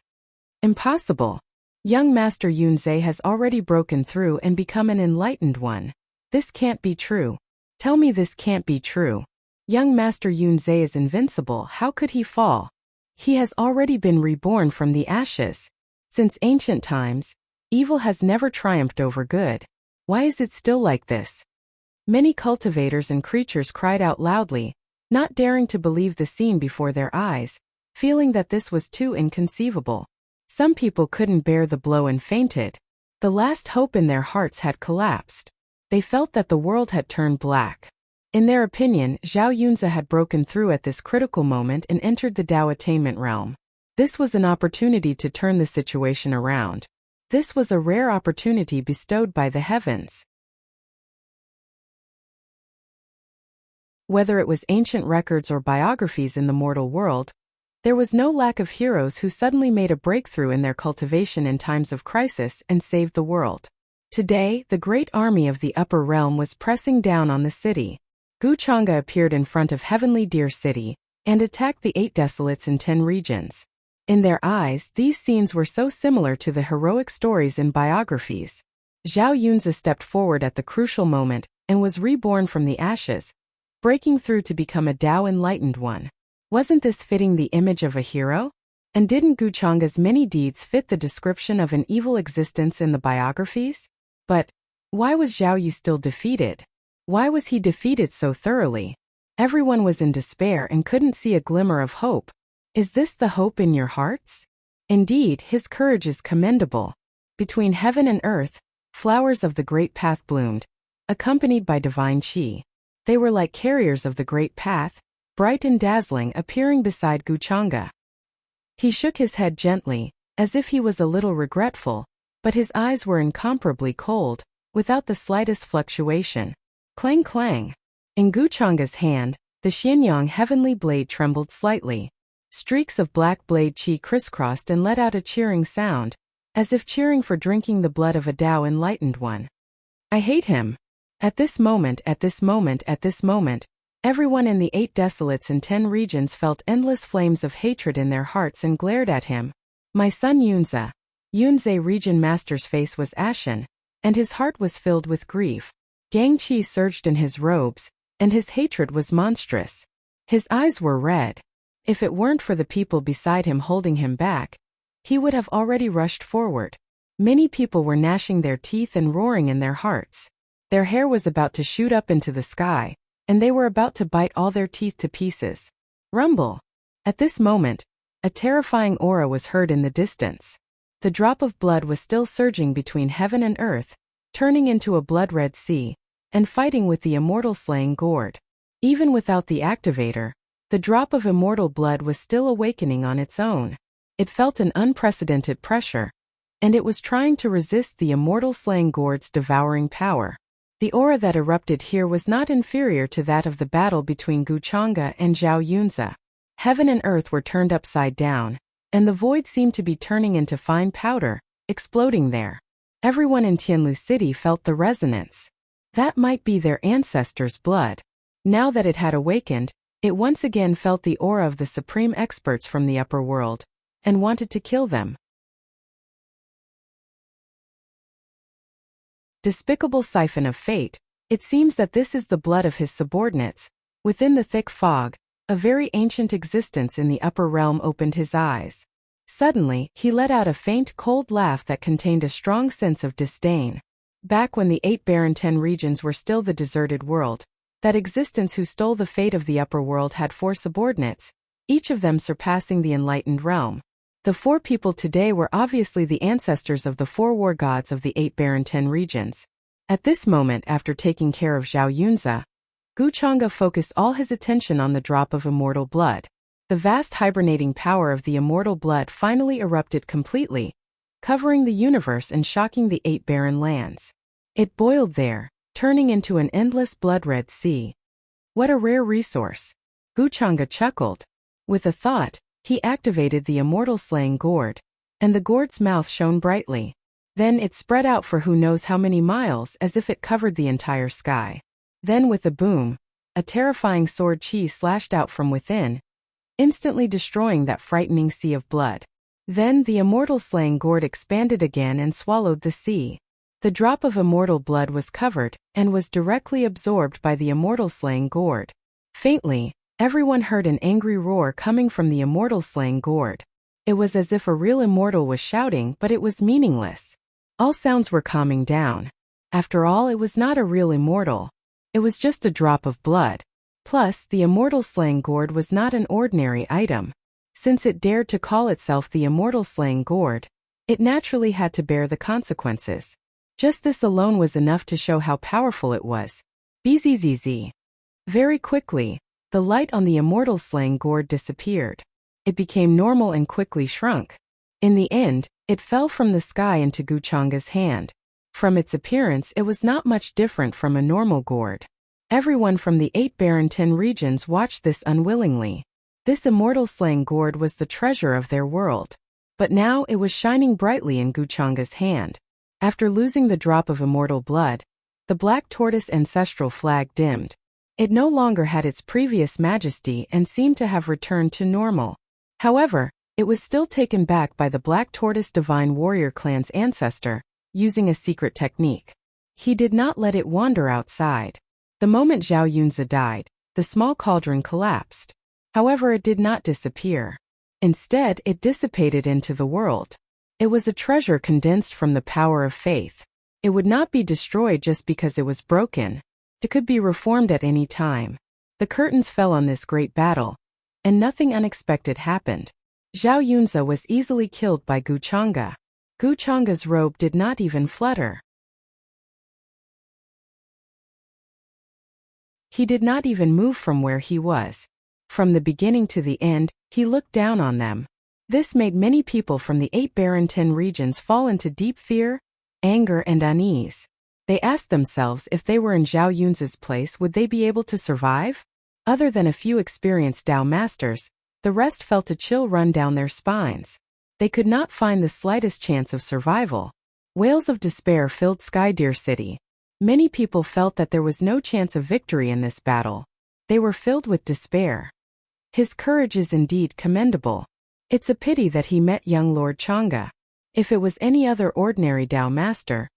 Impossible! Young Master Yunze has already broken through and become an enlightened one. This can't be true. Tell me this can't be true. Young Master Yunze is invincible, how could he fall? He has already been reborn from the ashes. Since ancient times, evil has never triumphed over good. Why is it still like this? Many cultivators and creatures cried out loudly, not daring to believe the scene before their eyes, feeling that this was too inconceivable. Some people couldn't bear the blow and fainted. The last hope in their hearts had collapsed. They felt that the world had turned black. In their opinion, Zhao Yunze had broken through at this critical moment and entered the Dao attainment realm. This was an opportunity to turn the situation around. This was a rare opportunity bestowed by the heavens. Whether it was ancient records or biographies in the mortal world, there was no lack of heroes who suddenly made a breakthrough in their cultivation in times of crisis and saved the world. Today, the great army of the upper realm was pressing down on the city. Gu Chang'e appeared in front of Heavenly Deer City and attacked the 8 desolates in 10 regions. In their eyes, these scenes were so similar to the heroic stories in biographies. Zhao Yunze stepped forward at the crucial moment and was reborn from the ashes, breaking through to become a Dao enlightened one. Wasn't this fitting the image of a hero? And didn't Gu Chang'e's many deeds fit the description of an evil existence in the biographies? But why was Zhao Yu still defeated? Why was he defeated so thoroughly? Everyone was in despair and couldn't see a glimmer of hope. Is this the hope in your hearts? Indeed, his courage is commendable. Between heaven and earth, flowers of the great path bloomed, accompanied by divine qi. They were like carriers of the great path, bright and dazzling, appearing beside Gu Chang'e. He shook his head gently, as if he was a little regretful, but his eyes were incomparably cold, without the slightest fluctuation. Clang clang. In Gu Chang'e's hand, the Xianyang heavenly blade trembled slightly. Streaks of black blade qi crisscrossed and let out a cheering sound, as if cheering for drinking the blood of a Dao enlightened one. I hate him. At this moment, everyone in the 8 desolates in 10 regions felt endless flames of hatred in their hearts and glared at him. My son Yunze. Yunze region master's face was ashen, and his heart was filled with grief. Gang qi surged in his robes, and his hatred was monstrous. His eyes were red. If it weren't for the people beside him holding him back, he would have already rushed forward. Many people were gnashing their teeth and roaring in their hearts. Their hair was about to shoot up into the sky, and they were about to bite all their teeth to pieces. Rumble! At this moment, a terrifying aura was heard in the distance. The drop of blood was still surging between heaven and earth, turning into a blood-red sea, and fighting with the immortal slaying gourd. Even without the activator, the drop of immortal blood was still awakening on its own. It felt an unprecedented pressure, and it was trying to resist the immortal slaying gourd's devouring power. The aura that erupted here was not inferior to that of the battle between Guchanga and Zhao Yunzi. Heaven and earth were turned upside down, and the void seemed to be turning into fine powder, exploding there. Everyone in Tianlu City felt the resonance. That might be their ancestors' blood. Now that it had awakened, it once again felt the aura of the supreme experts from the upper world, and wanted to kill them. Despicable siphon of fate, it seems that this is the blood of his subordinates. Within the thick fog, a very ancient existence in the upper realm opened his eyes. Suddenly, he let out a faint, cold laugh that contained a strong sense of disdain. Back when the 8 barren 10 regions were still the deserted world, that existence who stole the fate of the upper world had 4 subordinates, each of them surpassing the enlightened realm. The 4 people today were obviously the ancestors of the 4 war gods of the 8 barren 10 regions. At this moment, after taking care of Zhao Yunzi, Guchanga focused all his attention on the drop of immortal blood. The vast hibernating power of the immortal blood finally erupted completely, covering the universe and shocking the 8 barren lands. It boiled there, turning into an endless blood-red sea. What a rare resource! Guchanga chuckled. With a thought, he activated the immortal slaying gourd, and the gourd's mouth shone brightly. Then it spread out for who knows how many miles, as if it covered the entire sky. Then with a boom, a terrifying sword chi slashed out from within, instantly destroying that frightening sea of blood. Then the immortal slaying gourd expanded again and swallowed the sea. The drop of immortal blood was covered, and was directly absorbed by the immortal slaying gourd. Faintly, everyone heard an angry roar coming from the immortal slaying gourd. It was as if a real immortal was shouting, but it was meaningless. All sounds were calming down. After all, it was not a real immortal. It was just a drop of blood. Plus, the immortal slaying gourd was not an ordinary item. Since it dared to call itself the immortal slaying gourd, it naturally had to bear the consequences. Just this alone was enough to show how powerful it was. Bzzz. Very quickly, the light on the immortal slaying gourd disappeared. It became normal and quickly shrunk. In the end, it fell from the sky into Guchanga's hand. From its appearance, it was not much different from a normal gourd. Everyone from the 8 barren 10 regions watched this unwillingly. This immortal slaying gourd was the treasure of their world. But now it was shining brightly in Guchanga's hand. After losing the drop of immortal blood, the black tortoise ancestral flag dimmed. It no longer had its previous majesty and seemed to have returned to normal. However, it was still taken back by the black tortoise divine warrior clan's ancestor, using a secret technique. He did not let it wander outside. The moment Zhao Yunzi died, the small cauldron collapsed. However, it did not disappear. Instead, it dissipated into the world. It was a treasure condensed from the power of faith. It would not be destroyed just because it was broken. It could be reformed at any time. The curtains fell on this great battle, and nothing unexpected happened. Zhao Yunzi was easily killed by Guchanga. Guchanga's robe did not even flutter. He did not even move from where he was. From the beginning to the end, he looked down on them. This made many people from the 8 barren 10 regions fall into deep fear, anger, and unease. They asked themselves if they were in Zhao Yunzi's place, would they be able to survive? Other than a few experienced Dao masters, the rest felt a chill run down their spines. They could not find the slightest chance of survival. Wails of despair filled Skydeer City. Many people felt that there was no chance of victory in this battle. They were filled with despair. His courage is indeed commendable. It's a pity that he met young Lord Changa. If it was any other ordinary Dao master,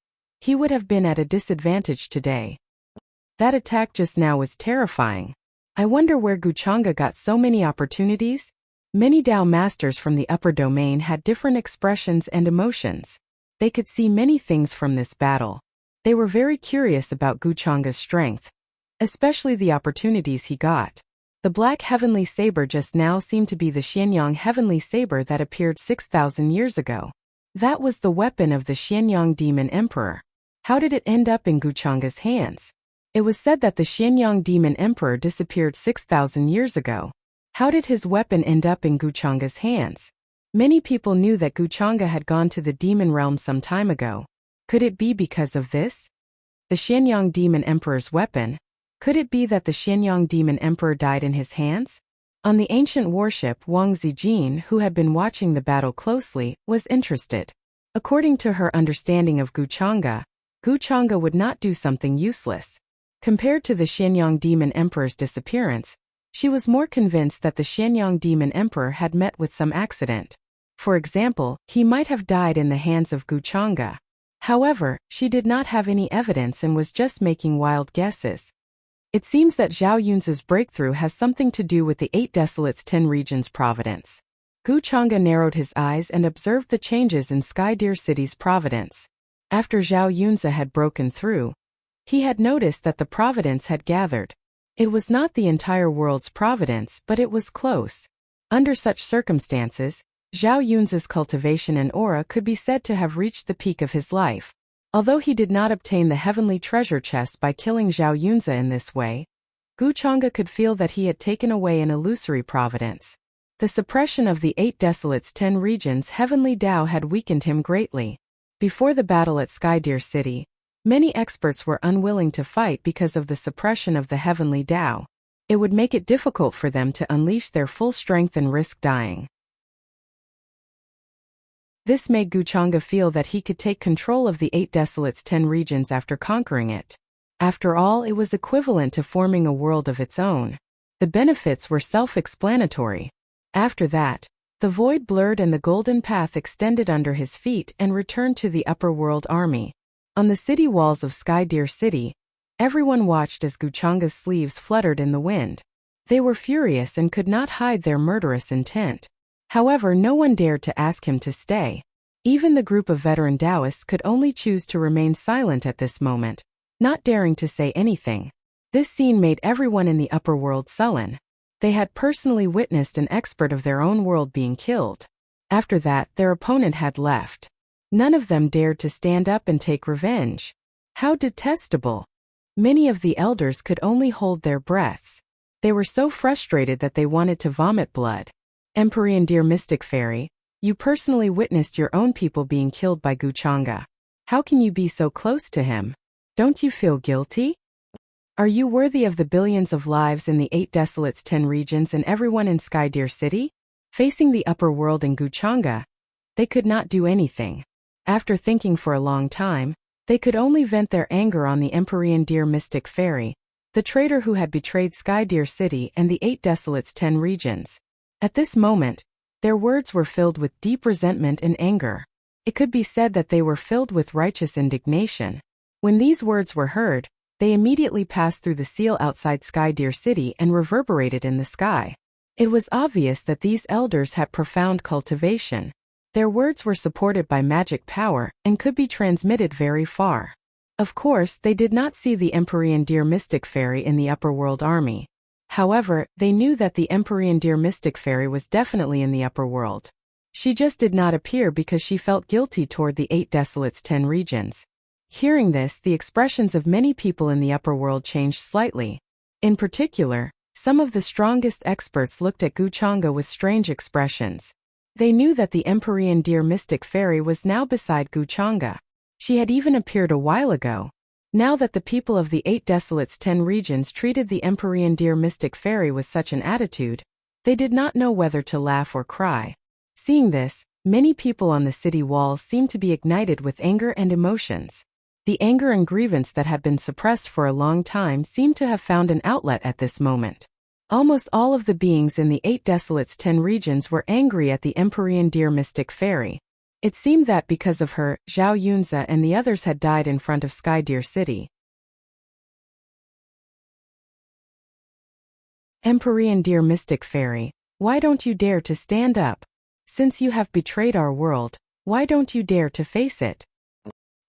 he would have been at a disadvantage today. That attack just now was terrifying. I wonder where Guchanga got so many opportunities? Many Dao masters from the upper domain had different expressions and emotions. They could see many things from this battle. They were very curious about Guchanga's strength, especially the opportunities he got. The black heavenly saber just now seemed to be the Xianyang heavenly saber that appeared 6,000 years ago. That was the weapon of the Xianyang demon emperor. How did it end up in Guchanga's hands? It was said that the Xianyang demon emperor disappeared 6,000 years ago. How did his weapon end up in Guchanga's hands? Many people knew that Guchanga had gone to the demon realm some time ago. Could it be because of this? The Xianyang demon emperor's weapon? Could it be that the Xianyang demon emperor died in his hands? On the ancient warship, Wang Zijin, who had been watching the battle closely, was interested. According to her understanding of Guchanga would not do something useless. Compared to the Xianyang demon emperor's disappearance, she was more convinced that the Xianyang demon emperor had met with some accident. For example, he might have died in the hands of Guchanga. However, she did not have any evidence and was just making wild guesses. It seems that Zhao Yunz's breakthrough has something to do with the 8 Desolates 10 Regions providence. Guchanga narrowed his eyes and observed the changes in Sky Deer City's providence. After Zhao Yunze had broken through, he had noticed that the providence had gathered. It was not the entire world's providence, but it was close. Under such circumstances, Zhao Yunz's cultivation and aura could be said to have reached the peak of his life. Although he did not obtain the heavenly treasure chest by killing Zhao Yunze in this way, Guchanga could feel that he had taken away an illusory providence. The suppression of the 8 Desolates 10 Regions heavenly Tao had weakened him greatly. Before the battle at Sky Deer City, many experts were unwilling to fight because of the suppression of the heavenly Tao. It would make it difficult for them to unleash their full strength and risk dying. This made Guchanga feel that he could take control of the 8 Desolates 10 Regions after conquering it. After all, it was equivalent to forming a world of its own. The benefits were self-explanatory. After that, the void blurred and the golden path extended under his feet and returned to the upper world army. On the city walls of Sky Deer City, everyone watched as Guchanga's sleeves fluttered in the wind. They were furious and could not hide their murderous intent. However, no one dared to ask him to stay. Even the group of veteran Taoists could only choose to remain silent at this moment, not daring to say anything. This scene made everyone in the upper world sullen. They had personally witnessed an expert of their own world being killed. After that, their opponent had left. None of them dared to stand up and take revenge. How detestable! Many of the elders could only hold their breaths. They were so frustrated that they wanted to vomit blood. Empyrean dear mystic fairy, you personally witnessed your own people being killed by Guchanga. How can you be so close to him? Don't you feel guilty? Are you worthy of the billions of lives in the 8 Desolates 10 Regions and everyone in Sky Deer City? Facing the upper world and Guchanga, they could not do anything. After thinking for a long time, they could only vent their anger on the Empyrean dear mystic fairy, the traitor who had betrayed Sky Deer City and the 8 Desolates 10 Regions. At this moment, their words were filled with deep resentment and anger. It could be said that they were filled with righteous indignation. When these words were heard, they immediately passed through the seal outside Sky Deer City and reverberated in the sky. It was obvious that these elders had profound cultivation. Their words were supported by magic power and could be transmitted very far. Of course, they did not see the Empyrean dear mystic fairy in the upper world army. However, they knew that the Empyrean dear mystic fairy was definitely in the upper world. She just did not appear because she felt guilty toward the 8 Desolates 10 Regions. Hearing this, the expressions of many people in the upper world changed slightly. In particular, some of the strongest experts looked at Guchanga with strange expressions. They knew that the Empyrean dear mystic fairy was now beside Guchanga. She had even appeared a while ago. Now that the people of the 8 Desolates 10 Regions treated the Empyrean dear mystic fairy with such an attitude, they did not know whether to laugh or cry. Seeing this, many people on the city walls seemed to be ignited with anger and emotions. The anger and grievance that had been suppressed for a long time seemed to have found an outlet at this moment. Almost all of the beings in the 8 Desolates 10 Regions were angry at the Empyrean dear mystic fairy. It seemed that because of her, Zhao Yunze and the others had died in front of Sky Deer City. Empyrean dear mystic fairy, why don't you dare to stand up? Since you have betrayed our world, why don't you dare to face it?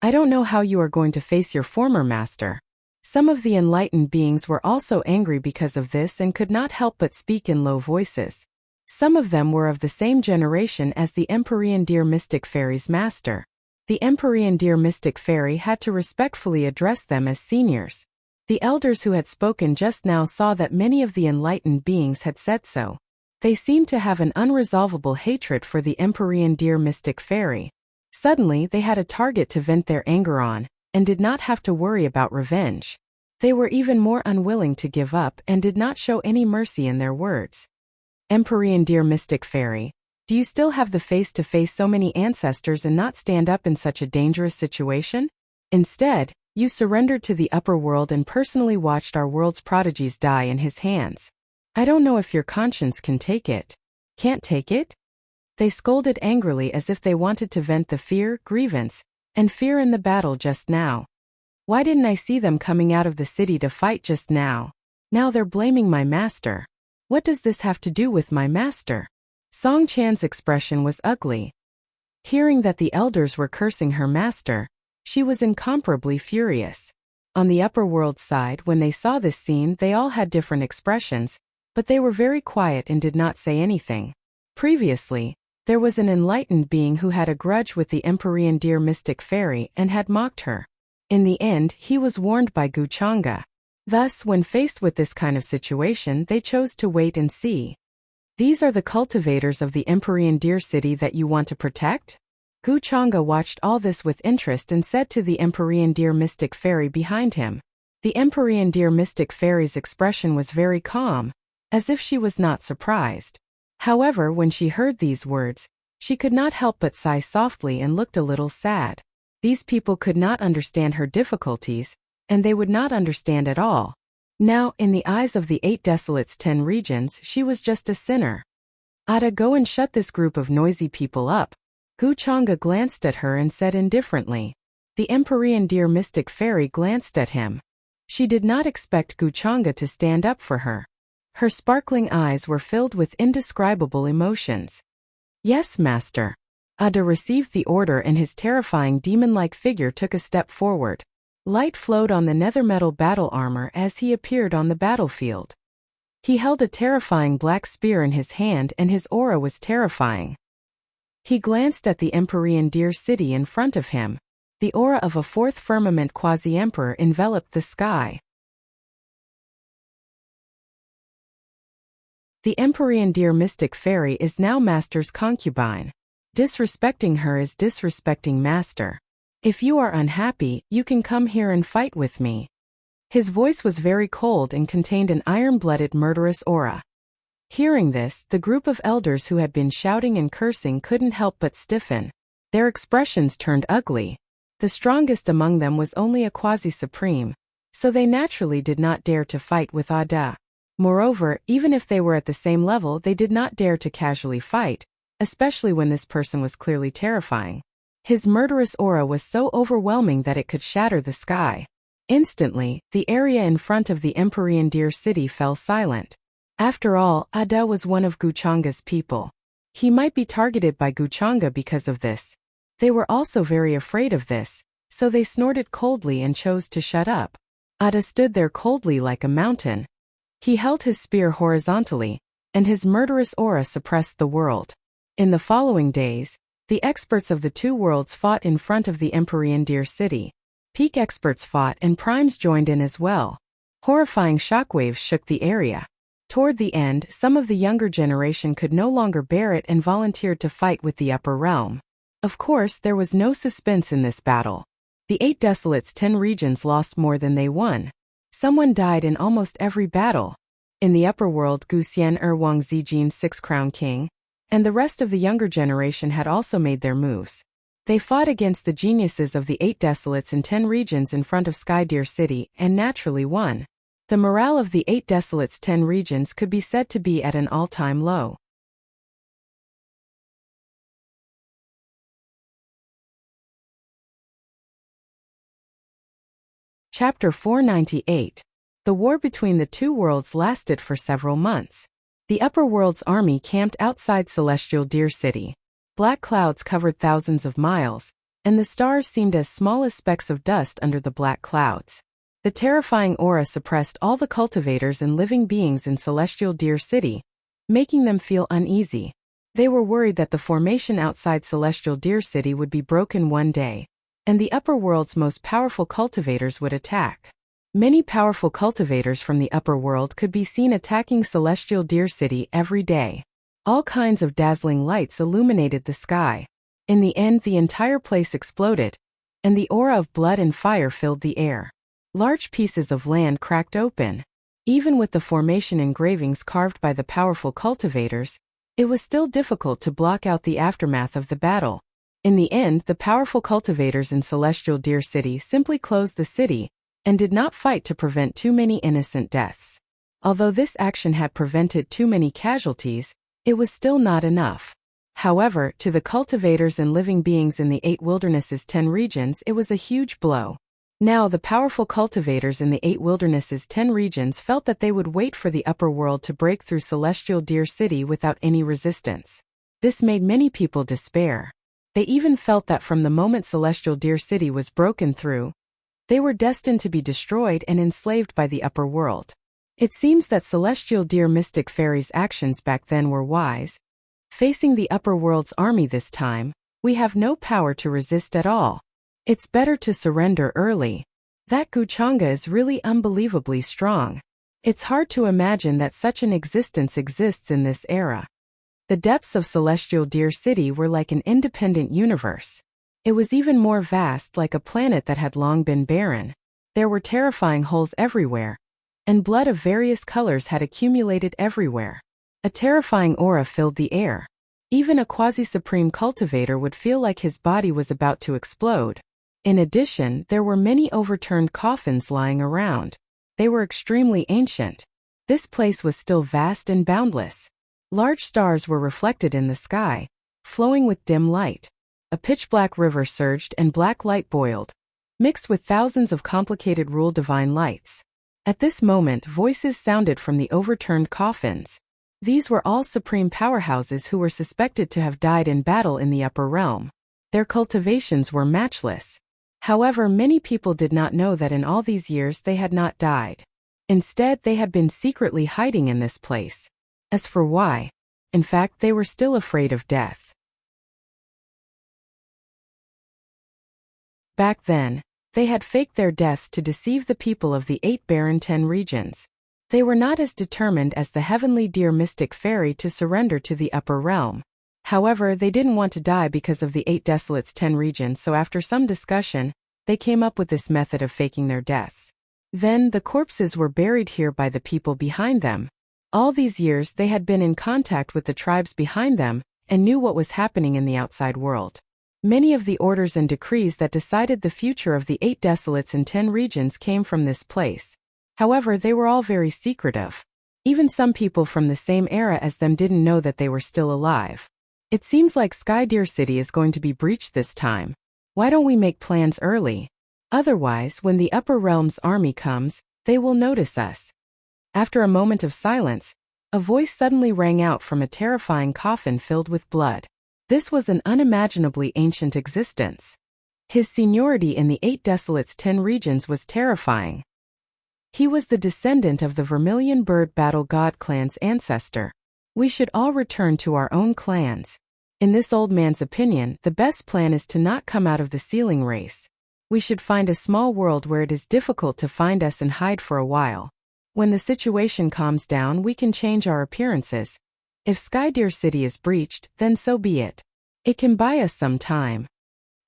I don't know how you are going to face your former master. Some of the enlightened beings were also angry because of this and could not help but speak in low voices. Some of them were of the same generation as the Empyrean dear mystic fairy's master. The Empyrean dear mystic fairy had to respectfully address them as seniors. The elders who had spoken just now saw that many of the enlightened beings had said so. They seemed to have an unresolvable hatred for the Empyrean deer mystic fairy. Suddenly they had a target to vent their anger on, and did not have to worry about revenge. They were even more unwilling to give up and did not show any mercy in their words. Empyrean deer mystic fairy, do you still have the face to face so many ancestors and not stand up in such a dangerous situation? Instead, you surrendered to the upper world and personally watched our world's prodigies die in his hands. I don't know if your conscience can take it. Can't take it? They scolded angrily as if they wanted to vent the fear, grievance, and fear in the battle just now. Why didn't I see them coming out of the city to fight just now? Now they're blaming my master. What does this have to do with my master? Song Chan's expression was ugly. Hearing that the elders were cursing her master, she was incomparably furious. On the upper world side, when they saw this scene, they all had different expressions, but they were very quiet and did not say anything. Previously, there was an enlightened being who had a grudge with the Empyrean deer mystic fairy and had mocked her. In the end, he was warned by Wuxia. Thus, when faced with this kind of situation, they chose to wait and see. These are the cultivators of the Empyrean deer city that you want to protect? Wuxia watched all this with interest and said to the Empyrean deer mystic fairy behind him. The Empyrean deer mystic fairy's expression was very calm, as if she was not surprised. However, when she heard these words, she could not help but sigh softly and looked a little sad. These people could not understand her difficulties, and they would not understand at all. Now, in the eyes of the 8 Desolates 10 regions, she was just a sinner. Ada, go and shut this group of noisy people up. Wuxia glanced at her and said indifferently. The Empyrean deer mystic fairy glanced at him. She did not expect Wuxia to stand up for her. Her sparkling eyes were filled with indescribable emotions. Yes, master. Ada received the order and his terrifying demon-like figure took a step forward. Light flowed on the nether metal battle armor as he appeared on the battlefield. He held a terrifying black spear in his hand and his aura was terrifying. He glanced at the Empyrean deer city in front of him. The aura of a fourth firmament quasi-emperor enveloped the sky. The Empyrean deer mystic fairy is now master's concubine. Disrespecting her is disrespecting master. If you are unhappy, you can come here and fight with me. His voice was very cold and contained an iron-blooded murderous aura. Hearing this, the group of elders who had been shouting and cursing couldn't help but stiffen. Their expressions turned ugly. The strongest among them was only a quasi-supreme, so they naturally did not dare to fight with Ada. Moreover, even if they were at the same level, they did not dare to casually fight, especially when this person was clearly terrifying. His murderous aura was so overwhelming that it could shatter the sky. Instantly, the area in front of the Empyrean deer city fell silent. After all, Ada was one of Wuxia's people. He might be targeted by Wuxia because of this. They were also very afraid of this, so they snorted coldly and chose to shut up. Ada stood there coldly like a mountain. He held his spear horizontally, and his murderous aura suppressed the world. In the following days, the experts of the 2 worlds fought in front of the Empyrean deer city. Peak experts fought and primes joined in as well. Horrifying shockwaves shook the area. Toward the end, some of the younger generation could no longer bear it and volunteered to fight with the upper realm. Of course, there was no suspense in this battle. The 8 Desolates 10 regions lost more than they won. Someone died in almost every battle. In the upper world, Guxian Wang Zijin 6 Crown King, and the rest of the younger generation had also made their moves. They fought against the geniuses of the 8 Desolates in 10 regions in front of Sky Deer City and naturally won. The morale of the 8 Desolates 10 regions could be said to be at an all-time low. Chapter 498. The war between the 2 worlds lasted for several months. The upper world's army camped outside Celestial Deer City. Black clouds covered thousands of miles, and the stars seemed as small as specks of dust under the black clouds. The terrifying aura suppressed all the cultivators and living beings in Celestial Deer City, making them feel uneasy. They were worried that the formation outside Celestial Deer City would be broken one day, and the upper world's most powerful cultivators would attack. Many powerful cultivators from the upper world could be seen attacking Celestial Deer City every day. All kinds of dazzling lights illuminated the sky. In the end, the entire place exploded, and the aura of blood and fire filled the air. Large pieces of land cracked open. Even with the formation engravings carved by the powerful cultivators, it was still difficult to block out the aftermath of the battle. In the end, the powerful cultivators in Celestial Deer City simply closed the city and did not fight to prevent too many innocent deaths. Although this action had prevented too many casualties, it was still not enough. However, to the cultivators and living beings in the 8 Wilderness's 10 regions, it was a huge blow. Now the powerful cultivators in the 8 Wilderness's 10 regions felt that they would wait for the upper world to break through Celestial Deer City without any resistance. This made many people despair. They even felt that from the moment Celestial Deer City was broken through, they were destined to be destroyed and enslaved by the upper world. It seems that Celestial Deer Mystic Fairy's actions back then were wise. Facing the upper world's army this time, we have no power to resist at all. It's better to surrender early. That Wuxia is really unbelievably strong. It's hard to imagine that such an existence exists in this era. The depths of Celestial Deer City were like an independent universe. It was even more vast, like a planet that had long been barren. There were terrifying holes everywhere, and blood of various colors had accumulated everywhere. A terrifying aura filled the air. Even a quasi-supreme cultivator would feel like his body was about to explode. In addition, there were many overturned coffins lying around. They were extremely ancient. This place was still vast and boundless. Large stars were reflected in the sky, flowing with dim light. A pitch-black river surged and black light boiled, mixed with thousands of complicated rule divine lights. At this moment, voices sounded from the overturned coffins. These were all supreme powerhouses who were suspected to have died in battle in the upper realm. Their cultivations were matchless. However, many people did not know that in all these years they had not died. Instead, they had been secretly hiding in this place. As for why, in fact, they were still afraid of death. Back then, they had faked their deaths to deceive the people of the 8 barren 10 regions. They were not as determined as the Heavenly Deer Mystic Fairy to surrender to the upper realm. However, they didn't want to die because of the 8 Desolates 10 regions, so after some discussion, they came up with this method of faking their deaths. Then, the corpses were buried here by the people behind them. All these years they had been in contact with the tribes behind them, and knew what was happening in the outside world. Many of the orders and decrees that decided the future of the 8 Desolates in 10 regions came from this place. However, they were all very secretive. Even some people from the same era as them didn't know that they were still alive. It seems like Sky Deer City is going to be breached this time. Why don't we make plans early? Otherwise, when the upper realm's army comes, they will notice us. After a moment of silence, a voice suddenly rang out from a terrifying coffin filled with blood. This was an unimaginably ancient existence. His seniority in the 8 Desolates 10 regions was terrifying. He was the descendant of the Vermilion Bird Battle God clan's ancestor. We should all return to our own clans. In this old man's opinion, the best plan is to not come out of the ceiling race. We should find a small world where it is difficult to find us and hide for a while. When the situation calms down, we can change our appearances. If Sky Deer City is breached, then so be it. It can buy us some time.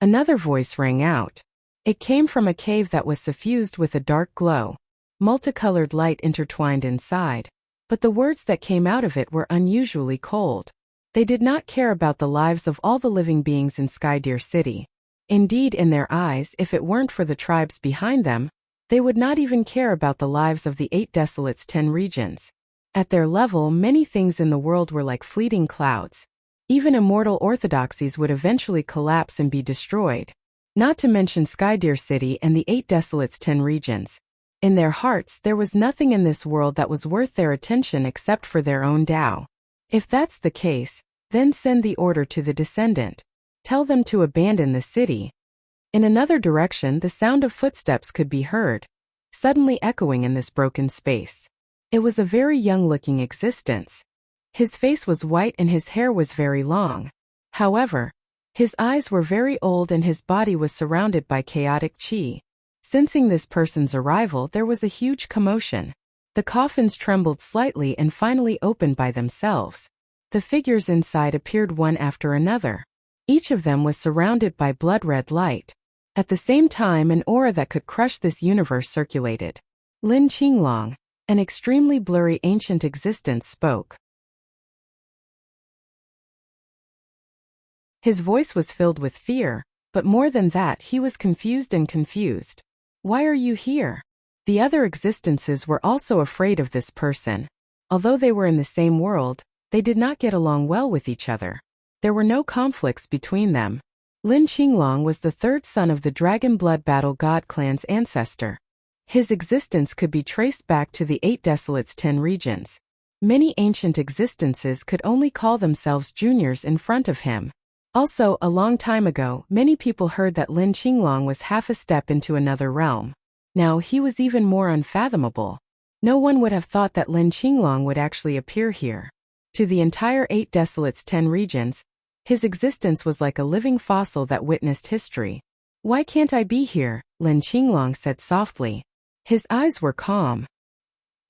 Another voice rang out. It came from a cave that was suffused with a dark glow. Multicolored light intertwined inside. But the words that came out of it were unusually cold. They did not care about the lives of all the living beings in Sky Deer City. Indeed, in their eyes, if it weren't for the tribes behind them, they would not even care about the lives of the 8 Desolates 10 regions. At their level, many things in the world were like fleeting clouds. Even immortal orthodoxies would eventually collapse and be destroyed. Not to mention Sky Deer City and the 8 Desolates 10 regions. In their hearts, there was nothing in this world that was worth their attention except for their own Tao. If that's the case, then send the order to the descendant. Tell them to abandon the city. In another direction, the sound of footsteps could be heard, suddenly echoing in this broken space. It was a very young-looking existence. His face was white and his hair was very long. However, his eyes were very old and his body was surrounded by chaotic chi. Sensing this person's arrival, there was a huge commotion. The coffins trembled slightly and finally opened by themselves. The figures inside appeared one after another. Each of them was surrounded by blood-red light. At the same time, an aura that could crush this universe circulated. Lin Qinglong, an extremely blurry ancient existence, spoke. His voice was filled with fear, but more than that, he was confused and confused. Why are you here? The other existences were also afraid of this person. Although they were in the same world, they did not get along well with each other. There were no conflicts between them. Lin Qinglong was the third son of the Dragon Blood Battle God clan's ancestor. His existence could be traced back to the 8 Desolates 10 regions. Many ancient existences could only call themselves juniors in front of him. Also, a long time ago, many people heard that Lin Qinglong was half a step into another realm. Now he was even more unfathomable. No one would have thought that Lin Qinglong would actually appear here. To the entire 8 Desolates 10 regions, his existence was like a living fossil that witnessed history. Why can't I be here? Lin Qinglong said softly. His eyes were calm.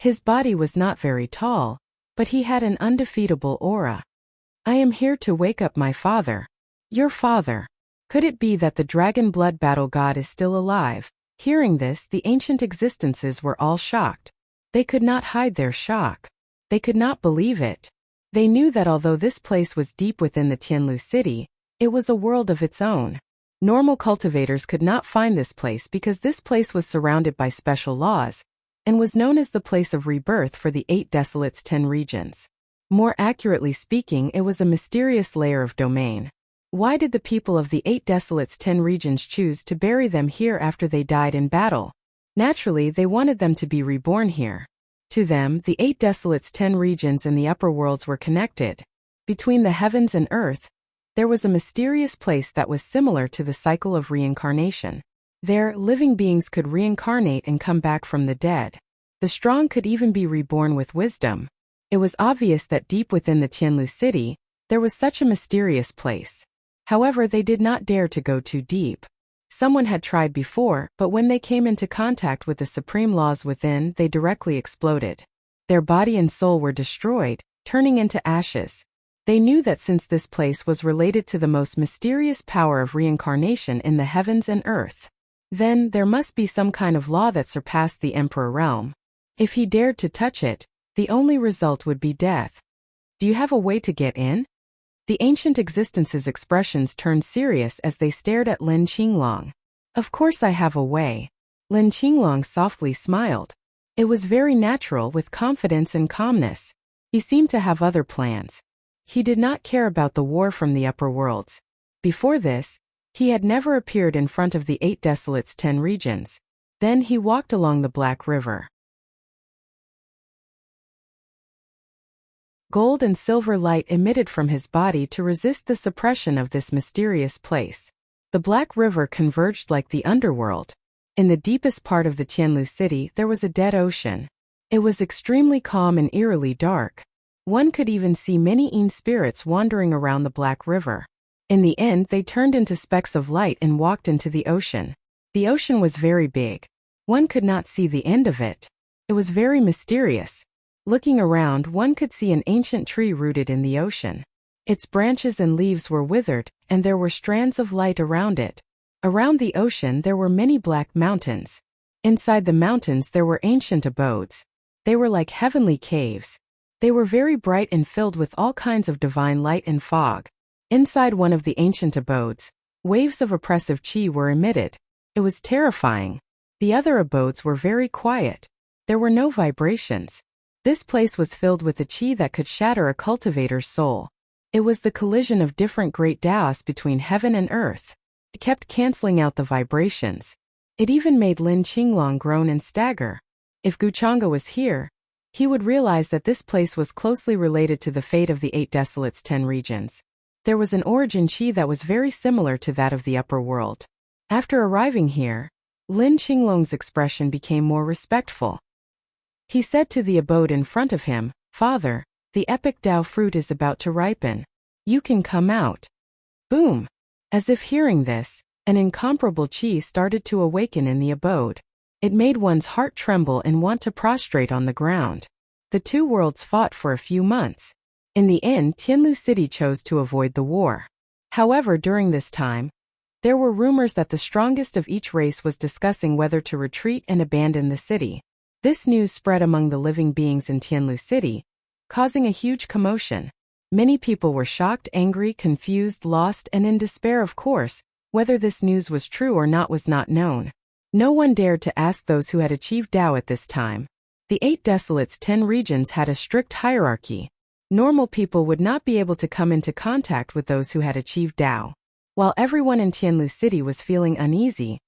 His body was not very tall, but he had an undefeatable aura. I am here to wake up my father. Your father. Could it be that the Dragon Blood Battle God is still alive? Hearing this, the ancient existences were all shocked. They could not hide their shock. They could not believe it. They knew that although this place was deep within the Tianlu city, it was a world of its own. Normal cultivators could not find this place because this place was surrounded by special laws, and was known as the place of rebirth for the 8 Desolates 10 regions. More accurately speaking, it was a mysterious layer of domain. Why did the people of the 8 Desolates 10 regions choose to bury them here after they died in battle? Naturally, they wanted them to be reborn here. To them, the 8 Desolates 10 regions and the upper worlds were connected. Between the heavens and earth, there was a mysterious place that was similar to the cycle of reincarnation. There, living beings could reincarnate and come back from the dead. The strong could even be reborn with wisdom. It was obvious that deep within the Tianlu city, there was such a mysterious place. However, they did not dare to go too deep. Someone had tried before, but when they came into contact with the supreme laws within, they directly exploded. Their body and soul were destroyed, turning into ashes. They knew that since this place was related to the most mysterious power of reincarnation in the heavens and earth, then there must be some kind of law that surpassed the Emperor realm. If he dared to touch it, the only result would be death. Do you have a way to get in? The ancient existence's expressions turned serious as they stared at Lin Qinglong. Of course I have a way. Lin Qinglong softly smiled. It was very natural, with confidence and calmness. He seemed to have other plans. He did not care about the war from the upper worlds. Before this, he had never appeared in front of the 8 Desolates 10 regions. Then he walked along the Black River. Gold and silver light emitted from his body to resist the suppression of this mysterious place. The Black River converged like the underworld. In the deepest part of the Tianlu city, there was a dead ocean. It was extremely calm and eerily dark. One could even see many Yin spirits wandering around the Black River. In the end, they turned into specks of light and walked into the ocean. The ocean was very big. One could not see the end of it. It was very mysterious. Looking around, one could see an ancient tree rooted in the ocean. Its branches and leaves were withered, and there were strands of light around it. Around the ocean there were many black mountains. Inside the mountains there were ancient abodes. They were like heavenly caves. They were very bright and filled with all kinds of divine light and fog. Inside one of the ancient abodes, waves of oppressive qi were emitted. It was terrifying. The other abodes were very quiet. There were no vibrations. This place was filled with a qi that could shatter a cultivator's soul. It was the collision of different great Taoists between heaven and earth. It kept canceling out the vibrations. It even made Lin Qinglong groan and stagger. If Guchanga was here, he would realize that this place was closely related to the fate of the 8 Desolates 10 regions. There was an origin qi that was very similar to that of the upper world. After arriving here, Lin Qinglong's expression became more respectful. He said to the abode in front of him, "Father, the epic Tao fruit is about to ripen. You can come out." Boom! As if hearing this, An incomparable qi started to awaken in the abode. It made one's heart tremble and want to prostrate on the ground. The two worlds fought for a few months. In the end, Tianlu City chose to avoid the war. However, during this time, there were rumors that the strongest of each race was discussing whether to retreat and abandon the city. This news spread among the living beings in Tianlu City, causing a huge commotion. Many people were shocked, angry, confused, lost, and in despair. Of course, whether this news was true or not was not known. No one dared to ask those who had achieved Tao at this time. The 8 Desolates' 10 regions had a strict hierarchy. Normal people would not be able to come into contact with those who had achieved Tao. While everyone in Tianlu City was feeling uneasy,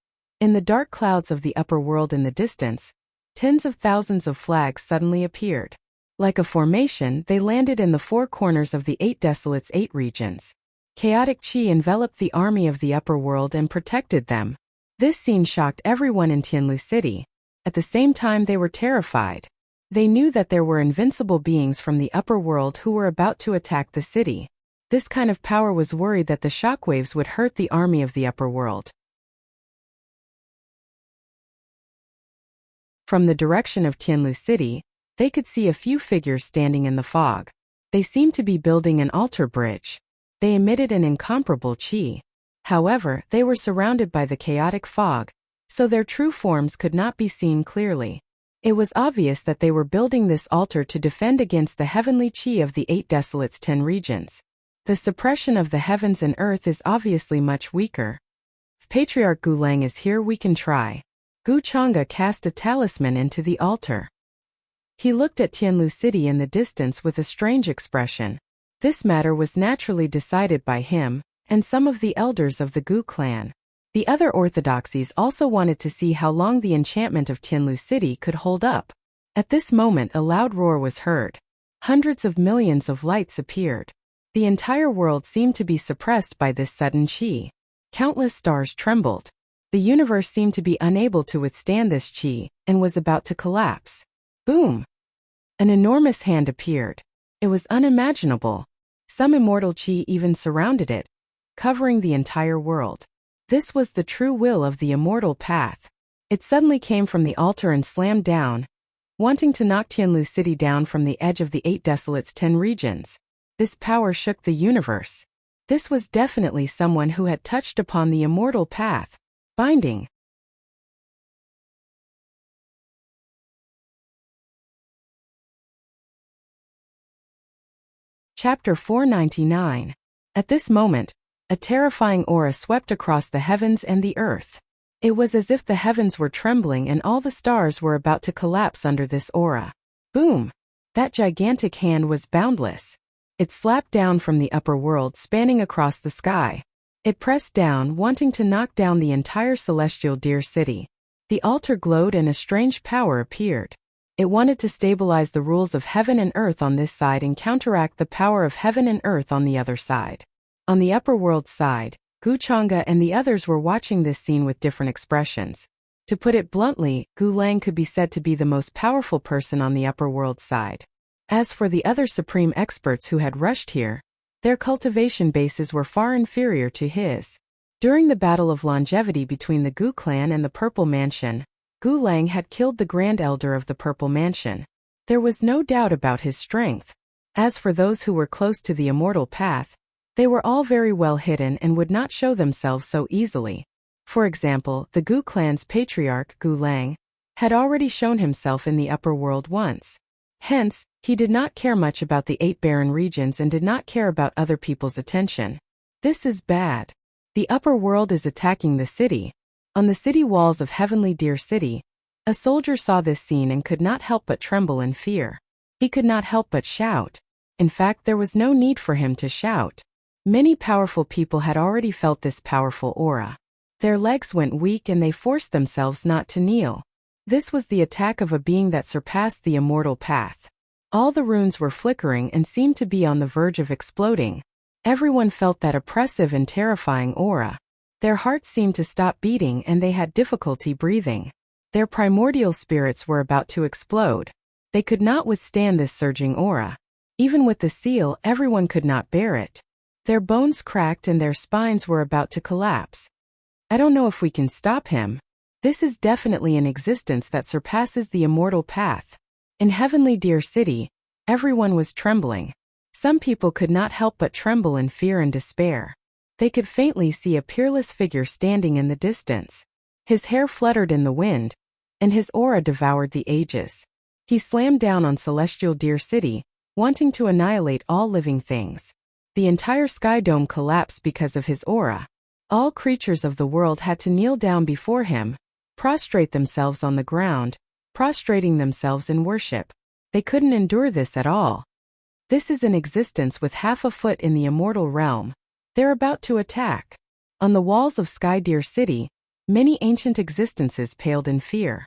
in the dark clouds of the upper world in the distance, tens of thousands of flags suddenly appeared. Like a formation, they landed in the 4 corners of the 8 Desolates' 8 regions. Chaotic qi enveloped the army of the upper world and protected them. This scene shocked everyone in Tianlu City. At the same time, they were terrified. They knew that there were invincible beings from the upper world who were about to attack the city. This kind of power was worried that the shockwaves would hurt the army of the upper world. From the direction of Tianlu City, they could see a few figures standing in the fog. They seemed to be building an altar bridge. They emitted an incomparable qi. However, they were surrounded by the chaotic fog, so their true forms could not be seen clearly. It was obvious that they were building this altar to defend against the heavenly qi of the 8 Desolates' 10 regions. The suppression of the heavens and earth is obviously much weaker. If Patriarch Gulang is here, we can try. Gu Chang'e cast a talisman into the altar. He looked at Tianlu City in the distance with a strange expression. This matter was naturally decided by him and some of the elders of the Gu clan. The other orthodoxies also wanted to see how long the enchantment of Tianlu City could hold up. At this moment, a loud roar was heard. Hundreds of millions of lights appeared. The entire world seemed to be suppressed by this sudden qi. Countless stars trembled. The universe seemed to be unable to withstand this qi and was about to collapse. Boom! An enormous hand appeared. It was unimaginable. Some immortal qi even surrounded it, covering the entire world. This was the true will of the immortal path. It suddenly came from the altar and slammed down, wanting to knock Tianlu City down from the edge of the 8 Desolates' 10 regions. This power shook the universe. This was definitely someone who had touched upon the immortal path. Binding. Chapter 499. At this moment, a terrifying aura swept across the heavens and the earth. It was as if the heavens were trembling and all the stars were about to collapse under this aura. Boom! That gigantic hand was boundless. It slapped down from the upper world, spanning across the sky. It pressed down, wanting to knock down the entire celestial deer city. The altar glowed and a strange power appeared. It wanted to stabilize the rules of heaven and earth on this side and counteract the power of heaven and earth on the other side. On the upper world side, Gu Chang'e and the others were watching this scene with different expressions. To put it bluntly, Gu Lang could be said to be the most powerful person on the upper world side. As for the other supreme experts who had rushed here, their cultivation bases were far inferior to his. During the battle of longevity between the Gu clan and the Purple Mansion, Gu Lang had killed the Grand Elder of the Purple Mansion. There was no doubt about his strength. As for those who were close to the immortal path, they were all very well hidden and would not show themselves so easily. For example, the Gu clan's patriarch, Gu Lang, had already shown himself in the upper world once. Hence, he did not care much about the 8 barren regions and did not care about other people's attention. This is bad. The upper world is attacking the city. On the city walls of Heavenly Deer City, a soldier saw this scene and could not help but tremble in fear. He could not help but shout. In fact, there was no need for him to shout. Many powerful people had already felt this powerful aura. Their legs went weak and they forced themselves not to kneel. This was the attack of a being that surpassed the immortal path. All the runes were flickering and seemed to be on the verge of exploding. Everyone felt that oppressive and terrifying aura. Their hearts seemed to stop beating and they had difficulty breathing. Their primordial spirits were about to explode. They could not withstand this surging aura. Even with the seal, everyone could not bear it. Their bones cracked and their spines were about to collapse. I don't know if we can stop him. This is definitely an existence that surpasses the immortal path. In Heavenly Deer City, everyone was trembling. Some people could not help but tremble in fear and despair. They could faintly see a peerless figure standing in the distance. His hair fluttered in the wind, and his aura devoured the ages. He slammed down on Celestial Deer City, wanting to annihilate all living things. The entire sky dome collapsed because of his aura. All creatures of the world had to kneel down before him, prostrate themselves on the ground, prostrating themselves in worship. They couldn't endure this at all. This is an existence with half a foot in the immortal realm. They're about to attack. On the walls of Sky Deer City, many ancient existences paled in fear.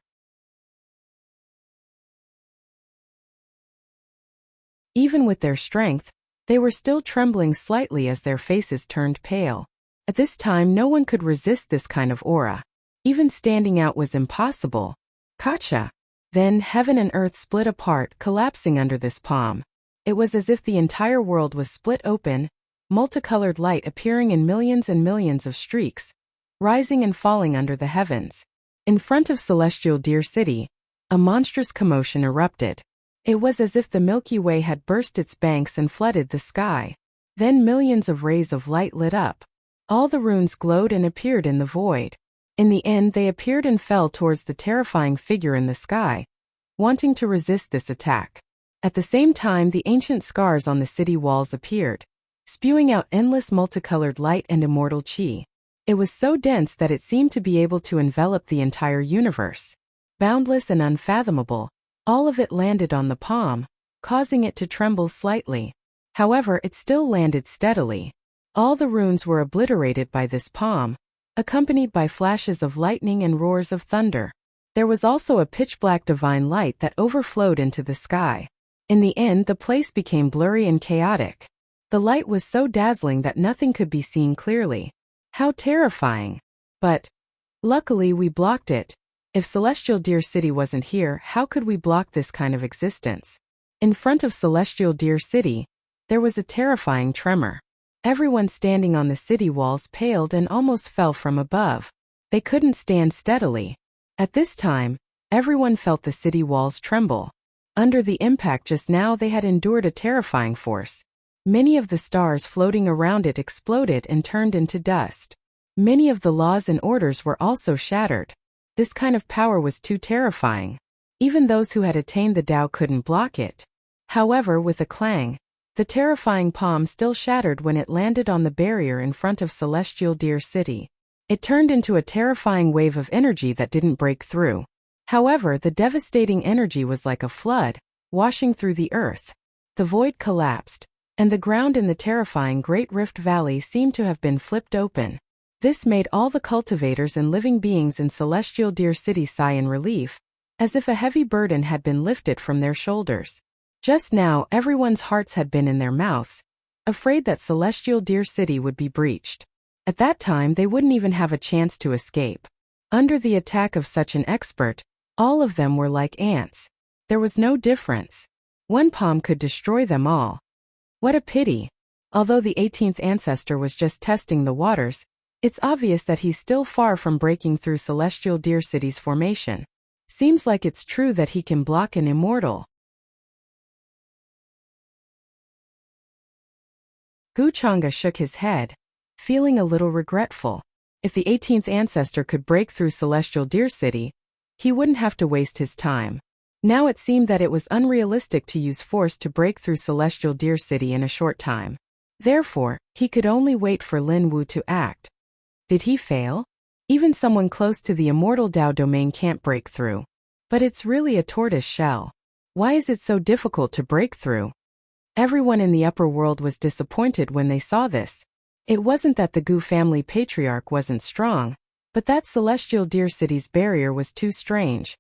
Even with their strength, they were still trembling slightly as their faces turned pale. At this time, no one could resist this kind of aura. Even standing out was impossible. Gotcha. Then heaven and earth split apart, collapsing under this palm. It was as if the entire world was split open, multicolored light appearing in millions and millions of streaks, rising and falling under the heavens. In front of Celestial Deer City, a monstrous commotion erupted. It was as if the Milky Way had burst its banks and flooded the sky. Then millions of rays of light lit up. All the runes glowed and appeared in the void. In the end, they appeared and fell towards the terrifying figure in the sky, wanting to resist this attack. At the same time, the ancient scars on the city walls appeared, spewing out endless multicolored light and immortal chi. It was so dense that it seemed to be able to envelop the entire universe. Boundless and unfathomable, all of it landed on the palm, causing it to tremble slightly. However, it still landed steadily. All the runes were obliterated by this palm, accompanied by flashes of lightning and roars of thunder. There was also a pitch-black divine light that overflowed into the sky. In the end, the place became blurry and chaotic. The light was so dazzling that nothing could be seen clearly. How terrifying! But luckily we blocked it. If Celestial Deer City wasn't here, how could we block this kind of existence? In front of Celestial Deer City, there was a terrifying tremor. Everyone standing on the city walls paled and almost fell from above. They couldn't stand steadily. At this time, everyone felt the city walls tremble. Under the impact just now, they had endured a terrifying force. Many of the stars floating around it exploded and turned into dust. Many of the laws and orders were also shattered. This kind of power was too terrifying. Even those who had attained the Tao couldn't block it. However, with a clang, the terrifying palm still shattered when it landed on the barrier in front of Celestial Deer City. It turned into a terrifying wave of energy that didn't break through. However, the devastating energy was like a flood, washing through the earth. The void collapsed, and the ground in the terrifying Great Rift Valley seemed to have been flipped open. This made all the cultivators and living beings in Celestial Deer City sigh in relief, as if a heavy burden had been lifted from their shoulders. Just now, everyone's hearts had been in their mouths, afraid that Celestial Deer City would be breached. At that time, they wouldn't even have a chance to escape. Under the attack of such an expert, all of them were like ants. There was no difference. One palm could destroy them all. What a pity. Although the 18th ancestor was just testing the waters, it's obvious that he's still far from breaking through Celestial Deer City's formation. Seems like it's true that he can block an immortal. Wuxia shook his head, feeling a little regretful. If the 18th ancestor could break through Celestial Deer City, he wouldn't have to waste his time. Now it seemed that it was unrealistic to use force to break through Celestial Deer City in a short time. Therefore, he could only wait for Lin Wu to act. Did he fail? Even someone close to the immortal Tao domain can't break through. But it's really a tortoise shell. Why is it so difficult to break through? Everyone in the upper world was disappointed when they saw this. It wasn't that the Gu family patriarch wasn't strong, but that Celestial Deer City's barrier was too strange.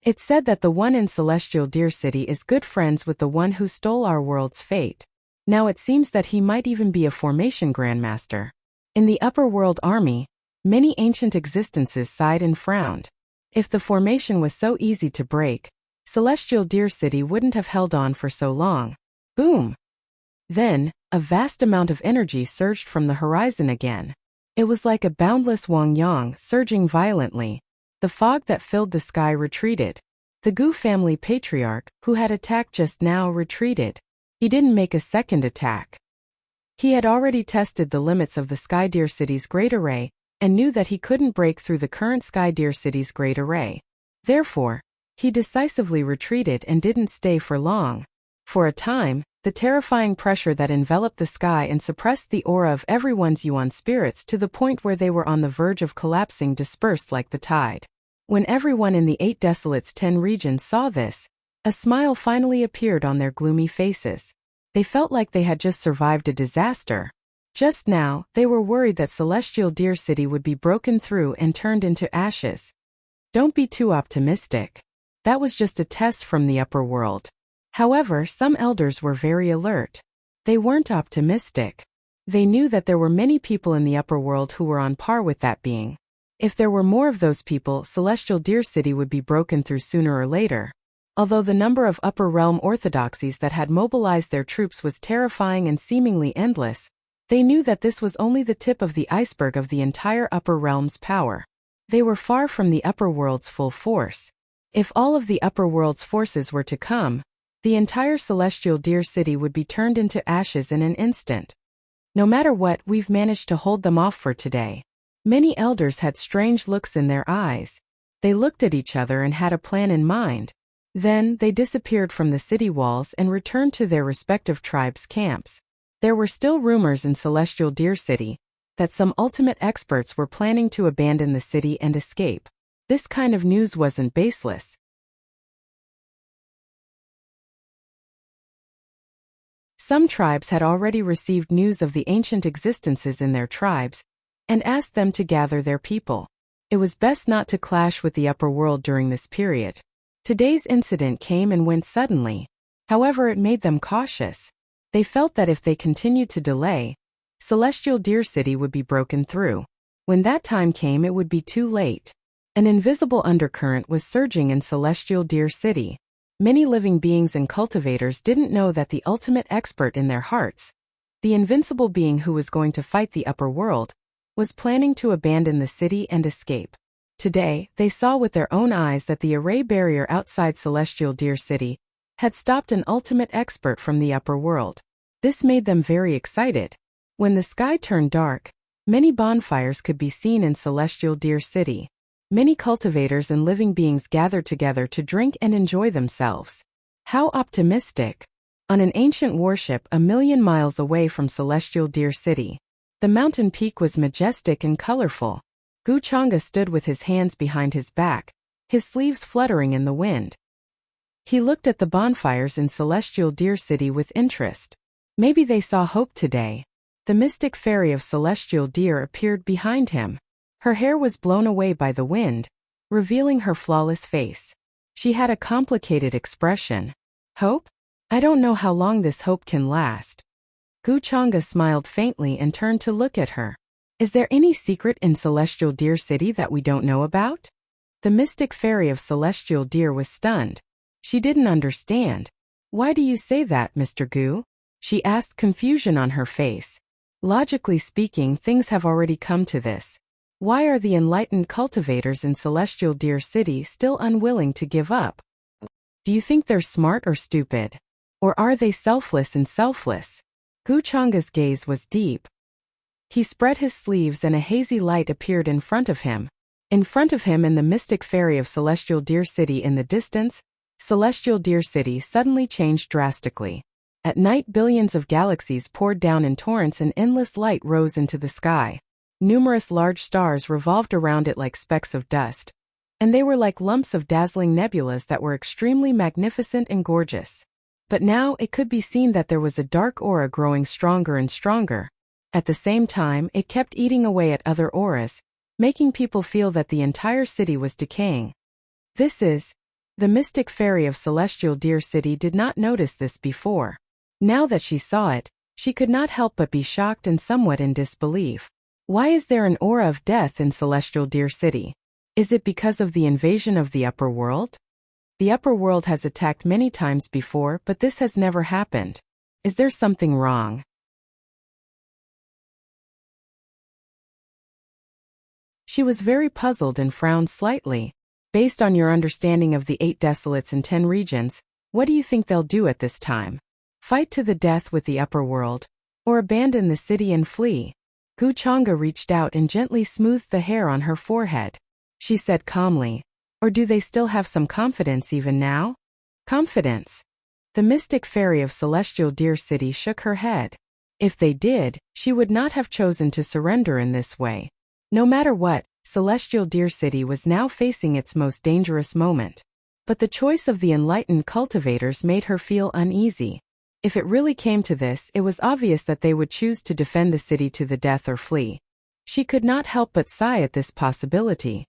It's said that the one in Celestial Deer City is good friends with the one who stole our world's fate. Now it seems that he might even be a formation grandmaster. In the upper world army, many ancient existences sighed and frowned. If the formation was so easy to break, Celestial Deer City wouldn't have held on for so long. Boom! Then, a vast amount of energy surged from the horizon again. It was like a boundless Wangyang surging violently. The fog that filled the sky retreated. The Gu family patriarch, who had attacked just now, retreated. He didn't make a second attack. He had already tested the limits of the Sky Deer City's Great Array, and knew that he couldn't break through the current Sky Deer City's Great Array. Therefore, he decisively retreated and didn't stay for long. For a time, the terrifying pressure that enveloped the sky and suppressed the aura of everyone's Yuan spirits to the point where they were on the verge of collapsing dispersed like the tide. When everyone in the 8 Desolates 10 regions saw this, a smile finally appeared on their gloomy faces. They felt like they had just survived a disaster. Just now, they were worried that Celestial Deer City would be broken through and turned into ashes. Don't be too optimistic. That was just a test from the upper world. However, some elders were very alert. They weren't optimistic. They knew that there were many people in the upper world who were on par with that being. If there were more of those people, Celestial Deer City would be broken through sooner or later. Although the number of upper realm orthodoxies that had mobilized their troops was terrifying and seemingly endless, they knew that this was only the tip of the iceberg of the entire upper realm's power. They were far from the upper world's full force. If all of the upper world's forces were to come, the entire Celestial Deer City would be turned into ashes in an instant. No matter what, we've managed to hold them off for today. Many elders had strange looks in their eyes. They looked at each other and had a plan in mind. Then, they disappeared from the city walls and returned to their respective tribes' camps. There were still rumors in Celestial Deer City that some ultimate experts were planning to abandon the city and escape. This kind of news wasn't baseless. Some tribes had already received news of the ancient existences in their tribes, and asked them to gather their people. It was best not to clash with the upper world during this period. Today's incident came and went suddenly. However, it made them cautious. They felt that if they continued to delay, Celestial Deer City would be broken through. When that time came, it would be too late. An invisible undercurrent was surging in Celestial Deer City. Many living beings and cultivators didn't know that the ultimate expert in their hearts, the invincible being who was going to fight the upper world, was planning to abandon the city and escape. Today, they saw with their own eyes that the array barrier outside Celestial Deer City had stopped an ultimate expert from the upper world. This made them very excited. When the sky turned dark, many bonfires could be seen in Celestial Deer City. Many cultivators and living beings gathered together to drink and enjoy themselves. How optimistic! On an ancient warship 1,000,000 miles away from Celestial Deer City, the mountain peak was majestic and colorful. Wuxia stood with his hands behind his back, his sleeves fluttering in the wind. He looked at the bonfires in Celestial Deer City with interest. Maybe they saw hope today. The mystic fairy of Celestial Deer appeared behind him. Her hair was blown away by the wind, revealing her flawless face. She had a complicated expression. Hope? I don't know how long this hope can last. Wuxia smiled faintly and turned to look at her. Is there any secret in Celestial Deer City that we don't know about? The mystic fairy of Celestial Deer was stunned. She didn't understand. Why do you say that, Mr. Gu? She asked, confusion on her face. Logically speaking, things have already come to this. Why are the enlightened cultivators in Celestial Deer City still unwilling to give up? Do you think they're smart or stupid? Or are they selfless and selfless? Wuxia's gaze was deep. He spread his sleeves and a hazy light appeared in front of him. In front of him and the mystic fairy of Celestial Deer City in the distance, Celestial Deer City suddenly changed drastically. At night, billions of galaxies poured down in torrents and endless light rose into the sky. Numerous large stars revolved around it like specks of dust, and they were like lumps of dazzling nebulas that were extremely magnificent and gorgeous. But now it could be seen that there was a dark aura growing stronger and stronger. At the same time, it kept eating away at other auras, making people feel that the entire city was decaying. The mystic fairy of Celestial Deer City did not notice this before. Now that she saw it, she could not help but be shocked and somewhat in disbelief. Why is there an aura of death in Celestial Deer City? Is it because of the invasion of the upper world? The upper world has attacked many times before, but this has never happened. Is there something wrong? She was very puzzled and frowned slightly. Based on your understanding of the 8 desolates and 10 regions, what do you think they'll do at this time? Fight to the death with the upper world? Or abandon the city and flee? Gu Chang'e reached out and gently smoothed the hair on her forehead. She said calmly, or do they still have some confidence even now? Confidence? The mystic fairy of Celestial Deer City shook her head. If they did, she would not have chosen to surrender in this way. No matter what, Celestial Deer City was now facing its most dangerous moment. But the choice of the enlightened cultivators made her feel uneasy. If it really came to this, it was obvious that they would choose to defend the city to the death or flee. She could not help but sigh at this possibility.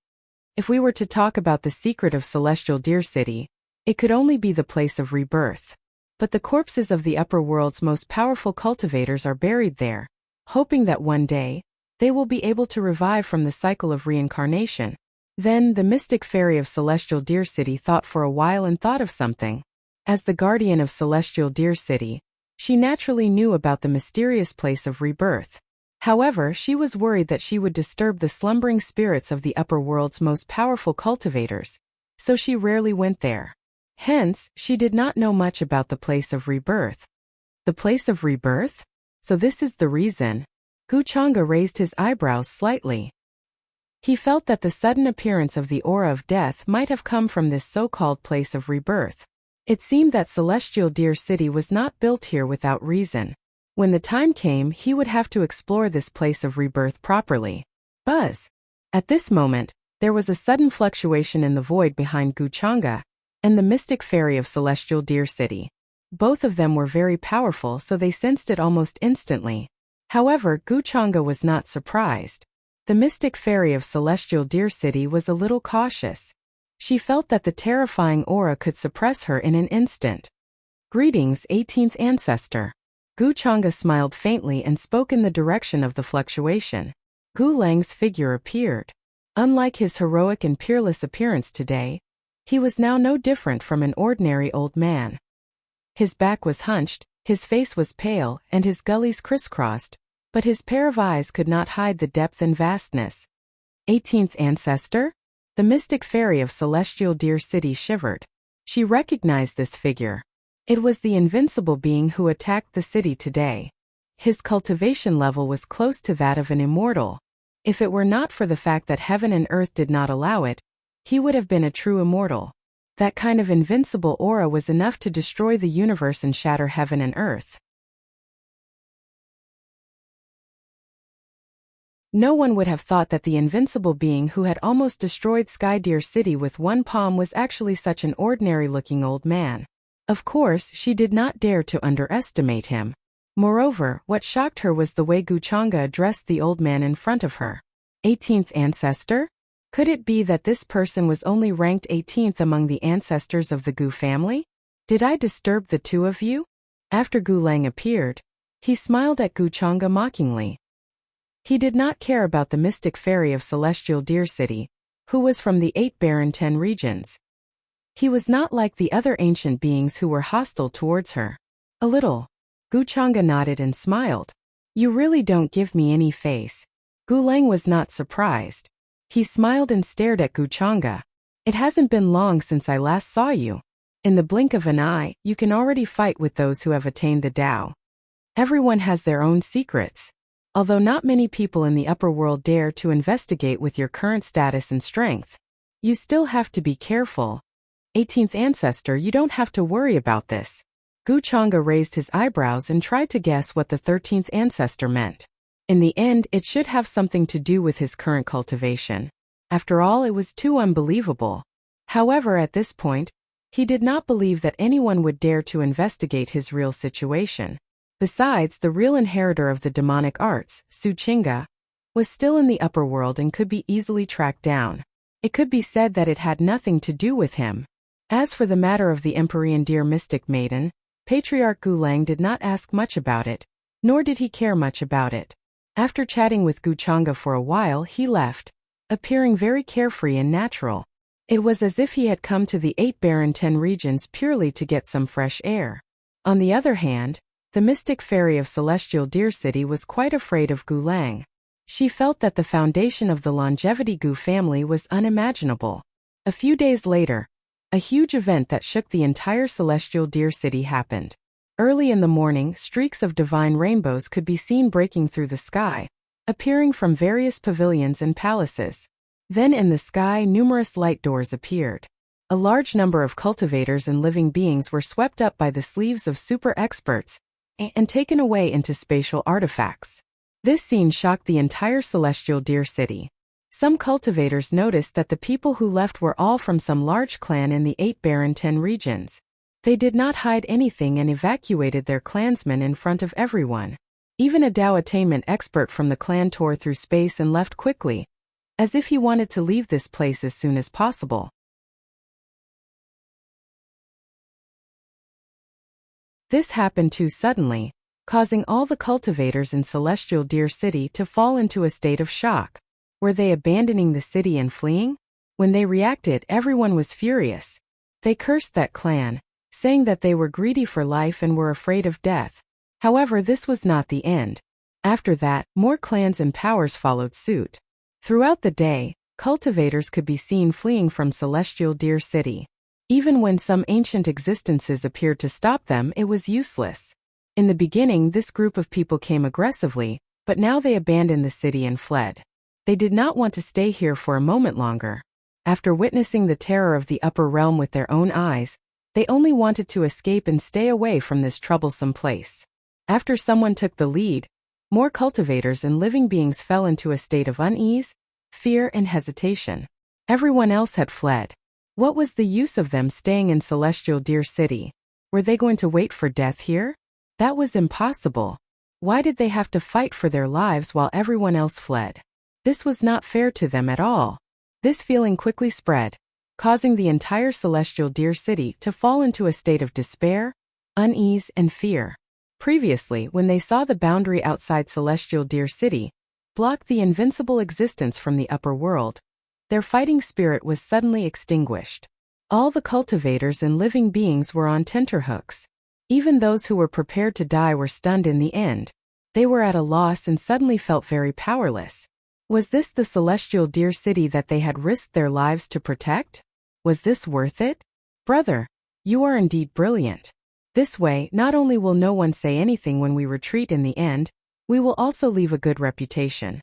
If we were to talk about the secret of Celestial Deer City, it could only be the place of rebirth. But the corpses of the upper world's most powerful cultivators are buried there, hoping that one day, they will be able to revive from the cycle of reincarnation. Then, the mystic fairy of Celestial Deer City thought for a while and thought of something. As the guardian of Celestial Deer City, she naturally knew about the mysterious place of rebirth. However, she was worried that she would disturb the slumbering spirits of the upper world's most powerful cultivators, so she rarely went there. Hence, she did not know much about the place of rebirth. The place of rebirth? So this is the reason. Gu Chang'e raised his eyebrows slightly. He felt that the sudden appearance of the aura of death might have come from this so-called place of rebirth. It seemed that Celestial Deer City was not built here without reason. When the time came, he would have to explore this place of rebirth properly. Buzz! At this moment, there was a sudden fluctuation in the void behind Gu Chang'e and the mystic fairy of Celestial Deer City. Both of them were very powerful, so they sensed it almost instantly. However, Gu Chang'e was not surprised. The mystic fairy of Celestial Deer City was a little cautious. She felt that the terrifying aura could suppress her in an instant. Greetings, 18th Ancestor. Gu Chang'e smiled faintly and spoke in the direction of the fluctuation. Gu Lang's figure appeared. Unlike his heroic and peerless appearance today, he was now no different from an ordinary old man. His back was hunched, his face was pale, and his gullies crisscrossed, but his pair of eyes could not hide the depth and vastness. 18th Ancestor? The mystic fairy of Celestial Deer City shivered. She recognized this figure. It was the invincible being who attacked the city today. His cultivation level was close to that of an immortal. If it were not for the fact that heaven and earth did not allow it, he would have been a true immortal. That kind of invincible aura was enough to destroy the universe and shatter heaven and earth. No one would have thought that the invincible being who had almost destroyed Sky Deer City with one palm was actually such an ordinary-looking old man. Of course, she did not dare to underestimate him. Moreover, what shocked her was the way Gu Chang'e addressed the old man in front of her. 18th Ancestor? Could it be that this person was only ranked 18th among the ancestors of the Gu family? Did I disturb the two of you? After Gu Lang appeared, he smiled at Gu Chang'e mockingly. He did not care about the mystic fairy of Celestial Deer City, who was from the 8 barren 10 regions. He was not like the other ancient beings who were hostile towards her. A little. Gu Chang'e nodded and smiled. You really don't give me any face. Gu Lang was not surprised. He smiled and stared at Gu Chang'e. It hasn't been long since I last saw you. In the blink of an eye, you can already fight with those who have attained the Tao. Everyone has their own secrets. Although not many people in the upper world dare to investigate with your current status and strength, you still have to be careful. 18th Ancestor, you don't have to worry about this. Gu Chang'e raised his eyebrows and tried to guess what the 13th Ancestor meant. In the end, it should have something to do with his current cultivation. After all, it was too unbelievable. However, at this point, he did not believe that anyone would dare to investigate his real situation. Besides, the real inheritor of the demonic arts, Su Qingge, was still in the upper world and could be easily tracked down. It could be said that it had nothing to do with him. As for the matter of the Empyrean Deer Mystic Maiden, Patriarch Gu Lang did not ask much about it, nor did he care much about it. After chatting with Gu Chang'e for a while, he left, appearing very carefree and natural. It was as if he had come to the 8 barren 10 regions purely to get some fresh air. On the other hand, the mystic fairy of Celestial Deer City was quite afraid of Gu Lang. She felt that the foundation of the Longevity Gu family was unimaginable. A few days later, a huge event that shook the entire celestial Deer City happened. Early in the morning, streaks of divine rainbows could be seen breaking through the sky, appearing from various pavilions and palaces. Then in the sky, numerous light doors appeared. A large number of cultivators and living beings were swept up by the sleeves of super experts and taken away into spatial artifacts. This scene shocked the entire celestial Deer City. Some cultivators noticed that the people who left were all from some large clan in the 8 barren 10 regions. They did not hide anything and evacuated their clansmen in front of everyone. Even a Dao attainment expert from the clan tore through space and left quickly, as if he wanted to leave this place as soon as possible. This happened too suddenly, causing all the cultivators in Celestial Deer City to fall into a state of shock. Were they abandoning the city and fleeing? When they reacted, everyone was furious. They cursed that clan, saying that they were greedy for life and were afraid of death. However, this was not the end. After that, more clans and powers followed suit. Throughout the day, cultivators could be seen fleeing from Celestial Deer City. Even when some ancient existences appeared to stop them, it was useless. In the beginning, this group of people came aggressively, but now they abandoned the city and fled. They did not want to stay here for a moment longer. After witnessing the terror of the upper realm with their own eyes, they only wanted to escape and stay away from this troublesome place. After someone took the lead, more cultivators and living beings fell into a state of unease, fear, and hesitation. Everyone else had fled. What was the use of them staying in Celestial Deer City? Were they going to wait for death here? That was impossible. Why did they have to fight for their lives while everyone else fled? This was not fair to them at all. This feeling quickly spread, causing the entire Celestial Deer City to fall into a state of despair, unease, and fear. Previously, when they saw the boundary outside Celestial Deer City block the invincible existence from the upper world, their fighting spirit was suddenly extinguished. All the cultivators and living beings were on tenterhooks. Even those who were prepared to die were stunned in the end. They were at a loss and suddenly felt very powerless. Was this the Celestial Deer City that they had risked their lives to protect? Was this worth it? Brother, you are indeed brilliant. This way, not only will no one say anything when we retreat in the end, we will also leave a good reputation.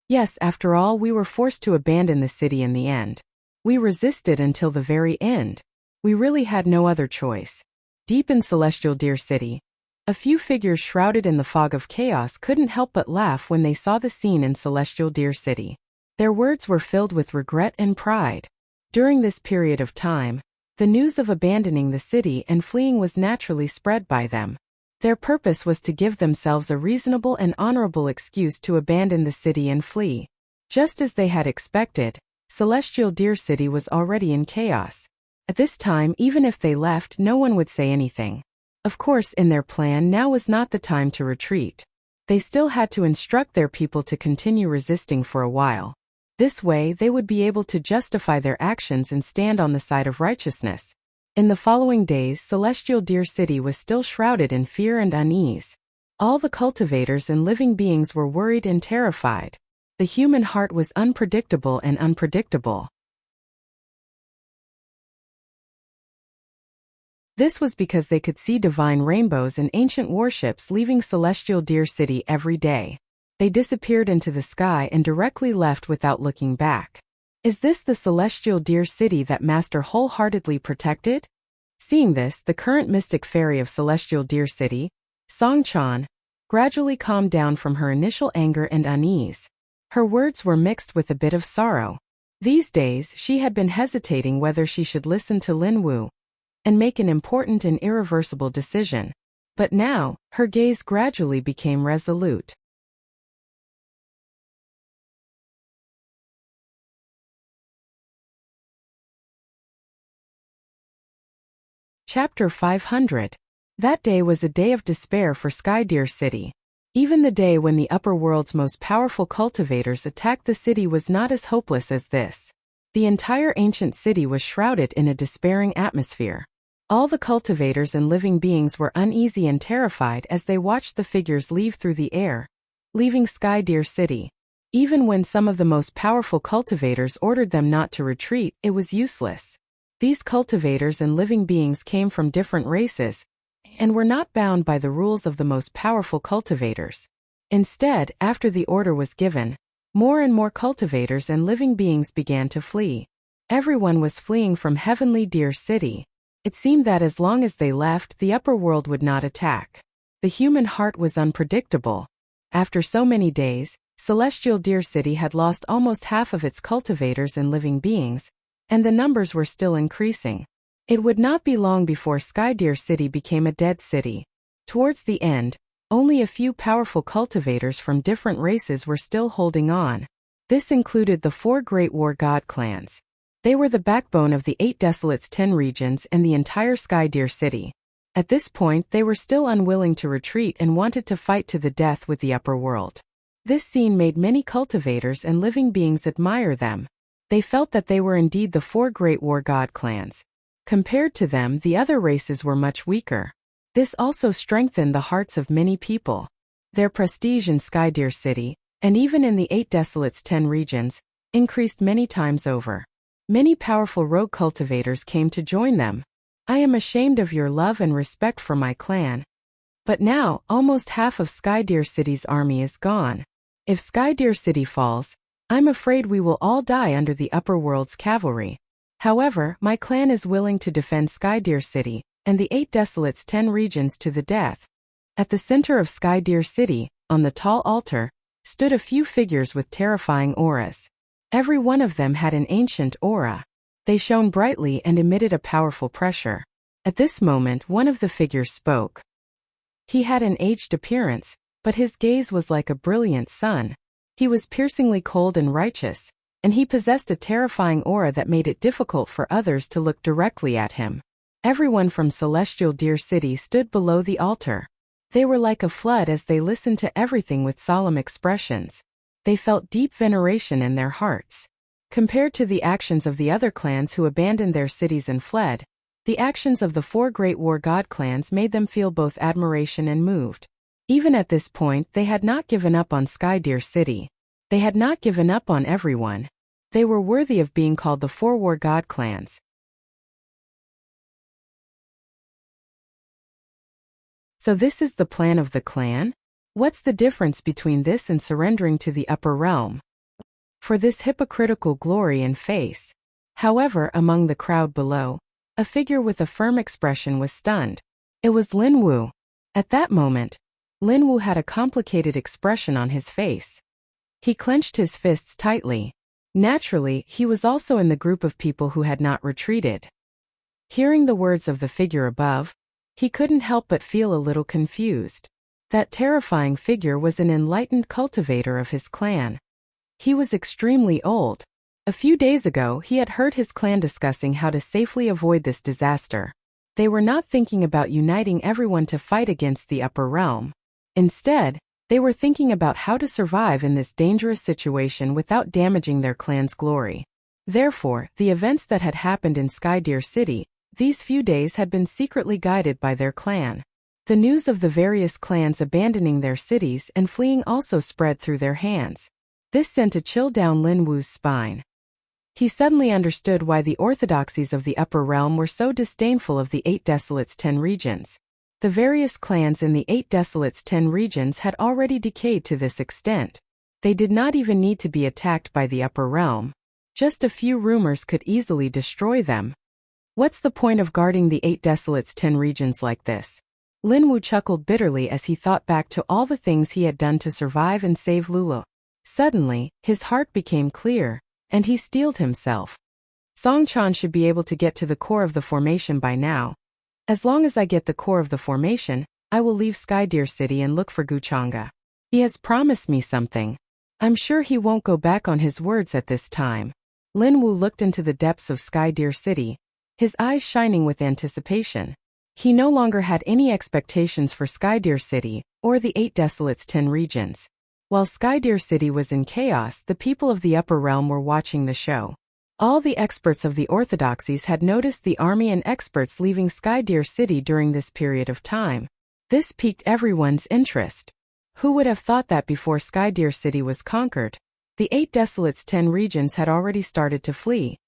Yes, after all, we were forced to abandon the city in the end. We resisted until the very end. We really had no other choice. Deep in Celestial Deer City, a few figures shrouded in the fog of chaos couldn't help but laugh when they saw the scene in Celestial Deer City. Their words were filled with regret and pride. During this period of time, the news of abandoning the city and fleeing was naturally spread by them. Their purpose was to give themselves a reasonable and honorable excuse to abandon the city and flee. Just as they had expected, Celestial Deer City was already in chaos. At this time, even if they left, no one would say anything. Of course, in their plan, now was not the time to retreat. They still had to instruct their people to continue resisting for a while. This way, they would be able to justify their actions and stand on the side of righteousness. In the following days, Celestial Deer City was still shrouded in fear and unease. All the cultivators and living beings were worried and terrified. The human heart was unpredictable and unpredictable. This was because they could see divine rainbows and ancient warships leaving Celestial Deer City every day. They disappeared into the sky and directly left without looking back. Is this the Celestial Deer City that Master wholeheartedly protected? Seeing this, the current mystic fairy of Celestial Deer City, Song-chan, gradually calmed down from her initial anger and unease. Her words were mixed with a bit of sorrow. These days, she had been hesitating whether she should listen to Lin Wu and make an important and irreversible decision. But now, her gaze gradually became resolute. Chapter 500. That day was a day of despair for Sky Deer City. Even the day when the upper world's most powerful cultivators attacked the city was not as hopeless as this. The entire ancient city was shrouded in a despairing atmosphere. All the cultivators and living beings were uneasy and terrified as they watched the figures leave through the air, leaving Sky Deer City. Even when some of the most powerful cultivators ordered them not to retreat, it was useless. These cultivators and living beings came from different races, and were not bound by the rules of the most powerful cultivators. Instead, after the order was given, more and more cultivators and living beings began to flee. Everyone was fleeing from Heavenly Deer City. It seemed that as long as they left, the upper world would not attack. The human heart was unpredictable. After so many days, Celestial Deer City had lost almost half of its cultivators and living beings, and the numbers were still increasing. It would not be long before Sky Deer City became a dead city. Towards the end, only a few powerful cultivators from different races were still holding on. This included the 4 Great War God clans. They were the backbone of the 8 Desolates 10 regions and the entire Sky Deer City. At this point, they were still unwilling to retreat and wanted to fight to the death with the upper world. This scene made many cultivators and living beings admire them. They felt that they were indeed the 4 Great War God clans. Compared to them, the other races were much weaker. This also strengthened the hearts of many people. Their prestige in Sky Deer City, and even in the 8 Desolates 10 regions, increased many times over. Many powerful rogue cultivators came to join them. I am ashamed of your love and respect for my clan. But now, almost half of Sky Deer City's army is gone. If Sky Deer City falls, I'm afraid we will all die under the upper world's cavalry. However, my clan is willing to defend Sky Deer City and the 8 Desolates 10 regions to the death. At the center of Sky Deer City, on the tall altar, stood a few figures with terrifying auras. Every one of them had an ancient aura. They shone brightly and emitted a powerful pressure. At this moment, one of the figures spoke. He had an aged appearance, but his gaze was like a brilliant sun. He was piercingly cold and righteous, and he possessed a terrifying aura that made it difficult for others to look directly at him. Everyone from Celestial Deer City stood below the altar. They were like a flood as they listened to everything with solemn expressions. They felt deep veneration in their hearts. Compared to the actions of the other clans who abandoned their cities and fled, the actions of the 4 Great War God clans made them feel both admiration and moved. Even at this point, they had not given up on Sky Deer City. They had not given up on everyone. They were worthy of being called the 4 War God clans. So this is the plan of the clan? What's the difference between this and surrendering to the upper realm? For this hypocritical glory and face. However, among the crowd below, a figure with a firm expression was stunned. It was Lin Wu. At that moment, Lin Wu had a complicated expression on his face. He clenched his fists tightly. Naturally, he was also in the group of people who had not retreated. Hearing the words of the figure above, he couldn't help but feel a little confused. That terrifying figure was an enlightened cultivator of his clan. He was extremely old. A few days ago, he had heard his clan discussing how to safely avoid this disaster. They were not thinking about uniting everyone to fight against the upper realm. Instead, they were thinking about how to survive in this dangerous situation without damaging their clan's glory. Therefore, the events that had happened in Sky Deer City, these few days had been secretly guided by their clan. The news of the various clans abandoning their cities and fleeing also spread through their hands. This sent a chill down Lin Wu's spine. He suddenly understood why the orthodoxies of the upper realm were so disdainful of the 8 Desolates 10 regions. The various clans in the 8 Desolates 10 regions had already decayed to this extent. They did not even need to be attacked by the upper realm. Just a few rumors could easily destroy them. What's the point of guarding the 8 Desolates 10 regions like this? Lin Wu chuckled bitterly as he thought back to all the things he had done to survive and save Lulu. Suddenly, his heart became clear, and he steeled himself. Song Chan should be able to get to the core of the formation by now. As long as I get the core of the formation, I will leave Sky Deer City and look for Guchanga. He has promised me something. I'm sure he won't go back on his words at this time. Lin Wu looked into the depths of Sky Deer City, his eyes shining with anticipation. He no longer had any expectations for Sky Deer City, or the 8 Desolates 10 regions. While Sky Deer City was in chaos, the people of the upper realm were watching the show. All the experts of the orthodoxies had noticed the army and experts leaving Sky Deer City during this period of time. This piqued everyone's interest. Who would have thought that before Sky Deer City was conquered, The 8 Desolate's 10 regions had already started to flee.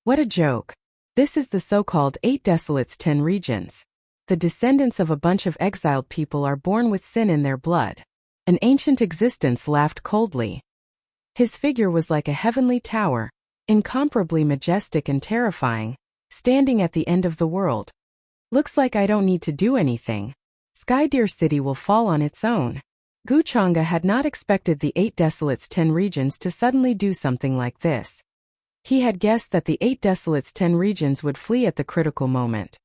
What a joke. This is the so-called 8 Desolate's 10 regions. The descendants of a bunch of exiled people are born with sin in their blood. An ancient existence laughed coldly. His figure was like a heavenly tower, incomparably majestic and terrifying, standing at the end of the world. Looks like I don't need to do anything. Skydeer City will fall on its own. Wuxia had not expected the 8 Desolate's 10 regions to suddenly do something like this. He had guessed that the 8 Desolate's 10 regions would flee at the critical moment.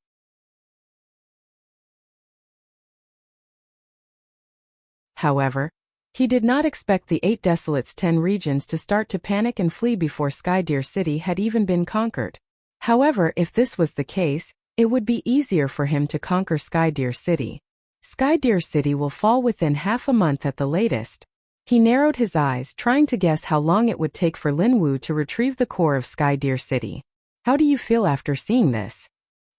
However, he did not expect the 8 Desolate's 10 regions to start to panic and flee before Skydeer City had even been conquered. However, if this was the case, it would be easier for him to conquer Skydeer City. Skydeer City will fall within half a month at the latest. He narrowed his eyes, trying to guess how long it would take for Lin Wu to retrieve the core of Skydeer City. How do you feel after seeing this?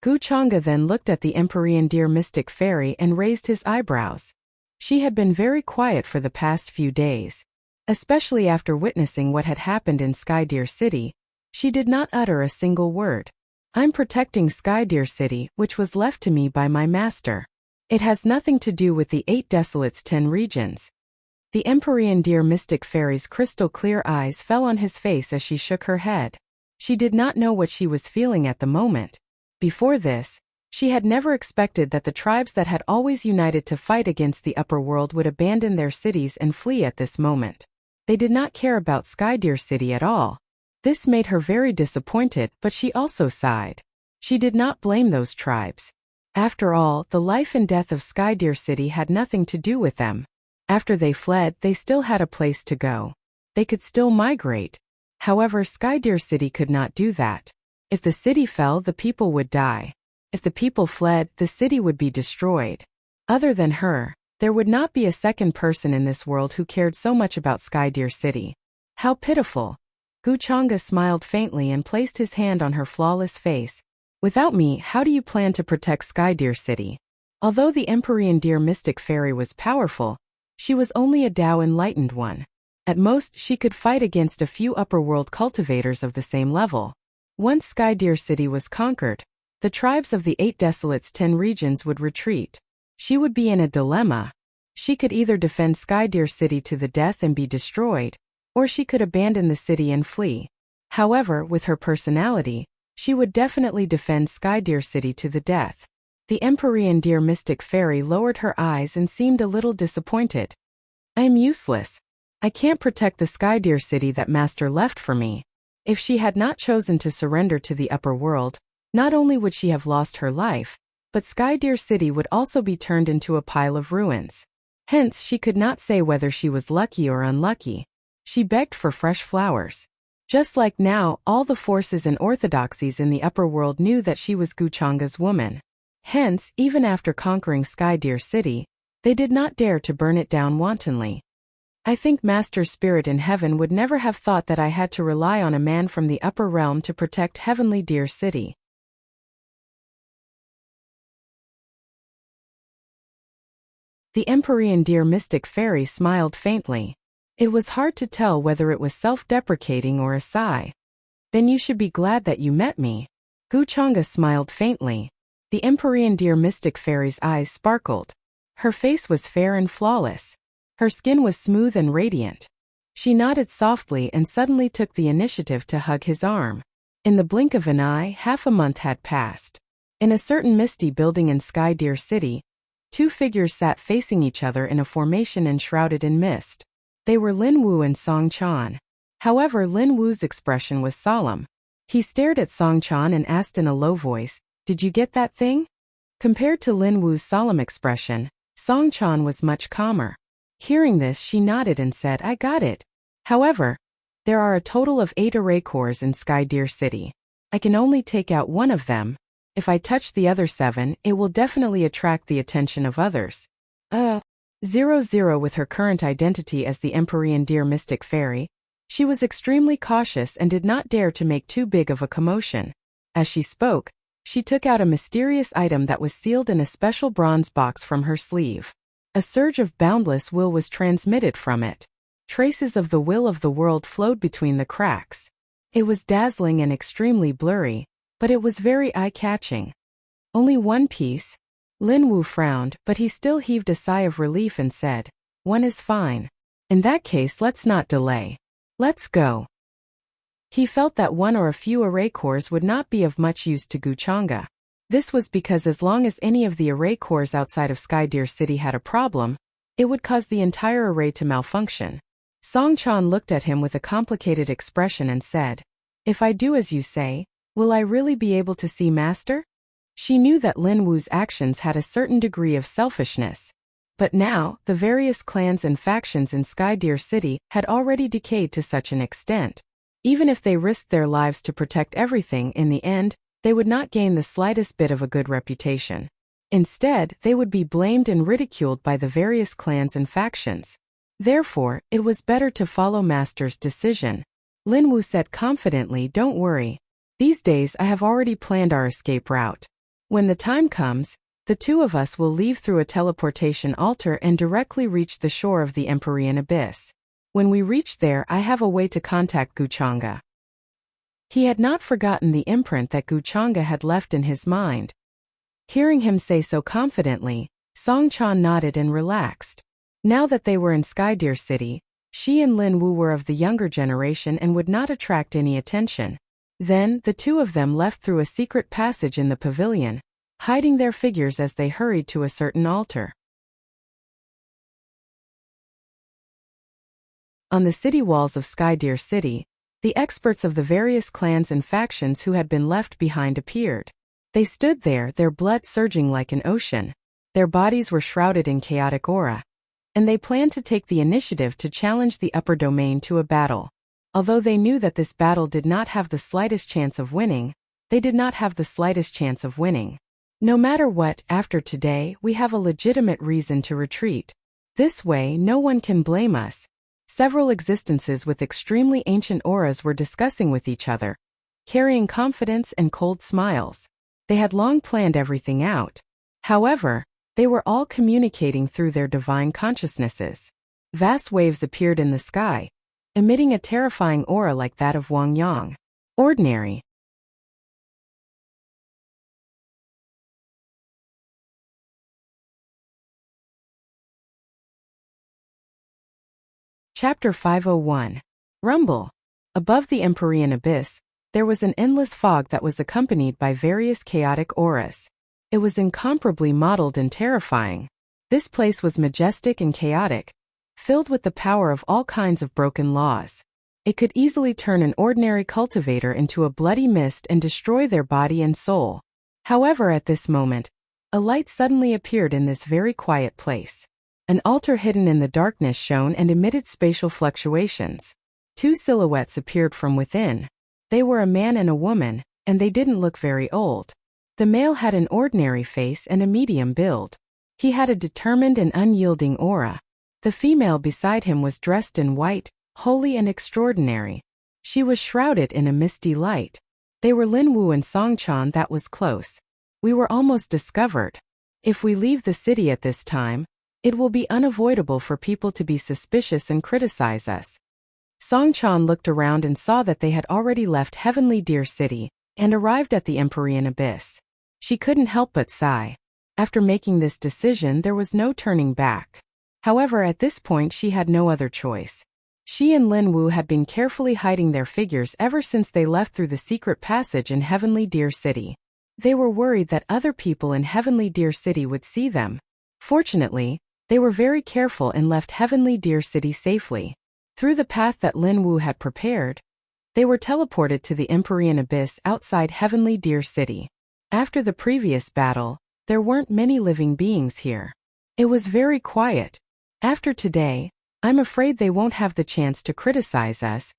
Wuxia then looked at the Empyrean Deer Mystic Fairy and raised his eyebrows. She had been very quiet for the past few days. Especially after witnessing what had happened in Skydeer City, she did not utter a single word. I'm protecting Skydeer City, which was left to me by my master. It has nothing to do with the 8 Desolate's 10 regions. The Empyrean Deer Mystic Fairy's crystal-clear eyes fell on his face as she shook her head. She did not know what she was feeling at the moment. Before this, she had never expected that the tribes that had always united to fight against the upper world would abandon their cities and flee at this moment. They did not care about Skydeer City at all. This made her very disappointed, but she also sighed. She did not blame those tribes. After all, the life and death of Skydeer City had nothing to do with them. After they fled, they still had a place to go. They could still migrate. However, Skydeer City could not do that. If the city fell, the people would die. If the people fled, the city would be destroyed. Other than her, there would not be a second person in this world who cared so much about Skydeer City. How pitiful. Wuxia smiled faintly and placed his hand on her flawless face. Without me, how do you plan to protect Skydeer City? Although the Empyrean Deer Mystic Fairy was powerful, she was only a Dao enlightened one. At most, she could fight against a few upper world cultivators of the same level. Once Skydeer City was conquered, the tribes of the 8 Desolate's 10 regions would retreat. She would be in a dilemma. She could either defend Skydeer City to the death and be destroyed, or she could abandon the city and flee. However, with her personality, she would definitely defend Skydeer City to the death. The Empyrean Deer Mystic Fairy lowered her eyes and seemed a little disappointed. I am useless. I can't protect the Skydeer City that Master left for me. If she had not chosen to surrender to the upper world, not only would she have lost her life, but Skydeer City would also be turned into a pile of ruins. Hence, she could not say whether she was lucky or unlucky. She begged for fresh flowers. Just like now, all the forces and orthodoxies in the upper world knew that she was Wuxia's woman. Hence, even after conquering Skydeer City, they did not dare to burn it down wantonly. I think Master's spirit in heaven would never have thought that I had to rely on a man from the upper realm to protect Heavenly Deer City. The Empyrean Deer Mystic Fairy smiled faintly. It was hard to tell whether it was self-deprecating or a sigh. Then you should be glad that you met me. Wuxia smiled faintly. The Empyrean Deer Mystic Fairy's eyes sparkled. Her face was fair and flawless. Her skin was smooth and radiant. She nodded softly and suddenly took the initiative to hug his arm. In the blink of an eye, half a month had passed. In a certain misty building in Skydeer City, two figures sat facing each other in a formation enshrouded in mist. They were Lin Wu and Song Chan. However, Lin Wu's expression was solemn. He stared at Song Chan and asked in a low voice, "Did you get that thing?" Compared to Lin Wu's solemn expression, Song Chan was much calmer. Hearing this, she nodded and said, "I got it. However, there are a total of 8 array cores in Skydeer City. I can only take out one of them. If I touch the other 7, it will definitely attract the attention of others." 00 With her current identity as the Empyrean Deer Mystic Fairy, she was extremely cautious and did not dare to make too big of a commotion. As she spoke, she took out a mysterious item that was sealed in a special bronze box from her sleeve. A surge of boundless will was transmitted from it. Traces of the will of the world flowed between the cracks. It was dazzling and extremely blurry, but it was very eye-catching. Only one piece? Lin Wu frowned, but he still heaved a sigh of relief and said, "One is fine. In that case, let's not delay. Let's go." He felt that one or a few array cores would not be of much use to Wuxia. This was because as long as any of the array cores outside of Skydeer City had a problem, it would cause the entire array to malfunction. Song Chan looked at him with a complicated expression and said, "If I do as you say, will I really be able to see Master?" She knew that Lin Wu's actions had a certain degree of selfishness. But now, the various clans and factions in Skydeer City had already decayed to such an extent. Even if they risked their lives to protect everything, in the end, they would not gain the slightest bit of a good reputation. Instead, they would be blamed and ridiculed by the various clans and factions. Therefore, it was better to follow Master's decision. Lin Wu said confidently, "Don't worry. These days I have already planned our escape route. When the time comes, the two of us will leave through a teleportation altar and directly reach the shore of the Empyrean Abyss. When we reach there, I have a way to contact Wuxia." He had not forgotten the imprint that Wuxia had left in his mind. Hearing him say so confidently, Song Chan nodded and relaxed. Now that they were in Skydeer City, she and Lin Wu were of the younger generation and would not attract any attention. Then, the two of them left through a secret passage in the pavilion, hiding their figures as they hurried to a certain altar. On the city walls of Skydeer City, the experts of the various clans and factions who had been left behind appeared. They stood there, their blood surging like an ocean. Their bodies were shrouded in chaotic aura. And they planned to take the initiative to challenge the upper domain to a battle. Although they knew that this battle did not have the slightest chance of winning, they did not have the slightest chance of winning. No matter what, after today, we have a legitimate reason to retreat. This way, no one can blame us. Several existences with extremely ancient auras were discussing with each other, carrying confidence and cold smiles. They had long planned everything out. However, they were all communicating through their divine consciousnesses. Vast waves appeared in the sky, emitting a terrifying aura like that of Wang Yang. Ordinary. Chapter 501. Rumble. Above the Empyrean Abyss, there was an endless fog that was accompanied by various chaotic auras. It was incomparably mottled and terrifying. This place was majestic and chaotic, filled with the power of all kinds of broken laws. It could easily turn an ordinary cultivator into a bloody mist and destroy their body and soul. However, at this moment, a light suddenly appeared in this very quiet place. An altar hidden in the darkness shone and emitted spatial fluctuations. Two silhouettes appeared from within. They were a man and a woman, and they didn't look very old. The male had an ordinary face and a medium build. He had a determined and unyielding aura. The female beside him was dressed in white, holy and extraordinary. She was shrouded in a misty light. They were Lin Wu and Song Chan. That was close. We were almost discovered. If we leave the city at this time, it will be unavoidable for people to be suspicious and criticize us. Song Chan looked around and saw that they had already left Heavenly Deer City and arrived at the Empyrean Abyss. She couldn't help but sigh. After making this decision, there was no turning back. However, at this point she had no other choice. She and Lin Wu had been carefully hiding their figures ever since they left through the secret passage in Heavenly Deer City. They were worried that other people in Heavenly Deer City would see them. Fortunately, they were very careful and left Heavenly Deer City safely. Through the path that Lin Wu had prepared, they were teleported to the Empyrean Abyss outside Heavenly Deer City. After the previous battle, there weren't many living beings here. It was very quiet. After today, I'm afraid they won't have the chance to criticize us.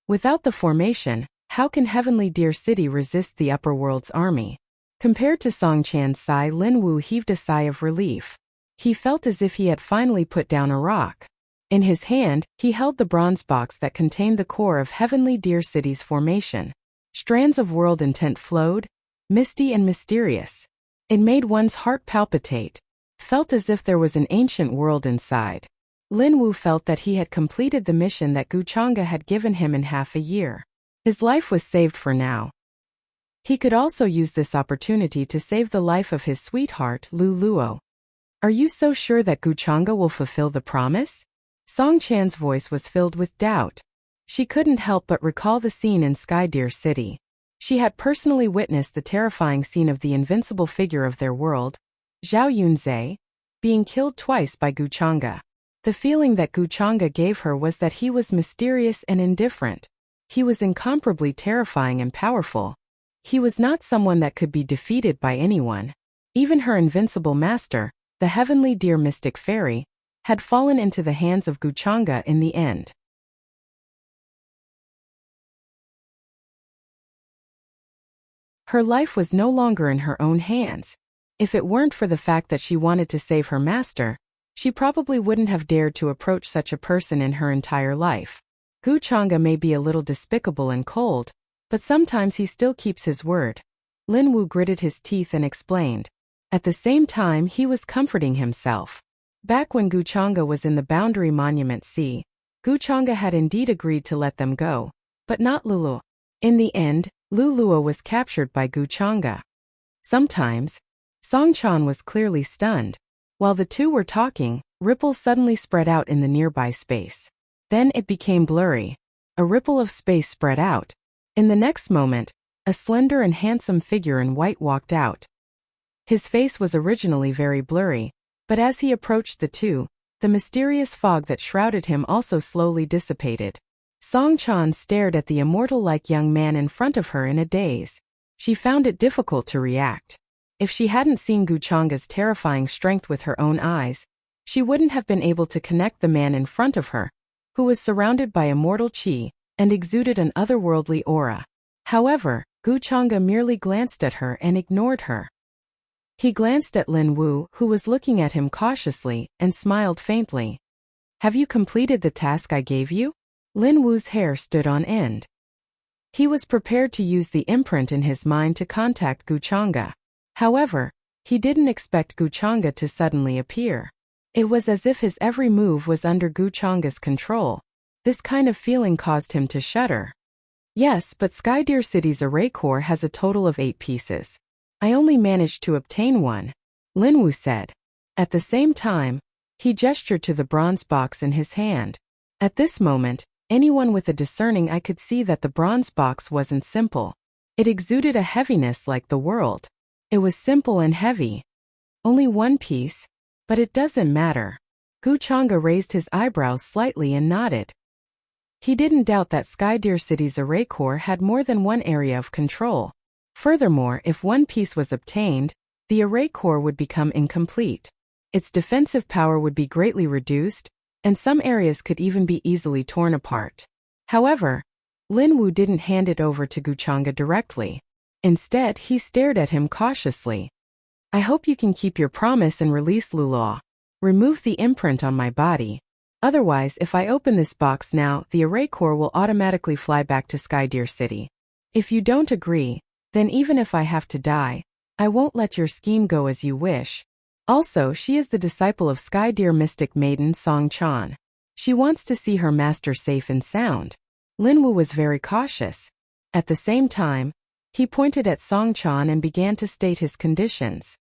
Without the formation, how can Heavenly Deer City resist the Upper World's army? Compared to Song Chan's sigh, Lin Wu heaved a sigh of relief. He felt as if he had finally put down a rock. In his hand, he held the bronze box that contained the core of Heavenly Deer City's formation. Strands of world intent flowed, misty and mysterious. It made one's heart palpitate. Felt as if there was an ancient world inside. Lin Wu felt that he had completed the mission that Guchanga had given him in half a year. His life was saved for now. He could also use this opportunity to save the life of his sweetheart, Lu Luo. Are you so sure that Guchanga will fulfill the promise? Song Chan's voice was filled with doubt. She couldn't help but recall the scene in Sky Deer City. She had personally witnessed the terrifying scene of the invincible figure of their world, Zhao Yunzhe, being killed twice by Guchanga. The feeling that Guchanga gave her was that he was mysterious and indifferent. He was incomparably terrifying and powerful. He was not someone that could be defeated by anyone. Even her invincible master, the heavenly deer mystic fairy, had fallen into the hands of Guchanga in the end. Her life was no longer in her own hands. If it weren't for the fact that she wanted to save her master, she probably wouldn't have dared to approach such a person in her entire life. Guchanga may be a little despicable and cold, but sometimes he still keeps his word. Lin Wu gritted his teeth and explained. At the same time, he was comforting himself. Back when Guchanga was in the Boundary Monument Sea, Guchanga had indeed agreed to let them go, but not Luluo. In the end, Luluo was captured by Guchanga. Sometimes, Songchan was clearly stunned. While the two were talking, ripples suddenly spread out in the nearby space. Then it became blurry. A ripple of space spread out. In the next moment, a slender and handsome figure in white walked out. His face was originally very blurry, but as he approached the two, the mysterious fog that shrouded him also slowly dissipated. Songchan stared at the immortal-like young man in front of her in a daze. She found it difficult to react. If she hadn't seen Guchanga's terrifying strength with her own eyes, she wouldn't have been able to connect the man in front of her, who was surrounded by immortal qi and exuded an otherworldly aura. However, Guchanga merely glanced at her and ignored her. He glanced at Lin Wu, who was looking at him cautiously, and smiled faintly. Have you completed the task I gave you? Lin Wu's hair stood on end. He was prepared to use the imprint in his mind to contact Guchanga. However, he didn't expect Guchanga to suddenly appear. It was as if his every move was under Guchanga's control. This kind of feeling caused him to shudder. Yes, but Sky Deer City's array core has a total of 8 pieces. I only managed to obtain 1, Lin Wu said. At the same time, he gestured to the bronze box in his hand. At this moment, anyone with a discerning eye could see that the bronze box wasn't simple. It exuded a heaviness like the world. It was simple and heavy. Only 1 piece, but it doesn't matter. Guchanga raised his eyebrows slightly and nodded. He didn't doubt that Sky Deer City's array core had more than one area of control. Furthermore, if 1 piece was obtained, the array core would become incomplete. Its defensive power would be greatly reduced, and some areas could even be easily torn apart. However, Lin Wu didn't hand it over to Guchanga directly. Instead, he stared at him cautiously. I hope you can keep your promise and release Luluo. Remove the imprint on my body. Otherwise, if I open this box now, the array core will automatically fly back to Sky Deer City. If you don't agree, then even if I have to die, I won't let your scheme go as you wish. Also, she is the disciple of Sky Deer mystic maiden Song Chan. She wants to see her master safe and sound. Lin Wu was very cautious. At the same time, he pointed at Song Chan and began to state his conditions.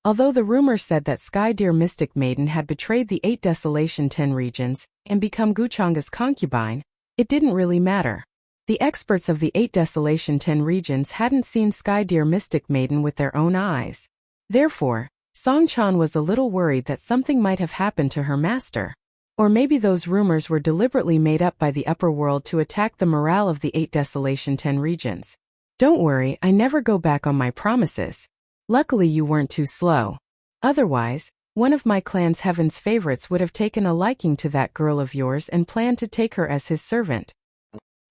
Although the rumor said that Sky Deer Mystic Maiden had betrayed the 8 Desolation 10 regions and become Guchanga's concubine, it didn't really matter. The experts of the 8 Desolation 10 regions hadn't seen Sky Deer Mystic Maiden with their own eyes. Therefore, Song Chan was a little worried that something might have happened to her master. Or maybe those rumors were deliberately made up by the upper world to attack the morale of the 8 Desolation 10 regions. Don't worry, I never go back on my promises. Luckily you weren't too slow. Otherwise, one of my clan's heaven's favorites would have taken a liking to that girl of yours and planned to take her as his servant.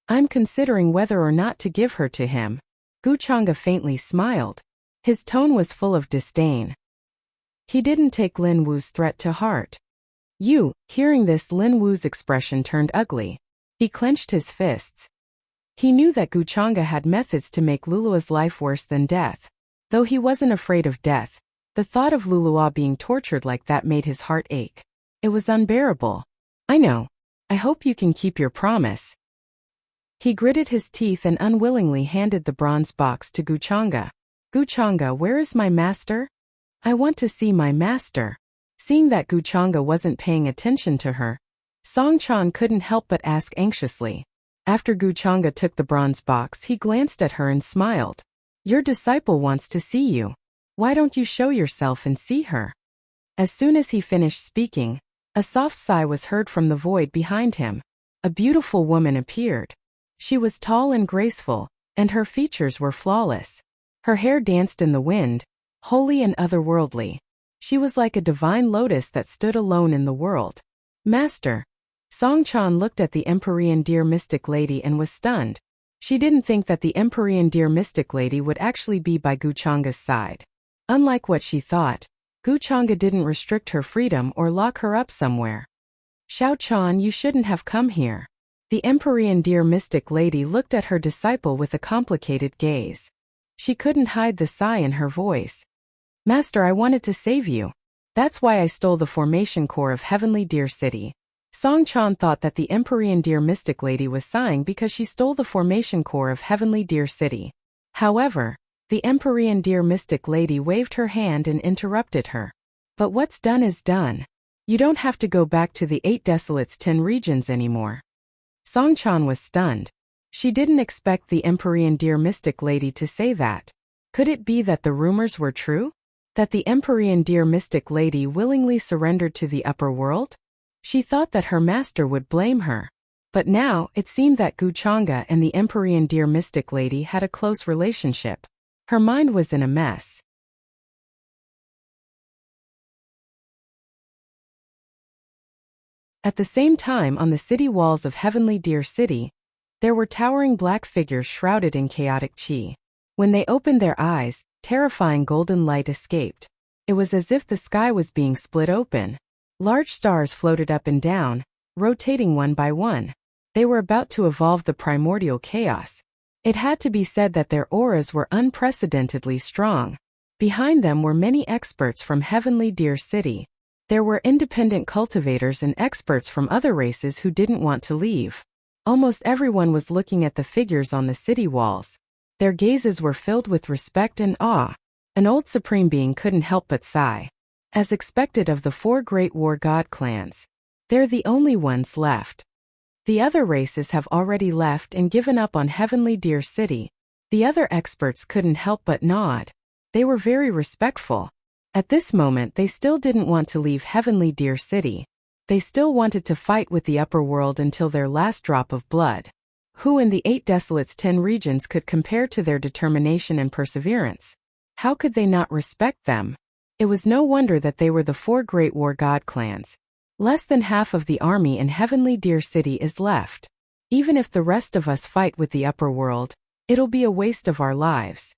I'm considering whether or not to give her to him. Guchanga faintly smiled. His tone was full of disdain. He didn't take Lin Wu's threat to heart. Hearing this, Lin Wu's expression turned ugly. He clenched his fists. He knew that Guchanga had methods to make Lulua's life worse than death. Though he wasn't afraid of death, The thought of Lulua being tortured like that made his heart ache. It was unbearable. I know. I hope you can keep your promise. He gritted his teeth and unwillingly handed the bronze box to Guchanga. Guchanga, where is my master? I want to see my master. Seeing that Guchanga wasn't paying attention to her, Songchan couldn't help but ask anxiously. After Guchanga took the bronze box, he glanced at her and smiled. Your disciple wants to see you. Why don't you show yourself and see her? As soon as he finished speaking, a soft sigh was heard from the void behind him. A beautiful woman appeared. She was tall and graceful, and her features were flawless. Her hair danced in the wind, holy and otherworldly. She was like a divine lotus that stood alone in the world. Master. Songchan looked at the Empyrean Deer Mystic Lady and was stunned. She didn't think that the Empyrean Deer Mystic Lady would actually be by Guchanga's side. Unlike what she thought, Guchanga didn't restrict her freedom or lock her up somewhere. Xiaochan, you shouldn't have come here. The Empyrean Deer Mystic Lady looked at her disciple with a complicated gaze. She couldn't hide the sigh in her voice. Master, I wanted to save you. That's why I stole the formation core of Heavenly Deer City. Songchan thought that the Empyrean Deer Mystic Lady was sighing because she stole the formation core of Heavenly Deer City. However, the Empyrean Deer Mystic Lady waved her hand and interrupted her. But what's done is done. You don't have to go back to the 8 Desolates 10 regions anymore. Songchan was stunned. She didn't expect the Empyrean Deer Mystic Lady to say that. Could it be that the rumors were true? That the Empyrean Deer Mystic Lady willingly surrendered to the upper world? She thought that her master would blame her. But now, it seemed that Guchanga and the Empyrean Deer Mystic Lady had a close relationship. Her mind was in a mess. At the same time, on the city walls of Heavenly Deer City, there were towering black figures shrouded in chaotic chi. When they opened their eyes, terrifying golden light escaped. It was as if the sky was being split open. Large stars floated up and down, rotating one by one. They were about to evolve the primordial chaos. It had to be said that their auras were unprecedentedly strong. Behind them were many experts from Heavenly Deer City. There were independent cultivators and experts from other races who didn't want to leave. Almost everyone was looking at the figures on the city walls. Their gazes were filled with respect and awe. An old supreme being couldn't help but sigh. As expected of the 4 great war god clans, they're the only ones left. The other races have already left and given up on Heavenly Deer City. The other experts couldn't help but nod. They were very respectful. At this moment, they still didn't want to leave Heavenly Deer City. They still wanted to fight with the upper world until their last drop of blood. Who in the 8 Desolates 10 regions could compare to their determination and perseverance? How could they not respect them? It was no wonder that they were the 4 great war god clans. Less than half of the army in Heavenly Deer City is left. Even if the rest of us fight with the upper world, it'll be a waste of our lives.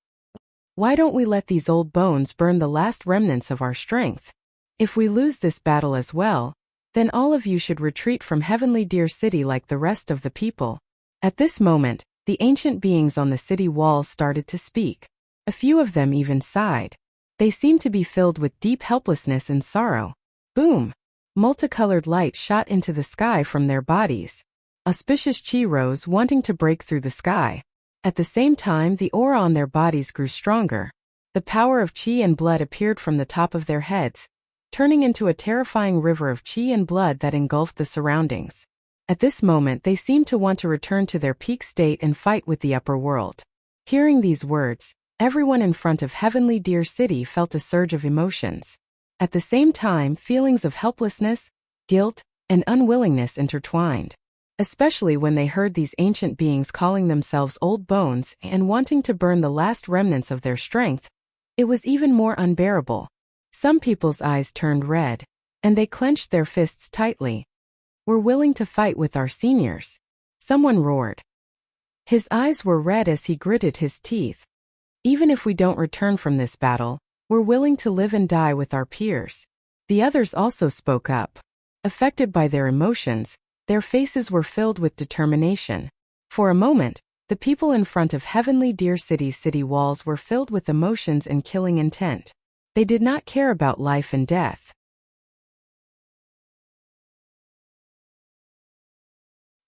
Why don't we let these old bones burn the last remnants of our strength? If we lose this battle as well, then all of you should retreat from Heavenly Deer City like the rest of the people. At this moment, the ancient beings on the city walls started to speak. A few of them even sighed. They seemed to be filled with deep helplessness and sorrow. Boom! Multicolored light shot into the sky from their bodies. Auspicious chi rose, wanting to break through the sky. At the same time, the aura on their bodies grew stronger. The power of chi and blood appeared from the top of their heads, turning into a terrifying river of chi and blood that engulfed the surroundings. At this moment, they seemed to want to return to their peak state and fight with the upper world. Hearing these words, everyone in front of Heavenly Deer City felt a surge of emotions. At the same time, feelings of helplessness, guilt, and unwillingness intertwined. Especially when they heard these ancient beings calling themselves old bones and wanting to burn the last remnants of their strength, it was even more unbearable. Some people's eyes turned red, and they clenched their fists tightly. We're willing to fight with our seniors. Someone roared. His eyes were red as he gritted his teeth. Even if we don't return from this battle, we're willing to live and die with our peers. The others also spoke up. Affected by their emotions, their faces were filled with determination. For a moment, the people in front of Heavenly Deer City's city walls were filled with emotions and killing intent. They did not care about life and death.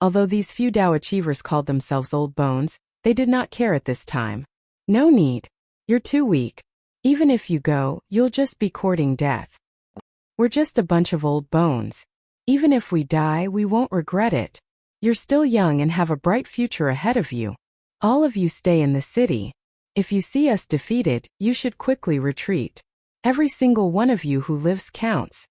Although these few Dao achievers called themselves old bones, they did not care at this time. No need. You're too weak. Even if you go, you'll just be courting death. We're just a bunch of old bones. Even if we die, we won't regret it. You're still young and have a bright future ahead of you. All of you stay in the city. If you see us defeated, you should quickly retreat. Every single one of you who lives counts.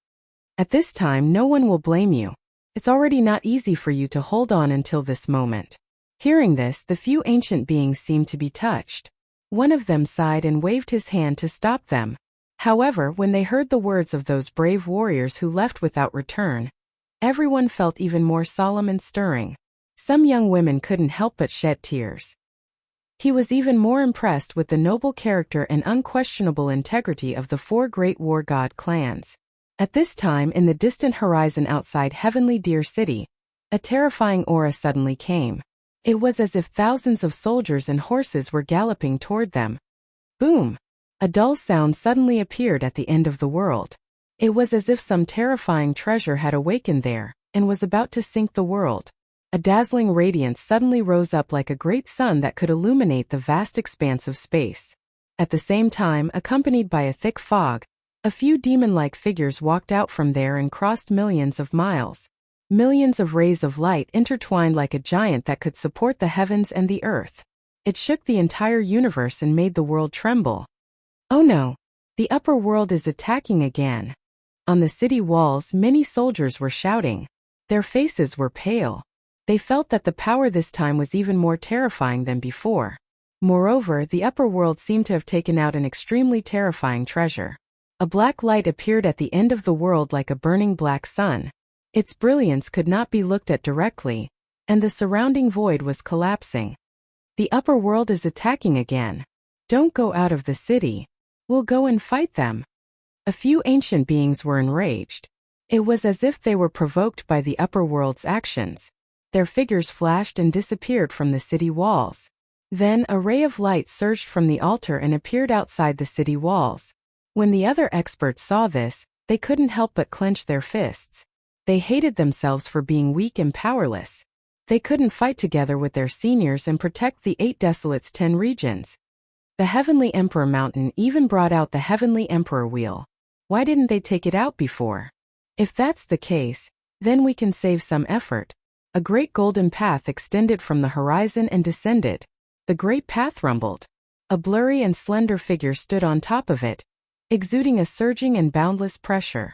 At this time, no one will blame you. It's already not easy for you to hold on until this moment. Hearing this, the few ancient beings seemed to be touched. One of them sighed and waved his hand to stop them. However, when they heard the words of those brave warriors who left without return, everyone felt even more solemn and stirring. Some young women couldn't help but shed tears. He was even more impressed with the noble character and unquestionable integrity of the 4 great war god clans. At this time, in the distant horizon outside Heavenly Deer City, a terrifying aura suddenly came. It was as if thousands of soldiers and horses were galloping toward them. Boom! A dull sound suddenly appeared at the end of the world. It was as if some terrifying treasure had awakened there, and was about to sink the world. A dazzling radiance suddenly rose up like a great sun that could illuminate the vast expanse of space. At the same time, accompanied by a thick fog, a few demon-like figures walked out from there and crossed millions of miles. Millions of rays of light intertwined like a giant that could support the heavens and the earth. It shook the entire universe and made the world tremble. Oh no! The upper world is attacking again. On the city walls, many soldiers were shouting. Their faces were pale. They felt that the power this time was even more terrifying than before. Moreover, the upper world seemed to have taken out an extremely terrifying treasure. A black light appeared at the end of the world like a burning black sun. Its brilliance could not be looked at directly, and the surrounding void was collapsing. The upper world is attacking again. Don't go out of the city. We'll go and fight them. A few ancient beings were enraged. It was as if they were provoked by the upper world's actions. Their figures flashed and disappeared from the city walls. Then a ray of light surged from the altar and appeared outside the city walls. When the other experts saw this, they couldn't help but clench their fists. They hated themselves for being weak and powerless. They couldn't fight together with their seniors and protect the 8 Desolates' 10 regions. The Heavenly Emperor Mountain even brought out the Heavenly Emperor Wheel. Why didn't they take it out before? If that's the case, then we can save some effort. A great golden path extended from the horizon and descended. The great path rumbled. A blurry and slender figure stood on top of it, exuding a surging and boundless pressure.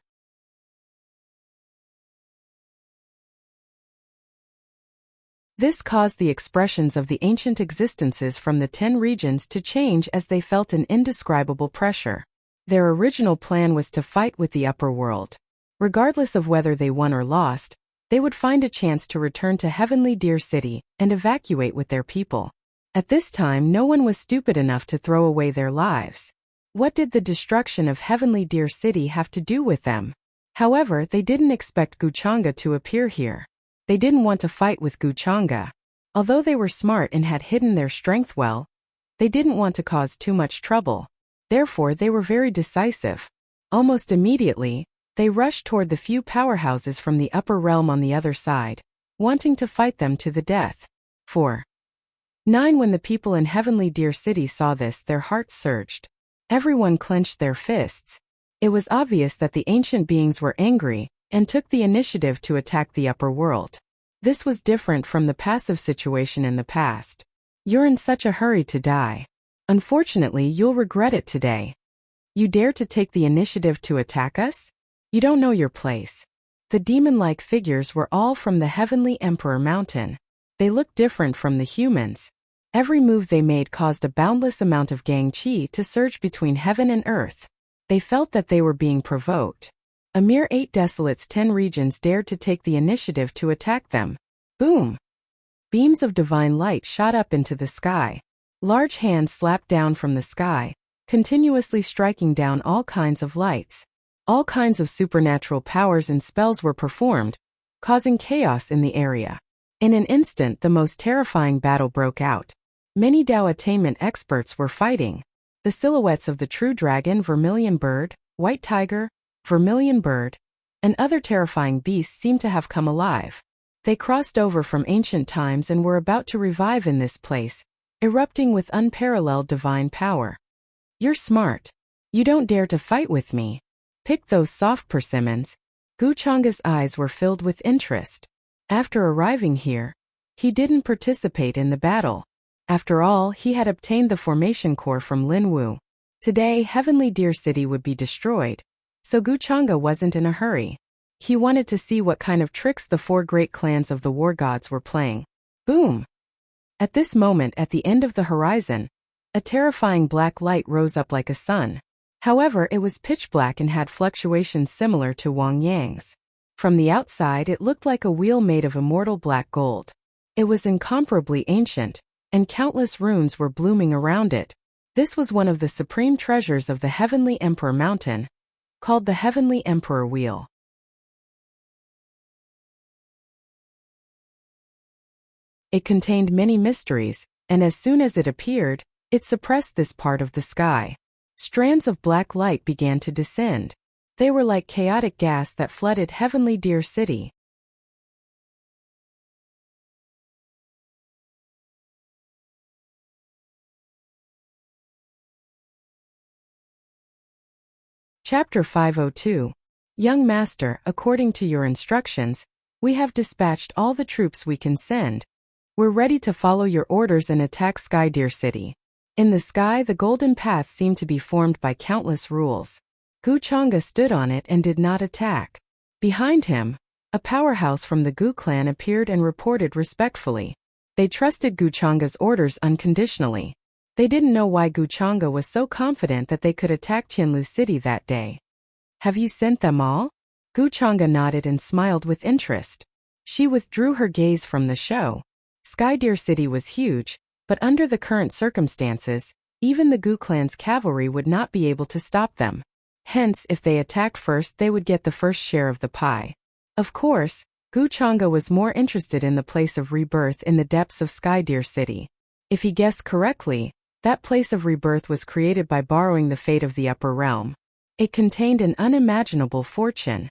This caused the expressions of the ancient existences from the 10 regions to change as they felt an indescribable pressure. Their original plan was to fight with the upper world. Regardless of whether they won or lost, they would find a chance to return to Heavenly Deer City and evacuate with their people. At this time, no one was stupid enough to throw away their lives. What did the destruction of Heavenly Deer City have to do with them? However, they didn't expect Guchanga to appear here. They didn't want to fight with Guchanga. Although they were smart and had hidden their strength well, they didn't want to cause too much trouble. Therefore, they were very decisive. Almost immediately, they rushed toward the few powerhouses from the upper realm on the other side, wanting to fight them to the death. 9. When the people in Heavenly Deer City saw this, their hearts surged. Everyone clenched their fists. It was obvious that the ancient beings were angry and took the initiative to attack the upper world. This was different from the passive situation in the past. You're in such a hurry to die. Unfortunately, you'll regret it today. You dare to take the initiative to attack us? You don't know your place. The demon-like figures were all from the Heavenly Emperor Mountain. They looked different from the humans. Every move they made caused a boundless amount of gang chi to surge between heaven and earth. They felt that they were being provoked. A mere 8 Desolates' 10 regions dared to take the initiative to attack them. Boom! Beams of divine light shot up into the sky. Large hands slapped down from the sky, continuously striking down all kinds of lights. All kinds of supernatural powers and spells were performed, causing chaos in the area. In an instant, the most terrifying battle broke out. Many Dao attainment experts were fighting. The silhouettes of the true dragon, vermilion bird, white tiger, vermilion bird, and other terrifying beasts seemed to have come alive. They crossed over from ancient times and were about to revive in this place, erupting with unparalleled divine power. You're smart. You don't dare to fight with me. Pick those soft persimmons. Guchanga's eyes were filled with interest. After arriving here, he didn't participate in the battle. After all, he had obtained the formation core from Lin Wu. Today, Heavenly Deer City would be destroyed, so Guchanga wasn't in a hurry. He wanted to see what kind of tricks the 4 great clans of the war gods were playing. Boom! At this moment, at the end of the horizon, a terrifying black light rose up like a sun. However, it was pitch black and had fluctuations similar to Wang Yang's. From the outside, it looked like a wheel made of immortal black gold. It was incomparably ancient, and countless runes were blooming around it. This was one of the supreme treasures of the Heavenly Emperor Mountain, called the Heavenly Emperor Wheel. It contained many mysteries, and as soon as it appeared, it suppressed this part of the sky. Strands of black light began to descend. They were like chaotic gas that flooded Heavenly Deer City. Chapter 502. Young Master, according to your instructions, we have dispatched all the troops we can send. We're ready to follow your orders and attack Sky Deer City. In the sky, the golden path seemed to be formed by countless rules. Guchanga stood on it and did not attack. Behind him, a powerhouse from the Gu clan appeared and reported respectfully. They trusted Guchanga's orders unconditionally. They didn't know why Guchanga was so confident that they could attack Qianlu City that day. Have you sent them all? Guchanga nodded and smiled with interest. She withdrew her gaze from the show. Sky Deer City was huge, but under the current circumstances, even the Gu clan's cavalry would not be able to stop them. Hence, if they attacked first, they would get the first share of the pie. Of course, Guchanga was more interested in the place of rebirth in the depths of Sky Deer City. If he guessed correctly, that place of rebirth was created by borrowing the fate of the upper realm. It contained an unimaginable fortune.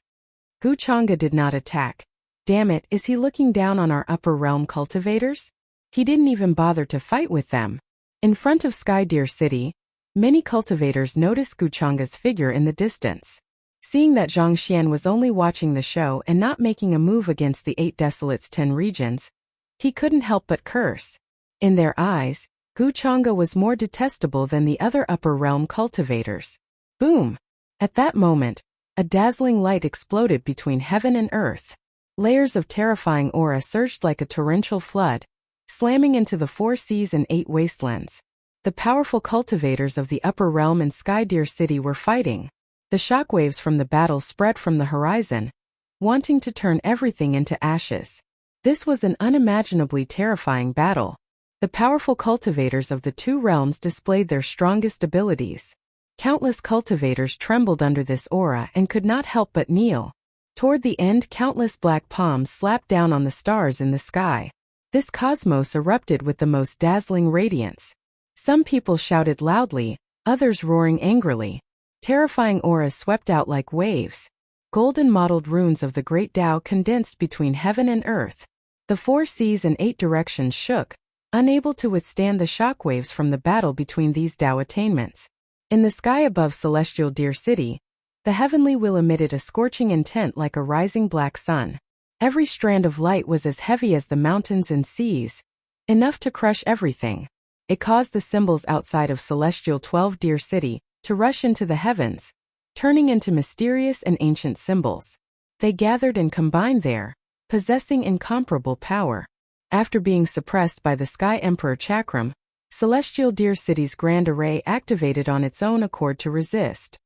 Guchanga did not attack. Damn it, is he looking down on our upper realm cultivators? He didn't even bother to fight with them. In front of Sky Deer City, many cultivators noticed Guchanga's figure in the distance. Seeing that Zhang Xian was only watching the show and not making a move against the 8 Desolate's 10 regions, he couldn't help but curse. In their eyes, Guchanga was more detestable than the other upper realm cultivators. Boom! At that moment, a dazzling light exploded between heaven and earth. Layers of terrifying aura surged like a torrential flood, slamming into the 4 seas and 8 wastelands. The powerful cultivators of the upper realm and Sky Deer City were fighting. The shockwaves from the battle spread from the horizon, wanting to turn everything into ashes. This was an unimaginably terrifying battle. The powerful cultivators of the 2 realms displayed their strongest abilities. Countless cultivators trembled under this aura and could not help but kneel. Toward the end, countless black palms slapped down on the stars in the sky. This cosmos erupted with the most dazzling radiance. Some people shouted loudly, others roaring angrily. Terrifying auras swept out like waves. Golden mottled runes of the great Tao condensed between heaven and earth. The 4 seas and 8 directions shook, unable to withstand the shockwaves from the battle between these Tao attainments. In the sky above Celestial Deer City, the heavenly wheel emitted a scorching intent like a rising black sun. Every strand of light was as heavy as the mountains and seas, enough to crush everything. It caused the symbols outside of Celestial 12 Deer City to rush into the heavens, turning into mysterious and ancient symbols. They gathered and combined there, possessing incomparable power. After being suppressed by the Sky Emperor Chakram, Celestial Deer City's Grand Array activated on its own accord to resist.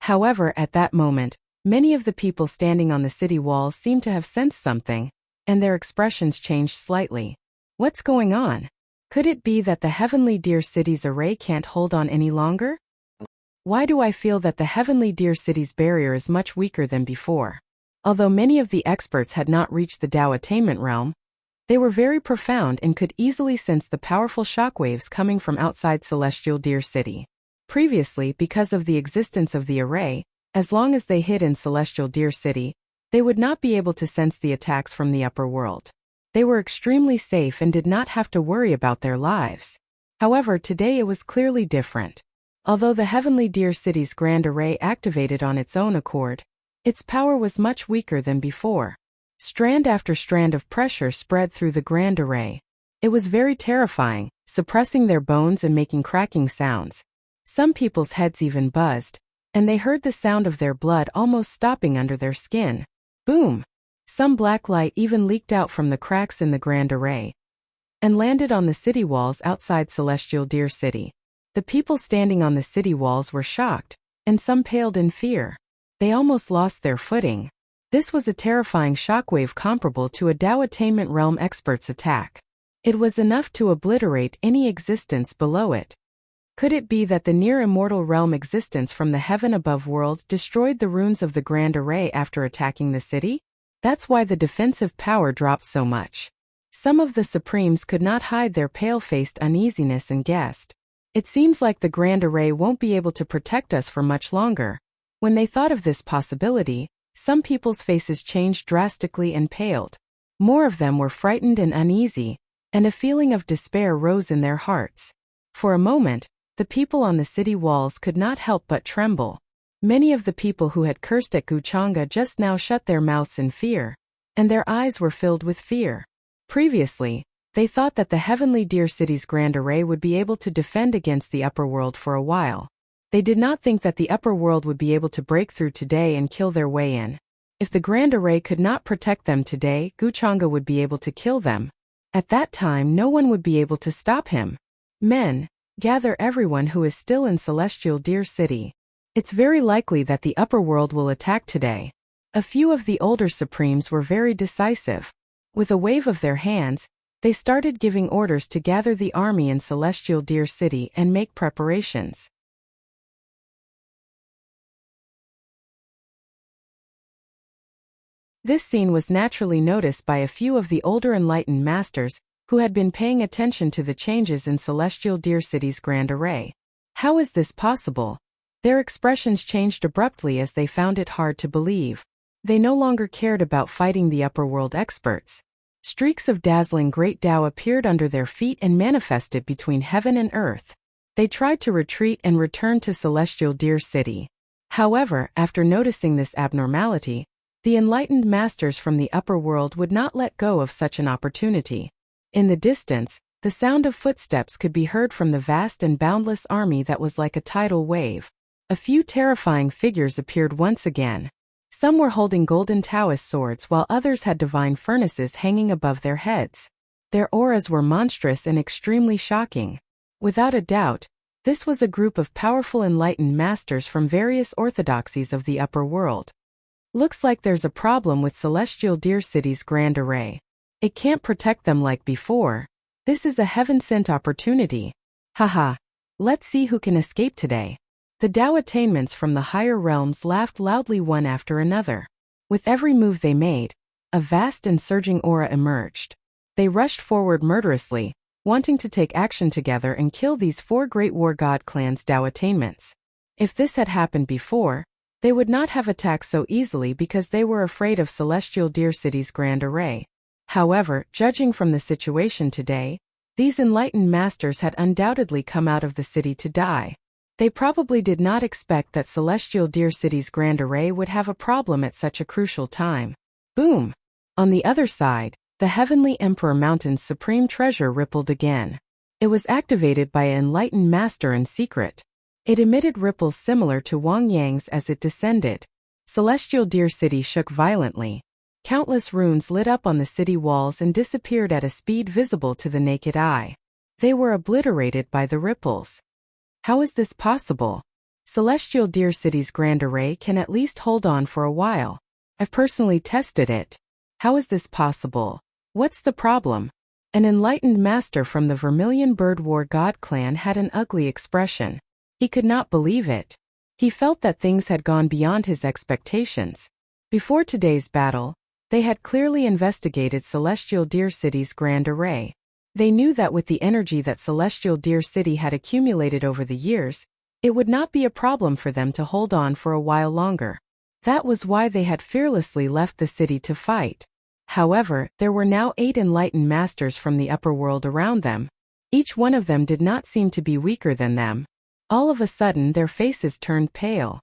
However, at that moment, many of the people standing on the city walls seemed to have sensed something, and their expressions changed slightly. What's going on? Could it be that the Heavenly Deer City's array can't hold on any longer? Why do I feel that the Heavenly Deer City's barrier is much weaker than before? Although many of the experts had not reached the Tao attainment realm, They were very profound and could easily sense the powerful shockwaves coming from outside Celestial Deer City. Previously, because of the existence of the array, as long as they hid in Celestial Deer City, they would not be able to sense the attacks from the upper world. They were extremely safe and did not have to worry about their lives. However, today it was clearly different. Although the Heavenly Deer City's Grand Array activated on its own accord, its power was much weaker than before. Strand after strand of pressure spread through the Grand Array. It was very terrifying, suppressing their bones and making cracking sounds. Some people's heads even buzzed, and they heard the sound of their blood almost stopping under their skin. Boom! Some black light even leaked out from the cracks in the Grand Array and landed on the city walls outside Celestial Deer City. The people standing on the city walls were shocked, and some paled in fear. They almost lost their footing. This was a terrifying shockwave comparable to a Tao Attainment Realm expert's attack. It was enough to obliterate any existence below it. Could it be that the near-immortal realm existence from the heaven above world destroyed the runes of the Grand Array after attacking the city? That's why the defensive power dropped so much. Some of the Supremes could not hide their pale-faced uneasiness and guessed, "It seems like the Grand Array won't be able to protect us for much longer." When they thought of this possibility, some people's faces changed drastically and paled. More of them were frightened and uneasy, and a feeling of despair rose in their hearts. For a moment, the people on the city walls could not help but tremble. Many of the people who had cursed at Wuxia just now shut their mouths in fear, and their eyes were filled with fear. Previously, they thought that the Heavenly Deer City's Grand Array would be able to defend against the upper world for a while. They did not think that the upper world would be able to break through today and kill their way in. If the Grand Array could not protect them today, Wuxia would be able to kill them. At that time, no one would be able to stop him. Men, gather everyone who is still in Celestial Deer City. It's very likely that the upper world will attack today. A few of the older Supremes were very decisive. With a wave of their hands, they started giving orders to gather the army in Celestial Deer City and make preparations. This scene was naturally noticed by a few of the older enlightened masters who had been paying attention to the changes in Celestial Deer City's Grand Array. How is this possible? Their expressions changed abruptly as they found it hard to believe. They no longer cared about fighting the upper world experts. Streaks of dazzling great Tao appeared under their feet and manifested between heaven and earth. They tried to retreat and return to Celestial Deer City. However, after noticing this abnormality, the enlightened masters from the upper world would not let go of such an opportunity. In the distance, the sound of footsteps could be heard from the vast and boundless army that was like a tidal wave. A few terrifying figures appeared once again. Some were holding golden Taoist swords while others had divine furnaces hanging above their heads. Their auras were monstrous and extremely shocking. Without a doubt, this was a group of powerful enlightened masters from various orthodoxies of the upper world. Looks like there's a problem with Celestial Deer City's Grand Array. It can't protect them like before. This is a heaven-sent opportunity. Haha. Let's see who can escape today. The Tao attainments from the higher realms laughed loudly one after another. With every move they made, a vast and surging aura emerged. They rushed forward murderously, wanting to take action together and kill these four great war god clans' Tao attainments. If this had happened before, they would not have attacked so easily because they were afraid of Celestial Deer City's Grand Array. However, judging from the situation today, these enlightened masters had undoubtedly come out of the city to die. They probably did not expect that Celestial Deer City's Grand Array would have a problem at such a crucial time. Boom! On the other side, the Heavenly Emperor Mountain's supreme treasure rippled again. It was activated by an enlightened master in secret. It emitted ripples similar to Wang Yang's as it descended. Celestial Deer City shook violently. Countless runes lit up on the city walls and disappeared at a speed visible to the naked eye. They were obliterated by the ripples. How is this possible? Celestial Deer City's Grand Array can at least hold on for a while. I've personally tested it. How is this possible? What's the problem? An enlightened master from the Vermilion Bird War God clan had an ugly expression. He could not believe it. He felt that things had gone beyond his expectations. Before today's battle, They had clearly investigated Celestial Deer City's grand array. They knew that with the energy that Celestial Deer City had accumulated over the years, it would not be a problem for them to hold on for a while longer. That was why they had fearlessly left the city to fight. However, there were now 8 enlightened masters from the upper world around them. Each one of them did not seem to be weaker than them. All of a sudden their faces turned pale.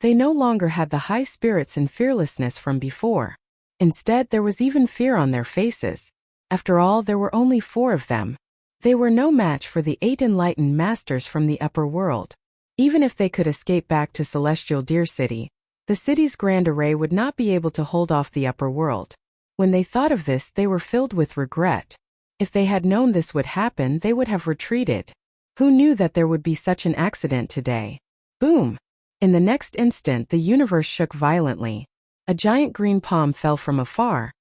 They no longer had the high spirits and fearlessness from before. Instead, there was even fear on their faces. After all, there were only 4 of them. They were no match for the 8 enlightened masters from the upper world. Even if they could escape back to Celestial Deer City, the city's grand array would not be able to hold off the upper world. When they thought of this, they were filled with regret. If they had known this would happen, they would have retreated. Who knew that there would be such an accident today? Boom! In the next instant, the universe shook violently. A giant green palm fell from afar,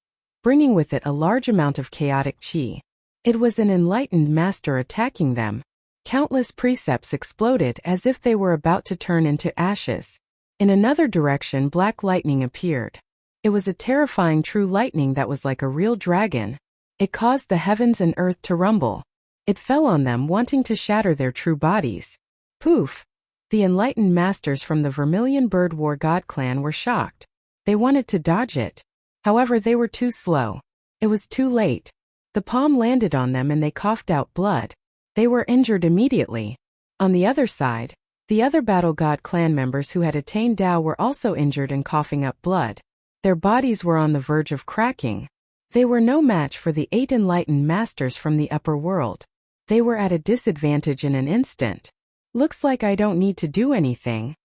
bringing with it a large amount of chaotic chi. It was an enlightened master attacking them. Countless precepts exploded as if they were about to turn into ashes. In another direction, black lightning appeared. It was a terrifying true lightning that was like a real dragon. It caused the heavens and earth to rumble. It fell on them, wanting to shatter their true bodies. Poof! The enlightened masters from the Vermilion Bird War God clan were shocked. They wanted to dodge it. However, they were too slow. It was too late. The palm landed on them and they coughed out blood. They were injured immediately. On the other side, the other Battle God clan members who had attained Tao were also injured and coughing up blood. Their bodies were on the verge of cracking. They were no match for the 8 enlightened masters from the upper world. They were at a disadvantage in an instant. Looks like I don't need to do anything.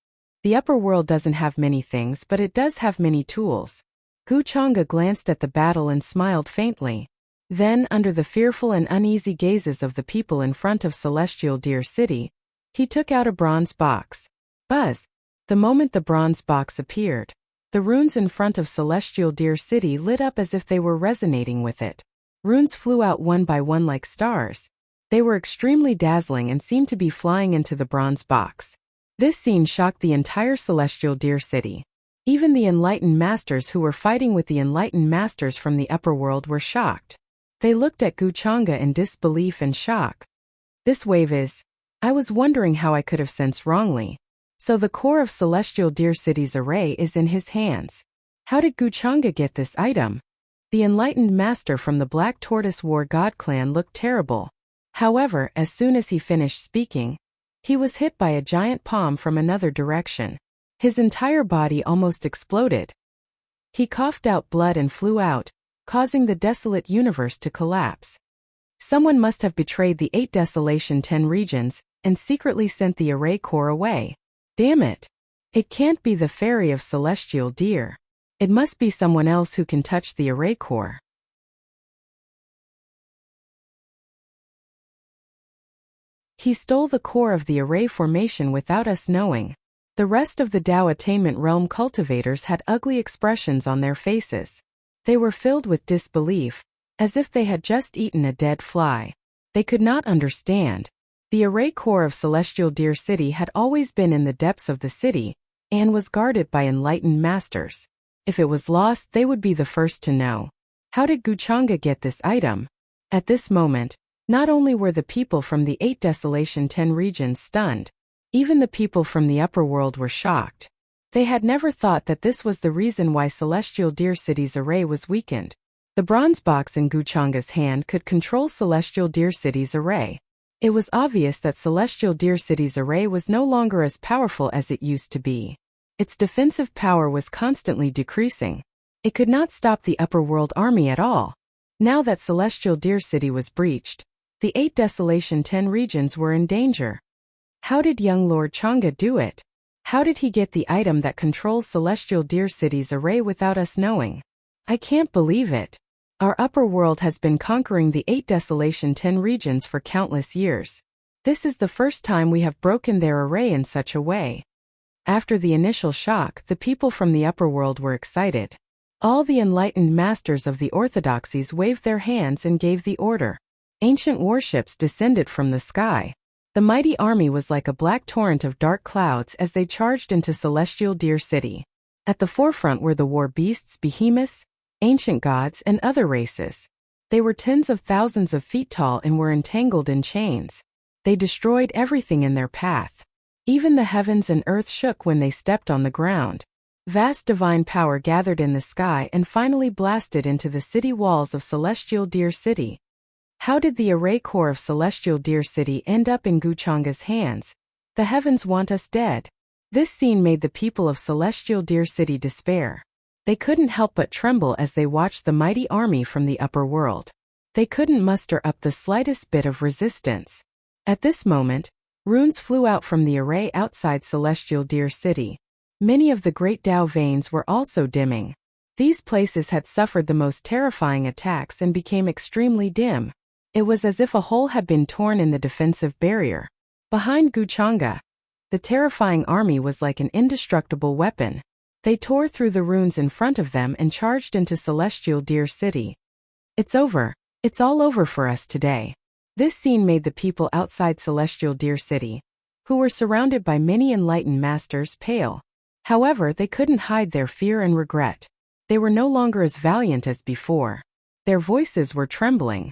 The upper world doesn't have many things, but it does have many tools. Wuxia glanced at the battle and smiled faintly. Then, under the fearful and uneasy gazes of the people in front of Celestial Deer City, he took out a bronze box. Buzz! The moment the bronze box appeared, the runes in front of Celestial Deer City lit up as if they were resonating with it. Runes flew out one by one like stars. They were extremely dazzling and seemed to be flying into the bronze box. This scene shocked the entire Celestial Deer City. Even the enlightened masters who were fighting with the enlightened masters from the upper world were shocked. They looked at Wuxia in disbelief and shock. This wave is... I was wondering how I could have sensed wrongly. So the core of Celestial Deer City's array is in his hands. How did Wuxia get this item? The enlightened master from the Black Tortoise War God clan looked terrible. However, as soon as he finished speaking, he was hit by a giant palm from another direction. His entire body almost exploded. He coughed out blood and flew out, causing the desolate universe to collapse. Someone must have betrayed the 8 Desolation 10 regions and secretly sent the array core away. Damn it! It can't be the fairy of Celestial Deer. It must be someone else who can touch the array core. He stole the core of the array formation without us knowing. The rest of the Tao Attainment Realm cultivators had ugly expressions on their faces. They were filled with disbelief, as if they had just eaten a dead fly. They could not understand. The array core of Celestial Deer City had always been in the depths of the city, and was guarded by enlightened masters. If it was lost, they would be the first to know. How did Wuxia get this item? At this moment, not only were the people from the 8 Desolation 10 regions stunned, even the people from the upper world were shocked. They had never thought that this was the reason why Celestial Deer City's array was weakened. The bronze box in Wuxia's hand could control Celestial Deer City's array. It was obvious that Celestial Deer City's array was no longer as powerful as it used to be. Its defensive power was constantly decreasing. It could not stop the upper world army at all. Now that Celestial Deer City was breached, the 8 Desolation 10 regions were in danger. How did young Lord Chang'e do it? How did he get the item that controls Celestial Deer City's array without us knowing? I can't believe it. Our upper world has been conquering the 8 Desolation 10 regions for countless years. This is the first time we have broken their array in such a way. After the initial shock, the people from the upper world were excited. All the enlightened masters of the orthodoxies waved their hands and gave the order. Ancient warships descended from the sky. The mighty army was like a black torrent of dark clouds as they charged into Celestial Deer City. At the forefront were the war beasts, behemoths, ancient gods, and other races. They were tens of thousands of feet tall and were entangled in chains. They destroyed everything in their path. Even the heavens and earth shook when they stepped on the ground. Vast divine power gathered in the sky and finally blasted into the city walls of Celestial Deer City. How did the array core of Celestial Deer City end up in Wuxia's hands? The heavens want us dead. This scene made the people of Celestial Deer City despair. They couldn't help but tremble as they watched the mighty army from the upper world. They couldn't muster up the slightest bit of resistance. At this moment, runes flew out from the array outside Celestial Deer City. Many of the great Tao veins were also dimming. These places had suffered the most terrifying attacks and became extremely dim. It was as if a hole had been torn in the defensive barrier. Behind Wuxia, the terrifying army was like an indestructible weapon. They tore through the runes in front of them and charged into Celestial Deer City. It's over. It's all over for us today. This scene made the people outside Celestial Deer City, who were surrounded by many enlightened masters, pale. However, they couldn't hide their fear and regret. They were no longer as valiant as before. Their voices were trembling.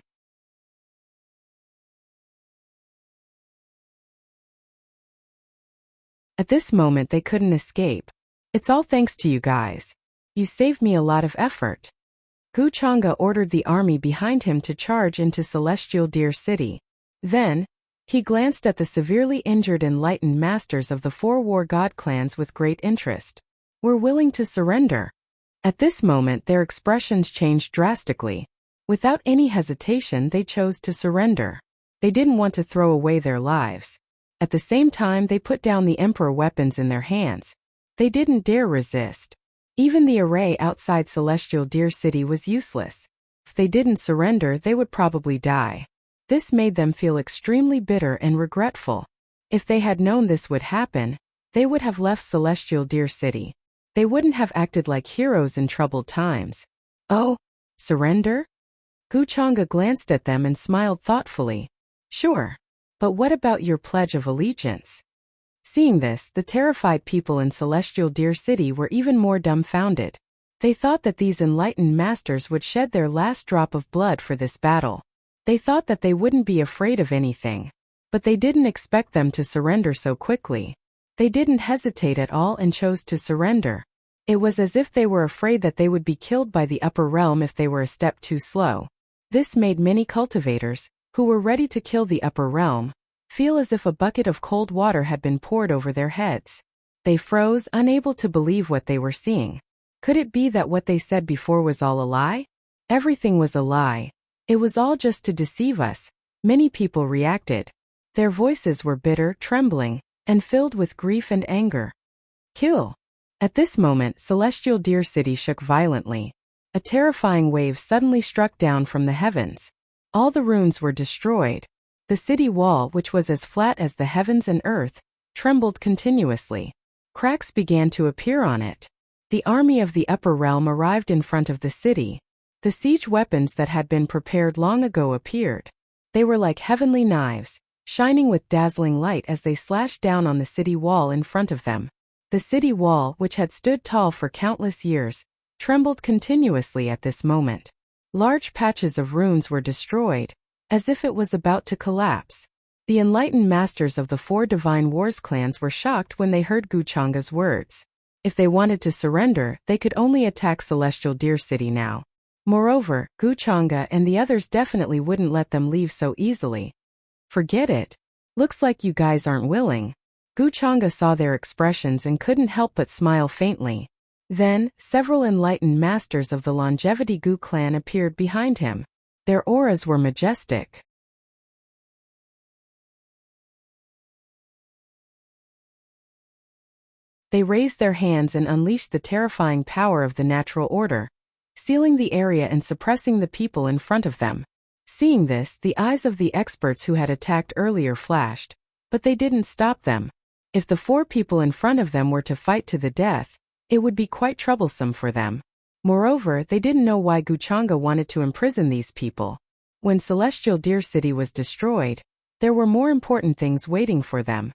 At this moment they couldn't escape. It's all thanks to you guys. You saved me a lot of effort. Wuxia ordered the army behind him to charge into Celestial Deer City. Then, he glanced at the severely injured enlightened masters of the 4 war god clans with great interest. We're willing to surrender. At this moment their expressions changed drastically. Without any hesitation they chose to surrender. They didn't want to throw away their lives. At the same time they put down the emperor weapons in their hands. They didn't dare resist. Even the array outside Celestial Deer City was useless. If they didn't surrender they would probably die. This made them feel extremely bitter and regretful. If they had known this would happen, they would have left Celestial Deer City. They wouldn't have acted like heroes in troubled times. Oh, surrender? Wuxia glanced at them and smiled thoughtfully. Sure. But what about your pledge of allegiance? Seeing this, the terrified people in Celestial Deer City were even more dumbfounded. They thought that these enlightened masters would shed their last drop of blood for this battle. They thought that they wouldn't be afraid of anything. But they didn't expect them to surrender so quickly. They didn't hesitate at all and chose to surrender. It was as if they were afraid that they would be killed by the upper realm if they were a step too slow. This made many cultivators, who were ready to kill the upper realm, feel as if a bucket of cold water had been poured over their heads. They froze, unable to believe what they were seeing. Could it be that what they said before was all a lie? Everything was a lie. It was all just to deceive us. Many people reacted. Their voices were bitter, trembling, and filled with grief and anger. Kill. At this moment, Celestial Deer City shook violently. A terrifying wave suddenly struck down from the heavens. All the runes were destroyed. The city wall, which was as flat as the heavens and earth, trembled continuously. Cracks began to appear on it. The army of the upper realm arrived in front of the city. The siege weapons that had been prepared long ago appeared. They were like heavenly knives, shining with dazzling light as they slashed down on the city wall in front of them. The city wall, which had stood tall for countless years, trembled continuously at this moment. Large patches of runes were destroyed, as if it was about to collapse. The enlightened masters of the 4 divine wars clans were shocked when they heard Wuxia's words. If they wanted to surrender, they could only attack Celestial Deer City now. Moreover, Wuxia and the others definitely wouldn't let them leave so easily. Forget it. Looks like you guys aren't willing. Wuxia saw their expressions and couldn't help but smile faintly. Then, several enlightened masters of the Longevity Gu clan appeared behind him. Their auras were majestic. They raised their hands and unleashed the terrifying power of the natural order, sealing the area and suppressing the people in front of them. Seeing this, the eyes of the experts who had attacked earlier flashed, but they didn't stop them. If the 4 people in front of them were to fight to the death, it would be quite troublesome for them. Moreover, they didn't know why Wuxia wanted to imprison these people. When Celestial Deer City was destroyed, There were more important things waiting for them.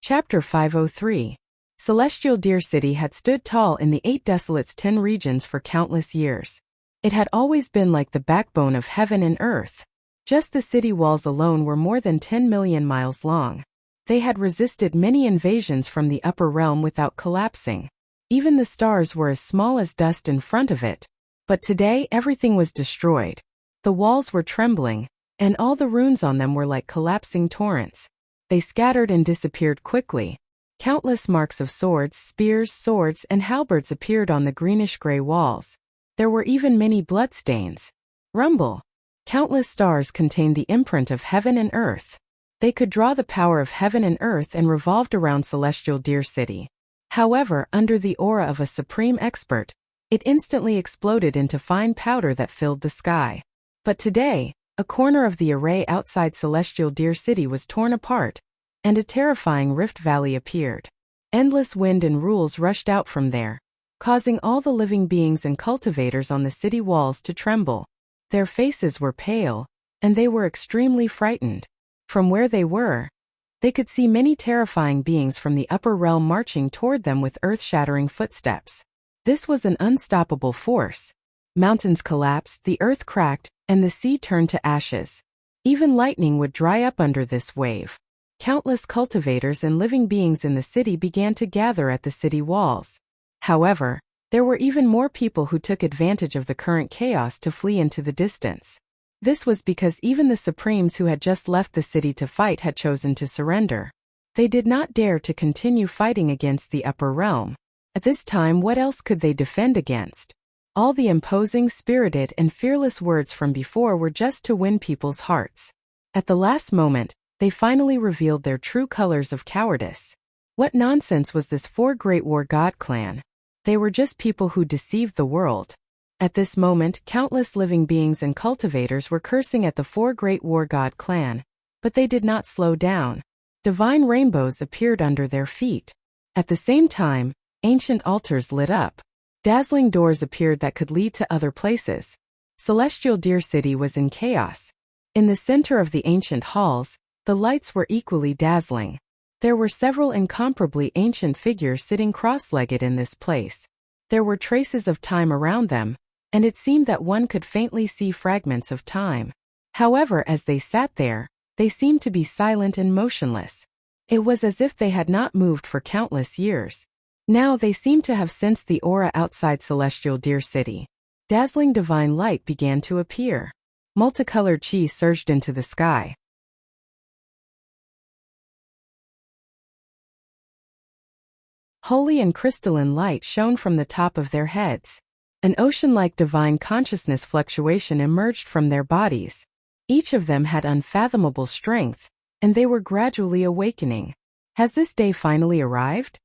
Chapter 503. Celestial Deer City had stood tall in the 8 Desolates 10 regions for countless years. It had always been like the backbone of heaven and earth. Just the city walls alone were more than 10 million miles long. They had resisted many invasions from the upper realm without collapsing. Even the stars were as small as dust in front of it. But today everything was destroyed. The walls were trembling, and all the runes on them were like collapsing torrents. They scattered and disappeared quickly. Countless marks of swords, spears, swords, and halberds appeared on the greenish-gray walls. There were even many bloodstains. Rumble. Countless stars contained the imprint of heaven and earth. They could draw the power of heaven and earth and revolved around Celestial Deer City. However, under the aura of a supreme expert, it instantly exploded into fine powder that filled the sky. But today, a corner of the array outside Celestial Deer City was torn apart, and a terrifying rift valley appeared. Endless wind and rules rushed out from there, causing all the living beings and cultivators on the city walls to tremble. Their faces were pale, and they were extremely frightened. From where they were, they could see many terrifying beings from the upper realm marching toward them with earth-shattering footsteps. This was an unstoppable force. Mountains collapsed, the earth cracked, and the sea turned to ashes. Even lightning would dry up under this wave. Countless cultivators and living beings in the city began to gather at the city walls. However, there were even more people who took advantage of the current chaos to flee into the distance. This was because even the Supremes who had just left the city to fight had chosen to surrender. They did not dare to continue fighting against the upper realm. At this time, what else could they defend against? All the imposing, spirited, and fearless words from before were just to win people's hearts. At the last moment, they finally revealed their true colors of cowardice. What nonsense was this 4 Great War God clan? They were just people who deceived the world. At this moment, countless living beings and cultivators were cursing at the 4 Great War God clan, but they did not slow down. Divine rainbows appeared under their feet. At the same time, ancient altars lit up. Dazzling doors appeared that could lead to other places. Celestial Deer City was in chaos. In the center of the ancient halls, the lights were equally dazzling. There were several incomparably ancient figures sitting cross-legged in this place. There were traces of time around them, and it seemed that one could faintly see fragments of time. However, as they sat there, they seemed to be silent and motionless. It was as if they had not moved for countless years. Now they seemed to have sensed the aura outside Celestial Deer City. Dazzling divine light began to appear. Multicolored chi surged into the sky. Holy and crystalline light shone from the top of their heads. An ocean-like divine consciousness fluctuation emerged from their bodies. Each of them had unfathomable strength, and they were gradually awakening. Has this day finally arrived?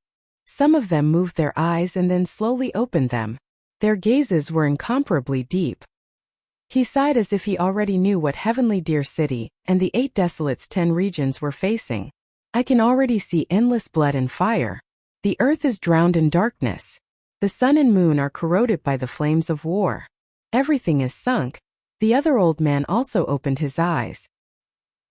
Some of them moved their eyes and then slowly opened them. Their gazes were incomparably deep. He sighed as if he already knew what Heavenly Deer City and the 8 Desolates 10 regions were facing. I can already see endless blood and fire. The earth is drowned in darkness. The sun and moon are corroded by the flames of war. Everything is sunk. The other old man also opened his eyes.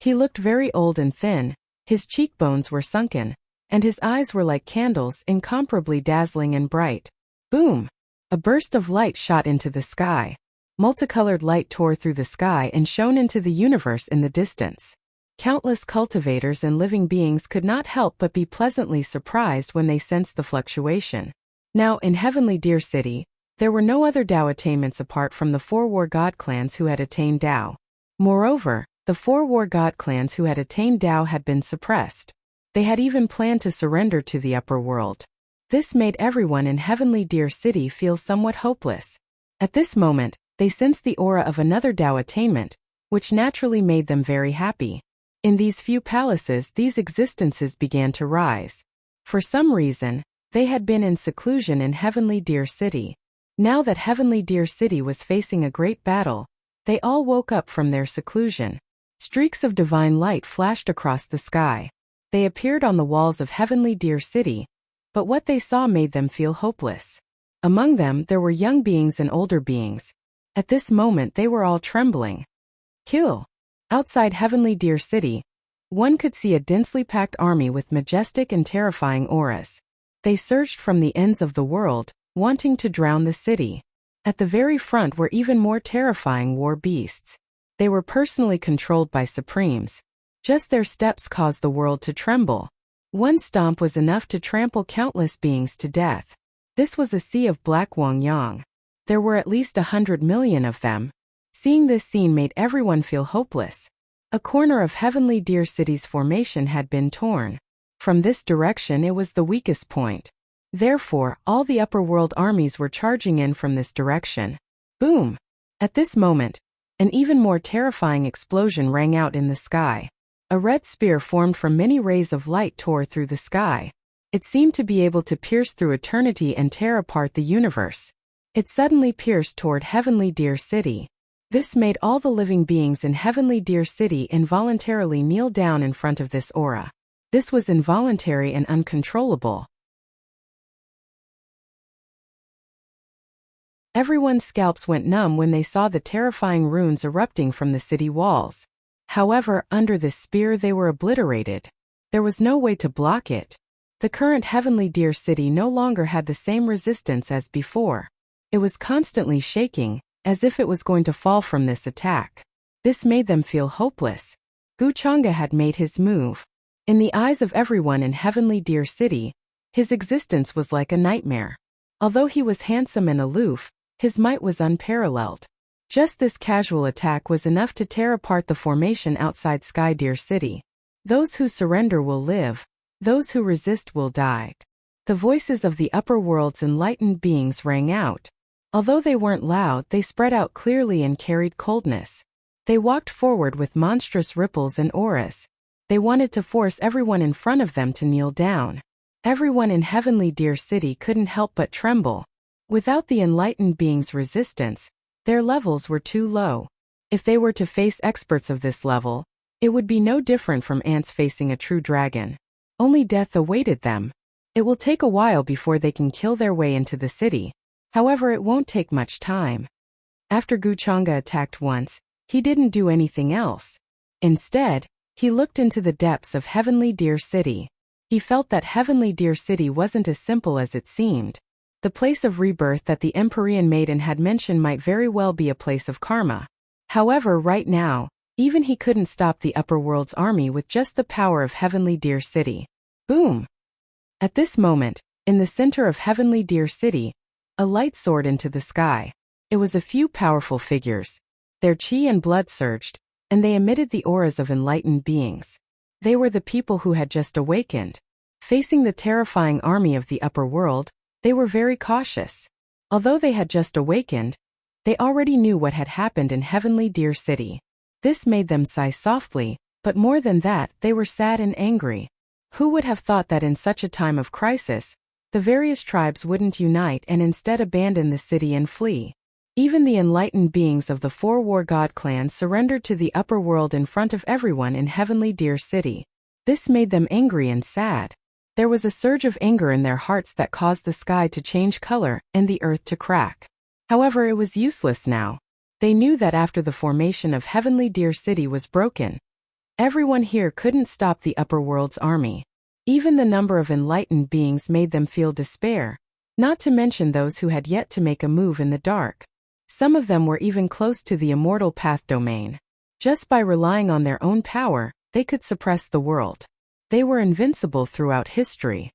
He looked very old and thin, his cheekbones were sunken, and his eyes were like candles, incomparably dazzling and bright. Boom! A burst of light shot into the sky. Multicolored light tore through the sky and shone into the universe in the distance. Countless cultivators and living beings could not help but be pleasantly surprised when they sensed the fluctuation. Now, in Heavenly Deer City, there were no other Dao attainments apart from the 4 War God clans who had attained Dao. Moreover, the 4 War God clans who had attained Dao had been suppressed. They had even planned to surrender to the upper world. This made everyone in Heavenly Deer City feel somewhat hopeless. At this moment, they sensed the aura of another Dao attainment, which naturally made them very happy. In these few palaces, these existences began to rise. For some reason, they had been in seclusion in Heavenly Deer City. Now that Heavenly Deer City was facing a great battle, they all woke up from their seclusion. Streaks of divine light flashed across the sky. They appeared on the walls of Heavenly Deer City, But what they saw made them feel hopeless. Among them there were young beings and older beings. At this moment they were all trembling. Kill! Outside Heavenly Deer City, one could see a densely packed army with majestic and terrifying auras. They surged from the ends of the world, wanting to drown the city. At the very front were even more terrifying war beasts. They were personally controlled by supremes. Just their steps caused the world to tremble. One stomp was enough to trample countless beings to death. This was a sea of black Wang. There were at least 100 million of them. Seeing this scene made everyone feel hopeless. A corner of Heavenly Deer City's formation had been torn. From this direction it was the weakest point. Therefore, all the upper world armies were charging in from this direction. Boom! At this moment, an even more terrifying explosion rang out in the sky. A red spear formed from many rays of light tore through the sky. It seemed to be able to pierce through eternity and tear apart the universe. It suddenly pierced toward Heavenly Deer City. This made all the living beings in Heavenly Deer City involuntarily kneel down in front of this aura. This was involuntary and uncontrollable. Everyone's scalps went numb when they saw the terrifying runes erupting from the city walls. However, under this spear they were obliterated. There was no way to block it. The current Heavenly Deer City no longer had the same resistance as before. It was constantly shaking, as if it was going to fall from this attack. This made them feel hopeless. Wuxia had made his move. In the eyes of everyone in Heavenly Deer City, his existence was like a nightmare. Although he was handsome and aloof, his might was unparalleled. Just this casual attack was enough to tear apart the formation outside Sky Deer City. Those who surrender will live. Those who resist will die. The voices of the upper world's enlightened beings rang out. Although they weren't loud, they spread out clearly and carried coldness. They walked forward with monstrous ripples and auras. They wanted to force everyone in front of them to kneel down. Everyone in Heavenly Deer City couldn't help but tremble. Without the enlightened beings' resistance, their levels were too low. If they were to face experts of this level, it would be no different from ants facing a true dragon. Only death awaited them. It will take a while before they can kill their way into the city. However, it won't take much time. After Wuxia attacked once, he didn't do anything else. Instead, he looked into the depths of Heavenly Deer City. He felt that Heavenly Deer City wasn't as simple as it seemed. The place of rebirth that the Empyrean Maiden had mentioned might very well be a place of karma. However, right now, even he couldn't stop the upper world's army with just the power of Heavenly Deer City. Boom! At this moment, in the center of Heavenly Deer City, a light soared into the sky. It was a few powerful figures. Their chi and blood surged, and they emitted the auras of enlightened beings. They were the people who had just awakened. Facing the terrifying army of the upper world, they were very cautious. Although they had just awakened, they already knew what had happened in Heavenly Deer City. This made them sigh softly, but more than that, they were sad and angry. Who would have thought that in such a time of crisis, the various tribes wouldn't unite and instead abandon the city and flee? Even the enlightened beings of the 4 War God clans surrendered to the upper world in front of everyone in Heavenly Deer City. This made them angry and sad. There was a surge of anger in their hearts that caused the sky to change color and the earth to crack. However, it was useless now. They knew that after the formation of Heavenly Deer City was broken, everyone here couldn't stop the upper world's army. Even the number of enlightened beings made them feel despair, not to mention those who had yet to make a move in the dark. Some of them were even close to the immortal path domain. Just by relying on their own power, they could suppress the world. They were invincible throughout history.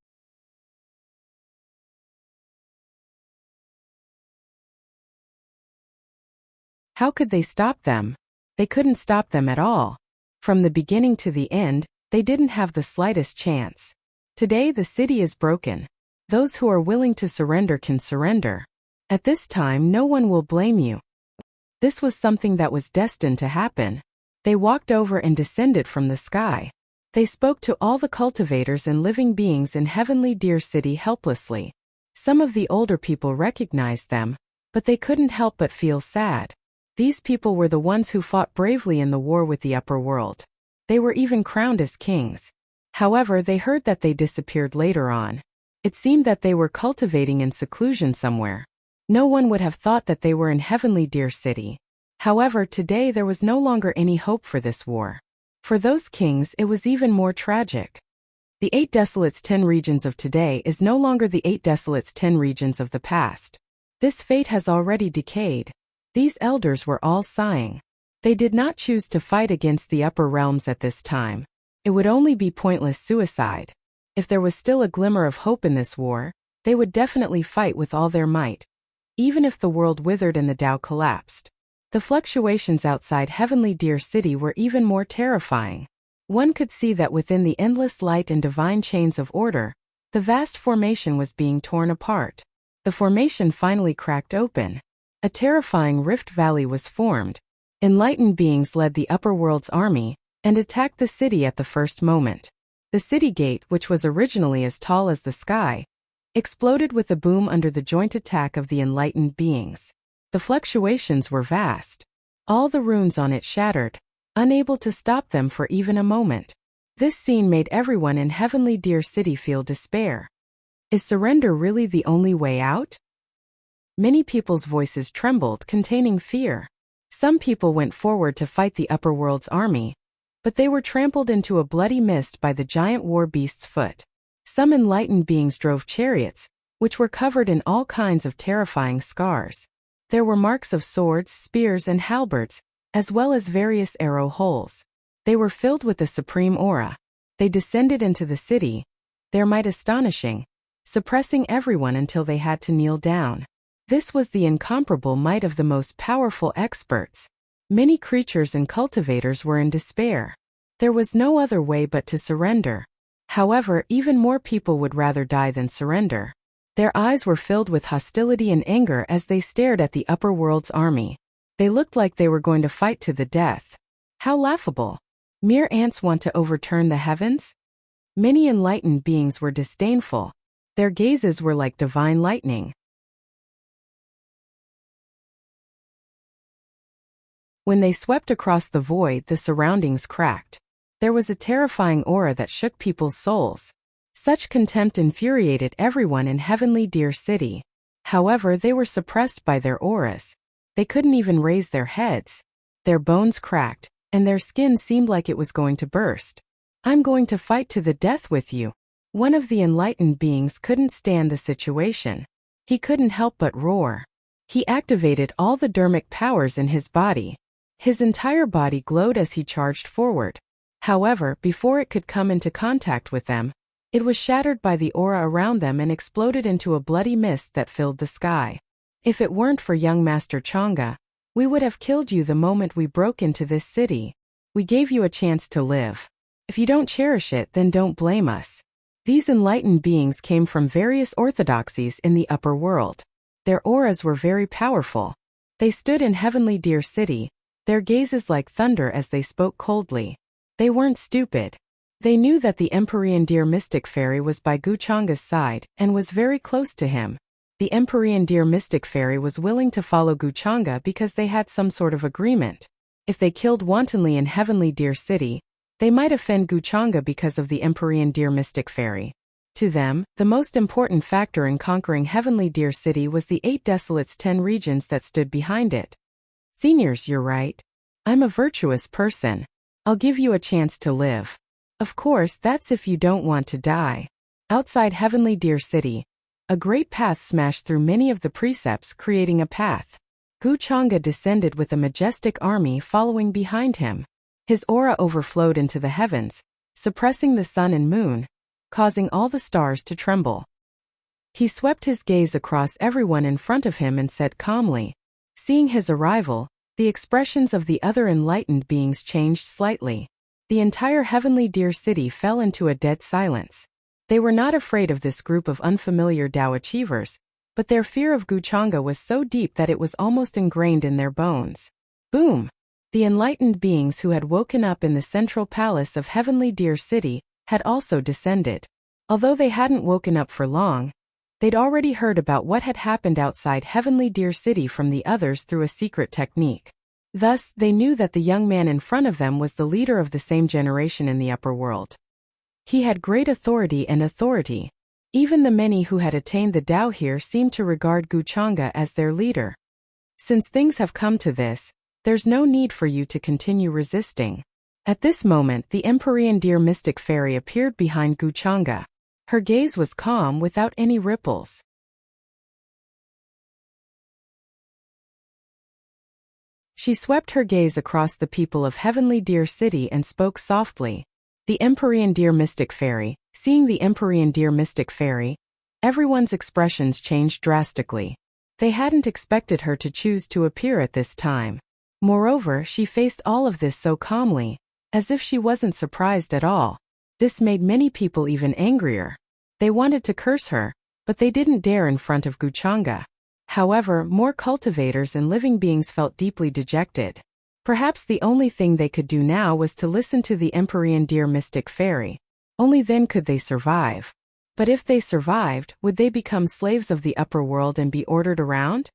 How could they stop them? They couldn't stop them at all. From the beginning to the end, they didn't have the slightest chance. Today the city is broken. Those who are willing to surrender can surrender. At this time no one will blame you. This was something that was destined to happen. They walked over and descended from the sky. They spoke to all the cultivators and living beings in Heavenly Deer City helplessly. Some of the older people recognized them, but they couldn't help but feel sad. These people were the ones who fought bravely in the war with the upper world. They were even crowned as kings. However, they heard that they disappeared later on. It seemed that they were cultivating in seclusion somewhere. No one would have thought that they were in Heavenly Deer City. However, today there was no longer any hope for this war. For those kings, it was even more tragic. The 8 Desolates 10 regions of today is no longer the 8 Desolates 10 regions of the past. This fate has already decayed. These elders were all sighing. They did not choose to fight against the upper realms at this time. It would only be pointless suicide. If there was still a glimmer of hope in this war, they would definitely fight with all their might. Even if the world withered and the Tao collapsed. The fluctuations outside Heavenly Deer City were even more terrifying. One could see that within the endless light and divine chains of order, the vast formation was being torn apart. The formation finally cracked open. A terrifying rift valley was formed. Enlightened beings led the upper world's army and attacked the city at the first moment. The city gate, which was originally as tall as the sky, exploded with a boom under the joint attack of the enlightened beings. The fluctuations were vast. All the runes on it shattered, unable to stop them for even a moment. This scene made everyone in Heavenly Deer City feel despair. Is surrender really the only way out? Many people's voices trembled, containing fear. Some people went forward to fight the upper world's army, but they were trampled into a bloody mist by the giant war beast's foot. Some enlightened beings drove chariots, which were covered in all kinds of terrifying scars. There were marks of swords, spears, and halberds, as well as various arrow holes. They were filled with the supreme aura. They descended into the city, their might astonishing, suppressing everyone until they had to kneel down. This was the incomparable might of the most powerful experts. Many creatures and cultivators were in despair. There was no other way but to surrender. However, even more people would rather die than surrender. Their eyes were filled with hostility and anger as they stared at the upper world's army. They looked like they were going to fight to the death. How laughable! Mere ants want to overturn the heavens? Many enlightened beings were disdainful. Their gazes were like divine lightning. When they swept across the void, the surroundings cracked. There was a terrifying aura that shook people's souls. Such contempt infuriated everyone in Heavenly Deer City. However, they were suppressed by their auras. They couldn't even raise their heads. Their bones cracked, and their skin seemed like it was going to burst. I'm going to fight to the death with you. One of the enlightened beings couldn't stand the situation. He couldn't help but roar. He activated all the dermic powers in his body. His entire body glowed as he charged forward. However, before it could come into contact with them, it was shattered by the aura around them and exploded into a bloody mist that filled the sky. If it weren't for young Master Chang'e, we would have killed you the moment we broke into this city. We gave you a chance to live. If you don't cherish it, then don't blame us. These enlightened beings came from various orthodoxies in the upper world. Their auras were very powerful. They stood in Heavenly Deer City, their gazes like thunder as they spoke coldly. They weren't stupid. They knew that the Empyrean Deer Mystic Fairy was by Guchanga's side and was very close to him. The Empyrean Deer Mystic Fairy was willing to follow Guchanga because they had some sort of agreement. If they killed wantonly in Heavenly Deer City, they might offend Guchanga because of the Empyrean Deer Mystic Fairy. To them, the most important factor in conquering Heavenly Deer City was the 8 Desolates 10 regions that stood behind it. Seniors, you're right. I'm a virtuous person. I'll give you a chance to live. Of course, that's if you don't want to die. Outside Heavenly Deer City, a great path smashed through many of the precepts, creating a path. Guchanga descended with a majestic army following behind him. His aura overflowed into the heavens, suppressing the sun and moon, causing all the stars to tremble. He swept his gaze across everyone in front of him and said calmly. Seeing his arrival, the expressions of the other enlightened beings changed slightly. The entire Heavenly Deer City fell into a dead silence. They were not afraid of this group of unfamiliar Tao achievers, but their fear of Guchanga was so deep that it was almost ingrained in their bones. Boom! The enlightened beings who had woken up in the central palace of Heavenly Deer City had also descended. Although they hadn't woken up for long, they'd already heard about what had happened outside Heavenly Deer City from the others through a secret technique. Thus, they knew that the young man in front of them was the leader of the same generation in the upper world. He had great authority, Even the many who had attained the Tao here seemed to regard Guchanga as their leader. Since things have come to this, there's no need for you to continue resisting. At this moment, the Empyrean Deer Mystic Fairy appeared behind Guchanga. Her gaze was calm without any ripples. She swept her gaze across the people of Heavenly Deer City and spoke softly. The Empyrean Deer Mystic Fairy, seeing the Empyrean Deer Mystic Fairy, everyone's expressions changed drastically. They hadn't expected her to choose to appear at this time. Moreover, she faced all of this so calmly, as if she wasn't surprised at all. This made many people even angrier. They wanted to curse her, but they didn't dare in front of Guchanga. However, more cultivators and living beings felt deeply dejected. Perhaps the only thing they could do now was to listen to the Empyrean Deer Mystic Fairy. Only then could they survive. But if they survived, would they become slaves of the upper world and be ordered around?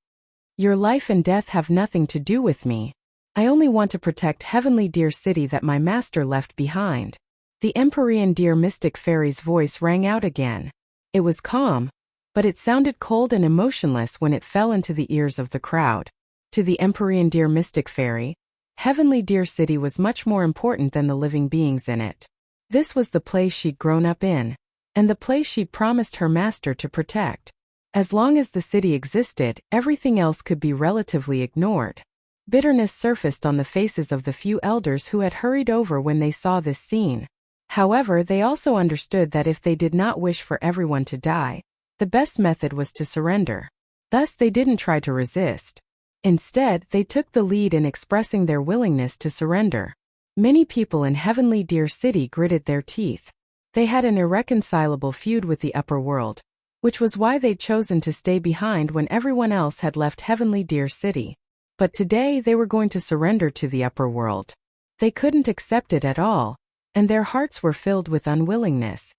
Your life and death have nothing to do with me. I only want to protect Heavenly Deer City that my master left behind. The Empyrean Deer Mystic Fairy's voice rang out again. It was calm, but it sounded cold and emotionless when it fell into the ears of the crowd. To the Empyrean Deer Mystic Fairy, Heavenly Deer City was much more important than the living beings in it. This was the place she'd grown up in, and the place she'd promised her master to protect. As long as the city existed, everything else could be relatively ignored. Bitterness surfaced on the faces of the few elders who had hurried over when they saw this scene. However, they also understood that if they did not wish for everyone to die, the best method was to surrender. Thus, they didn't try to resist. Instead, they took the lead in expressing their willingness to surrender. Many people in Heavenly Deer City gritted their teeth. They had an irreconcilable feud with the upper world, which was why they'd chosen to stay behind when everyone else had left Heavenly Deer City. But today they were going to surrender to the upper world. They couldn't accept it at all, and their hearts were filled with unwillingness.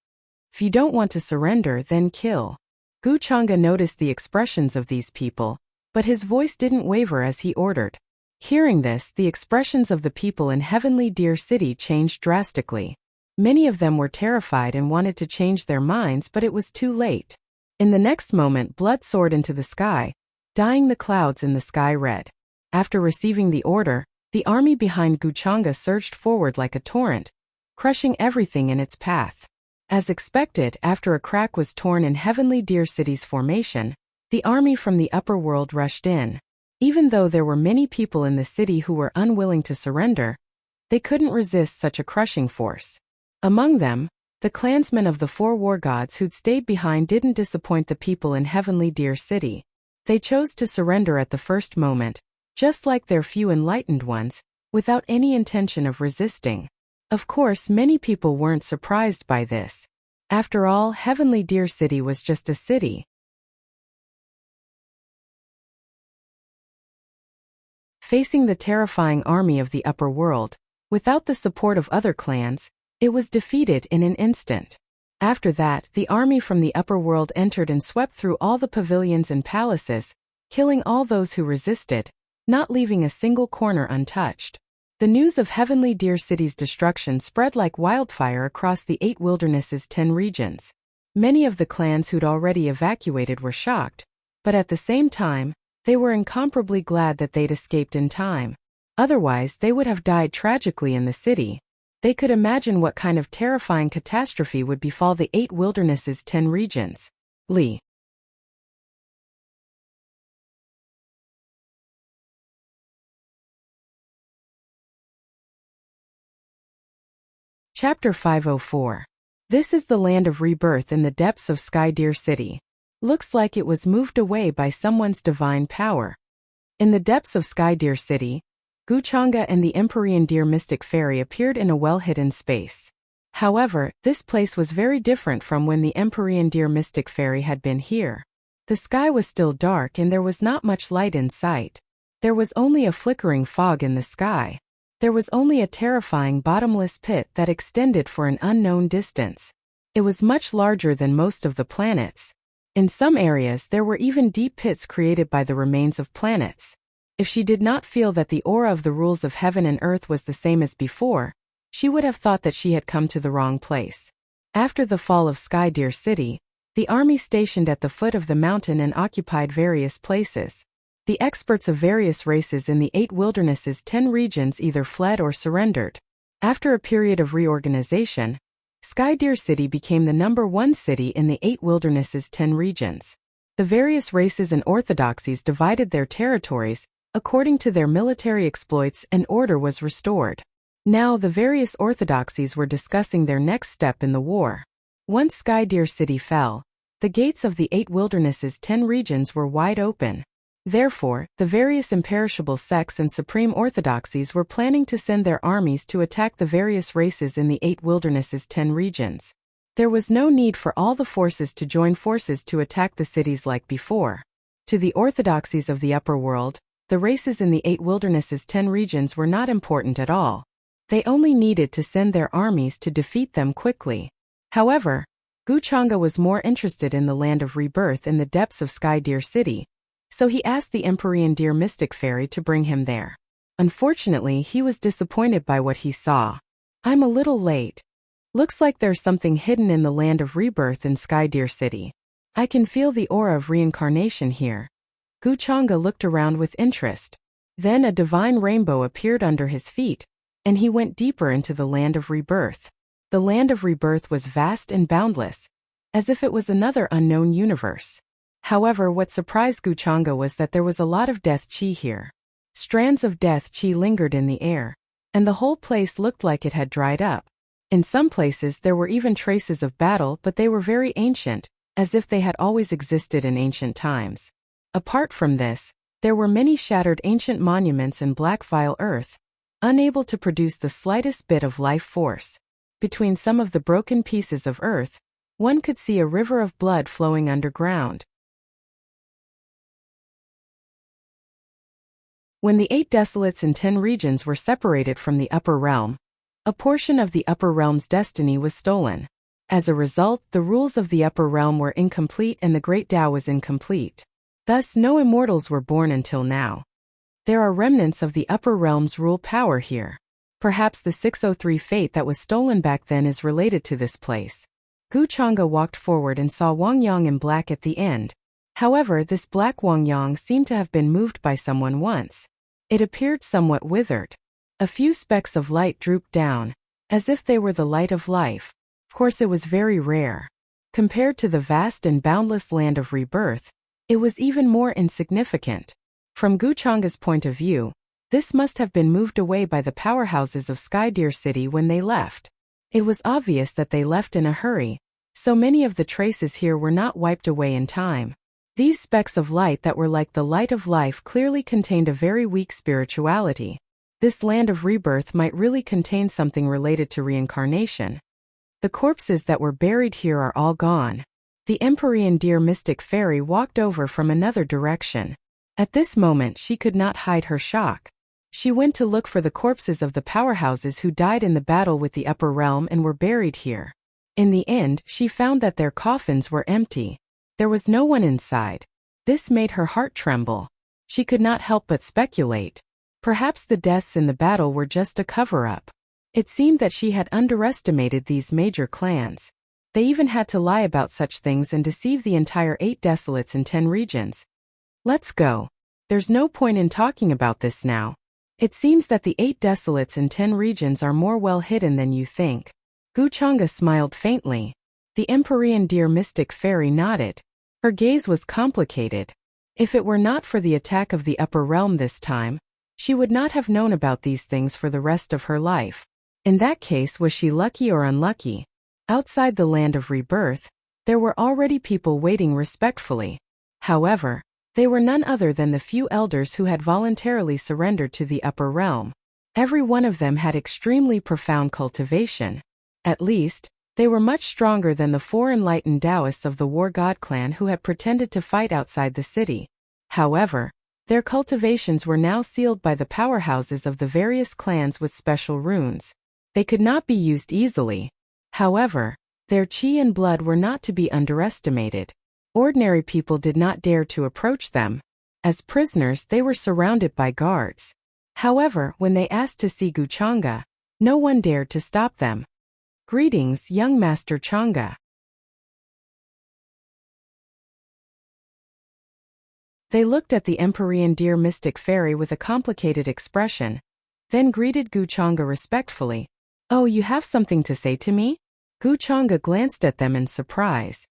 If you don't want to surrender, then kill. Guchanga noticed the expressions of these people, but his voice didn't waver as he ordered. Hearing this, the expressions of the people in Heavenly Deer City changed drastically. Many of them were terrified and wanted to change their minds, but it was too late. In the next moment, blood soared into the sky, dyeing the clouds in the sky red. After receiving the order, the army behind Guchanga surged forward like a torrent, crushing everything in its path. As expected, after a crack was torn in Heavenly Deer City's formation, the army from the upper world rushed in. Even though there were many people in the city who were unwilling to surrender, they couldn't resist such a crushing force. Among them, the clansmen of the four war gods who'd stayed behind didn't disappoint the people in Heavenly Deer City. They chose to surrender at the first moment, just like their few enlightened ones, without any intention of resisting. Of course, many people weren't surprised by this. After all, Heavenly Deer City was just a city. Facing the terrifying army of the upper world, without the support of other clans, it was defeated in an instant. After that, the army from the upper world entered and swept through all the pavilions and palaces, killing all those who resisted, not leaving a single corner untouched. The news of Heavenly Deer City's destruction spread like wildfire across the 8 Wilderness's 10 regions. Many of the clans who'd already evacuated were shocked, but at the same time, they were incomparably glad that they'd escaped in time. Otherwise, they would have died tragically in the city. They could imagine what kind of terrifying catastrophe would befall the 8 Wilderness's 10 regions. Lee. Chapter 504. This is the land of rebirth in the depths of Sky Deer City. Looks like it was moved away by someone's divine power. In the depths of Sky Deer City, Guchanga and the Empyrean Deer Mystic Fairy appeared in a well-hidden space. However, this place was very different from when the Empyrean Deer Mystic Fairy had been here. The sky was still dark and there was not much light in sight. There was only a flickering fog in the sky. There was only a terrifying bottomless pit that extended for an unknown distance. It was much larger than most of the planets. In some areas there were even deep pits created by the remains of planets. If she did not feel that the aura of the rules of heaven and earth was the same as before, she would have thought that she had come to the wrong place. After the fall of Sky Deer City, The army stationed at the foot of the mountain and occupied various places. The experts of various races in the 8 Wilderness's 10 regions either fled or surrendered. After a period of reorganization, Skydeer City became the #1 city in the 8 Wilderness's 10 regions. The various races and orthodoxies divided their territories according to their military exploits, and order was restored. Now the various orthodoxies were discussing their next step in the war. Once Skydeer City fell, the gates of the 8 Wilderness's 10 regions were wide open. Therefore, the various imperishable sects and supreme orthodoxies were planning to send their armies to attack the various races in the 8 Wilderness's 10 regions. There was no need for all the forces to join forces to attack the cities like before. To the orthodoxies of the upper world, the races in the 8 Wilderness's 10 regions were not important at all. They only needed to send their armies to defeat them quickly. However, Wuxia was more interested in the land of rebirth in the depths of Skydeer City, so he asked the Empyrean Deer Mystic Fairy to bring him there. Unfortunately, he was disappointed by what he saw. "I'm a little late. Looks like there's something hidden in the land of rebirth in Skydeer City. I can feel the aura of reincarnation here." Wuxia looked around with interest. Then a divine rainbow appeared under his feet, and he went deeper into the land of rebirth. The land of rebirth was vast and boundless, as if it was another unknown universe. However, what surprised Wuxia was that there was a lot of death chi here. Strands of death chi lingered in the air, and the whole place looked like it had dried up. In some places there were even traces of battle, but they were very ancient, as if they had always existed in ancient times. Apart from this, there were many shattered ancient monuments in black vile earth, unable to produce the slightest bit of life force. Between some of the broken pieces of earth, one could see a river of blood flowing underground. When the 8 desolates in 10 regions were separated from the upper realm, a portion of the upper realm's destiny was stolen. As a result, the rules of the upper realm were incomplete and the Great Tao was incomplete. Thus, no immortals were born until now. There are remnants of the upper realm's rule power here. Perhaps the 603 fate that was stolen back then is related to this place. Wuxia walked forward and saw Wang Yang in black at the end. However, this black Wang Yang seemed to have been moved by someone once. It appeared somewhat withered. A few specks of light drooped down, as if they were the light of life. Of course, it was very rare. Compared to the vast and boundless land of rebirth, it was even more insignificant. From Wuxia's point of view, this must have been moved away by the powerhouses of Skydeer City when they left. It was obvious that they left in a hurry, so many of the traces here were not wiped away in time. These specks of light that were like the light of life clearly contained a very weak spirituality. This land of rebirth might really contain something related to reincarnation. The corpses that were buried here are all gone. The Empyrean Deer Mystic Fairy walked over from another direction. At this moment she could not hide her shock. She went to look for the corpses of the powerhouses who died in the battle with the upper realm and were buried here. In the end, she found that their coffins were empty. There was no one inside. This made her heart tremble. She could not help but speculate. Perhaps the deaths in the battle were just a cover-up. It seemed that she had underestimated these major clans. They even had to lie about such things and deceive the entire 8 desolates in 10 regions. Let's go. There's no point in talking about this now. It seems that the 8 desolates in 10 regions are more well hidden than you think. Wuxia smiled faintly. The Empyrean Deer Mystic Fairy nodded. Her gaze was complicated. If it were not for the attack of the upper realm this time, she would not have known about these things for the rest of her life. In that case, was she lucky or unlucky? Outside the land of rebirth, there were already people waiting respectfully. However, they were none other than the few elders who had voluntarily surrendered to the upper realm. Every one of them had extremely profound cultivation. At least, they were much stronger than the 4 enlightened Taoists of the War God clan who had pretended to fight outside the city. However, their cultivations were now sealed by the powerhouses of the various clans with special runes. They could not be used easily. However, their chi and blood were not to be underestimated. Ordinary people did not dare to approach them. As prisoners, they were surrounded by guards. However, when they asked to see Wuxia, no one dared to stop them. "Greetings, young Master Chang'e." They looked at the Empyrean deer mystic fairy with a complicated expression, then greeted Guchanga respectfully. "Oh, you have something to say to me?" Guchanga glanced at them in surprise.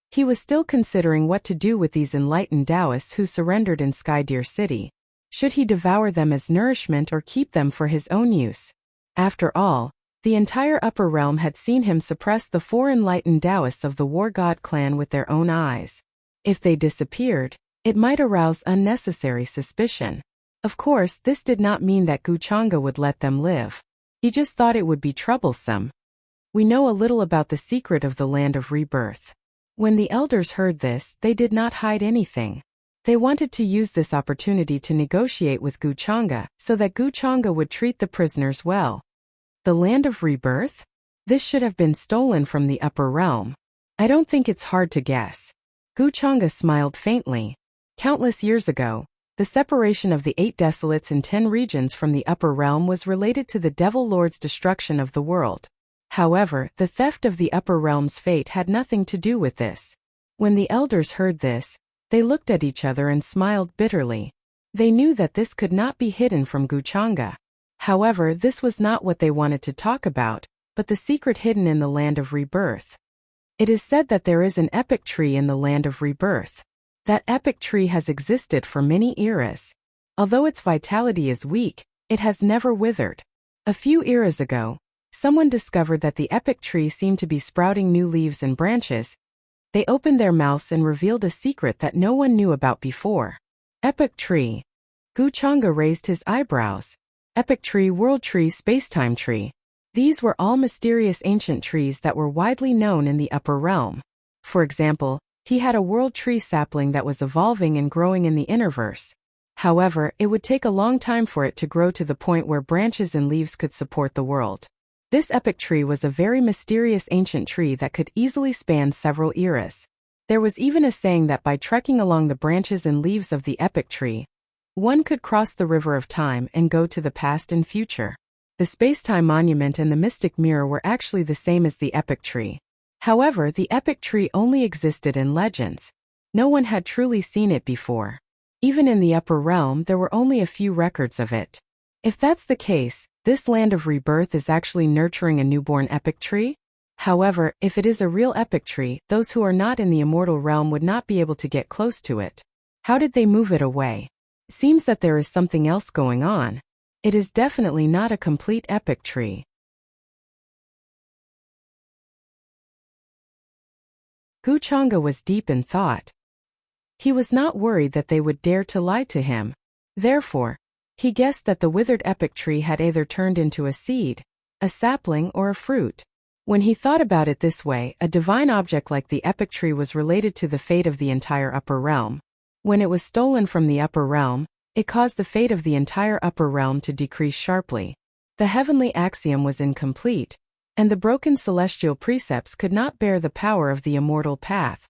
He was still considering what to do with these enlightened Taoists who surrendered in Sky Deer City. Should he devour them as nourishment or keep them for his own use? After all, the entire upper realm had seen him suppress the 4 enlightened Taoists of the War God clan with their own eyes. If they disappeared, it might arouse unnecessary suspicion. Of course, this did not mean that Guchanga would let them live. He just thought it would be troublesome. We know a little about the secret of the land of rebirth. When the elders heard this, they did not hide anything. They wanted to use this opportunity to negotiate with Guchanga so that Guchanga would treat the prisoners well. The land of rebirth? This should have been stolen from the upper realm. I don't think it's hard to guess. Guchanga smiled faintly. Countless years ago, the separation of the 8 desolates in 10 regions from the upper realm was related to the Devil Lord's destruction of the world. However, the theft of the upper realm's fate had nothing to do with this. When the elders heard this, they looked at each other and smiled bitterly. They knew that this could not be hidden from Guchanga. However, this was not what they wanted to talk about, but the secret hidden in the land of rebirth. It is said that there is an epic tree in the land of rebirth. That epic tree has existed for many eras. Although its vitality is weak, it has never withered. A few eras ago, someone discovered that the epic tree seemed to be sprouting new leaves and branches. They opened their mouths and revealed a secret that no one knew about before. Epic tree. Guchanga raised his eyebrows. Epic tree, world tree, spacetime tree. These were all mysterious ancient trees that were widely known in the upper realm. For example, he had a world tree sapling that was evolving and growing in the innerverse. However, it would take a long time for it to grow to the point where branches and leaves could support the world. This epic tree was a very mysterious ancient tree that could easily span several eras. There was even a saying that by trekking along the branches and leaves of the epic tree, one could cross the river of time and go to the past and future. The spacetime monument and the mystic mirror were actually the same as the epic tree. However, the epic tree only existed in legends. No one had truly seen it before. Even in the upper realm, there were only a few records of it. If that's the case, this land of rebirth is actually nurturing a newborn epic tree? However, if it is a real epic tree, those who are not in the immortal realm would not be able to get close to it. How did they move it away? Seems that there is something else going on. It is definitely not a complete epic tree. Guchanga was deep in thought. He was not worried that they would dare to lie to him. Therefore, he guessed that the withered epic tree had either turned into a seed, a sapling, or a fruit. When he thought about it this way, a divine object like the epic tree was related to the fate of the entire upper realm. When it was stolen from the upper realm, it caused the fate of the entire upper realm to decrease sharply. The heavenly axiom was incomplete, and the broken celestial precepts could not bear the power of the immortal path.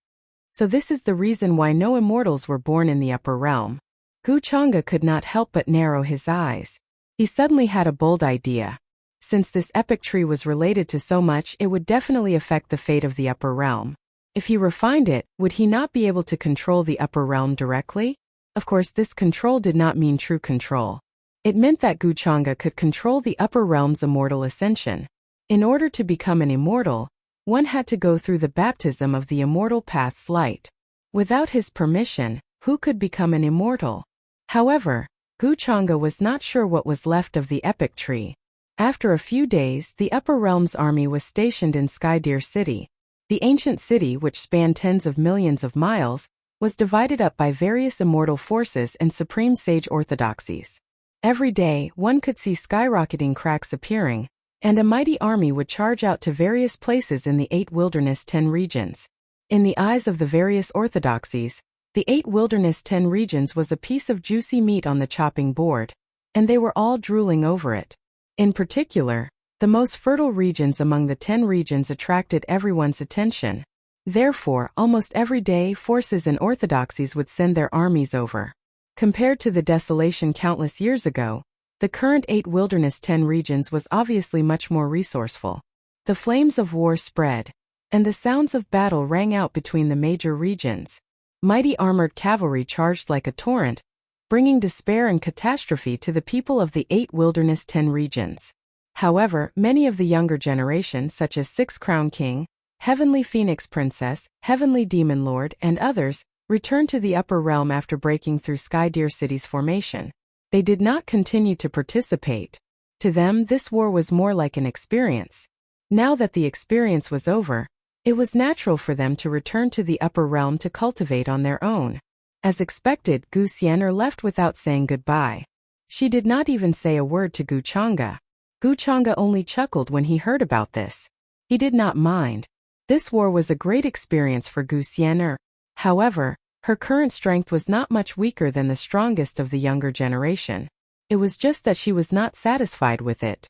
So this is the reason why no immortals were born in the upper realm. Guchanga could not help but narrow his eyes. He suddenly had a bold idea. Since this epic tree was related to so much, it would definitely affect the fate of the upper realm. If he refined it, would he not be able to control the upper realm directly? Of course, this control did not mean true control. It meant that Guchanga could control the upper realm's immortal ascension. In order to become an immortal, one had to go through the baptism of the immortal path's light. Without his permission, who could become an immortal? However, Guchanga was not sure what was left of the epic tree. After a few days, the upper realm's army was stationed in Sky Deer City. The ancient city, which spanned tens of millions of miles, was divided up by various immortal forces and supreme sage orthodoxies. Every day, one could see skyrocketing cracks appearing, and a mighty army would charge out to various places in the 8 wilderness 10 regions. In the eyes of the various orthodoxies, the 8 wilderness 10 regions was a piece of juicy meat on the chopping board, and they were all drooling over it. In particular, the most fertile regions among the 10 regions attracted everyone's attention. Therefore, almost every day, forces and orthodoxies would send their armies over. Compared to the desolation countless years ago, the current 8 wilderness 10 regions was obviously much more resourceful. The flames of war spread, and the sounds of battle rang out between the major regions. Mighty armored cavalry charged like a torrent, bringing despair and catastrophe to the people of the 8 wilderness 10 regions. However, many of the younger generation, such as Six Crown King, Heavenly Phoenix Princess, Heavenly Demon Lord, and others, returned to the upper realm after breaking through Sky Deer City's formation. They did not continue to participate. To them, this war was more like an experience. Now that the experience was over, it was natural for them to return to the upper realm to cultivate on their own. As expected, Gu Xian'er left without saying goodbye. She did not even say a word to Gu Chang'e. Gu Chang'e only chuckled when he heard about this. He did not mind. This war was a great experience for Gu Xian'er. However, her current strength was not much weaker than the strongest of the younger generation. It was just that she was not satisfied with it.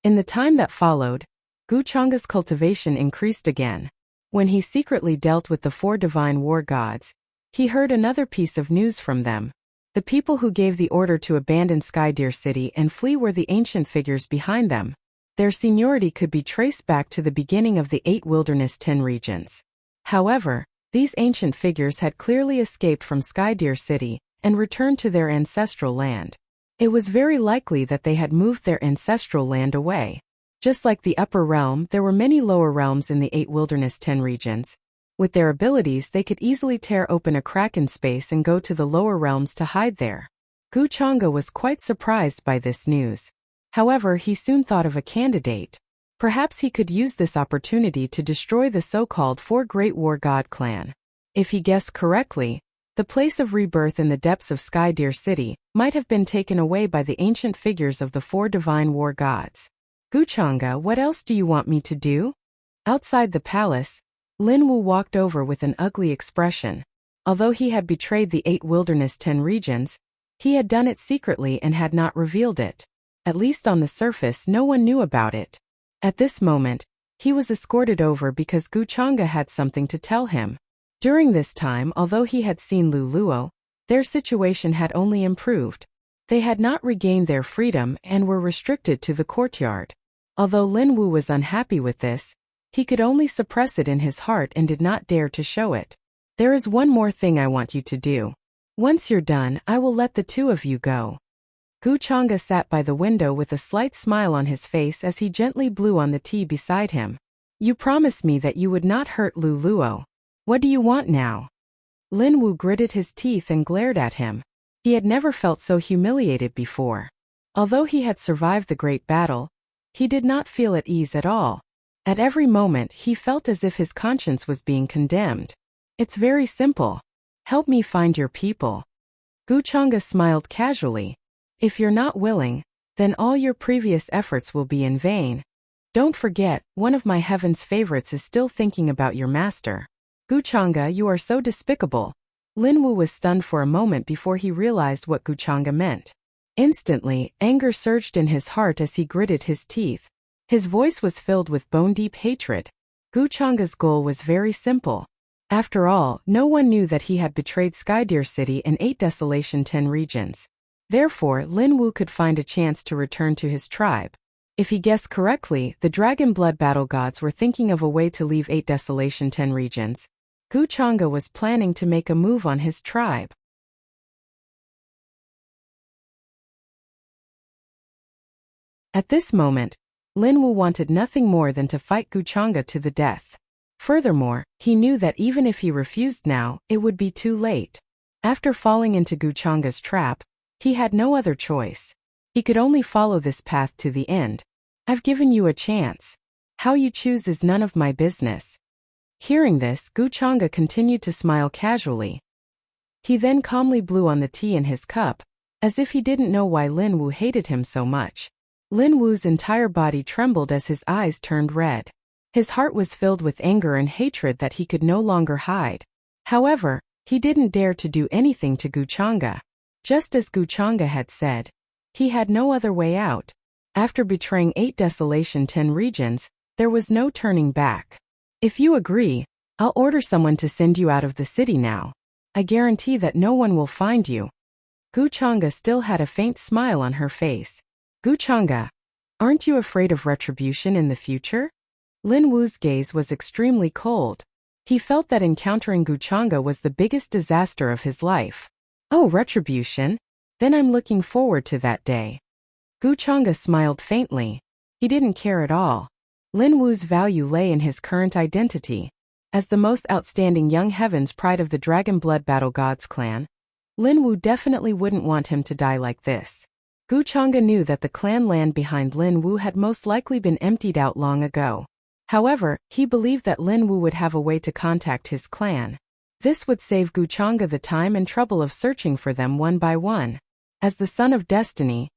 In the time that followed, Gu Chang'e's cultivation increased again. When he secretly dealt with the 4 divine war gods, he heard another piece of news from them. The people who gave the order to abandon Sky Deer City and flee were the ancient figures behind them. Their seniority could be traced back to the beginning of the 8 wilderness 10 regions. However, these ancient figures had clearly escaped from Sky Deer City and returned to their ancestral land. It was very likely that they had moved their ancestral land away. Just like the upper realm, there were many lower realms in the 8 wilderness 10 regions. With their abilities, they could easily tear open a crack in space and go to the lower realms to hide there. Gu Chang'e was quite surprised by this news. However, he soon thought of a candidate. Perhaps he could use this opportunity to destroy the so-called 4 Great War God clan. If he guessed correctly, the place of rebirth in the depths of Sky Deer City might have been taken away by the ancient figures of the 4 divine war gods. Gu Chang'e, what else do you want me to do? Outside the palace, Lin Wu walked over with an ugly expression. Although he had betrayed the 8 wilderness 10 regions, he had done it secretly and had not revealed it. At least on the surface, no one knew about it. At this moment, he was escorted over because Gu Chang'e had something to tell him. During this time, although he had seen Lu Luo, their situation had only improved. They had not regained their freedom and were restricted to the courtyard. Although Lin Wu was unhappy with this, he could only suppress it in his heart and did not dare to show it. There is one more thing I want you to do. Once you're done, I will let the 2 of you go. Gu Chang'e sat by the window with a slight smile on his face as he gently blew on the tea beside him. You promised me that you would not hurt Lu Luo. What do you want now? Lin Wu gritted his teeth and glared at him. He had never felt so humiliated before. Although he had survived the great battle, he did not feel at ease at all. At every moment, he felt as if his conscience was being condemned. It's very simple. Help me find your people. Gu Chang'e smiled casually. If you're not willing, then all your previous efforts will be in vain. Don't forget, one of my heaven's favorites is still thinking about your master. Gu Chang'e, you are so despicable. Lin Wu was stunned for a moment before he realized what Gu Chang'e meant. Instantly, anger surged in his heart as he gritted his teeth. His voice was filled with bone-deep hatred. Gu Chang'e's goal was very simple. After all, no one knew that he had betrayed Sky Deer City and 8 Desolation 10 regions. Therefore, Lin Wu could find a chance to return to his tribe. If he guessed correctly, the Dragon Blood Battle Gods were thinking of a way to leave 8 Desolation 10 regions. Gu Chang'e was planning to make a move on his tribe. At this moment, Lin Wu wanted nothing more than to fight Gu Chang'e to the death. Furthermore, he knew that even if he refused now, it would be too late. After falling into Gu Chang'e's trap, he had no other choice. He could only follow this path to the end. I've given you a chance. How you choose is none of my business. Hearing this, Gu Chang'e continued to smile casually. He then calmly blew on the tea in his cup, as if he didn't know why Lin Wu hated him so much. Lin Wu's entire body trembled as his eyes turned red. His heart was filled with anger and hatred that he could no longer hide. However, he didn't dare to do anything to Gu Chang'e. Just as Gu Chang'e had said, he had no other way out. After betraying 8 Desolation 10 regions, there was no turning back. If you agree, I'll order someone to send you out of the city now. I guarantee that no one will find you. Gu Chang'e still had a faint smile on her face. Gu Chang'e, aren't you afraid of retribution in the future? Lin Wu's gaze was extremely cold. He felt that encountering Guchanga was the biggest disaster of his life. Oh, retribution? Then I'm looking forward to that day. Guchanga smiled faintly. He didn't care at all. Lin Wu's value lay in his current identity. As the most outstanding young heaven's pride of the Dragon Blood Battle Gods clan, Lin Wu definitely wouldn't want him to die like this. Guchanga knew that the clan land behind Lin Wu had most likely been emptied out long ago. However, he believed that Lin Wu would have a way to contact his clan. This would save Guchanga the time and trouble of searching for them one by one. As the son of destiny,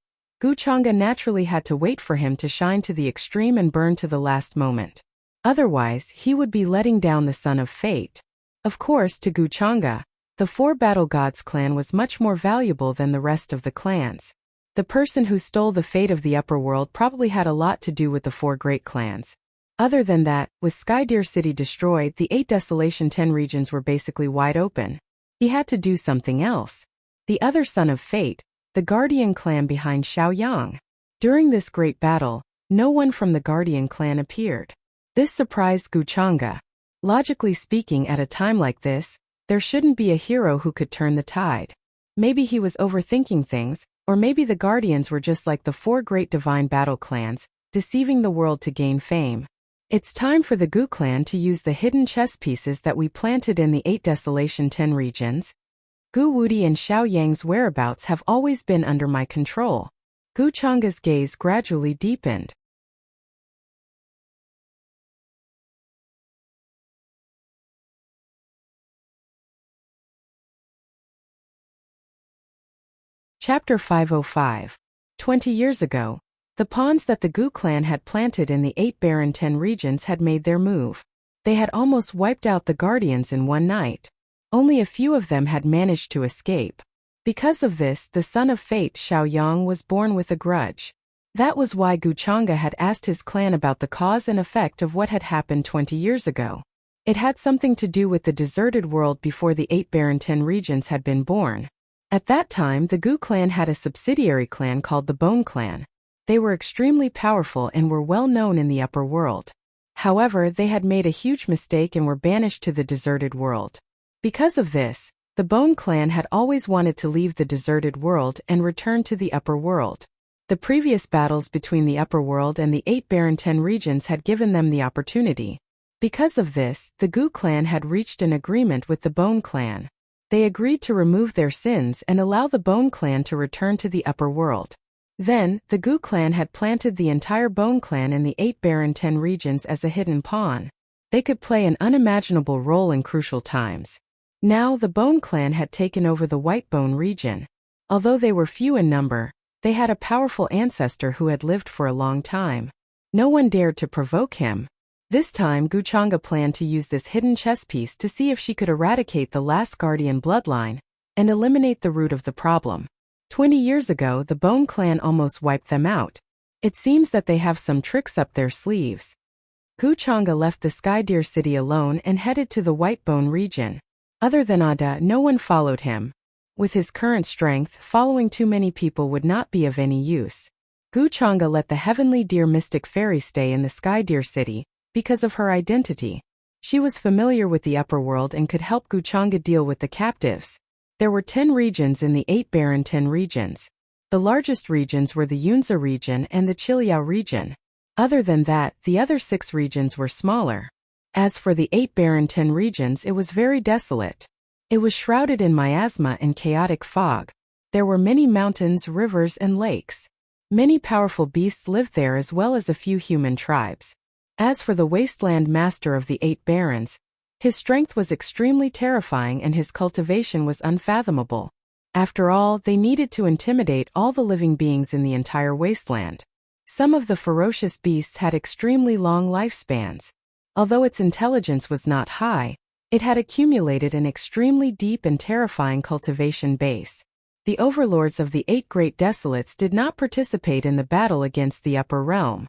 Guchanga naturally had to wait for him to shine to the extreme and burn to the last moment. Otherwise, he would be letting down the son of fate. Of course, to Guchanga, the Four Battle Gods clan was much more valuable than the rest of the clans. The person who stole the fate of the upper world probably had a lot to do with the four great clans. Other than that, with Skydeer City destroyed, the 8 Desolation 10 regions were basically wide open. He had to do something else. The other son of fate, the Guardian clan behind Xiaoyang. During this great battle, no one from the Guardian clan appeared. This surprised Guchanga. Logically speaking, at a time like this, there shouldn't be a hero who could turn the tide. Maybe he was overthinking things, or maybe the Guardians were just like the 4 great divine battle clans, deceiving the world to gain fame. It's time for the Gu clan to use the hidden chess pieces that we planted in the 8 Desolation 10 regions. Gu Wudi and Xiaoyang's whereabouts have always been under my control. Guchanga's gaze gradually deepened. Chapter 505. 20 years ago, the pawns that the Gu clan had planted in the 8 barren 10 regions had made their move. They had almost wiped out the Guardians in one night. Only a few of them had managed to escape. Because of this, the son of fate Xiaoyang was born with a grudge. That was why Guchanga had asked his clan about the cause and effect of what had happened 20 years ago. It had something to do with the deserted world before the 8 barren 10 regions had been born. At that time, the Gu clan had a subsidiary clan called the Bone clan. They were extremely powerful and were well known in the upper world. However, they had made a huge mistake and were banished to the deserted world. Because of this, the Bone clan had always wanted to leave the deserted world and return to the upper world. The previous battles between the upper world and the 8 barren 10 regions had given them the opportunity. Because of this, the Gu clan had reached an agreement with the Bone clan. They agreed to remove their sins and allow the Bone clan to return to the upper world. Then, the Gu clan had planted the entire Bone clan in the 8 barren 10 regions as a hidden pawn. They could play an unimaginable role in crucial times. Now the Bone clan had taken over the White Bone region. Although they were few in number, they had a powerful ancestor who had lived for a long time. No one dared to provoke him. This time Guchanga planned to use this hidden chess piece to see if she could eradicate the last Guardian bloodline and eliminate the root of the problem. 20 years ago, the Bone clan almost wiped them out. It seems that they have some tricks up their sleeves. Guchanga left the Skydeer City alone and headed to the White Bone region. Other than Ada, no one followed him. With his current strength, following too many people would not be of any use. Guchanga let the heavenly deer mystic fairy stay in the Skydeer City because of her identity. She was familiar with the upper world and could help Guchanga deal with the captives. There were 10 regions in the 8 barren 10 regions. The largest regions were the Yunza region and the Chiliao region. Other than that, the other 6 regions were smaller. As for the 8 barren 10 regions, it was very desolate. It was shrouded in miasma and chaotic fog. There were many mountains, rivers, and lakes. Many powerful beasts lived there as well as a few human tribes. As for the wasteland master of the 8 barons, his strength was extremely terrifying and his cultivation was unfathomable. After all, they needed to intimidate all the living beings in the entire wasteland. Some of the ferocious beasts had extremely long lifespans. Although its intelligence was not high, it had accumulated an extremely deep and terrifying cultivation base. The overlords of the 8 great desolates did not participate in the battle against the upper realm.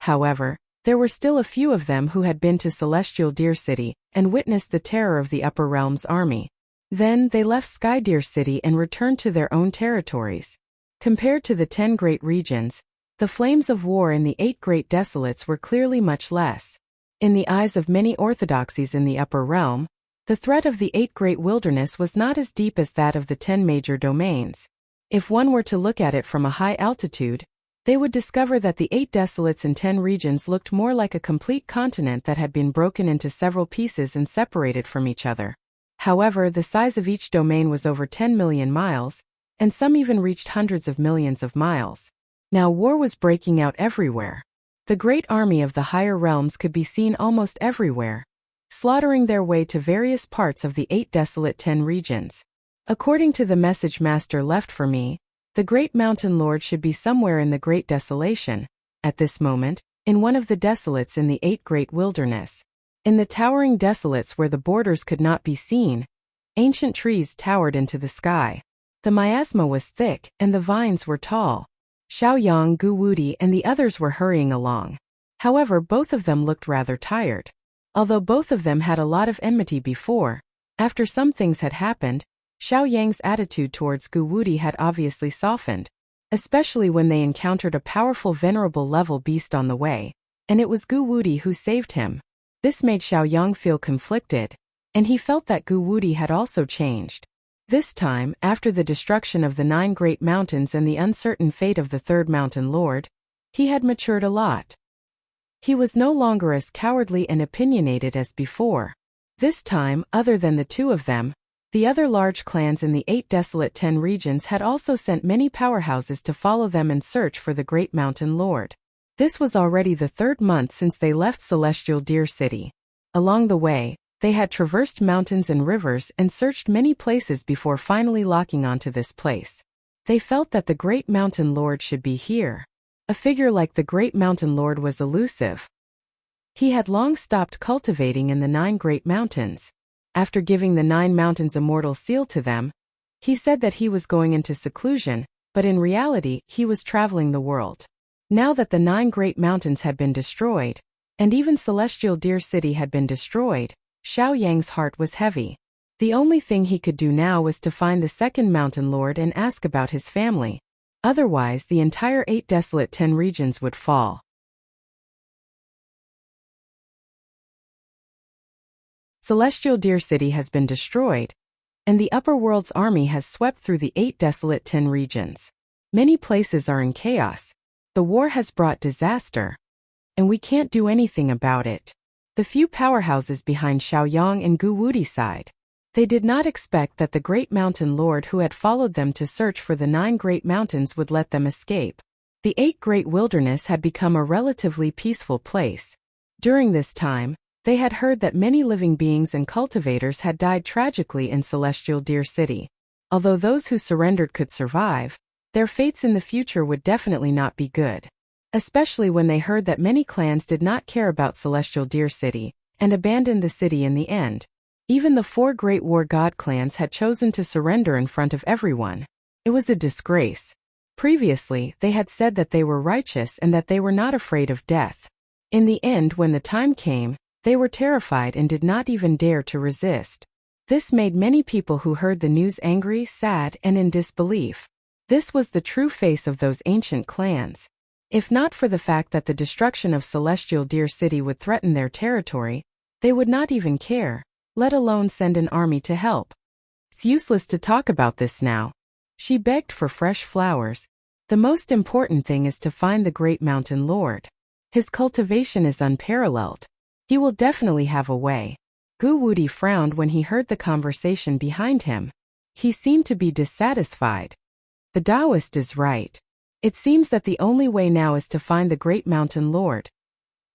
However, there were still a few of them who had been to Celestial Deer City and witnessed the terror of the upper realm's army. Then they left Skydeer City and returned to their own territories. Compared to the 10 great regions, the flames of war in the 8 great desolates were clearly much less. In the eyes of many orthodoxies in the upper realm, the threat of the 8 great wilderness was not as deep as that of the 10 major domains. If one were to look at it from a high altitude, they would discover that the 8 desolates in 10 regions looked more like a complete continent that had been broken into several pieces and separated from each other. However, the size of each domain was over 10 million miles, and some even reached hundreds of millions of miles. Now war was breaking out everywhere. The great army of the higher realms could be seen almost everywhere, slaughtering their way to various parts of the 8 desolate 10 regions. According to the message Master left for me, the great mountain lord should be somewhere in the great desolation, at this moment, in one of the desolates in the 8 great wilderness. In the towering desolates where the borders could not be seen, ancient trees towered into the sky. The miasma was thick, and the vines were tall. Xiaoyang, Gu Wudi, and the others were hurrying along. However, both of them looked rather tired. Although both of them had a lot of enmity before, after some things had happened, Xiaoyang's attitude towards Gu Wudi had obviously softened, especially when they encountered a powerful venerable level beast on the way, and it was Gu Wudi who saved him. This made Xiaoyang feel conflicted, and he felt that Gu Wudi had also changed. This time, after the destruction of the 9 great mountains and the uncertain fate of the 3rd mountain lord, he had matured a lot. He was no longer as cowardly and opinionated as before. This time, other than the 2 of them, the other large clans in the 8 desolate 10 regions had also sent many powerhouses to follow them and search for the great mountain lord. This was already the 3rd month since they left Celestial Deer City. Along the way, they had traversed mountains and rivers and searched many places before finally locking onto this place. They felt that the great mountain lord should be here. A figure like the great mountain lord was elusive. He had long stopped cultivating in the 9 great mountains. After giving the 9 mountains a mortal seal to them, he said that he was going into seclusion, but in reality he was traveling the world. Now that the 9 great mountains had been destroyed, and even Celestial Deer City had been destroyed, Xiaoyang's heart was heavy. The only thing he could do now was to find the 2nd mountain lord and ask about his family. Otherwise, the entire 8 desolate 10 regions would fall. Celestial Deer City has been destroyed, and the upper world's army has swept through the 8 desolate 10 regions. Many places are in chaos. The war has brought disaster, and we can't do anything about it. The few powerhouses behind Xiaoyang and Gu Wudi's side. They did not expect that the great mountain lord who had followed them to search for the 9 great mountains would let them escape. The 8 great wilderness had become a relatively peaceful place. During this time, they had heard that many living beings and cultivators had died tragically in Celestial Deer City. Although those who surrendered could survive, their fates in the future would definitely not be good. Especially when they heard that many clans did not care about Celestial Deer City, and abandoned the city in the end. Even the 4 great war god clans had chosen to surrender in front of everyone. It was a disgrace. Previously, they had said that they were righteous and that they were not afraid of death. In the end, when the time came, they were terrified and did not even dare to resist. This made many people who heard the news angry, sad, and in disbelief. This was the true face of those ancient clans. If not for the fact that the destruction of Celestial Deer City would threaten their territory, they would not even care, let alone send an army to help. It's useless to talk about this now. She begged for fresh flowers. The most important thing is to find the great mountain lord. His cultivation is unparalleled. He will definitely have a way. Gu Wudi frowned when he heard the conversation behind him. He seemed to be dissatisfied. The Taoist is right. It seems that the only way now is to find the great mountain lord.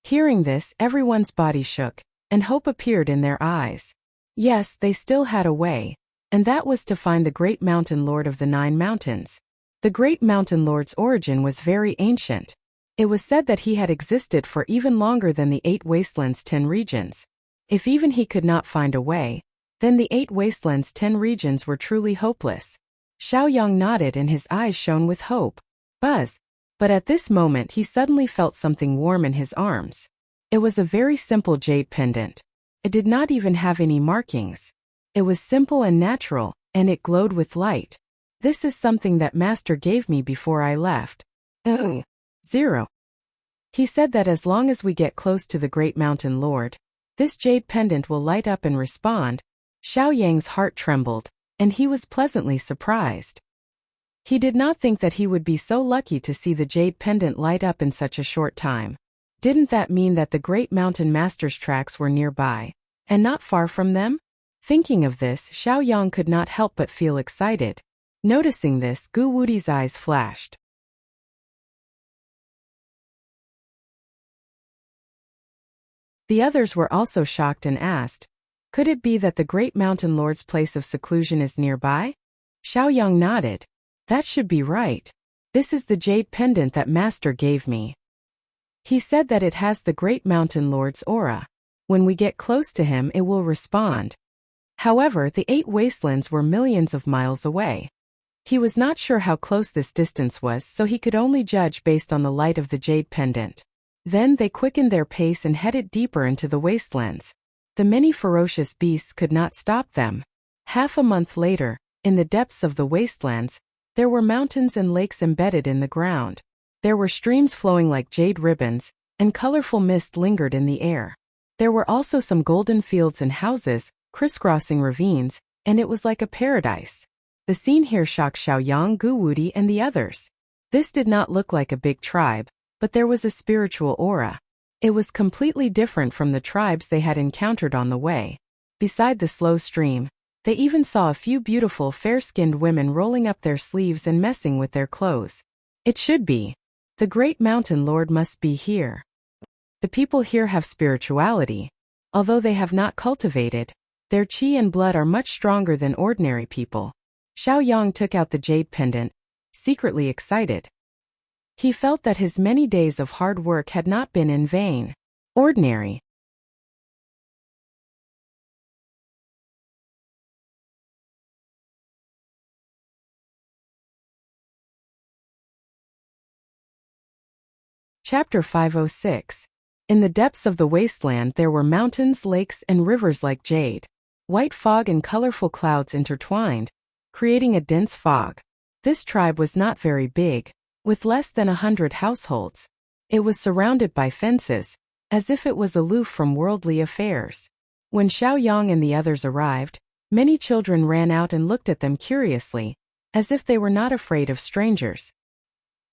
Hearing this, everyone's body shook, and hope appeared in their eyes. Yes, they still had a way, and that was to find the great mountain lord of the 9 mountains. The great mountain lord's origin was very ancient. It was said that he had existed for even longer than the 8 wastelands 10 regions. If even he could not find a way, then the 8 wastelands 10 regions were truly hopeless. Xiaoyang nodded and his eyes shone with hope. Buzz. But at this moment he suddenly felt something warm in his arms. It was a very simple jade pendant. It did not even have any markings. It was simple and natural, and it glowed with light. This is something that master gave me before I left. 0. He said that as long as we get close to the great mountain lord, this jade pendant will light up and respond. Xiao Yang's heart trembled, and he was pleasantly surprised. He did not think that he would be so lucky to see the jade pendant light up in such a short time. Didn't that mean that the great mountain master's tracks were nearby, and not far from them? Thinking of this, Xiao Yang could not help but feel excited. Noticing this, Gu Wudi's eyes flashed. The others were also shocked and asked, could it be that the great mountain lord's place of seclusion is nearby? Xiao Yang nodded. That should be right. This is the jade pendant that master gave me. He said that it has the great mountain lord's aura. When we get close to him, it will respond. However, the 8 wastelands were millions of miles away. He was not sure how close this distance was, so he could only judge based on the light of the jade pendant. Then they quickened their pace and headed deeper into the wastelands. The many ferocious beasts could not stop them. Half a month later, in the depths of the wastelands, there were mountains and lakes embedded in the ground. There were streams flowing like jade ribbons, and colorful mist lingered in the air. There were also some golden fields and houses, crisscrossing ravines, and it was like a paradise. The scene here shocked Xiao Yang, Gu Wudi, and the others. This did not look like a big tribe, but there was a spiritual aura. It was completely different from the tribes they had encountered on the way. Beside the slow stream, they even saw a few beautiful fair-skinned women rolling up their sleeves and messing with their clothes. It should be. The great mountain lord must be here. The people here have spirituality. Although they have not cultivated, their qi and blood are much stronger than ordinary people. Xiao Yang took out the jade pendant, secretly excited. He felt that his many days of hard work had not been in vain. Ordinary. Chapter 506. In the depths of the wasteland there were mountains, lakes, and rivers like jade. White fog and colorful clouds intertwined, creating a dense fog. This tribe was not very big, with less than 100 households. It was surrounded by fences, as if it was aloof from worldly affairs. When Xiao Yang and the others arrived, many children ran out and looked at them curiously, as if they were not afraid of strangers.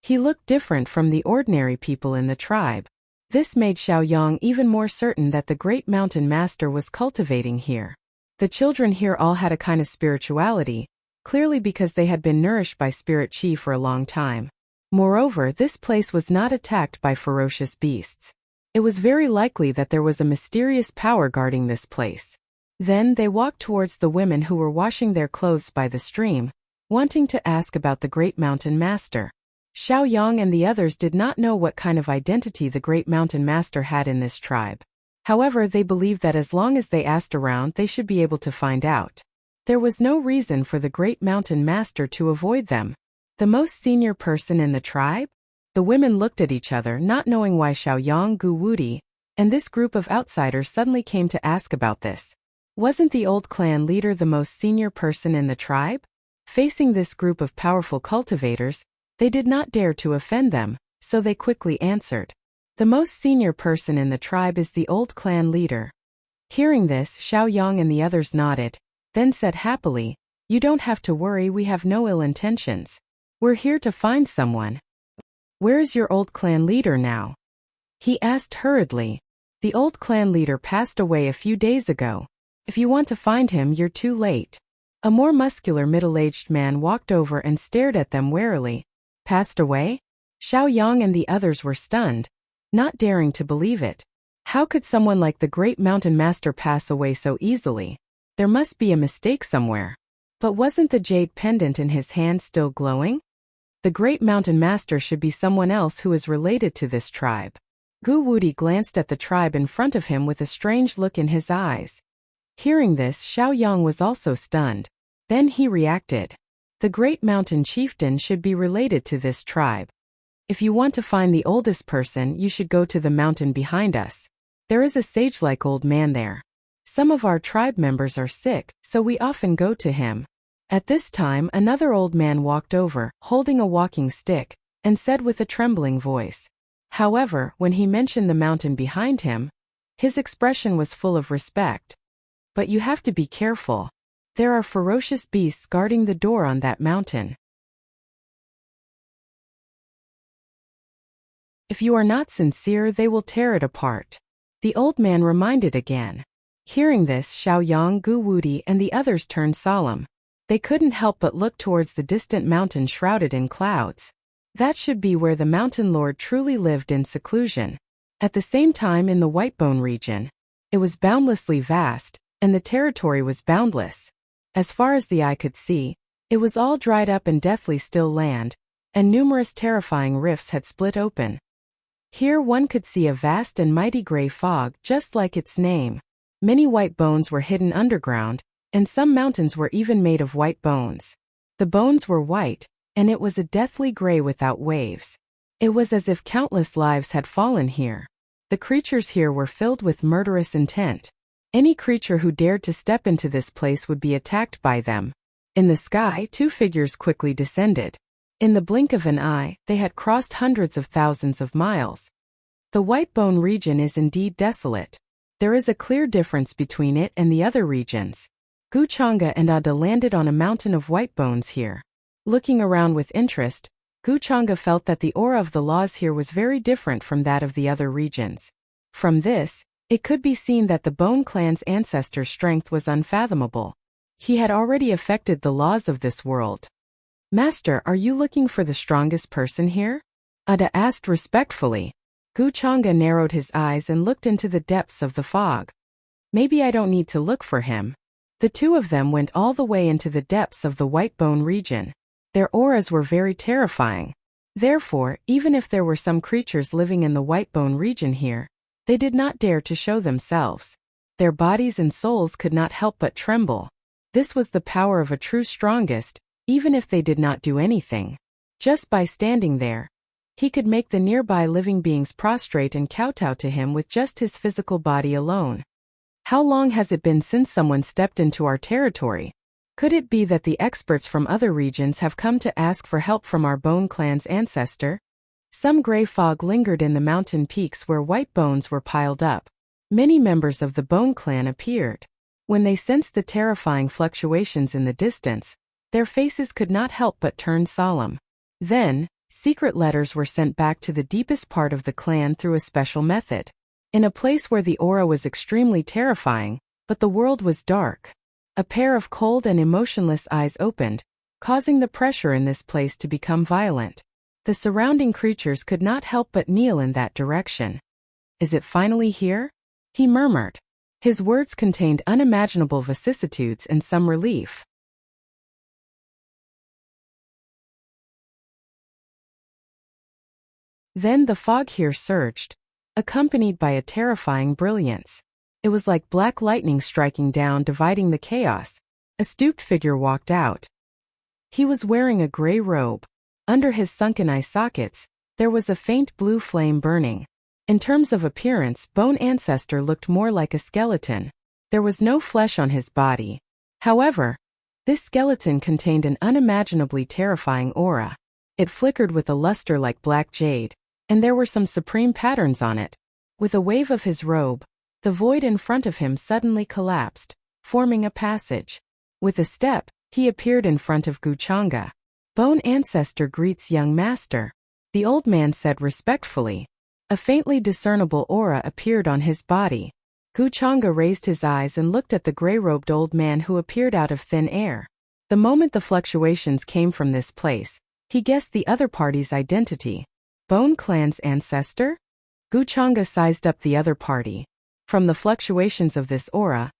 He looked different from the ordinary people in the tribe. This made Xiao Yang even more certain that the great mountain master was cultivating here. The children here all had a kind of spirituality, clearly because they had been nourished by spirit qi for a long time. Moreover, this place was not attacked by ferocious beasts. It was very likely that there was a mysterious power guarding this place. Then they walked towards the women who were washing their clothes by the stream, wanting to ask about the great mountain master. Xiao Yang and the others did not know what kind of identity the great mountain master had in this tribe. However, they believed that as long as they asked around, they should be able to find out. There was no reason for the great mountain master to avoid them. The most senior person in the tribe? The women looked at each other, not knowing why Xiao Yang, Gu Wudi, and this group of outsiders suddenly came to ask about this. Wasn't the old clan leader the most senior person in the tribe? Facing this group of powerful cultivators, they did not dare to offend them, so they quickly answered. The most senior person in the tribe is the old clan leader. Hearing this, Xiao Yang and the others nodded, then said happily, "You don't have to worry, we have no ill intentions. We're here to find someone." "Where is your old clan leader now?" he asked hurriedly. "The old clan leader passed away a few days ago. If you want to find him, you're too late." A more muscular middle-aged man walked over and stared at them warily. Passed away? Xiao Yang and the others were stunned, not daring to believe it. How could someone like the great mountain master pass away so easily? There must be a mistake somewhere. But wasn't the jade pendant in his hand still glowing? The great mountain master should be someone else who is related to this tribe. Gu Wudi glanced at the tribe in front of him with a strange look in his eyes. Hearing this, Xiao Yang was also stunned. Then he reacted. The great mountain chieftain should be related to this tribe. If you want to find the oldest person, you should go to the mountain behind us. There is a sage-like old man there. Some of our tribe members are sick, so we often go to him. At this time another old man walked over, holding a walking stick, and said with a trembling voice. However, when he mentioned the mountain behind him, his expression was full of respect. But you have to be careful. There are ferocious beasts guarding the door on that mountain. If you are not sincere, they will tear it apart. The old man reminded again. Hearing this, Xiaoyang, Gu Wudi, and the others turned solemn. They couldn't help but look towards the distant mountain shrouded in clouds. That should be where the mountain lord truly lived in seclusion. At the same time, in the Whitebone region, it was boundlessly vast, and the territory was boundless. As far as the eye could see, it was all dried up and deathly still land, and numerous terrifying rifts had split open. Here one could see a vast and mighty gray fog, just like its name. Many white bones were hidden underground, and some mountains were even made of white bones. The bones were white, and it was a deathly gray without waves. It was as if countless lives had fallen here. The creatures here were filled with murderous intent. Any creature who dared to step into this place would be attacked by them. In the sky, two figures quickly descended. In the blink of an eye, they had crossed hundreds of thousands of miles. The Whitebone region is indeed desolate. There is a clear difference between it and the other regions. Guchanga and Ada landed on a mountain of white bones here. Looking around with interest, Guchanga felt that the aura of the laws here was very different from that of the other regions. From this, it could be seen that the Bone Clan's ancestor's strength was unfathomable. He had already affected the laws of this world. Master, are you looking for the strongest person here? Ada asked respectfully. Guchanga narrowed his eyes and looked into the depths of the fog. Maybe I don't need to look for him. The two of them went all the way into the depths of the Whitebone region. Their auras were very terrifying. Therefore, even if there were some creatures living in the Whitebone region here, they did not dare to show themselves. Their bodies and souls could not help but tremble. This was the power of a true strongest, even if they did not do anything. Just by standing there, he could make the nearby living beings prostrate and kowtow to him with just his physical body alone. How long has it been since someone stepped into our territory? Could it be that the experts from other regions have come to ask for help from our Bone Clan's ancestor? Some gray fog lingered in the mountain peaks where white bones were piled up. Many members of the Bone Clan appeared. When they sensed the terrifying fluctuations in the distance, their faces could not help but turn solemn. Then, secret letters were sent back to the deepest part of the clan through a special method. In a place where the aura was extremely terrifying, but the world was dark, a pair of cold and emotionless eyes opened, causing the pressure in this place to become violent. The surrounding creatures could not help but kneel in that direction. Is it finally here? He murmured. His words contained unimaginable vicissitudes and some relief. Then the fog here surged, accompanied by a terrifying brilliance. It was like black lightning striking down, dividing the chaos. A stooped figure walked out. He was wearing a gray robe. Under his sunken eye sockets, there was a faint blue flame burning. In terms of appearance, Bone Ancestor looked more like a skeleton. There was no flesh on his body. However, this skeleton contained an unimaginably terrifying aura. It flickered with a luster like black jade, and there were some supreme patterns on it. With a wave of his robe, the void in front of him suddenly collapsed, forming a passage. With a step, he appeared in front of Guchanga. Bone Ancestor greets young master, the old man said respectfully. A faintly discernible aura appeared on his body. Guchanga raised his eyes and looked at the gray-robed old man who appeared out of thin air. The moment the fluctuations came from this place, he guessed the other party's identity. Bone Clan's ancestor? Guchanga sized up the other party. From the fluctuations of this aura,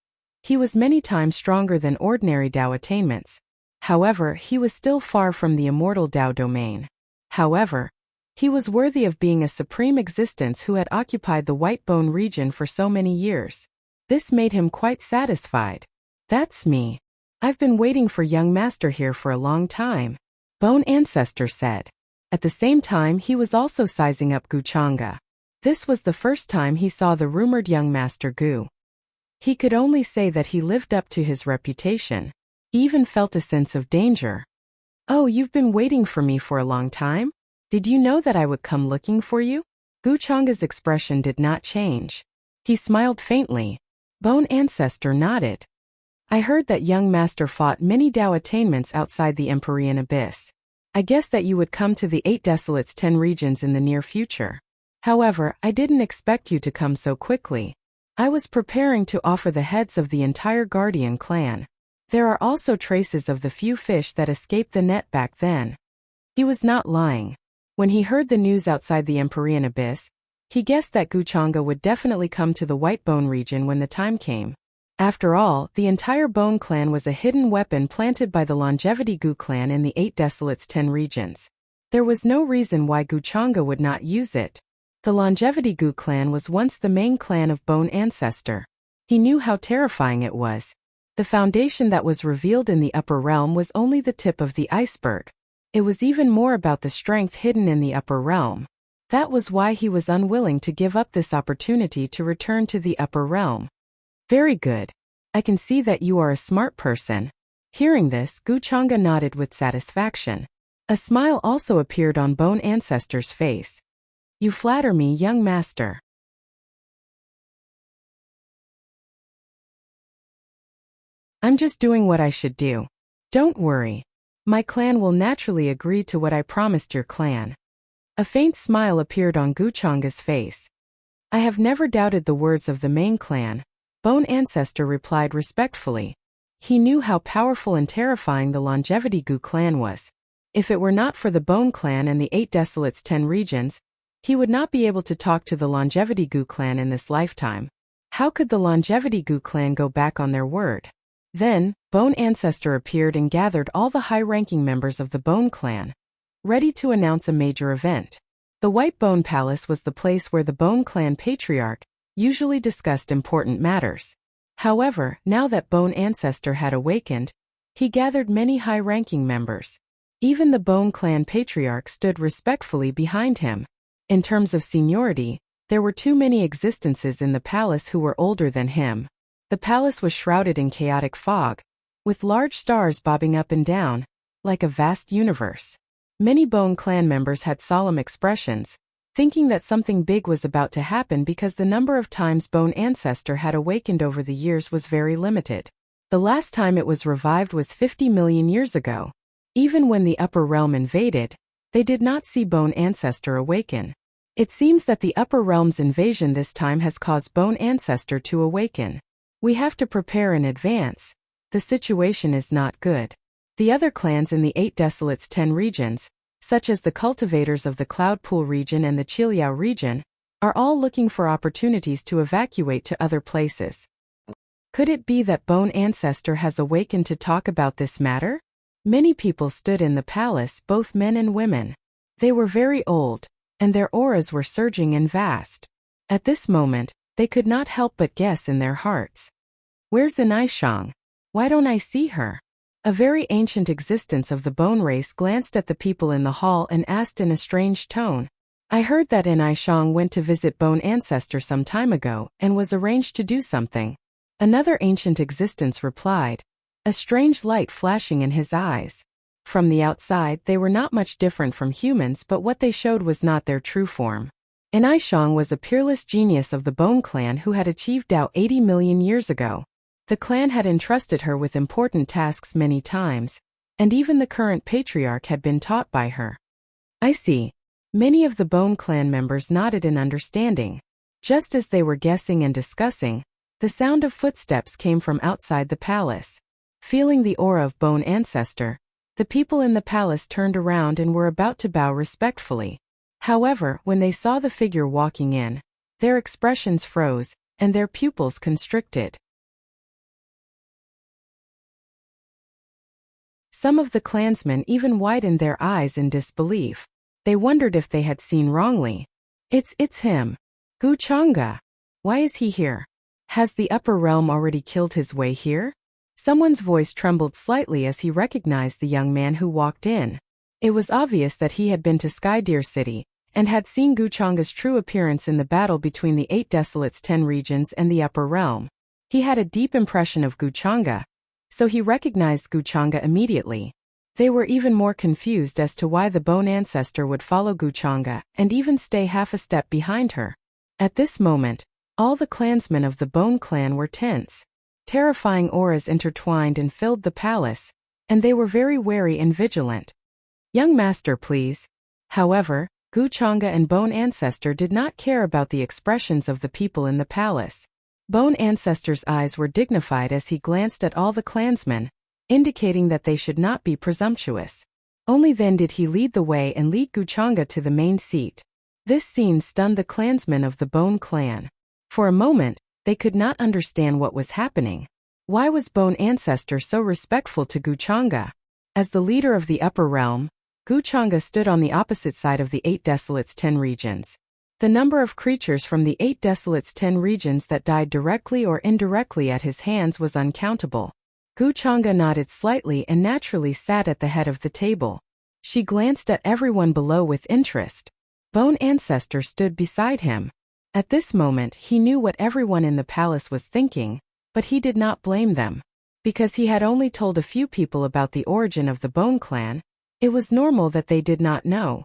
he was many times stronger than ordinary Dao attainments. However, he was still far from the immortal Dao domain. However, he was worthy of being a supreme existence who had occupied the Whitebone region for so many years. This made him quite satisfied. That's me. I've been waiting for young master here for a long time, Bone Ancestor said. At the same time, he was also sizing up Guchanga. This was the first time he saw the rumored young master Gu. He could only say that he lived up to his reputation. He even felt a sense of danger. "Oh, you've been waiting for me for a long time? Did you know that I would come looking for you?" Guchanga's expression did not change. He smiled faintly. Bone Ancestor nodded. "I heard that young master fought many Dao attainments outside the Empyrean Abyss. I guessed that you would come to the 8 Desolates 10 regions in the near future. However, I didn't expect you to come so quickly. I was preparing to offer the heads of the entire Guardian clan. There are also traces of the few fish that escaped the net back then." He was not lying. When he heard the news outside the Empyrean Abyss, he guessed that Guchanga would definitely come to the White Bone region when the time came. After all, the entire Bone clan was a hidden weapon planted by the Longevity Gu clan in the 8 Desolates 10 regions. There was no reason why Guchanga would not use it. The Longevity Gu clan was once the main clan of Bone Ancestor. He knew how terrifying it was. The foundation that was revealed in the upper realm was only the tip of the iceberg. It was even more about the strength hidden in the upper realm. That was why he was unwilling to give up this opportunity to return to the upper realm. "Very good. I can see that you are a smart person." Hearing this, Guchanga nodded with satisfaction. A smile also appeared on Bone Ancestor's face. "You flatter me, young master." "I'm just doing what I should do. Don't worry. My clan will naturally agree to what I promised your clan." A faint smile appeared on Guchanga's face. "I have never doubted the words of the main clan," Bone Ancestor replied respectfully. He knew how powerful and terrifying the Longevity Gu clan was. If it were not for the Bone clan and the 8 Desolates 10 regions, he would not be able to talk to the Longevity Gu clan in this lifetime. How could the Longevity Gu clan go back on their word? Then, Bone Ancestor appeared and gathered all the high-ranking members of the Bone clan, ready to announce a major event. The White Bone Palace was the place where the Bone clan patriarch usually discussed important matters. However, now that Bone Ancestor had awakened, he gathered many high-ranking members. Even the Bone clan patriarch stood respectfully behind him. In terms of seniority, there were too many existences in the palace who were older than him. The palace was shrouded in chaotic fog, with large stars bobbing up and down, like a vast universe. Many Bone clan members had solemn expressions, thinking that something big was about to happen because the number of times Bone Ancestor had awakened over the years was very limited. The last time it was revived was 50 million years ago. Even when the upper realm invaded, they did not see Bone Ancestor awaken. It seems that the upper realm's invasion this time has caused Bone Ancestor to awaken. We have to prepare in advance. The situation is not good. The other clans in the 8 Desolates 10 regions, such as the cultivators of the Cloudpool region and the Chiliao region, are all looking for opportunities to evacuate to other places. Could it be that Bone Ancestor has awakened to talk about this matter? Many people stood in the palace, both men and women. They were very old, and their auras were surging and vast. At this moment, they could not help but guess in their hearts. "Where's Inaishang? Why don't I see her?" A very ancient existence of the Bone race glanced at the people in the hall and asked in a strange tone. "I heard that Inaishang went to visit Bone Ancestor some time ago and was arranged to do something." Another ancient existence replied, a strange light flashing in his eyes. From the outside, they were not much different from humans, but what they showed was not their true form. Inaishang was a peerless genius of the Bone clan who had achieved Dao 80 million years ago. The clan had entrusted her with important tasks many times, and even the current patriarch had been taught by her. "I see." Many of the Bone clan members nodded in understanding. Just as they were guessing and discussing, the sound of footsteps came from outside the palace. Feeling the aura of Bone Ancestor, the people in the palace turned around and were about to bow respectfully. However, when they saw the figure walking in, their expressions froze, and their pupils constricted. Some of the clansmen even widened their eyes in disbelief. They wondered if they had seen wrongly. It's him. Guchanga. Why is he here? Has the upper realm already killed his way here? Someone's voice trembled slightly as he recognized the young man who walked in. It was obvious that he had been to Skydeer City, and had seen Guchanga's true appearance in the battle between the 8 Desolates 10 regions and the upper realm. He had a deep impression of Guchanga, so he recognized Guchanga immediately. They were even more confused as to why the Bone Ancestor would follow Guchanga and even stay half a step behind her. At this moment, all the clansmen of the Bone clan were tense. Terrifying auras intertwined and filled the palace, and they were very wary and vigilant. "Young master, please." However, Guchanga and Bone Ancestor did not care about the expressions of the people in the palace. Bone Ancestor's eyes were dignified as he glanced at all the clansmen, indicating that they should not be presumptuous. Only then did he lead the way and lead Guchanga to the main seat. This scene stunned the clansmen of the Bone clan. For a moment, they could not understand what was happening. Why was Bone Ancestor so respectful to Guchanga? As the leader of the upper realm, Guchanga stood on the opposite side of the 8 Desolates 10 regions. The number of creatures from the 8 Desolates 10 regions that died directly or indirectly at his hands was uncountable. Guchanga nodded slightly and naturally sat at the head of the table. She glanced at everyone below with interest. Bone Ancestor stood beside him. At this moment he knew what everyone in the palace was thinking, but he did not blame them. Because he had only told a few people about the origin of the Bone clan, it was normal that they did not know.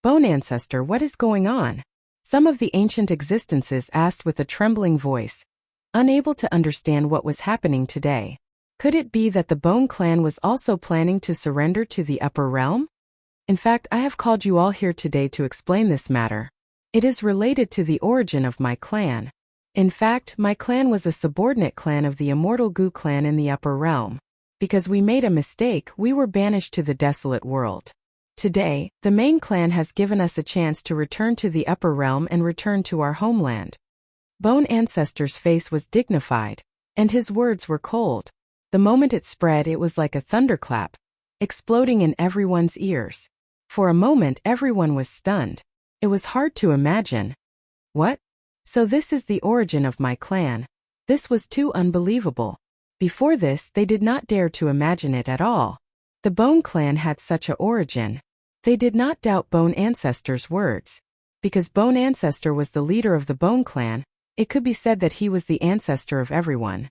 "Bone Ancestor, what is going on?" some of the ancient existences asked with a trembling voice, unable to understand what was happening today. Could it be that the Bone clan was also planning to surrender to the upper realm? In fact, I have called you all here today to explain this matter. It is related to the origin of my clan. In fact, my clan was a subordinate clan of the immortal Gu clan in the upper realm. Because we made a mistake, we were banished to the desolate world. Today, the main clan has given us a chance to return to the upper realm and return to our homeland. Bone Ancestor's face was dignified, and his words were cold. The moment it spread, it was like a thunderclap, exploding in everyone's ears. For a moment, everyone was stunned. It was hard to imagine. What? So this is the origin of my clan. This was too unbelievable. Before this, they did not dare to imagine it at all. The Bone clan had such a origin. They did not doubt Bone Ancestor's words. Because Bone Ancestor was the leader of the Bone clan, it could be said that he was the ancestor of everyone.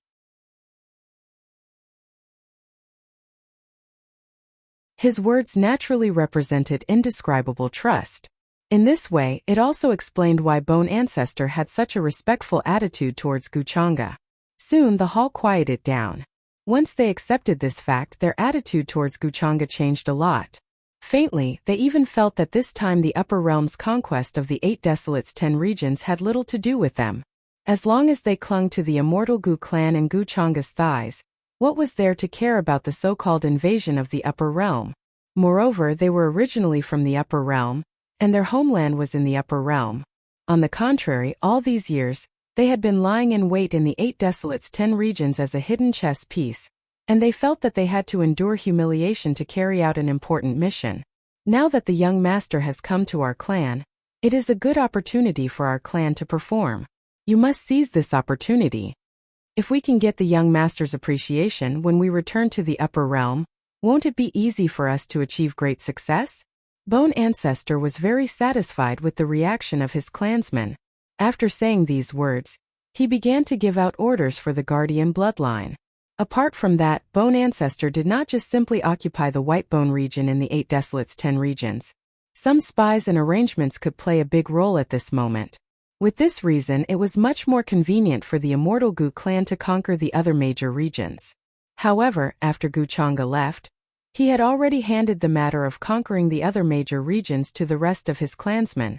His words naturally represented indescribable trust. In this way, it also explained why Bone Ancestor had such a respectful attitude towards Guchanga. Soon the hall quieted down. Once they accepted this fact, their attitude towards Guchanga changed a lot. Faintly, they even felt that this time the upper realm's conquest of the 8 Desolates 10 regions had little to do with them. As long as they clung to the immortal Gu clan and Guchanga's thighs, what was there to care about the so-called invasion of the upper realm? Moreover, they were originally from the upper realm, and their homeland was in the upper realm. On the contrary, all these years, they had been lying in wait in the 8 Desolates 10 regions as a hidden chess piece, and they felt that they had to endure humiliation to carry out an important mission. Now that the young master has come to our clan, it is a good opportunity for our clan to perform. You must seize this opportunity. If we can get the young master's appreciation when we return to the upper realm, won't it be easy for us to achieve great success? Bone Ancestor was very satisfied with the reaction of his clansmen. After saying these words, he began to give out orders for the guardian bloodline. Apart from that, Bone Ancestor did not just simply occupy the White Bone region in the 8 Desolates 10 regions. Some spies and arrangements could play a big role at this moment. With this reason, it was much more convenient for the immortal Gu clan to conquer the other major regions. However, after Guchanga left, he had already handed the matter of conquering the other major regions to the rest of his clansmen.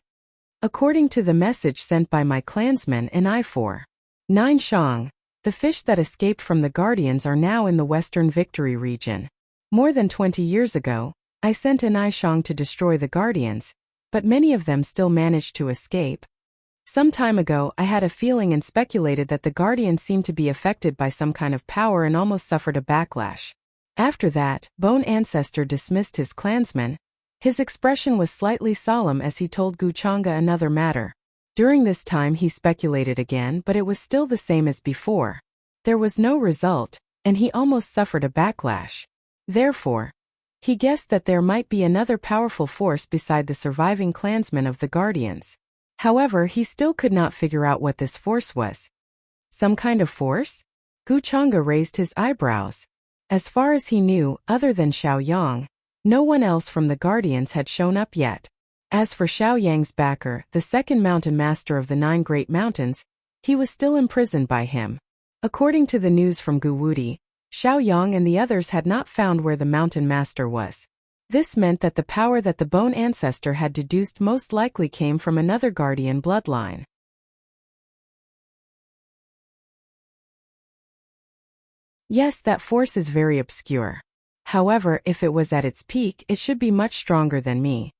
According to the message sent by my clansmen in I-4. 9 Shang, the fish that escaped from the Guardians are now in the Western Victory region. More than 20 years ago, I sent an I-Shang to destroy the Guardians, but many of them still managed to escape. Some time ago, I had a feeling and speculated that the Guardians seemed to be affected by some kind of power and almost suffered a backlash. After that, Bone Ancestor dismissed his clansmen. His expression was slightly solemn as he told Guchanga another matter. During this time he speculated again, but it was still the same as before. There was no result, and he almost suffered a backlash. Therefore, he guessed that there might be another powerful force beside the surviving clansmen of the Guardians. However, he still could not figure out what this force was. Some kind of force? Guchanga raised his eyebrows. As far as he knew, other than Xiao Yang, no one else from the Guardians had shown up yet. As for Xiao Yang's backer, the second mountain master of the 9 great mountains, he was still imprisoned by him. According to the news from Guwudi, Xiao Yang and the others had not found where the mountain master was. This meant that the power that the bone ancestor had deduced most likely came from another guardian bloodline. Yes, that force is very obscure. However, if it was at its peak, it should be much stronger than me.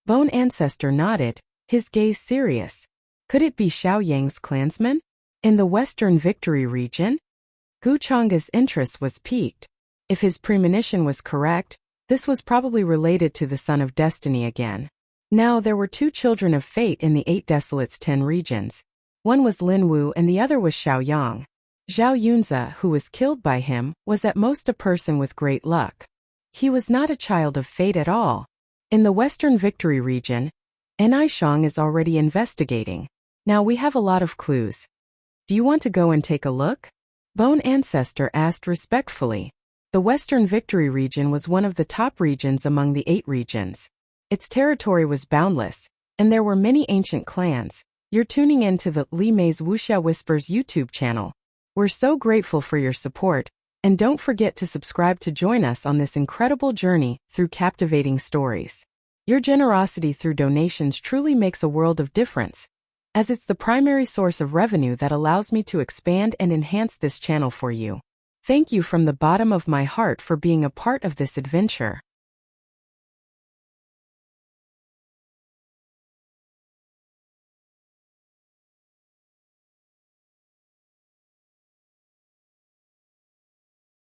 Bone ancestor nodded, his gaze serious. Could it be Xiao Yang's clansman? In the Western Victory region? Gu Chang's interest was piqued. If his premonition was correct, this was probably related to the Son of Destiny again. Now there were 2 children of fate in the 8 Desolates 10 regions. One was Lin Wu and the other was Xiao Yang. Zhao Yunze, who was killed by him, was at most a person with great luck. He was not a child of fate at all. In the Western Victory region, Enaishang is already investigating. Now we have a lot of clues. Do you want to go and take a look? Bone Ancestor asked respectfully. The Western Victory region was one of the top regions among the 8 regions. Its territory was boundless, and there were many ancient clans. You're tuning in to the Li Mei's Wuxia Whispers YouTube channel. We're so grateful for your support, and don't forget to subscribe to join us on this incredible journey through captivating stories. Your generosity through donations truly makes a world of difference, as it's the primary source of revenue that allows me to expand and enhance this channel for you. Thank you from the bottom of my heart for being a part of this adventure.